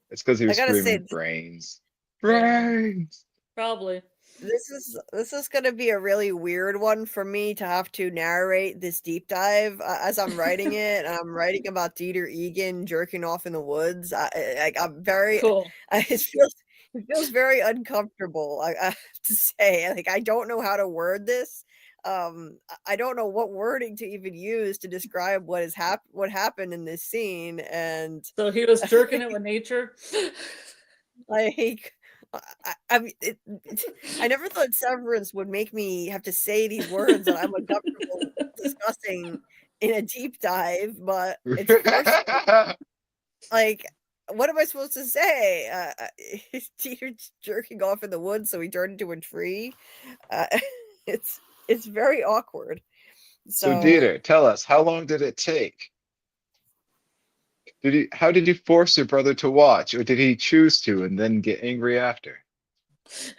It's because he was I gotta say, screaming brains. Brains! Probably. this is gonna be a really weird one for me to have to narrate this deep dive as I'm writing it. And I'm writing about Dieter Egan jerking off in the woods. I'm very. Cool. It feels very uncomfortable. I have to say, like, I don't know how to word this. I don't know what wording to even use to describe what happened in this scene, and So he was jerking it with nature. like, I mean, I never thought Severance would make me have to say these words that I'm uncomfortable discussing in a deep dive, but it's forced. Like, what am I supposed to say? Dieter jerking off in the woods, so he turned into a tree. It's very awkward. So Dieter, tell us, how long did it take? How did you force your brother to watch, or did he choose to and then get angry after?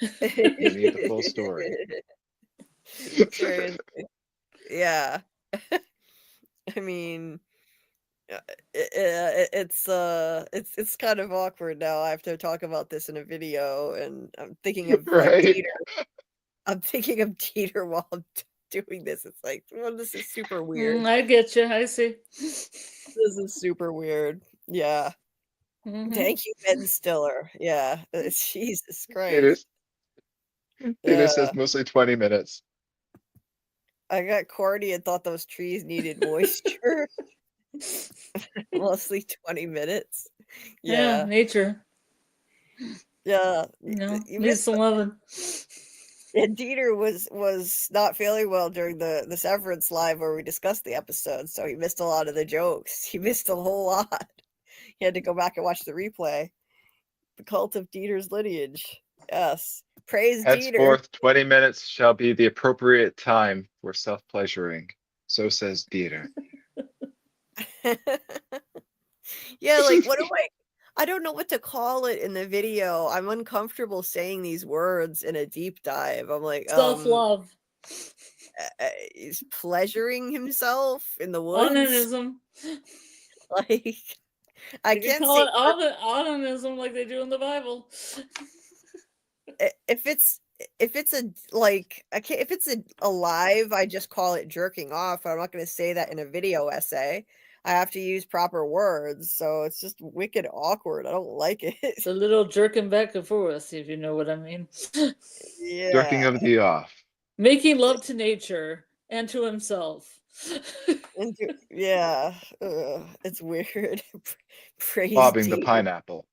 You need the full story. Seriously. Yeah. I mean, it's kind of awkward now. I have to talk about this in a video, and I'm thinking of like Right? Dieter. I'm thinking of Dieter while I'm doing this. It's like, well, this is super weird. I get you. I see. This is super weird. Yeah. Mhm. Thank you, Ben Stiller. Yeah. Jesus Peter, Christ. Peter Yeah. says mostly 20 minutes. I got corny and thought those trees needed moisture. Mostly 20 minutes. Yeah, Yeah. nature. Yeah. You know, You needs missed some loving. and Dieter was not feeling well during the Severance live where we discussed the episode, so he missed a lot of the jokes. He missed a whole lot. He had to go back and watch the replay. The cult of Dieter's lineage. Yes. Praise Dieter. Henceforth, 20 minutes shall be the appropriate time for self-pleasuring. So says Dieter. Yeah, like what do I don't know what to call it in the video. I'm uncomfortable saying these words in a deep dive. I'm like, Self-love. he's pleasuring himself in the woods. Onanism. Like I You can can't call say it onanism like they do in the Bible. if it's a like I can't if it's a live, I just call it jerking off. I'm not going to say that in a video essay. I have to use proper words, so it's just wicked awkward. I don't like it. It's a little jerking back and forth, if you know what I mean. Jerking Yeah. of the off. Making love to nature and to himself. Yeah. It's weird. Praise Bobbing the Dieter. pineapple.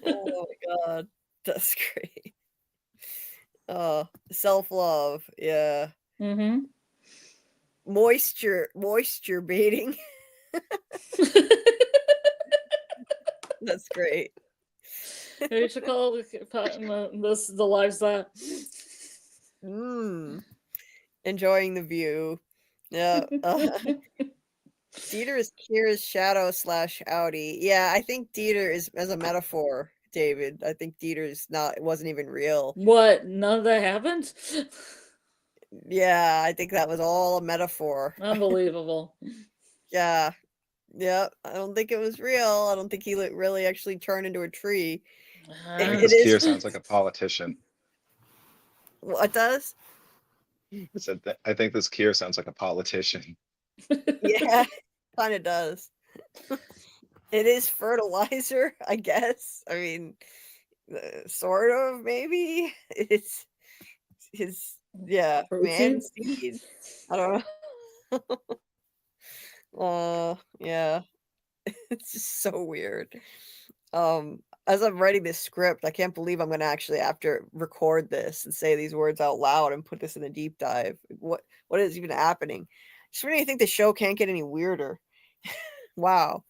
Oh my god. That's great. Self-love. Yeah. Mm-hmm. Moisture baiting. That's great. You should call this the lives that. Enjoying the view. Yeah. Dieter is Kira's shadow / Audi. Yeah, I think Dieter is as a metaphor, David. I think Dieter's not, it wasn't even real. What? None of that happened? Yeah, I think that was all a metaphor. Unbelievable. Yeah. Yeah, I don't think it was real. I don't think he really actually turned into a tree. I think It this is. Kier sounds like a politician. What does? I said I think this Kier sounds like a politician. Yeah, kind of does. It is fertilizer, I guess. I mean, sort of, maybe. It's his, yeah, man Protein? seed. I don't know. Yeah. It's just so weird. As I'm writing this script, I can't believe I'm gonna actually have to record this and say these words out loud and put this in a deep dive. What is even happening? Just really think the show can't get any weirder. Wow.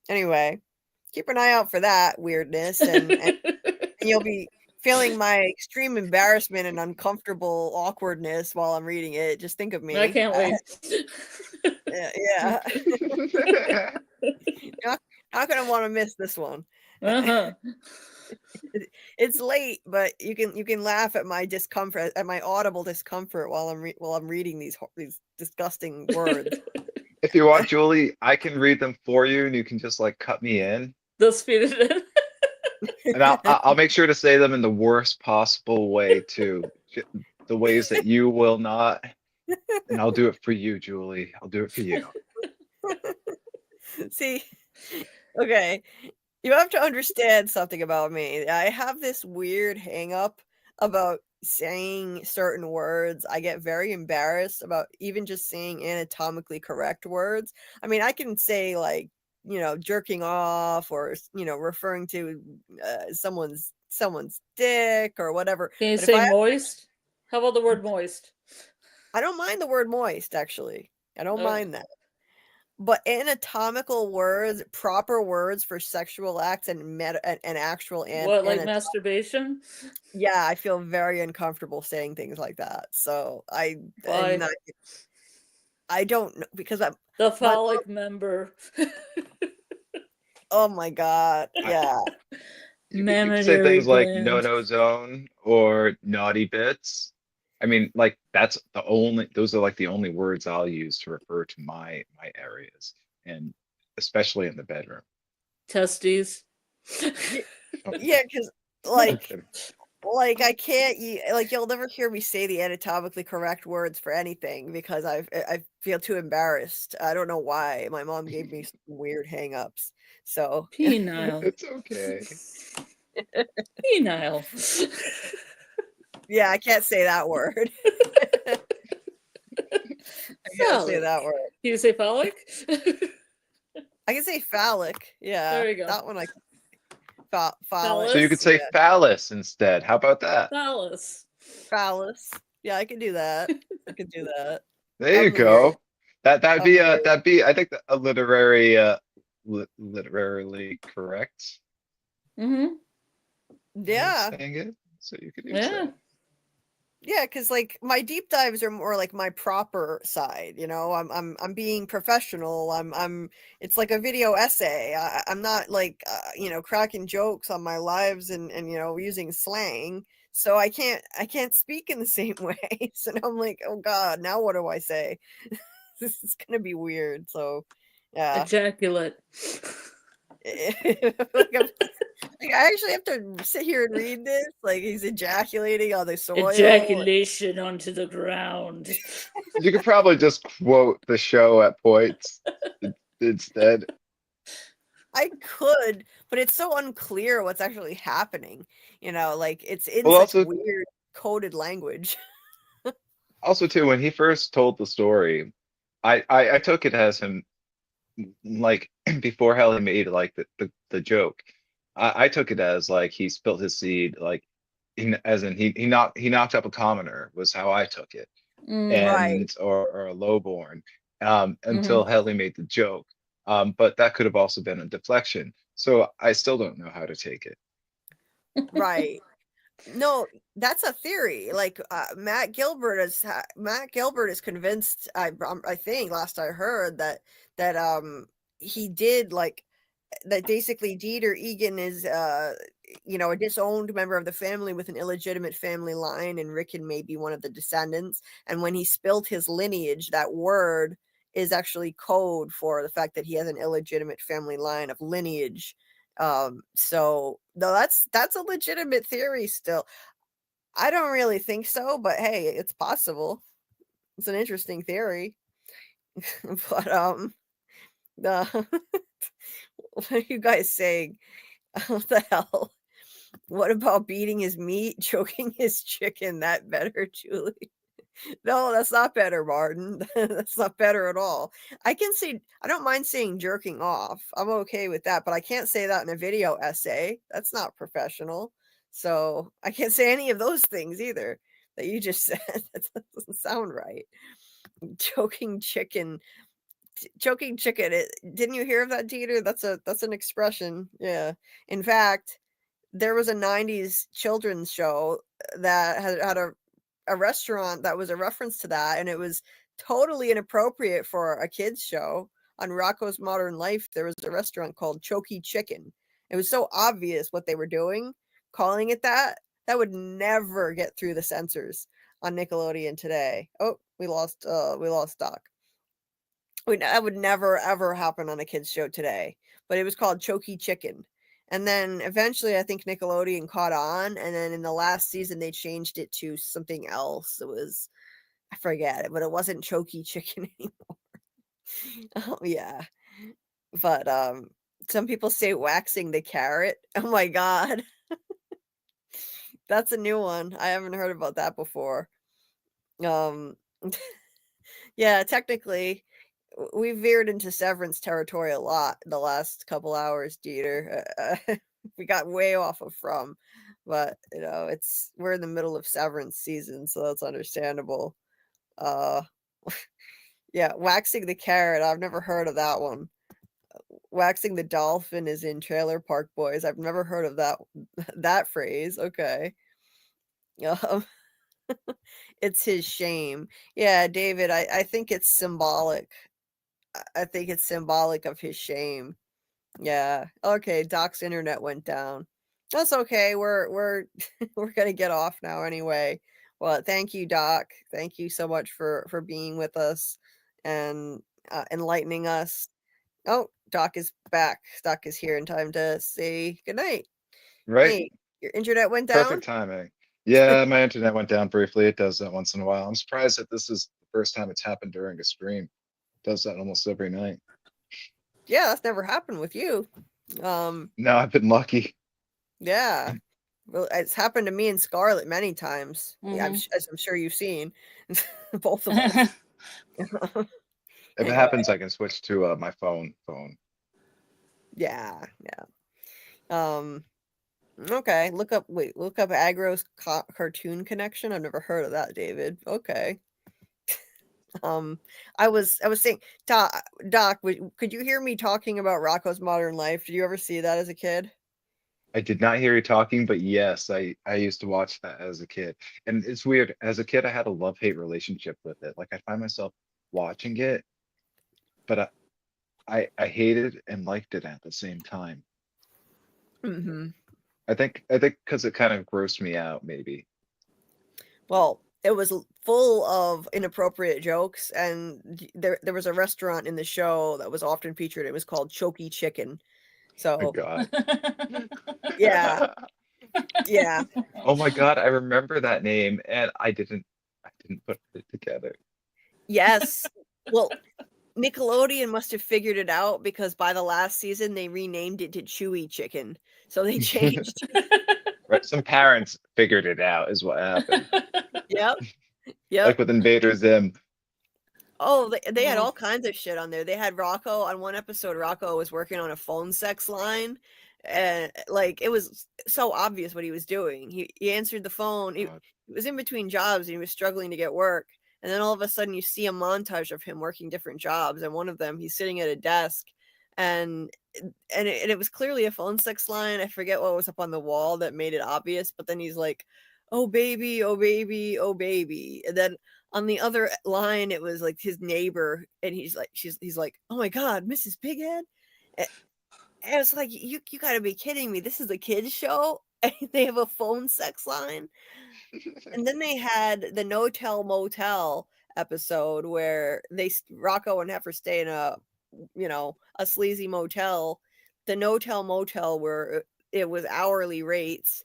Anyway, keep an eye out for that weirdness, and you'll be feeling my extreme embarrassment and uncomfortable awkwardness while I'm reading it. Just think of me. I can't wait. Yeah. How can I want to miss this one? Uh-huh. It's late, but you can laugh at my discomfort, at my audible discomfort while I'm reading these disgusting words. If you want, Julie, I can read them for you, and you can just like cut me in, Just feed it in. and I'll make sure to say them in the worst possible way too, the ways that you will not, and I'll do it for you, Julie. I'll do it for you. See, okay, you have to understand something about me. I have this weird hang up about saying certain words. I get very embarrassed about even just saying anatomically correct words. I mean, I can say like, jerking off, or, referring to someone's dick or whatever. Can you But say moist? How about the word moist? I don't mind the word moist, actually. I don't Okay. mind that. But anatomical words, proper words for sexual acts and actual What, like masturbation? Yeah, I feel very uncomfortable saying things like that. So Why? I don't know, because I'm The phallic member. oh my god, yeah. You could say Mammary things like gland. no zone or naughty bits. I mean, like those are like the only words I'll use to refer to my areas, and especially in the bedroom. Testes. Yeah, because like Like I can't like you'll never hear me say the anatomically correct words for anything because I feel too embarrassed. I don't know why. My mom gave me some weird hang-ups. So Penile. It's okay. Penile. yeah, I can't say that word. I can't say that word. Can you say phallic? I can say phallic. Yeah. There you go. That one I phallic. Phallus? So you could say yeah. phallus instead. How about that? Phallus. Phallus. Yeah, I can do that. I can do that. There you I'm weird. go. That'd I'm be weird. that'd be I think a literary literally correct Mm-hmm. way of Yeah. saying it. So you could use Yeah. that. Yeah, because like my deep dives are more like my proper side, you know. I'm being professional. It's like a video essay. I'm not like you know, cracking jokes on my lives and you know, using slang. So I can't speak in the same way. So now I'm like, oh God, now what do I say? This is gonna be weird. So yeah. Ejaculate. Like, I actually have to sit here and read this. Like he's ejaculating on the soil. Ejaculation onto the ground. You could probably just quote the show at points instead. I could, but it's so unclear what's actually happening. You know, like it's in Well, such also weird coded language. also too, when he first told the story, I took it as him like before Helly made like the joke. I took it as like he spilled his seed, like as in he knocked up a commoner was how I took it, Right. and or a lowborn, until Mm-hmm. Helly made the joke. But that could have also been a deflection. So I still don't know how to take it. Right. No, that's a theory. Like Matt Gilbert is convinced. I think last I heard that he did like that basically Dieter Egan is you know, a disowned member of the family with an illegitimate family line, and Rickon may be one of the descendants. And when he spilled his lineage, that word is actually code for the fact that he has an illegitimate family line of lineage. So no, that's a legitimate theory still. I don't really think so, but hey, it's possible. It's an interesting theory. But the what are you guys saying? What the hell? What about beating his meat, choking his chicken? That better, Julie? No, that's not better, Martin. That's not better at all. I can say I don't mind saying jerking off. I'm okay with that, but I can't say that in a video essay. That's not professional. So I can't say any of those things either that you just said. That doesn't sound right. Choking chicken. Choking chicken. Didn't you hear of that, Dieter? That's an expression. Yeah. In fact, there was a 90s children's show that had a restaurant that was a reference to that, and it was totally inappropriate for a kids show. On Rocco's Modern Life, there was a restaurant called Choky Chicken. It was so obvious what they were doing, calling it that would never get through the censors on Nickelodeon today. Oh, we lost Doc. That would never ever happen on a kids show today. But it was called Choky Chicken. And then eventually I think Nickelodeon caught on, and then in the last season they changed it to something else. It was I forget it, but it wasn't Choky Chicken anymore. Oh yeah. But some people say waxing the carrot. Oh my god. That's a new one. I haven't heard about that before. Um yeah, technically we veered into Severance territory a lot the last couple hours, Dieter. We got way off of From, but you know, we're in the middle of Severance season, so that's understandable. Uh, yeah, waxing the carrot. I've never heard of that one. Waxing the dolphin is in Trailer Park Boys. I've never heard of that that phrase. Okay. Um, it's his shame. Yeah, David. I think it's symbolic. I think it's symbolic of his shame. Yeah. Okay, Doc's internet went down. That's okay. We're we're gonna get off now anyway. Well, thank you, Doc. Thank you so much for being with us and enlightening us. Oh, Doc is back. Doc is here in time to say goodnight. Right? Hey, Your internet went down? Perfect timing. Yeah, my internet went down briefly. It does that once in a while. I'm surprised that this is the first time it's happened during a stream. It does that almost every night. Yeah, that's never happened with you. No, I've been lucky. Yeah. Well, it's happened to me and Scarlett many times. Yeah, Mhm. as I'm sure you've seen. Both of us. If it Anyway. happens, I can switch to my phone. Yeah. Okay. Look up Agro's cartoon connection. I've never heard of that, David. Okay. I was saying, Doc, could you hear me talking about Rocco's Modern Life? Did you ever see that as a kid? I did not hear you talking, but yes, I used to watch that as a kid. And it's weird. As a kid, I had a love-hate relationship with it. Like I find myself watching it, but I hated and liked it at the same time. Mm-hmm. I think because it kind of grossed me out, maybe. Well, it was full of inappropriate jokes, and there was a restaurant in the show that was often featured. It was called Choky Chicken. Oh my So God. yeah. Oh my God, I remember that name and I didn't put it together. Yes. Well, Nickelodeon must have figured it out because by the last season they renamed it to Chewy Chicken. So they changed. Right. Some parents figured it out is what happened. Yep. Like with Invader Zim. Oh, they had all kinds of shit on there. They had Rocco on one episode. Rocco was working on a phone sex line, and like it was so obvious what he was doing. He answered the phone. He was in between jobs and he was struggling to get work. And then all of a sudden, you see a montage of him working different jobs. And one of them, he's sitting at a desk, and it was clearly a phone sex line. I forget what was up on the wall that made it obvious. But then he's like, "Oh baby, oh baby, oh baby," and then on the other line, it was like his neighbor, and he's like, "Oh my God, Mrs. Bighead," and it's like, you got to be kidding me! This is a kids show, and they have a phone sex line. And then they had the No Tell Motel episode where Rocco and Heifer stay in a sleazy motel, the No Tell Motel, where it was hourly rates,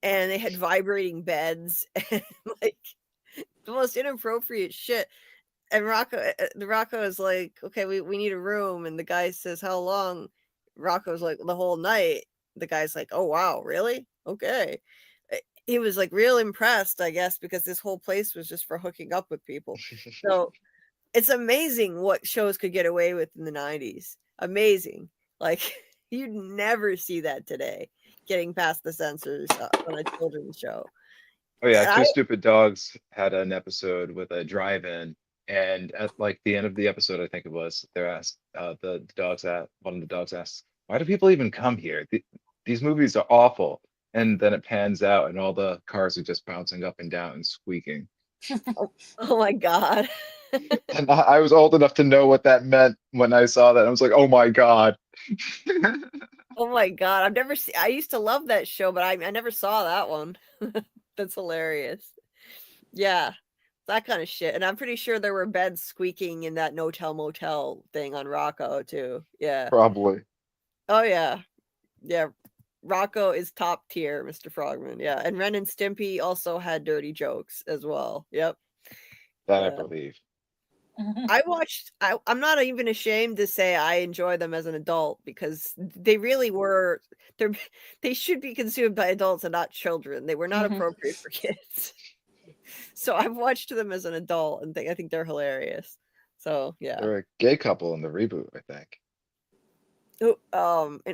and they had vibrating beds and like the most inappropriate shit. And Rocco is like, "Okay, we need a room," and the guy says, "How long?" Rocco's like, "The whole night." The guy's like, "Oh wow, really? Okay." He was like real impressed, I guess, because this whole place was just for hooking up with people. So it's amazing what shows could get away with in the 90s. Amazing. Like you'd never see that today, getting past the censors on a children's show. Oh yeah, And Two Stupid Dogs had an episode with a drive-in, and at like the end of the episode, I think it was, they're asked one of the dogs asks, "Why do people even come here? These movies are awful." And then it pans out, and all the cars are just bouncing up and down and squeaking. Oh my God. And I was old enough to know what that meant when I saw that. I was like, "Oh my God." Oh my God. I've never seen, I used to love that show, but I never saw that one. That's hilarious. Yeah, that kind of shit. And I'm pretty sure there were beds squeaking in that No Tell Motel thing on Rocco too. Yeah. Probably. Oh yeah. Yeah. Rocco is top tier, Mr. Frogman. Yeah. And Ren and Stimpy also had dirty jokes as well. Yep. That I believe. I'm not even ashamed to say I enjoy them as an adult because they really were, they should be consumed by adults and not children. They were not appropriate for kids. So I've watched them as an adult and I think they're hilarious. So yeah. They're a gay couple in the reboot, I think.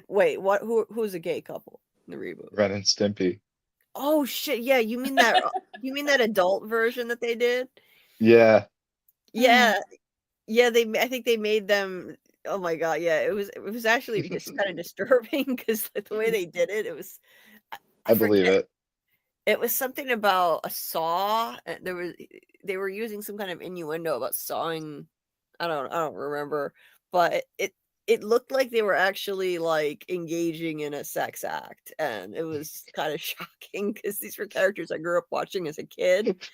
Wait, what? Who's a gay couple in the reboot? Ren and Stimpy. Oh shit! Yeah, you mean that? You mean that adult version that they did? Yeah. Yeah, yeah. I think they made them. Oh my God! Yeah, it was actually just kind of disturbing because the way they did it, it was. I believe it. It was something about a saw. They were using some kind of innuendo about sawing. I don't remember, but it looked like they were actually like engaging in a sex act, and it was kind of shocking because these were characters I grew up watching as a kid.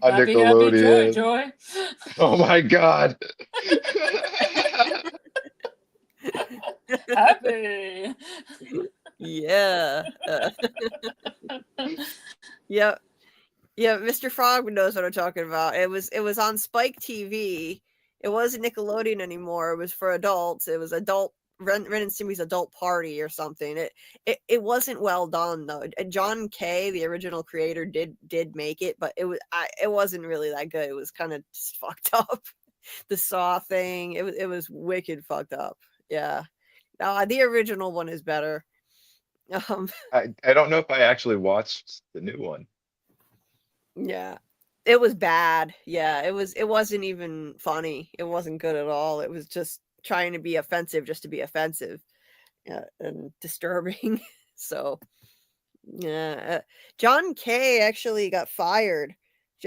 On Happy, Nickelodeon. joy. Oh my God. Happy. Yeah. Yep. Yeah, Mr. Frog knows what I'm talking about. It was on Spike TV. It wasn't Nickelodeon anymore. It was for adults. It was adult Ren and Stimpy's Adult Party or something. It wasn't well done though. John Kay, the original creator, did make it, but it wasn't really that good. It was kind of just fucked up. The Saw thing, it was wicked fucked up. Yeah. The original one is better. I don't know if I actually watched the new one. Yeah. It was bad. Yeah, it wasn't even funny. It wasn't good at all. It was just trying to be offensive just to be offensive. Yeah, and disturbing. So, yeah. John Kay actually got fired.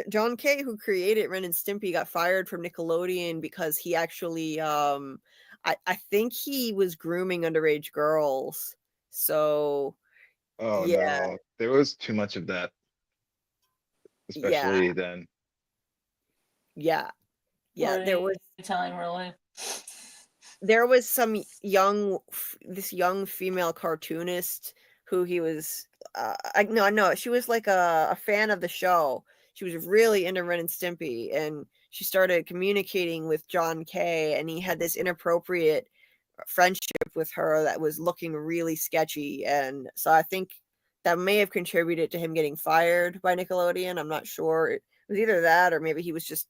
John Kay, who created Ren and Stimpy, got fired from Nickelodeon because he actually I think he was grooming underage girls. So, Oh yeah. no, there was too much of that, especially then. Yeah. What are There you was telling really? there was some this young female cartoonist who he was no, she was like a fan of the show. She was really into Ren and Stimpy, and she started communicating with John Kay, and he had this inappropriate friendship with her that was looking really sketchy. And so I think that may have contributed to him getting fired by Nickelodeon. I'm not sure. It was either that or maybe he was just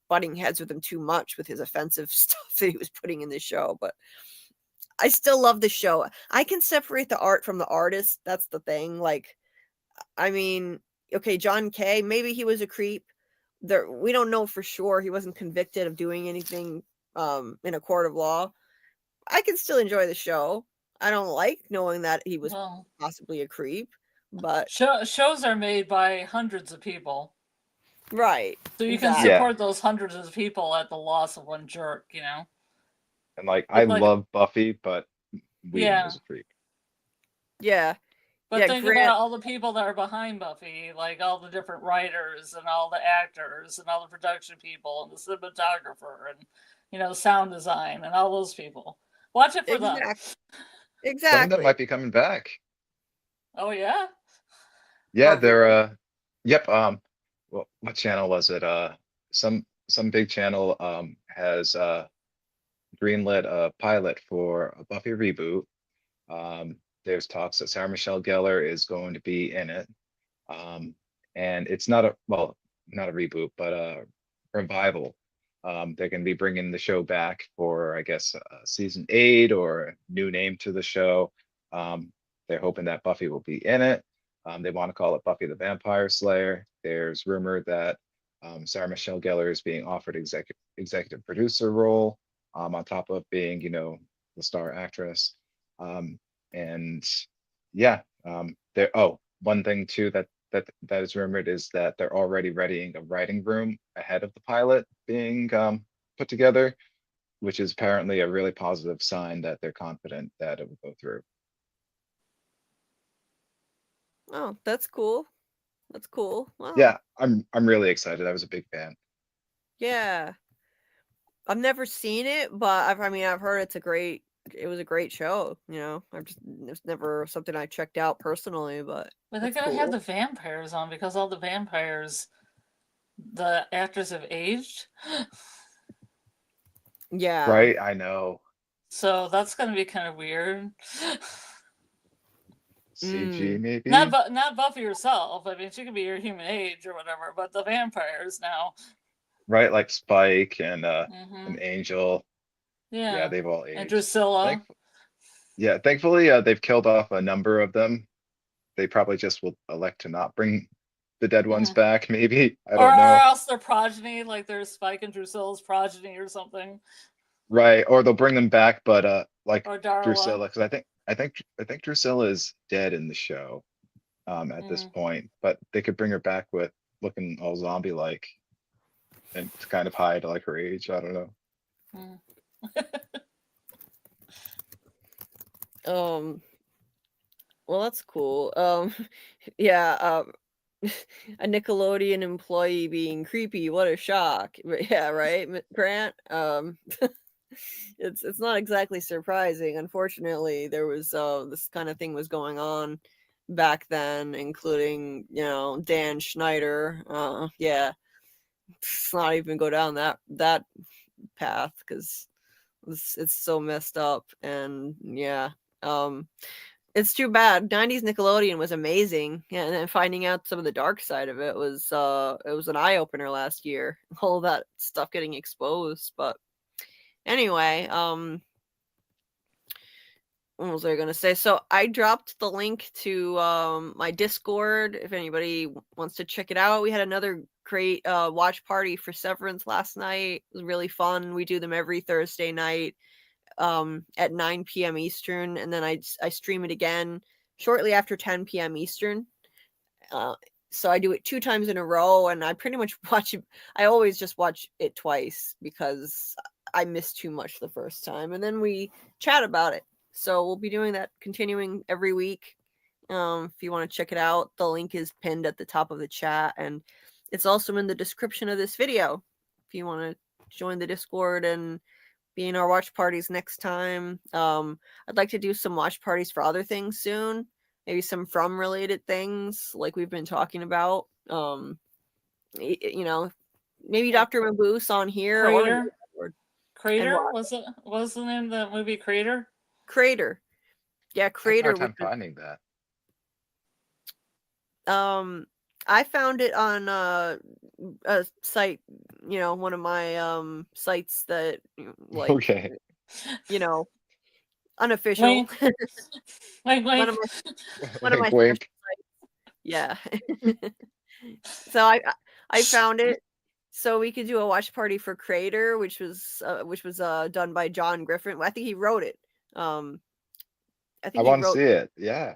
butting heads with him too much with his offensive stuff that he was putting in the show. But I still love the show. I can separate the art from the artist. That's the thing. Like, I mean, okay, John Kay, maybe he was a creep. We don't know for sure. He wasn't convicted of doing anything in a court of law. I can still enjoy the show. I don't like knowing that he was Well, possibly a creep, but shows are made by hundreds of people. right. So you can exactly. support those hundreds of people at the loss of one jerk, you know? And like, I love Buffy, but Whedon was a freak. Yeah. But Yeah, think Grant, about all the people that are behind Buffy, like all the different writers and all the actors and all the production people and the cinematographer and, you know, sound design and all those people. Watch it for them. exactly. Some of them might be coming back. Oh yeah? Yeah, Oh, they're yep, well, what channel was it? Some big channel has greenlit a pilot for a Buffy reboot. There's talks that Sarah Michelle Gellar is going to be in it. And it's not a reboot, but a revival. They're going to be bringing the show back for, I guess, season 8 or a new name to the show. They're hoping that Buffy will be in it. They want to call it Buffy the Vampire Slayer. There's rumor that Sarah Michelle Gellar is being offered executive producer role, on top of being, you know, the star actress. And yeah, one thing too that is rumored is that they're already readying a writing room ahead of the pilot being put together, which is apparently a really positive sign that they're confident that it will go through. Oh, that's cool. That's cool. Wow. Yeah, I'm really excited. I was a big fan. Yeah. I've never seen it, but I've heard it was a great show, you know. It's never something I checked out personally, but they're gonna have the vampires on because all the vampires, the actors have aged. Yeah. Right, I know. So that's gonna be kind of weird. CG maybe? Not Buffy herself. I mean, she could be your human age or whatever, but the vampires now. Right, like Spike and an Angel. Yeah, they've all aged. And Drusilla. Thankfully, they've killed off a number of them. They probably just will elect to not bring the dead ones back, maybe. I don't know. Or else their progeny, like there's Spike and Drusilla's progeny or something. Right, or they'll bring them back, but like Darla. Drusilla, because I think Drusilla is dead in the show at this point, but they could bring her back with looking all zombie-like and to kind of hide like her age. I don't know. Well, that's cool. Yeah, a Nickelodeon employee being creepy, what a shock. Yeah, right, Grant? It's not exactly surprising. Unfortunately, there was this kind of thing was going on back then, including Dan Schneider. Yeah, let's not even go down that path because it's so messed up. And yeah, it's too bad. 90s Nickelodeon was amazing, and then finding out some of the dark side of it was an eye opener last year. All that stuff getting exposed, but anyway, what was I gonna say? So I dropped the link to my Discord if anybody wants to check it out. We had another great watch party for Severance last night. It was really fun. We do them every Thursday night at 9 p.m. Eastern, and then I stream it again shortly after 10 p.m. Eastern. So I do it 2 times in a row, and I pretty much watch it. I always just watch it twice because I missed too much the first time, and then we chat about it. So we'll be doing that, continuing every week. If you want to check it out, the link is pinned at the top of the chat, and it's also in the description of this video. If you want to join the Discord and be in our watch parties next time. I'd like to do some watch parties for other things soon. Maybe some From related things like we've been talking about. Maybe Dr. Maboose on here. Crater? Was the name of the movie Crater? Crater. Yeah, Crater. I have a hard time finding that. I found it on a site, one of my sites that like Okay. unofficial. Wink. One of my Wink. Yeah. So I found it so we could do a watch party for Crater, which was done by John Griffin. I think he wrote it. I want to see it. Yeah.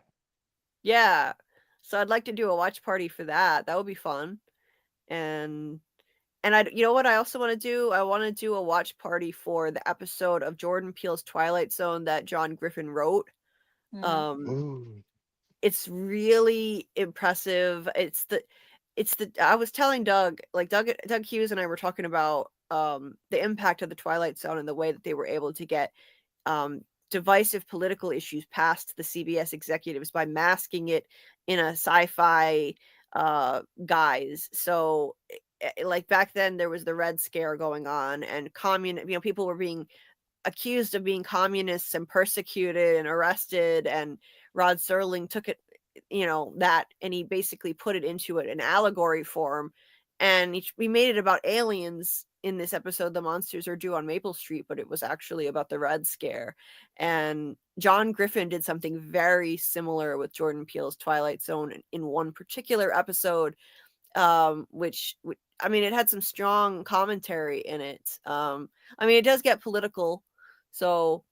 Yeah. So I'd like to do a watch party for that. That would be fun. And you know what I also want to do? I want to do a watch party for the episode of Jordan Peele's Twilight Zone that John Griffin wrote. Ooh. It's really impressive. I was telling Doug Hughes and I were talking about the impact of the Twilight Zone and the way that they were able to get divisive political issues past the CBS executives by masking it in a sci-fi guise. So like back then there was the Red Scare going on, and people were being accused of being communists and persecuted and arrested, and Rod Serling took it, that, and he basically put it into an allegory form, and we made it about aliens in this episode. The monsters are due on Maple Street, but it was actually about the Red Scare. And John Griffin did something very similar with Jordan Peele's Twilight Zone in one particular episode, which it had some strong commentary in it. It does get political, so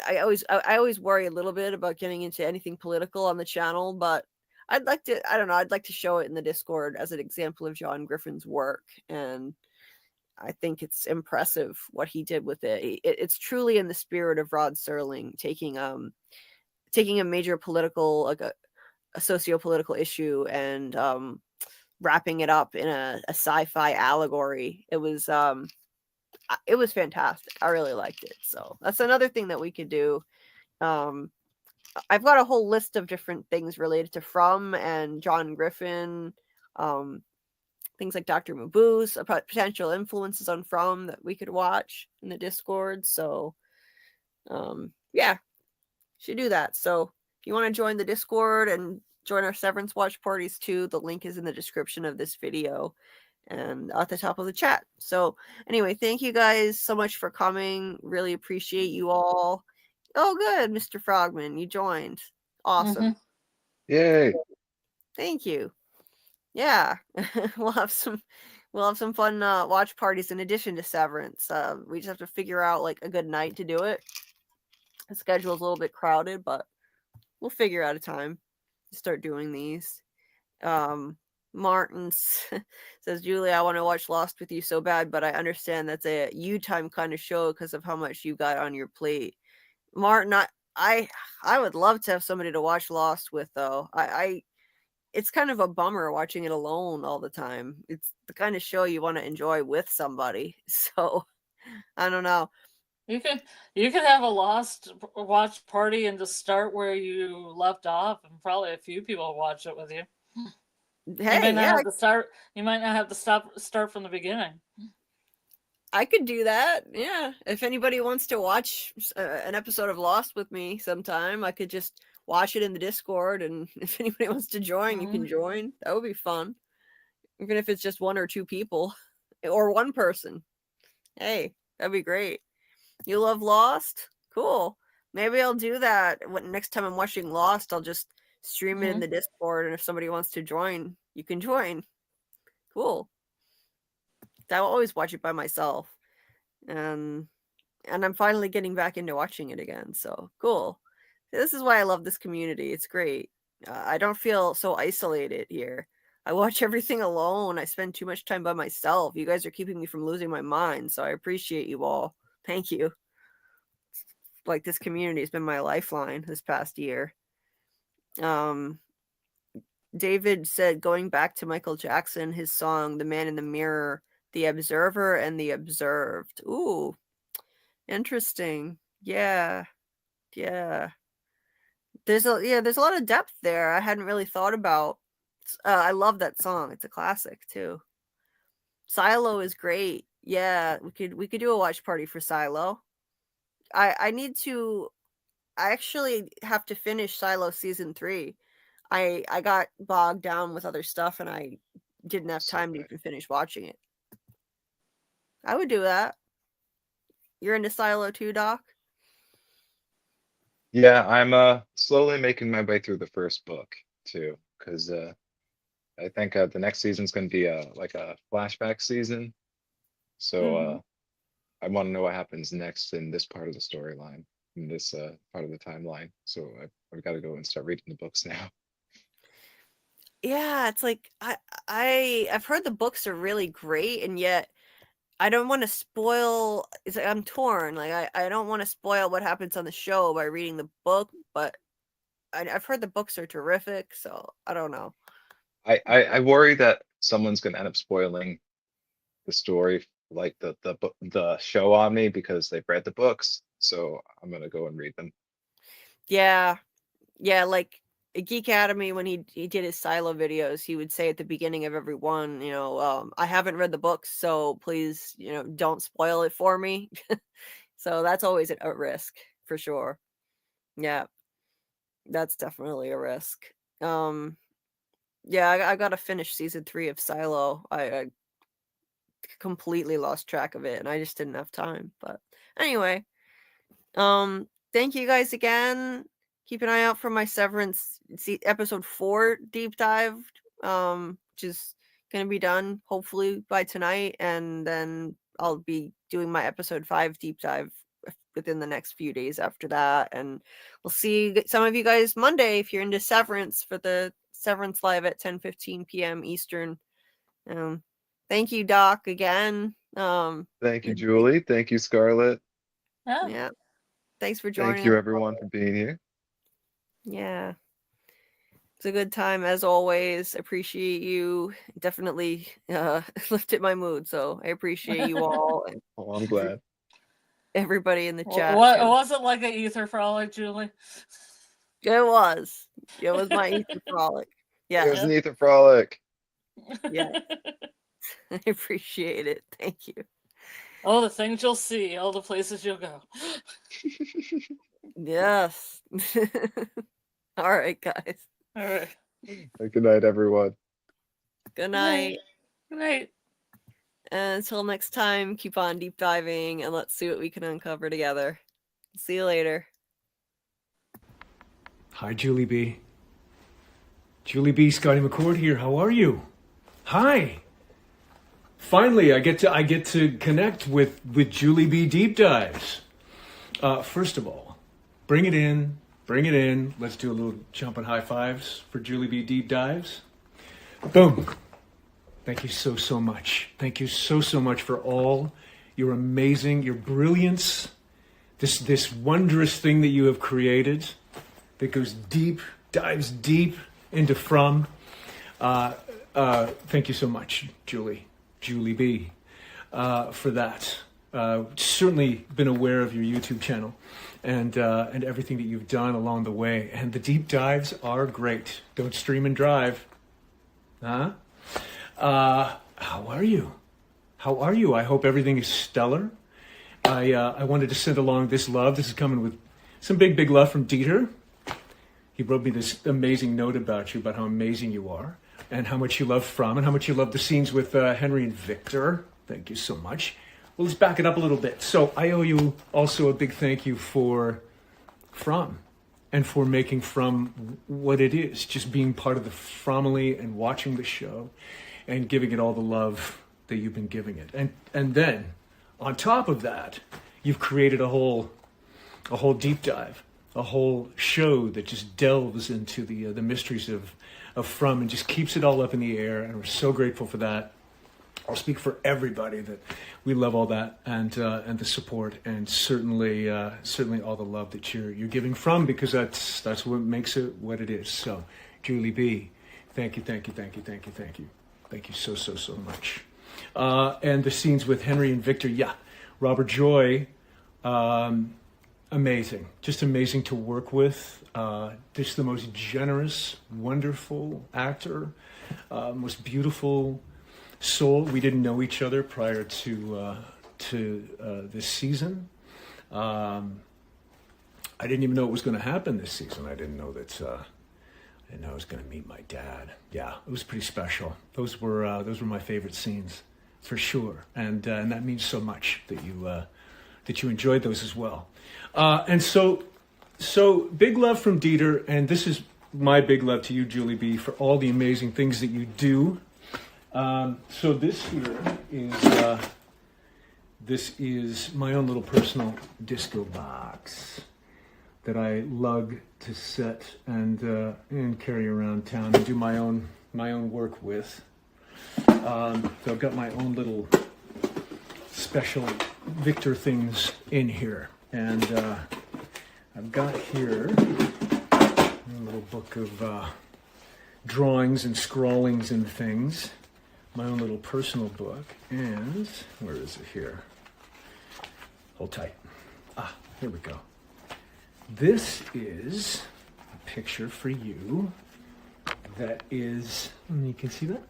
I always worry a little bit about getting into anything political on the channel, but I'd like to show it in the Discord as an example of John Griffin's work, and I think it's impressive what he did with it. It's truly in the spirit of Rod Serling, taking a major political, like a socio-political issue, and wrapping it up in a sci-fi allegory. It was fantastic. I really liked it. So that's another thing that we could do. I've got a whole list of different things related to From and John Griffin, things like Dr. Maboose, potential influences on From that we could watch in the Discord. So yeah, should do that. So if you want to join the Discord and join our Severance watch parties too, the link is in the description of this video and at the top of the chat. So anyway, thank you guys so much for coming. Really appreciate you all. Oh, good, Mr. Frogman, you joined. Awesome. Yay. Thank you. Yeah, we'll have some fun watch parties in addition to Severance. We just have to figure out like a good night to do it. The schedule's a little bit crowded, but we'll figure out a time to start doing these. Martin says, Julie, I want to watch Lost with you so bad, but I understand that's a you time kind of show because of how much you got on your plate. Martin, I would love to have somebody to watch Lost with, though. It's kind of a bummer watching it alone all the time. It's the kind of show you want to enjoy with somebody. So I don't know. You can have a lost watch party and just start where you left off, and probably a few people watch it with you. Hey, you might not yeah, have to start. You might not have to start from the beginning. I could do that. Yeah. If anybody wants to watch an episode of Lost with me sometime, I could just watch it in the Discord. And if anybody wants to join, you can join. That would be fun. Even if it's just one or two people or one person. Hey, that'd be great. You love Lost? Cool. Maybe I'll do that. Next time I'm watching Lost, I'll just stream it in the Discord. And if somebody wants to join, you can join. Cool. I will always watch it by myself. And I'm finally getting back into watching it again. So cool. This is why I love this community. It's great. I don't feel so isolated here. I watch everything alone. I spend too much time by myself. You guys are keeping me from losing my mind. So I appreciate you all. Thank you. Like, this community has been my lifeline this past year. David said, going back to Michael Jackson, his song, The Man in the Mirror, The Observer and the Observed. Ooh, interesting. Yeah. There's a lot of depth there. I hadn't really thought about. I love that song. It's a classic too. Silo is great. Yeah, we could do a watch party for Silo. I actually have to finish Silo season 3. I got bogged down with other stuff and I didn't have time to even finish watching it. I would do that. You're into Silo too, Doc? Yeah, I'm slowly making my way through the first book too, because I think the next season's going to be like a flashback season. So I want to know what happens next in this part of the storyline, in this part of the timeline. So I've got to go and start reading the books now. Yeah, it's like I've heard the books are really great, and yet I don't want to spoil. It's like I'm torn. Like I don't want to spoil what happens on the show by reading the book, but I've heard the books are terrific, so I don't know. I worry that someone's going to end up spoiling the story, like the show on me, because they've read the books. So I'm going to go and read them. Yeah, like Geek Academy, when he did his Silo videos, he would say at the beginning of every one, I haven't read the books, so please, don't spoil it for me. So that's always a risk for sure. Yeah, that's definitely a risk. Yeah, I got to finish season 3 of Silo. I completely lost track of it, and I just didn't have time. But anyway, thank you guys again. Keep an eye out for my Severance episode 4 deep dive, which is going to be done hopefully by tonight, and then I'll be doing my episode 5 deep dive within the next few days after that, and we'll see some of you guys Monday if you're into Severance for the Severance live at 10:15 p.m. Eastern. Thank you, Doc, again. Thank you, Julie. Thank you, Scarlett. Yeah. Thanks for joining. Thank you, everyone, for being here. Yeah. It's a good time as always. Appreciate you. Definitely lifted my mood, so I appreciate you all. And Oh, I'm glad. everybody in the chat. Was it like an ether frolic, Julie? It was. It was my ether frolic. Yeah. It was an ether frolic. Yeah. I appreciate it. Thank you. All the things you'll see, all the places you'll go. Yes. All right, guys. All right. Good night, everyone. Good night. Good night. And until next time, keep on deep diving and let's see what we can uncover together. See you later. Hi, Julie B. Julie B. Scotty McCord here. How are you? Hi. Finally, I get to connect with JulieBDeepDives. First of all, bring it in. Let's do a little jumping high fives for JulieBDeepDives. Boom. Thank you so much. Thank you so much for all your amazing, your brilliance, this wondrous thing that you have created that goes deep, dives deep into From. Thank you so much, Julie B, for that. certainly been aware of your YouTube channel and everything that you've done along the way. And the deep dives are great. Don't stream and drive. Huh? How are you? How are you? I hope everything is stellar. I wanted to send along this love. This is coming with some big love from Dieter. He wrote me this amazing note about you, about how amazing you are, and how much you love From, and how much you love the scenes with Henry and Victor. Thank you so much. Well, let's back it up a little bit. So I owe you also a big thank you for From, and for making From what it is, just being part of the Fromily and watching the show and giving it all the love that you've been giving it. And then, on top of that, you've created a whole deep dive, a whole show that just delves into the mysteries of From and just keeps it all up in the air. And we're so grateful for that. I'll speak for everybody that we love all that and the support, and certainly all the love that you're giving From, because that's what makes it what it is. So, Julie B, thank you so much. And the scenes with Henry and Victor, yeah, Robert Joy, amazing, just amazing to work with. Just the most generous, wonderful actor, most beautiful soul. We didn't know each other prior to this season. I didn't even know it was going to happen this season. I didn't know that. I didn't know I was going to meet my dad. Yeah, it was pretty special. Those were my favorite scenes, for sure, and that means so much that you enjoyed those as well. And so big love from Dieter, and this is my big love to you, Julie B, for all the amazing things that you do. So this here is my own little personal disco box that I lug to set and carry around town and do my own work with. So I've got my own little special Victor things in here, and I've got here a little book of drawings and scrawlings and things, my own little personal book, and where is it here? Hold tight. Here we go. This is a picture for you that is, you can see that?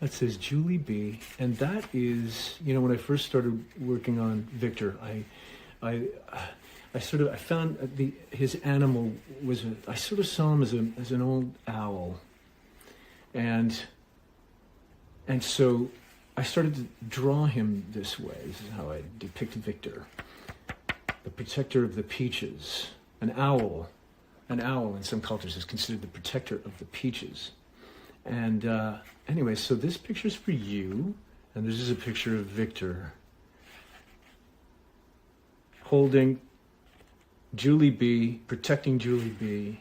That says Julie B, and that is, when I first started working on Victor, I found his animal was I sort of saw him as an old owl, and so I started to draw him this way. This is how I depict Victor, the protector of the peaches. An owl in some cultures is considered the protector of the peaches. And anyway, so this picture's for you, and this is a picture of Victor holding Julie B, protecting Julie B.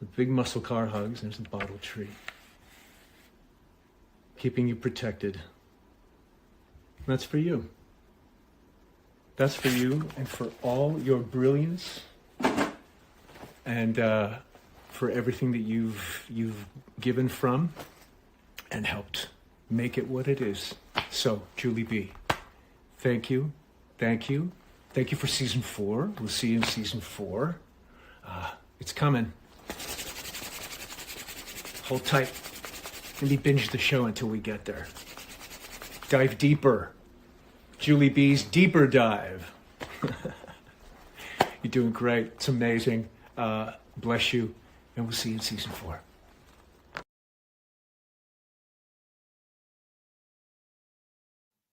The big muscle car hugs, there's the bottle tree. Keeping you protected. That's for you. That's for you, and for all your brilliance, and for everything that you've given From and helped make it what it is. So, Julie B, thank you for season 4. We'll see you in season 4. It's coming. Hold tight. Maybe binge the show until we get there. Dive deeper. Julie B's deeper dive. You're doing great. It's amazing. Bless you. And we'll see you in season 4.